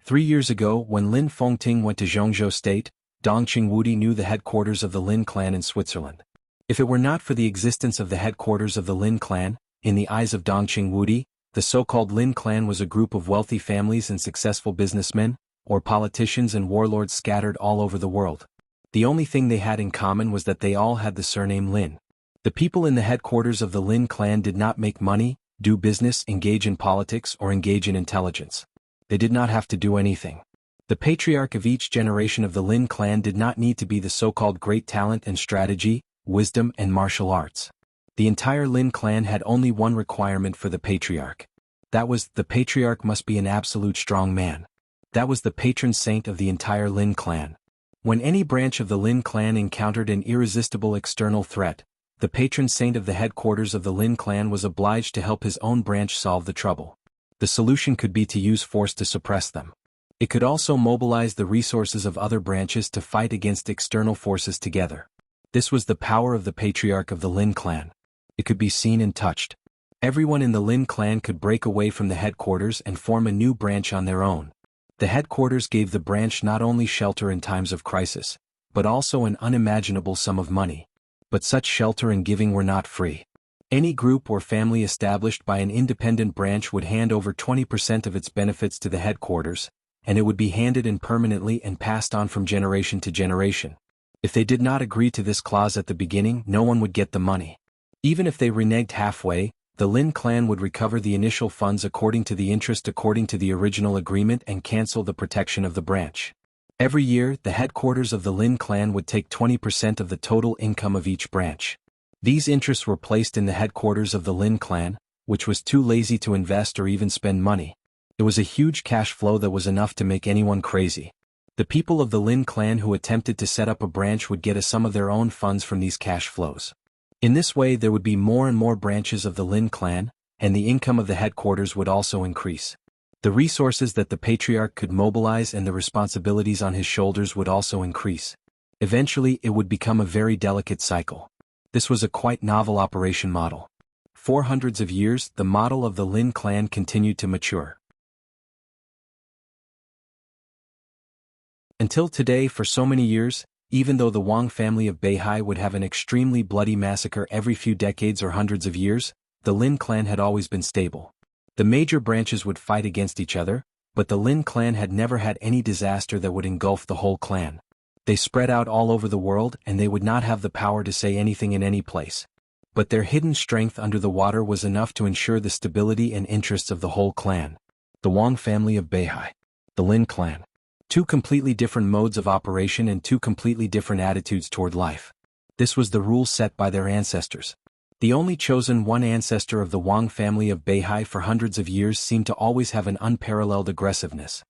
3 years ago, when Lin Fengting went to Zhongzhou state, Dongqing Wudi knew the headquarters of the Lin clan in Switzerland. If it were not for the existence of the headquarters of the Lin clan, in the eyes of Dongqing Wudi, the so-called Lin clan was a group of wealthy families and successful businessmen, or politicians and warlords scattered all over the world. The only thing they had in common was that they all had the surname Lin. The people in the headquarters of the Lin clan did not make money, do business, engage in politics, or engage in intelligence. They did not have to do anything. The patriarch of each generation of the Lin clan did not need to be the so-called great talent and strategy, wisdom and martial arts. The entire Lin clan had only one requirement for the patriarch. That was, the patriarch must be an absolute strong man. That was the patron saint of the entire Lin clan. When any branch of the Lin clan encountered an irresistible external threat, the patron saint of the headquarters of the Lin clan was obliged to help his own branch solve the trouble. The solution could be to use force to suppress them. It could also mobilize the resources of other branches to fight against external forces together. This was the power of the patriarch of the Lin clan. It could be seen and touched. Everyone in the Lin clan could break away from the headquarters and form a new branch on their own. The headquarters gave the branch not only shelter in times of crisis, but also an unimaginable sum of money. But such shelter and giving were not free. Any group or family established by an independent branch would hand over 20% of its benefits to the headquarters, and it would be handed in permanently and passed on from generation to generation. If they did not agree to this clause at the beginning, no one would get the money. Even if they reneged halfway, the Lin clan would recover the initial funds according to the interest according to the original agreement and cancel the protection of the branch. Every year, the headquarters of the Lin clan would take 20% of the total income of each branch. These interests were placed in the headquarters of the Lin clan, which was too lazy to invest or even spend money. It was a huge cash flow that was enough to make anyone crazy. The people of the Lin clan who attempted to set up a branch would get a sum of their own funds from these cash flows. In this way there would be more and more branches of the Lin clan, and the income of the headquarters would also increase. The resources that the patriarch could mobilize and the responsibilities on his shoulders would also increase. Eventually it would become a very delicate cycle. This was a quite novel operation model. For hundreds of years, the model of the Lin clan continued to mature. Until today, for so many years, even though the Wang family of Beihai would have an extremely bloody massacre every few decades or hundreds of years, the Lin clan had always been stable. The major branches would fight against each other, but the Lin clan had never had any disaster that would engulf the whole clan. They spread out all over the world and they would not have the power to say anything in any place. But their hidden strength under the water was enough to ensure the stability and interests of the whole clan. The Wang family of Beihai. The Lin clan. Two completely different modes of operation and two completely different attitudes toward life. This was the rule set by their ancestors. The only chosen one ancestor of the Wang family of Beihai for hundreds of years seemed to always have an unparalleled aggressiveness.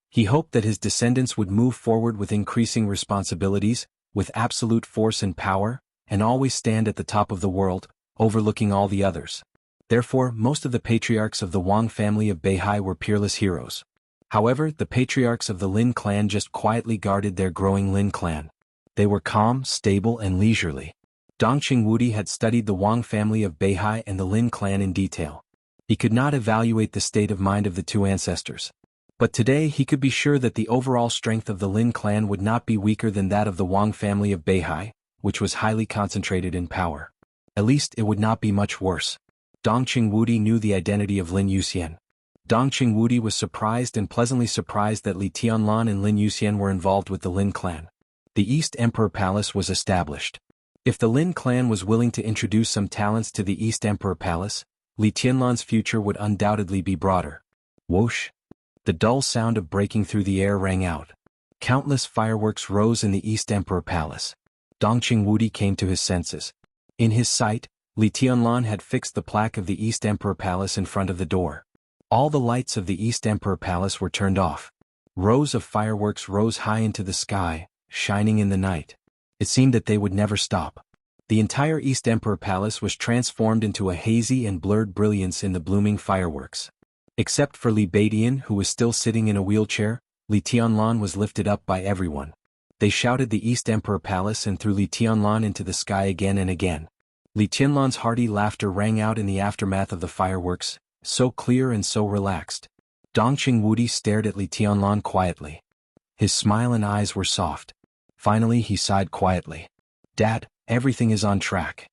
He hoped that his descendants would move forward with increasing responsibilities, with absolute force and power, and always stand at the top of the world, overlooking all the others. Therefore, most of the patriarchs of the Wang family of Beihai were peerless heroes. However, the patriarchs of the Lin clan just quietly guarded their growing Lin clan. They were calm, stable, and leisurely. Dongqing Wudi had studied the Wang family of Beihai and the Lin clan in detail. He could not evaluate the state of mind of the two ancestors. But today he could be sure that the overall strength of the Lin clan would not be weaker than that of the Wang family of Beihai, which was highly concentrated in power. At least it would not be much worse. Dongqing Wudi knew the identity of Lin Yuxian. Dongqing Wudi was surprised and pleasantly surprised that Li Tianlan and Lin Yuxian were involved with the Lin clan. The East Emperor Palace was established. If the Lin clan was willing to introduce some talents to the East Emperor Palace, Li Tianlan's future would undoubtedly be broader. Whoosh! The dull sound of breaking through the air rang out. Countless fireworks rose in the East Emperor Palace. Dongqing Wudi came to his senses. In his sight, Li Tianlan had fixed the plaque of the East Emperor Palace in front of the door. All the lights of the East Emperor Palace were turned off. Rows of fireworks rose high into the sky, shining in the night. It seemed that they would never stop. The entire East Emperor Palace was transformed into a hazy and blurred brilliance in the blooming fireworks. Except for Li Beidian, who was still sitting in a wheelchair, Li Tianlan was lifted up by everyone. They shouted the East Emperor Palace and threw Li Tianlan into the sky again and again. Li Tianlan's hearty laughter rang out in the aftermath of the fireworks, so clear and so relaxed. Dongqing Wudi stared at Li Tianlan quietly. His smile and eyes were soft. Finally he sighed quietly. "Dad, everything is on track."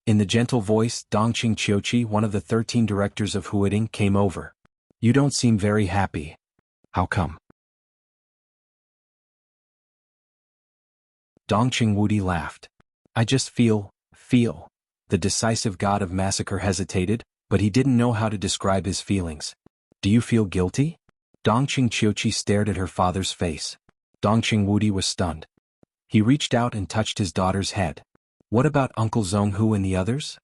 In the gentle voice, Dongqing Qiuqi, one of the 13 directors of Huading, came over. "You don't seem very happy. How come?" Dongqing Wudi laughed. "I just feel. The decisive god of massacre hesitated, but he didn't know how to describe his feelings. "Do you feel guilty?" Dongqing Qiuqi stared at her father's face. Dongqing Wudi was stunned. He reached out and touched his daughter's head. "What about Uncle Zhonghu and the others?"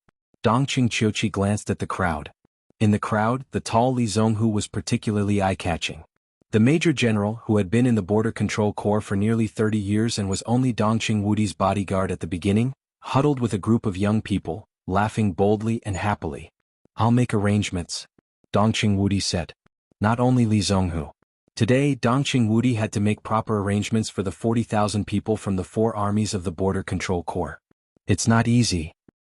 Dongqing Qiuqi glanced at the crowd. In the crowd, the tall Li Zhonghu was particularly eye-catching. The Major General, who had been in the Border Control Corps for nearly 30 years and was only Dongqing Wudi's bodyguard at the beginning, huddled with a group of young people, laughing boldly and happily. "I'll make arrangements," Dongqing Wudi said. Not only Li Zhonghu. Today, Dongqing Wudi had to make proper arrangements for the 40,000 people from the 4 armies of the Border Control Corps. "It's not easy."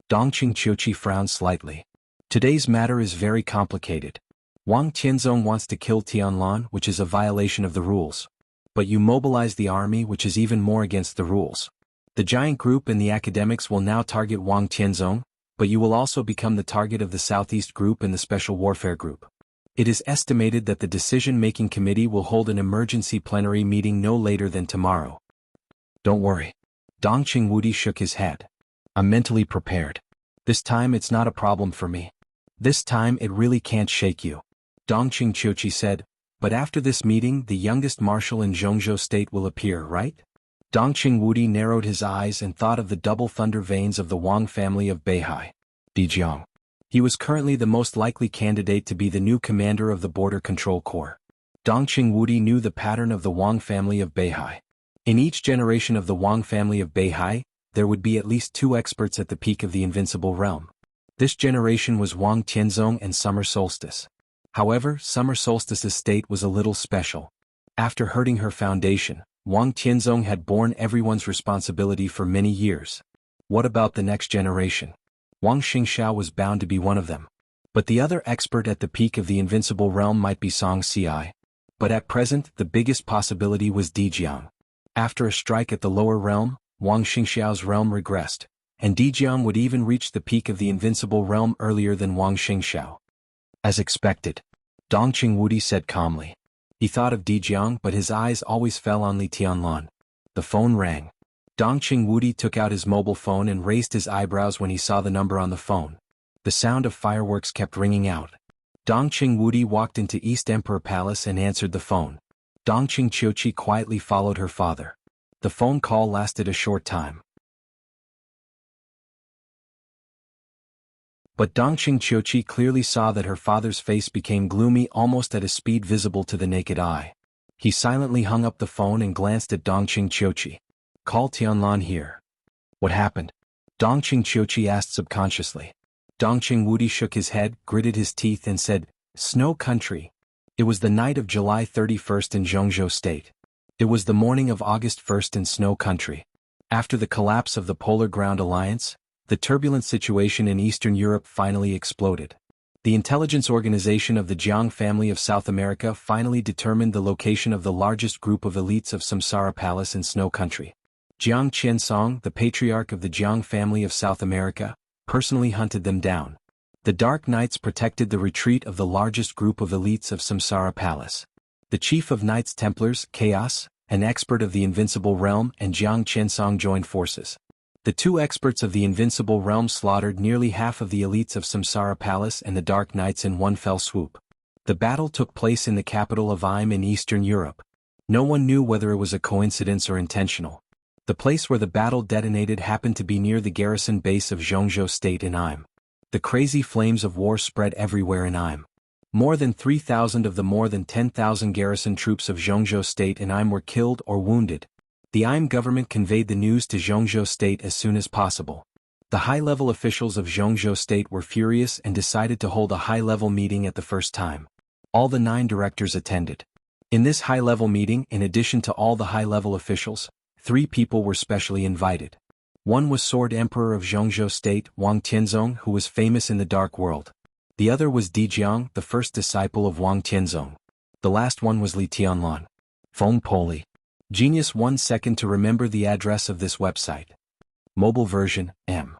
Dongqing Qiuqi frowned slightly. "Today's matter is very complicated. Wang Tianzong wants to kill Tianlan, which is a violation of the rules. But you mobilize the army, which is even more against the rules. The giant group and the academics will now target Wang Tianzong, but you will also become the target of the Southeast Group and the Special Warfare Group. It is estimated that the decision-making committee will hold an emergency plenary meeting no later than tomorrow." "Don't worry." Dongqing Wudi shook his head. "I'm mentally prepared. This time it's not a problem for me. This time it really can't shake you." Dongqing Qiuqi said, "But after this meeting the youngest marshal in Jianghu state will appear, right?" Dongqing Wudi narrowed his eyes and thought of the double thunder veins of the Wang family of Beihai. Jianghu. He was currently the most likely candidate to be the new commander of the Border Control Corps. Dongqing Wudi knew the pattern of the Wang family of Beihai. In each generation of the Wang family of Beihai, there would be at least 2 experts at the peak of the invincible realm. This generation was Wang Tianzong and Summer Solstice. However, Summer Solstice's state was a little special. After hurting her foundation, Wang Tianzong had borne everyone's responsibility for many years. What about the next generation? Wang Xingxiao was bound to be one of them. But the other expert at the peak of the invincible realm might be Song Ci. But at present, the biggest possibility was Jianghu. After a strike at the lower realm, Wang Xingxiao's realm regressed, and Jianghu would even reach the peak of the invincible realm earlier than Wang Xingxiao. "As expected," Dongqing Wudi said calmly. He thought of Jianghu, but his eyes always fell on Li Tianlan. The phone rang. Dongqing Wudi took out his mobile phone and raised his eyebrows when he saw the number on the phone. The sound of fireworks kept ringing out. Dongqing Wudi walked into East Emperor Palace and answered the phone. Dongqing Qiuqi quietly followed her father. The phone call lasted a short time. But Dongqing Qiuqi clearly saw that her father's face became gloomy almost at a speed visible to the naked eye. He silently hung up the phone and glanced at Dongqing Qiuqi. "Call Tianlan here." "What happened?" Dongqing Qiuqi asked subconsciously. Dongqing Wudi shook his head, gritted his teeth and said, "Snow country." It was the night of July 31st in Jianghu state. It was the morning of August 1st in Snow country. After the collapse of the Polar Ground Alliance, the turbulent situation in Eastern Europe finally exploded. The intelligence organization of the Jiang family of South America finally determined the location of the largest group of elites of Samsara Palace in Snow Country. Jiang Qiansong, the patriarch of the Jiang family of South America, personally hunted them down. The Dark Knights protected the retreat of the largest group of elites of Samsara Palace. The chief of Knights Templars, Chaos, an expert of the Invincible Realm, and Jiang Qiansong joined forces. The two experts of the Invincible Realm slaughtered nearly half of the elites of Samsara Palace and the Dark Knights in one fell swoop. The battle took place in the capital of Im in Eastern Europe. No one knew whether it was a coincidence or intentional. The place where the battle detonated happened to be near the garrison base of Jianghu State in Im. The crazy flames of war spread everywhere in Im. More than 3,000 of the more than 10,000 garrison troops of Jianghu State in Im were killed or wounded. The Im government conveyed the news to Jianghu State as soon as possible. The high-level officials of Jianghu State were furious and decided to hold a high-level meeting at the first time. All the 9 directors attended. In this high-level meeting, in addition to all the high-level officials, 3 people were specially invited. One was Sword Emperor of Jianghu State, Wang Tianzong, who was famous in the Dark World. The other was Di Jiang, the first disciple of Wang Tianzong. The last one was Li Tianlan. Feng Poli. Genius. 1 second to remember the address of this website. Mobile version, M.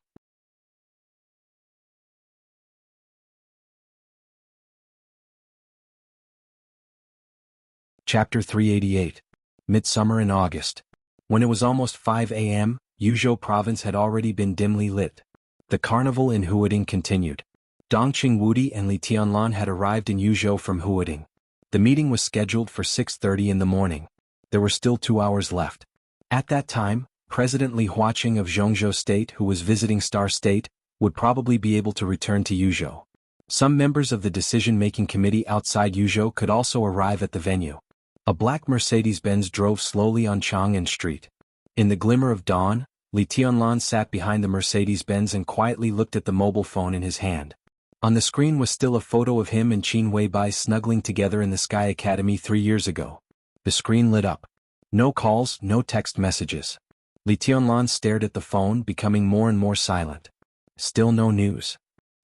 Chapter 388. Midsummer in August. When it was almost 5 a.m., Yuzhou province had already been dimly lit. The carnival in Huading continued. Dongqing Wudi and Li Tianlan had arrived in Yuzhou from Huading. The meeting was scheduled for 6:30 in the morning. There were still 2 hours left. At that time, President Li Huaqing of Jianghu State, who was visiting Star State, would probably be able to return to Yuzhou. Some members of the decision-making committee outside Yuzhou could also arrive at the venue. A black Mercedes-Benz drove slowly on Chang'an Street. In the glimmer of dawn, Li Tianlan sat behind the Mercedes-Benz and quietly looked at the mobile phone in his hand. On the screen was still a photo of him and Qin Weibai snuggling together in the Sky Academy 3 years ago. The screen lit up. No calls, no text messages. Li Tianlan stared at the phone, becoming more and more silent. Still no news.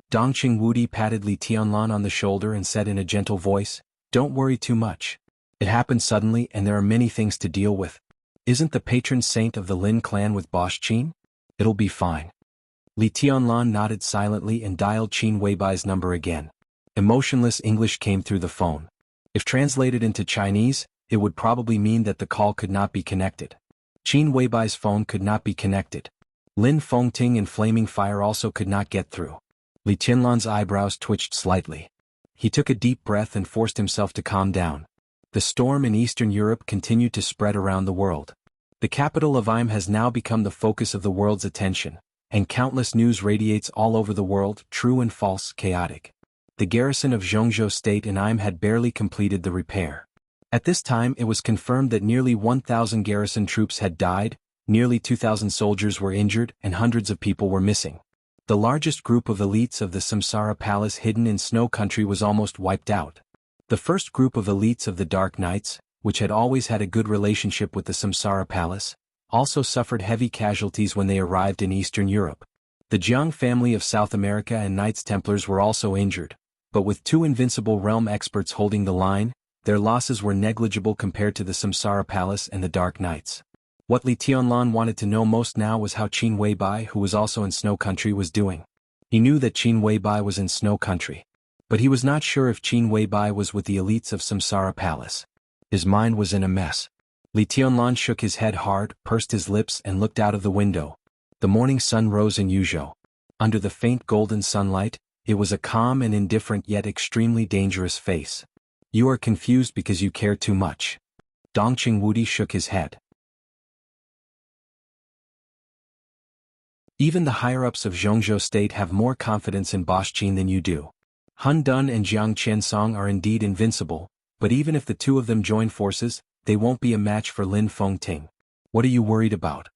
Dongqing Wudi patted Li Tianlan on the shoulder and said in a gentle voice, "Don't worry too much. It happened suddenly and there are many things to deal with. Isn't the patron saint of the Lin clan with Bosch Qin? It'll be fine." Li Tianlan nodded silently and dialed Qin Weibai's number again. Emotionless English came through the phone. If translated into Chinese, it would probably mean that the call could not be connected. Qin Weibai's phone could not be connected. Lin Fengting and Flaming Fire also could not get through. Li Tianlan's eyebrows twitched slightly. He took a deep breath and forced himself to calm down. The storm in Eastern Europe continued to spread around the world. The capital of Im has now become the focus of the world's attention, and countless news radiates all over the world, true and false, chaotic. The garrison of Jianghu State in Im had barely completed the repair. At this time it was confirmed that nearly 1,000 garrison troops had died, nearly 2,000 soldiers were injured, and hundreds of people were missing. The largest group of elites of the Samsara Palace hidden in Snow Country was almost wiped out. The first group of elites of the Dark Knights, which had always had a good relationship with the Samsara Palace, also suffered heavy casualties when they arrived in Eastern Europe. The Jiang family of South America and Knights Templars were also injured, but with 2 Invincible Realm experts holding the line, their losses were negligible compared to the Samsara Palace and the Dark Knights. What Li Tianlan wanted to know most now was how Qin Weibai, who was also in Snow Country, was doing. He knew that Qin Weibai was in Snow Country, but he was not sure if Qin Weibai was with the elites of Samsara Palace. His mind was in a mess. Li Tianlan shook his head hard, pursed his lips and looked out of the window. The morning sun rose in Yuzhou. Under the faint golden sunlight, it was a calm and indifferent yet extremely dangerous face. "You are confused because you care too much." Dongqing Wudi shook his head. Even the higher-ups of Jianghu State have more confidence in Bosch Qin than you do. Han Dun and Jiang Qiansong are indeed invincible, but even if the 2 of them join forces, they won't be a match for Lin Fengting. What are you worried about?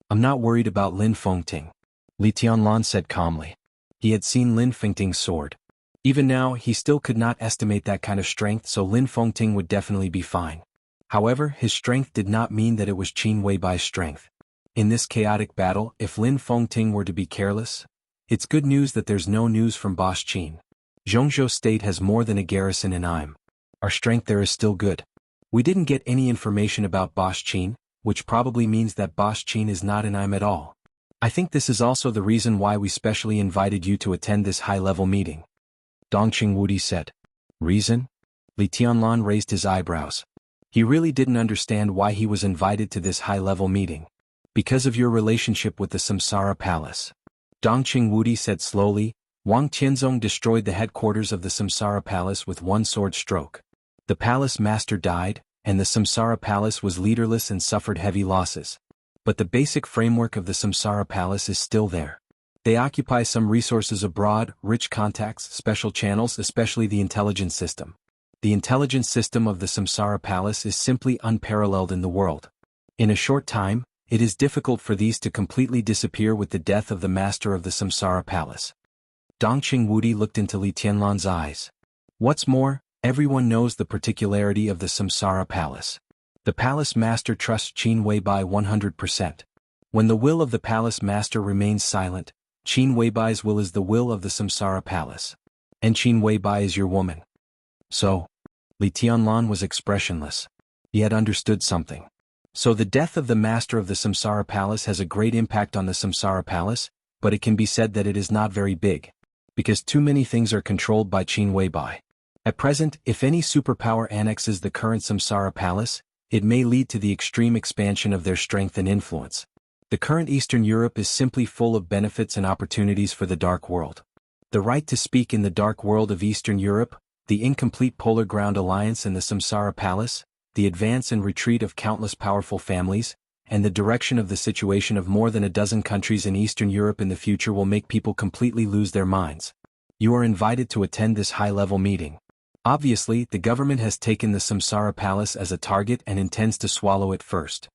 "I'm not worried about Lin Fengting," Li Tianlan said calmly. He had seen Lin Fengting's sword. Even now, he still could not estimate that kind of strength, so Lin Fengting would definitely be fine. However, his strength did not mean that it was Qin Weibai's strength. In this chaotic battle, if Lin Fengting were to be careless, it's good news that there's no news from Bosch Qin. Jianghu State has more than a garrison in Im. Our strength there is still good. We didn't get any information about Bosch Qin, which probably means that Bosch Qin is not in Im at all. I think this is also the reason why we specially invited you to attend this high-level meeting. Dongqing Wudi said. Reason? Li Tianlan raised his eyebrows. He really didn't understand why he was invited to this high-level meeting. Because of your relationship with the Samsara Palace. Dongqing Wudi said slowly, Wang Tianzong destroyed the headquarters of the Samsara Palace with one sword stroke. The palace master died, and the Samsara Palace was leaderless and suffered heavy losses. But the basic framework of the Samsara Palace is still there. They occupy some resources abroad, rich contacts, special channels, especially the intelligence system. The intelligence system of the Samsara Palace is simply unparalleled in the world. In a short time, it is difficult for these to completely disappear with the death of the master of the Samsara Palace. Dongqing Wudi looked into Li Tianlan's eyes. What's more, everyone knows the particularity of the Samsara Palace. The palace master trusts Qin Weibai 100%. When the will of the palace master remains silent, Qin Weibai's will is the will of the Samsara Palace. And Qin Weibai is your woman. So, Li Tianlan was expressionless. He had understood something. So the death of the master of the Samsara Palace has a great impact on the Samsara Palace, but it can be said that it is not very big. Because too many things are controlled by Qin Weibai. At present, if any superpower annexes the current Samsara Palace, it may lead to the extreme expansion of their strength and influence. The current Eastern Europe is simply full of benefits and opportunities for the Dark World. The right to speak in the Dark World of Eastern Europe, the incomplete Polar Ground Alliance and the Samsara Palace, the advance and retreat of countless powerful families, and the direction of the situation of more than a dozen countries in Eastern Europe in the future will make people completely lose their minds. You are invited to attend this high-level meeting. Obviously, the government has taken the Samsara Palace as a target and intends to swallow it first.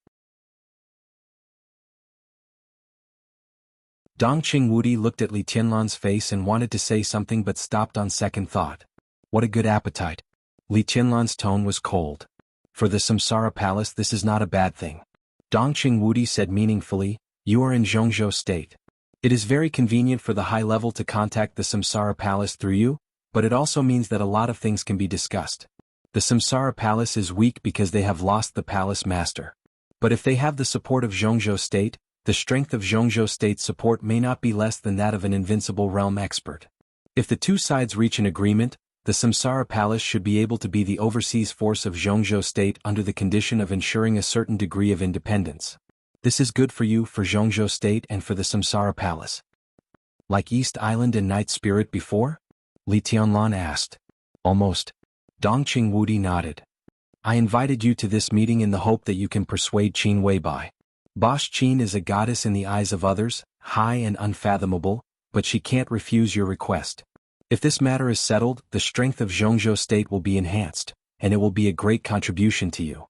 Dongqing Wudi looked at Li Tianlan's face and wanted to say something but stopped on second thought. What a good appetite. Li Tianlan's tone was cold. For the Samsara Palace this is not a bad thing. Dongqing Wudi said meaningfully, you are in Jianghu State. It is very convenient for the high level to contact the Samsara Palace through you, but it also means that a lot of things can be discussed. The Samsara Palace is weak because they have lost the palace master. But if they have the support of Jianghu State, the strength of Jianghu State's support may not be less than that of an invincible realm expert. If the two sides reach an agreement, the Samsara Palace should be able to be the overseas force of Jianghu State under the condition of ensuring a certain degree of independence. This is good for you, for Jianghu State and for the Samsara Palace. Like East Island and Night Spirit before? Li Tianlan asked. Almost. Dongqing Wudi nodded. I invited you to this meeting in the hope that you can persuade Qin Weibai. Bosch Qin is a goddess in the eyes of others, high and unfathomable, but she can't refuse your request. If this matter is settled, the strength of Jianghu State will be enhanced, and it will be a great contribution to you.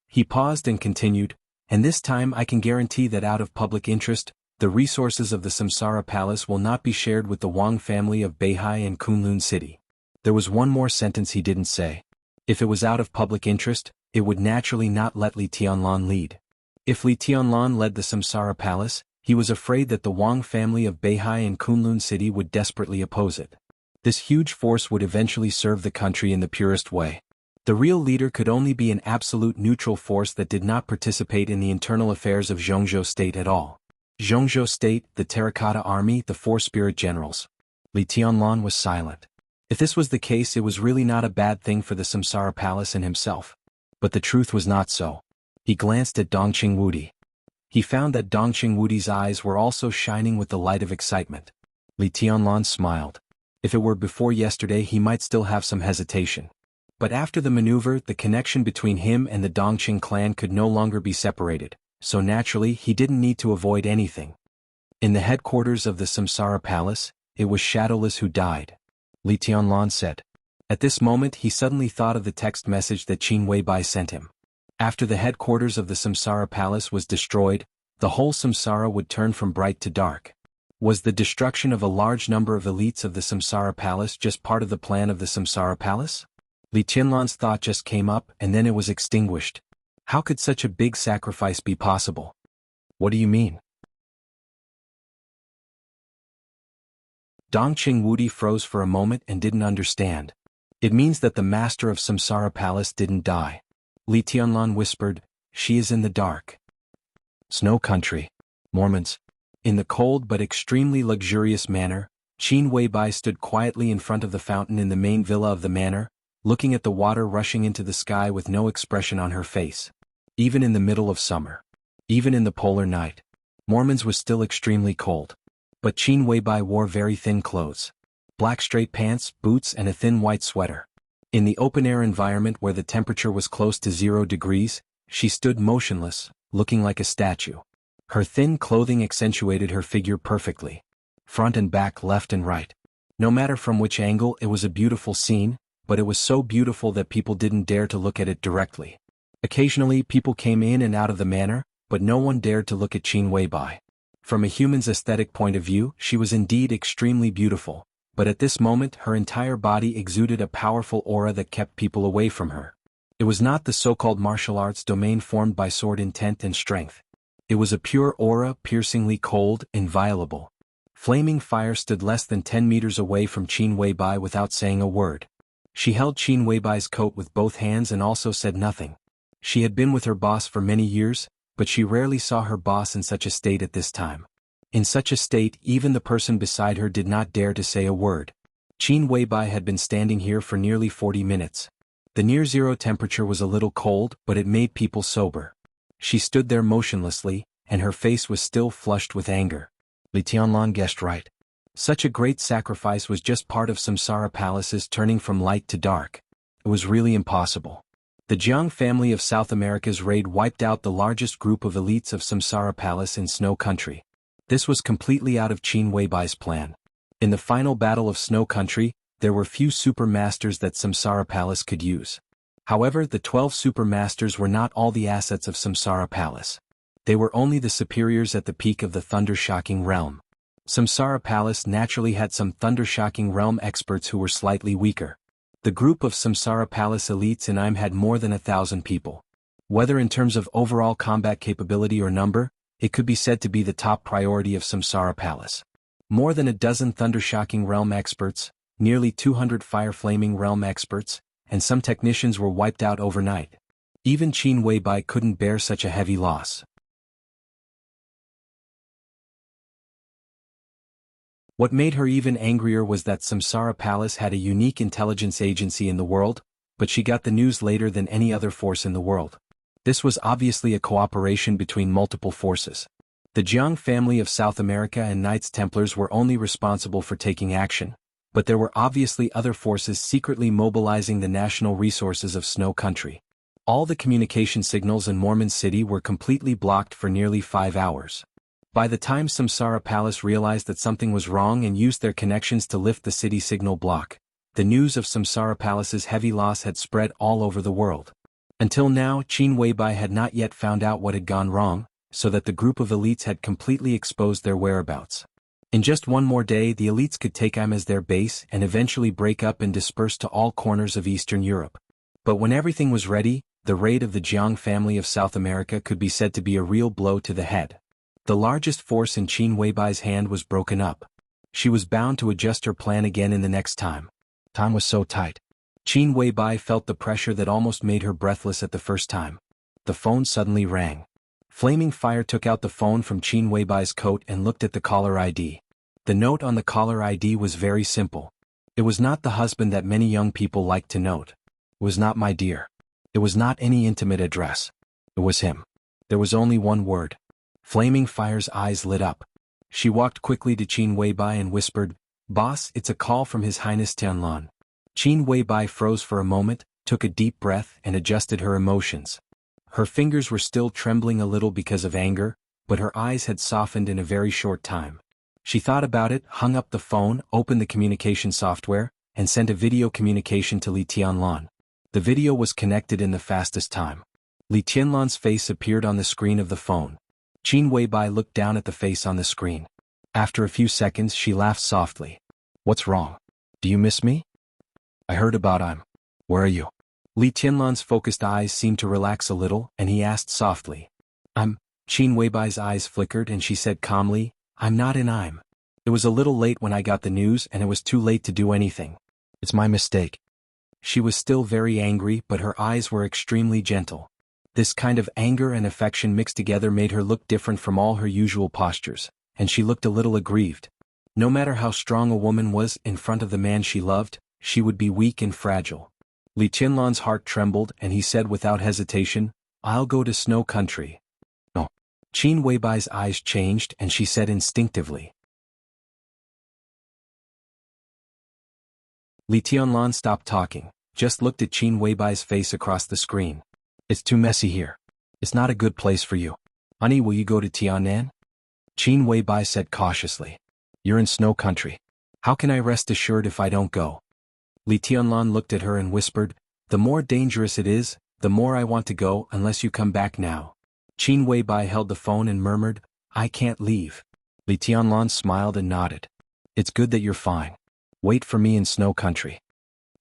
He paused and continued, and this time I can guarantee that out of public interest, the resources of the Samsara Palace will not be shared with the Wang family of Beihai and Kunlun City. There was one more sentence he didn't say. If it was out of public interest, it would naturally not let Li Tianlan lead. If Li Tianlan led the Samsara Palace, he was afraid that the Wang family of Beihai and Kunlun City would desperately oppose it. This huge force would eventually serve the country in the purest way. The real leader could only be an absolute neutral force that did not participate in the internal affairs of Jianghu State at all. Jianghu State, the Terracotta Army, the four spirit generals. Li Tianlan was silent. If this was the case, it was really not a bad thing for the Samsara Palace and himself. But the truth was not so. He glanced at Dongqing Wudi. He found that Dongqing Wudi's eyes were also shining with the light of excitement. Li Tianlan smiled. If it were before yesterday he might still have some hesitation. But after the maneuver, the connection between him and the Dongqing clan could no longer be separated. So naturally he didn't need to avoid anything. In the headquarters of the Samsara Palace, it was Shadowless who died. Li Tianlan said. At this moment he suddenly thought of the text message that Qin Weibai sent him. After the headquarters of the Samsara Palace was destroyed, the whole Samsara would turn from bright to dark. Was the destruction of a large number of elites of the Samsara Palace just part of the plan of the Samsara Palace? Li Tianlan's thought just came up and then it was extinguished. How could such a big sacrifice be possible? What do you mean? Dongqing Wudi froze for a moment and didn't understand. It means that the master of Samsara Palace didn't die. Li Tianlan whispered, she is in the dark. Snow country. Mormons. In the cold but extremely luxurious manor, Qin Weibai stood quietly in front of the fountain in the main villa of the manor, looking at the water rushing into the sky with no expression on her face. Even in the middle of summer. Even in the polar night. Mormons was still extremely cold. But Qin Weibai wore very thin clothes. Black straight pants, boots and a thin white sweater. In the open-air environment where the temperature was close to 0 degrees, she stood motionless, looking like a statue. Her thin clothing accentuated her figure perfectly. Front and back, left and right. No matter from which angle, it was a beautiful scene, but it was so beautiful that people didn't dare to look at it directly. Occasionally people came in and out of the manor, but no one dared to look at Qin Weibai. From a human's aesthetic point of view, she was indeed extremely beautiful, but at this moment her entire body exuded a powerful aura that kept people away from her. It was not the so-called martial arts domain formed by sword intent and strength. It was a pure aura, piercingly cold, inviolable. Flaming fire stood less than 10 meters away from Qin Weibai without saying a word. She held Qin Weibai's coat with both hands and also said nothing. She had been with her boss for many years, but she rarely saw her boss in such a state at this time. In such a state, even the person beside her did not dare to say a word. Qin Weibai had been standing here for nearly 40 minutes. The near-zero temperature was a little cold, but it made people sober. She stood there motionlessly, and her face was still flushed with anger. Li Tianlan guessed right. Such a great sacrifice was just part of Samsara Palace's turning from light to dark. It was really impossible. The Jianghu family of South America's raid wiped out the largest group of elites of Samsara Palace in Snow Country. This was completely out of Qin Weibai's plan. In the final battle of Snow Country, there were few super masters that Samsara Palace could use. However, the 12 super masters were not all the assets of Samsara Palace. They were only the superiors at the peak of the thunder-shocking realm. Samsara Palace naturally had some thunder-shocking realm experts who were slightly weaker. The group of Samsara Palace elites in IM had more than 1,000 people. Whether in terms of overall combat capability or number, it could be said to be the top priority of Samsara Palace. More than a dozen thunder-shocking realm experts, nearly 200 fire-flaming realm experts, and some technicians were wiped out overnight. Even Qin Weibai couldn't bear such a heavy loss. What made her even angrier was that Samsara Palace had a unique intelligence agency in the world, but she got the news later than any other force in the world. This was obviously a cooperation between multiple forces. The Jianghu family of South America and Knights Templars were only responsible for taking action, but there were obviously other forces secretly mobilizing the national resources of Snow Country. All the communication signals in Mormon City were completely blocked for nearly 5 hours. By the time Samsara Palace realized that something was wrong and used their connections to lift the city signal block, the news of Samsara Palace's heavy loss had spread all over the world. Until now, Qin Weibai had not yet found out what had gone wrong, so that the group of elites had completely exposed their whereabouts. In just one more day, the elites could take IM as their base and eventually break up and disperse to all corners of Eastern Europe. But when everything was ready, the raid of the Jianghu family of South America could be said to be a real blow to the head. The largest force in Qin Weibai's hand was broken up. She was bound to adjust her plan again in the next time. Time was so tight. Qin Weibai felt the pressure that almost made her breathless at the first time. The phone suddenly rang. Flaming fire took out the phone from Qin Weibai's coat and looked at the caller ID. The note on the caller ID was very simple. It was not the husband that many young people like to note. It was not my dear. It was not any intimate address. It was him. There was only one word. Flaming Fire's eyes lit up. She walked quickly to Qin Weibai and whispered, "Boss, it's a call from His Highness Tianlan." Qin Weibai froze for a moment, took a deep breath and adjusted her emotions. Her fingers were still trembling a little because of anger, but her eyes had softened in a very short time. She thought about it, hung up the phone, opened the communication software, and sent a video communication to Li Tianlan. The video was connected in the fastest time. Li Tianlan's face appeared on the screen of the phone. Qin Weibai looked down at the face on the screen. After a few seconds she laughed softly. "What's wrong? Do you miss me?" "I heard about him. Where are you?" Li Tianlan's focused eyes seemed to relax a little, and he asked softly. I'm Qin Weibai's eyes flickered and she said calmly, I'm not in I'm. It was a little late when I got the news and it was too late to do anything. It's my mistake. She was still very angry but her eyes were extremely gentle. This kind of anger and affection mixed together made her look different from all her usual postures, and she looked a little aggrieved. No matter how strong a woman was in front of the man she loved, she would be weak and fragile. Li Tianlan's heart trembled and he said without hesitation, I'll go to Snow Country. No. Qin Weibai's eyes changed and she said instinctively. Li Tianlan stopped talking, just looked at Qin Weibai's face across the screen. It's too messy here. It's not a good place for you. Honey, will you go to Tianan? Qin Weibai said cautiously. You're in Snow Country. How can I rest assured if I don't go? Li Tianlan looked at her and whispered, the more dangerous it is, the more I want to go unless you come back now. Qin Weibai held the phone and murmured, I can't leave. Li Tianlan smiled and nodded. It's good that you're fine. Wait for me in Snow Country.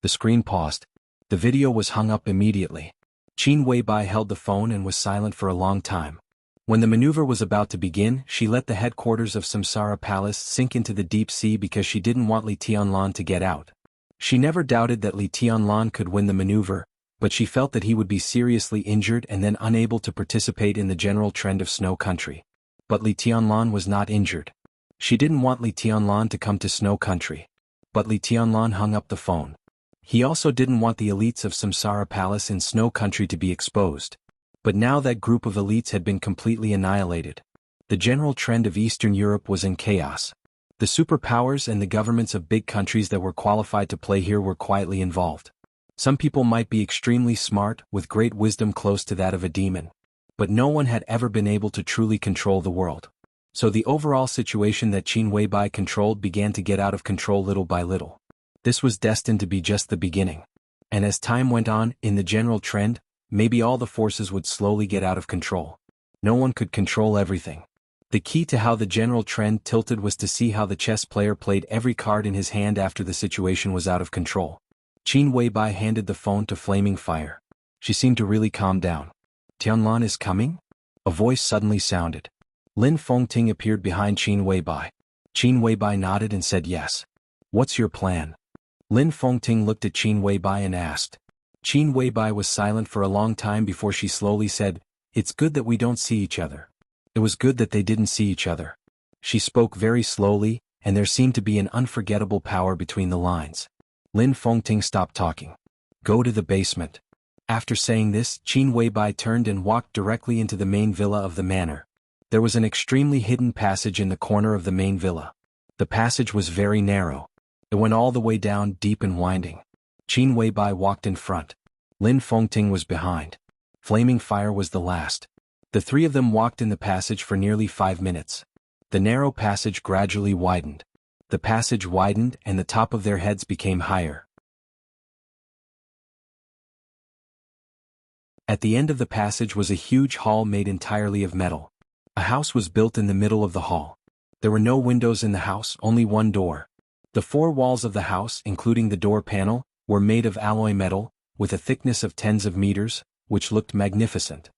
The screen paused. The video was hung up immediately. Qin Weibai held the phone and was silent for a long time. When the maneuver was about to begin, she let the headquarters of Samsara Palace sink into the deep sea because she didn't want Li Tianlan to get out. She never doubted that Li Tianlan could win the maneuver, but she felt that he would be seriously injured and then unable to participate in the general trend of Snow Country. But Li Tianlan was not injured. She didn't want Li Tianlan to come to Snow Country. But Li Tianlan hung up the phone. He also didn't want the elites of Samsara Palace in Snow Country to be exposed. But now that group of elites had been completely annihilated. The general trend of Eastern Europe was in chaos. The superpowers and the governments of big countries that were qualified to play here were quietly involved. Some people might be extremely smart, with great wisdom close to that of a demon. But no one had ever been able to truly control the world. So the overall situation that Qin Weibai controlled began to get out of control little by little. This was destined to be just the beginning. And as time went on, in the general trend, maybe all the forces would slowly get out of control. No one could control everything. The key to how the general trend tilted was to see how the chess player played every card in his hand after the situation was out of control. Qin Weibai handed the phone to Flaming Fire. She seemed to really calm down. Tianlan is coming? A voice suddenly sounded. Lin Fengting appeared behind Qin Weibai. Qin Weibai nodded and said yes. What's your plan? Lin Fengting looked at Qin Weibai and asked. Qin Weibai was silent for a long time before she slowly said, It's good that we don't see each other. It was good that they didn't see each other. She spoke very slowly, and there seemed to be an unforgettable power between the lines. Lin Fengting stopped talking. Go to the basement. After saying this, Qin Weibai turned and walked directly into the main villa of the manor. There was an extremely hidden passage in the corner of the main villa. The passage was very narrow. It went all the way down, deep and winding. Qin Weibai walked in front. Lin Fengting was behind. Flaming Fire was the last. The three of them walked in the passage for nearly 5 minutes. The narrow passage gradually widened. The passage widened and the top of their heads became higher. At the end of the passage was a huge hall made entirely of metal. A house was built in the middle of the hall. There were no windows in the house, only one door. The 4 walls of the house, including the door panel, were made of alloy metal, with a thickness of tens of meters, which looked magnificent.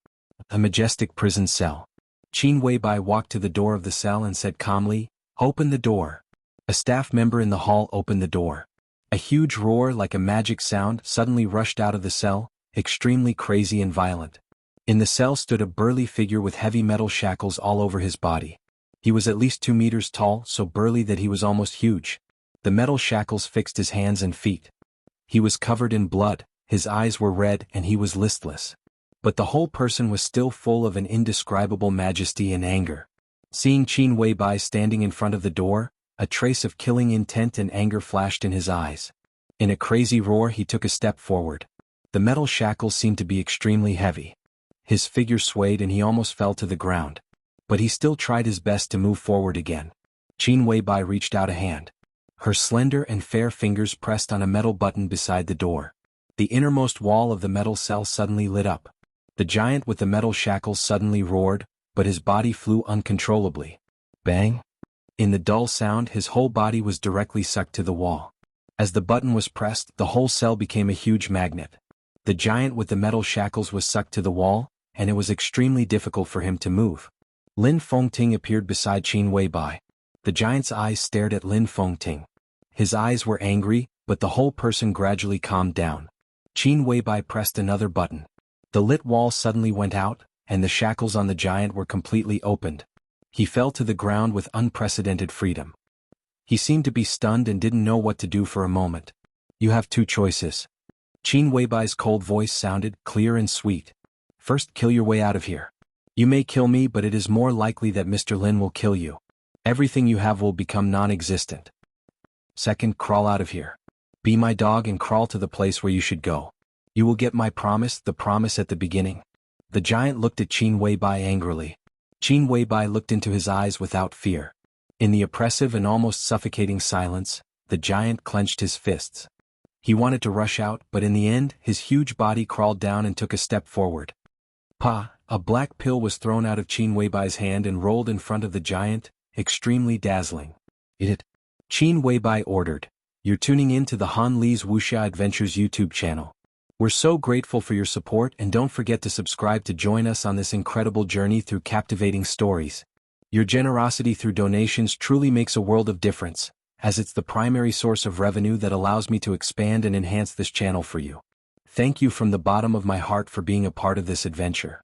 A majestic prison cell. Qin Weibai walked to the door of the cell and said calmly, Open the door. A staff member in the hall opened the door. A huge roar like a magic sound suddenly rushed out of the cell, extremely crazy and violent. In the cell stood a burly figure with heavy metal shackles all over his body. He was at least 2 meters tall, so burly that he was almost huge. The metal shackles fixed his hands and feet. He was covered in blood, his eyes were red and he was listless. But the whole person was still full of an indescribable majesty and anger. Seeing Qin Weibai standing in front of the door, a trace of killing intent and anger flashed in his eyes. In a crazy roar he took a step forward. The metal shackles seemed to be extremely heavy. His figure swayed and he almost fell to the ground. But he still tried his best to move forward again. Qin Weibai reached out a hand. Her slender and fair fingers pressed on a metal button beside the door. The innermost wall of the metal cell suddenly lit up. The giant with the metal shackles suddenly roared, but his body flew uncontrollably. Bang! In the dull sound, his whole body was directly sucked to the wall. As the button was pressed, the whole cell became a huge magnet. The giant with the metal shackles was sucked to the wall, and it was extremely difficult for him to move. Lin Fengting appeared beside Qin Weibai. The giant's eyes stared at Lin Fengting. His eyes were angry, but the whole person gradually calmed down. Qin Weibai pressed another button. The lit wall suddenly went out, and the shackles on the giant were completely opened. He fell to the ground with unprecedented freedom. He seemed to be stunned and didn't know what to do for a moment. You have two choices. Qin Weibai's cold voice sounded clear and sweet. First, kill your way out of here. You may kill me, but it is more likely that Mr. Lin will kill you. Everything you have will become non-existent. Second, crawl out of here. Be my dog and crawl to the place where you should go. You will get my promise, the promise at the beginning. The giant looked at Qin Weibai angrily. Qin Weibai looked into his eyes without fear. In the oppressive and almost suffocating silence, the giant clenched his fists. He wanted to rush out, but in the end, his huge body crawled down and took a step forward. Pa! A black pill was thrown out of Qin Weibai's hand and rolled in front of the giant, extremely dazzling. It. Qin Weibai ordered. You're tuning in to the Han Li's Wuxia Adventures YouTube channel. We're so grateful for your support, and don't forget to subscribe to join us on this incredible journey through captivating stories. Your generosity through donations truly makes a world of difference, as it's the primary source of revenue that allows me to expand and enhance this channel for you. Thank you from the bottom of my heart for being a part of this adventure.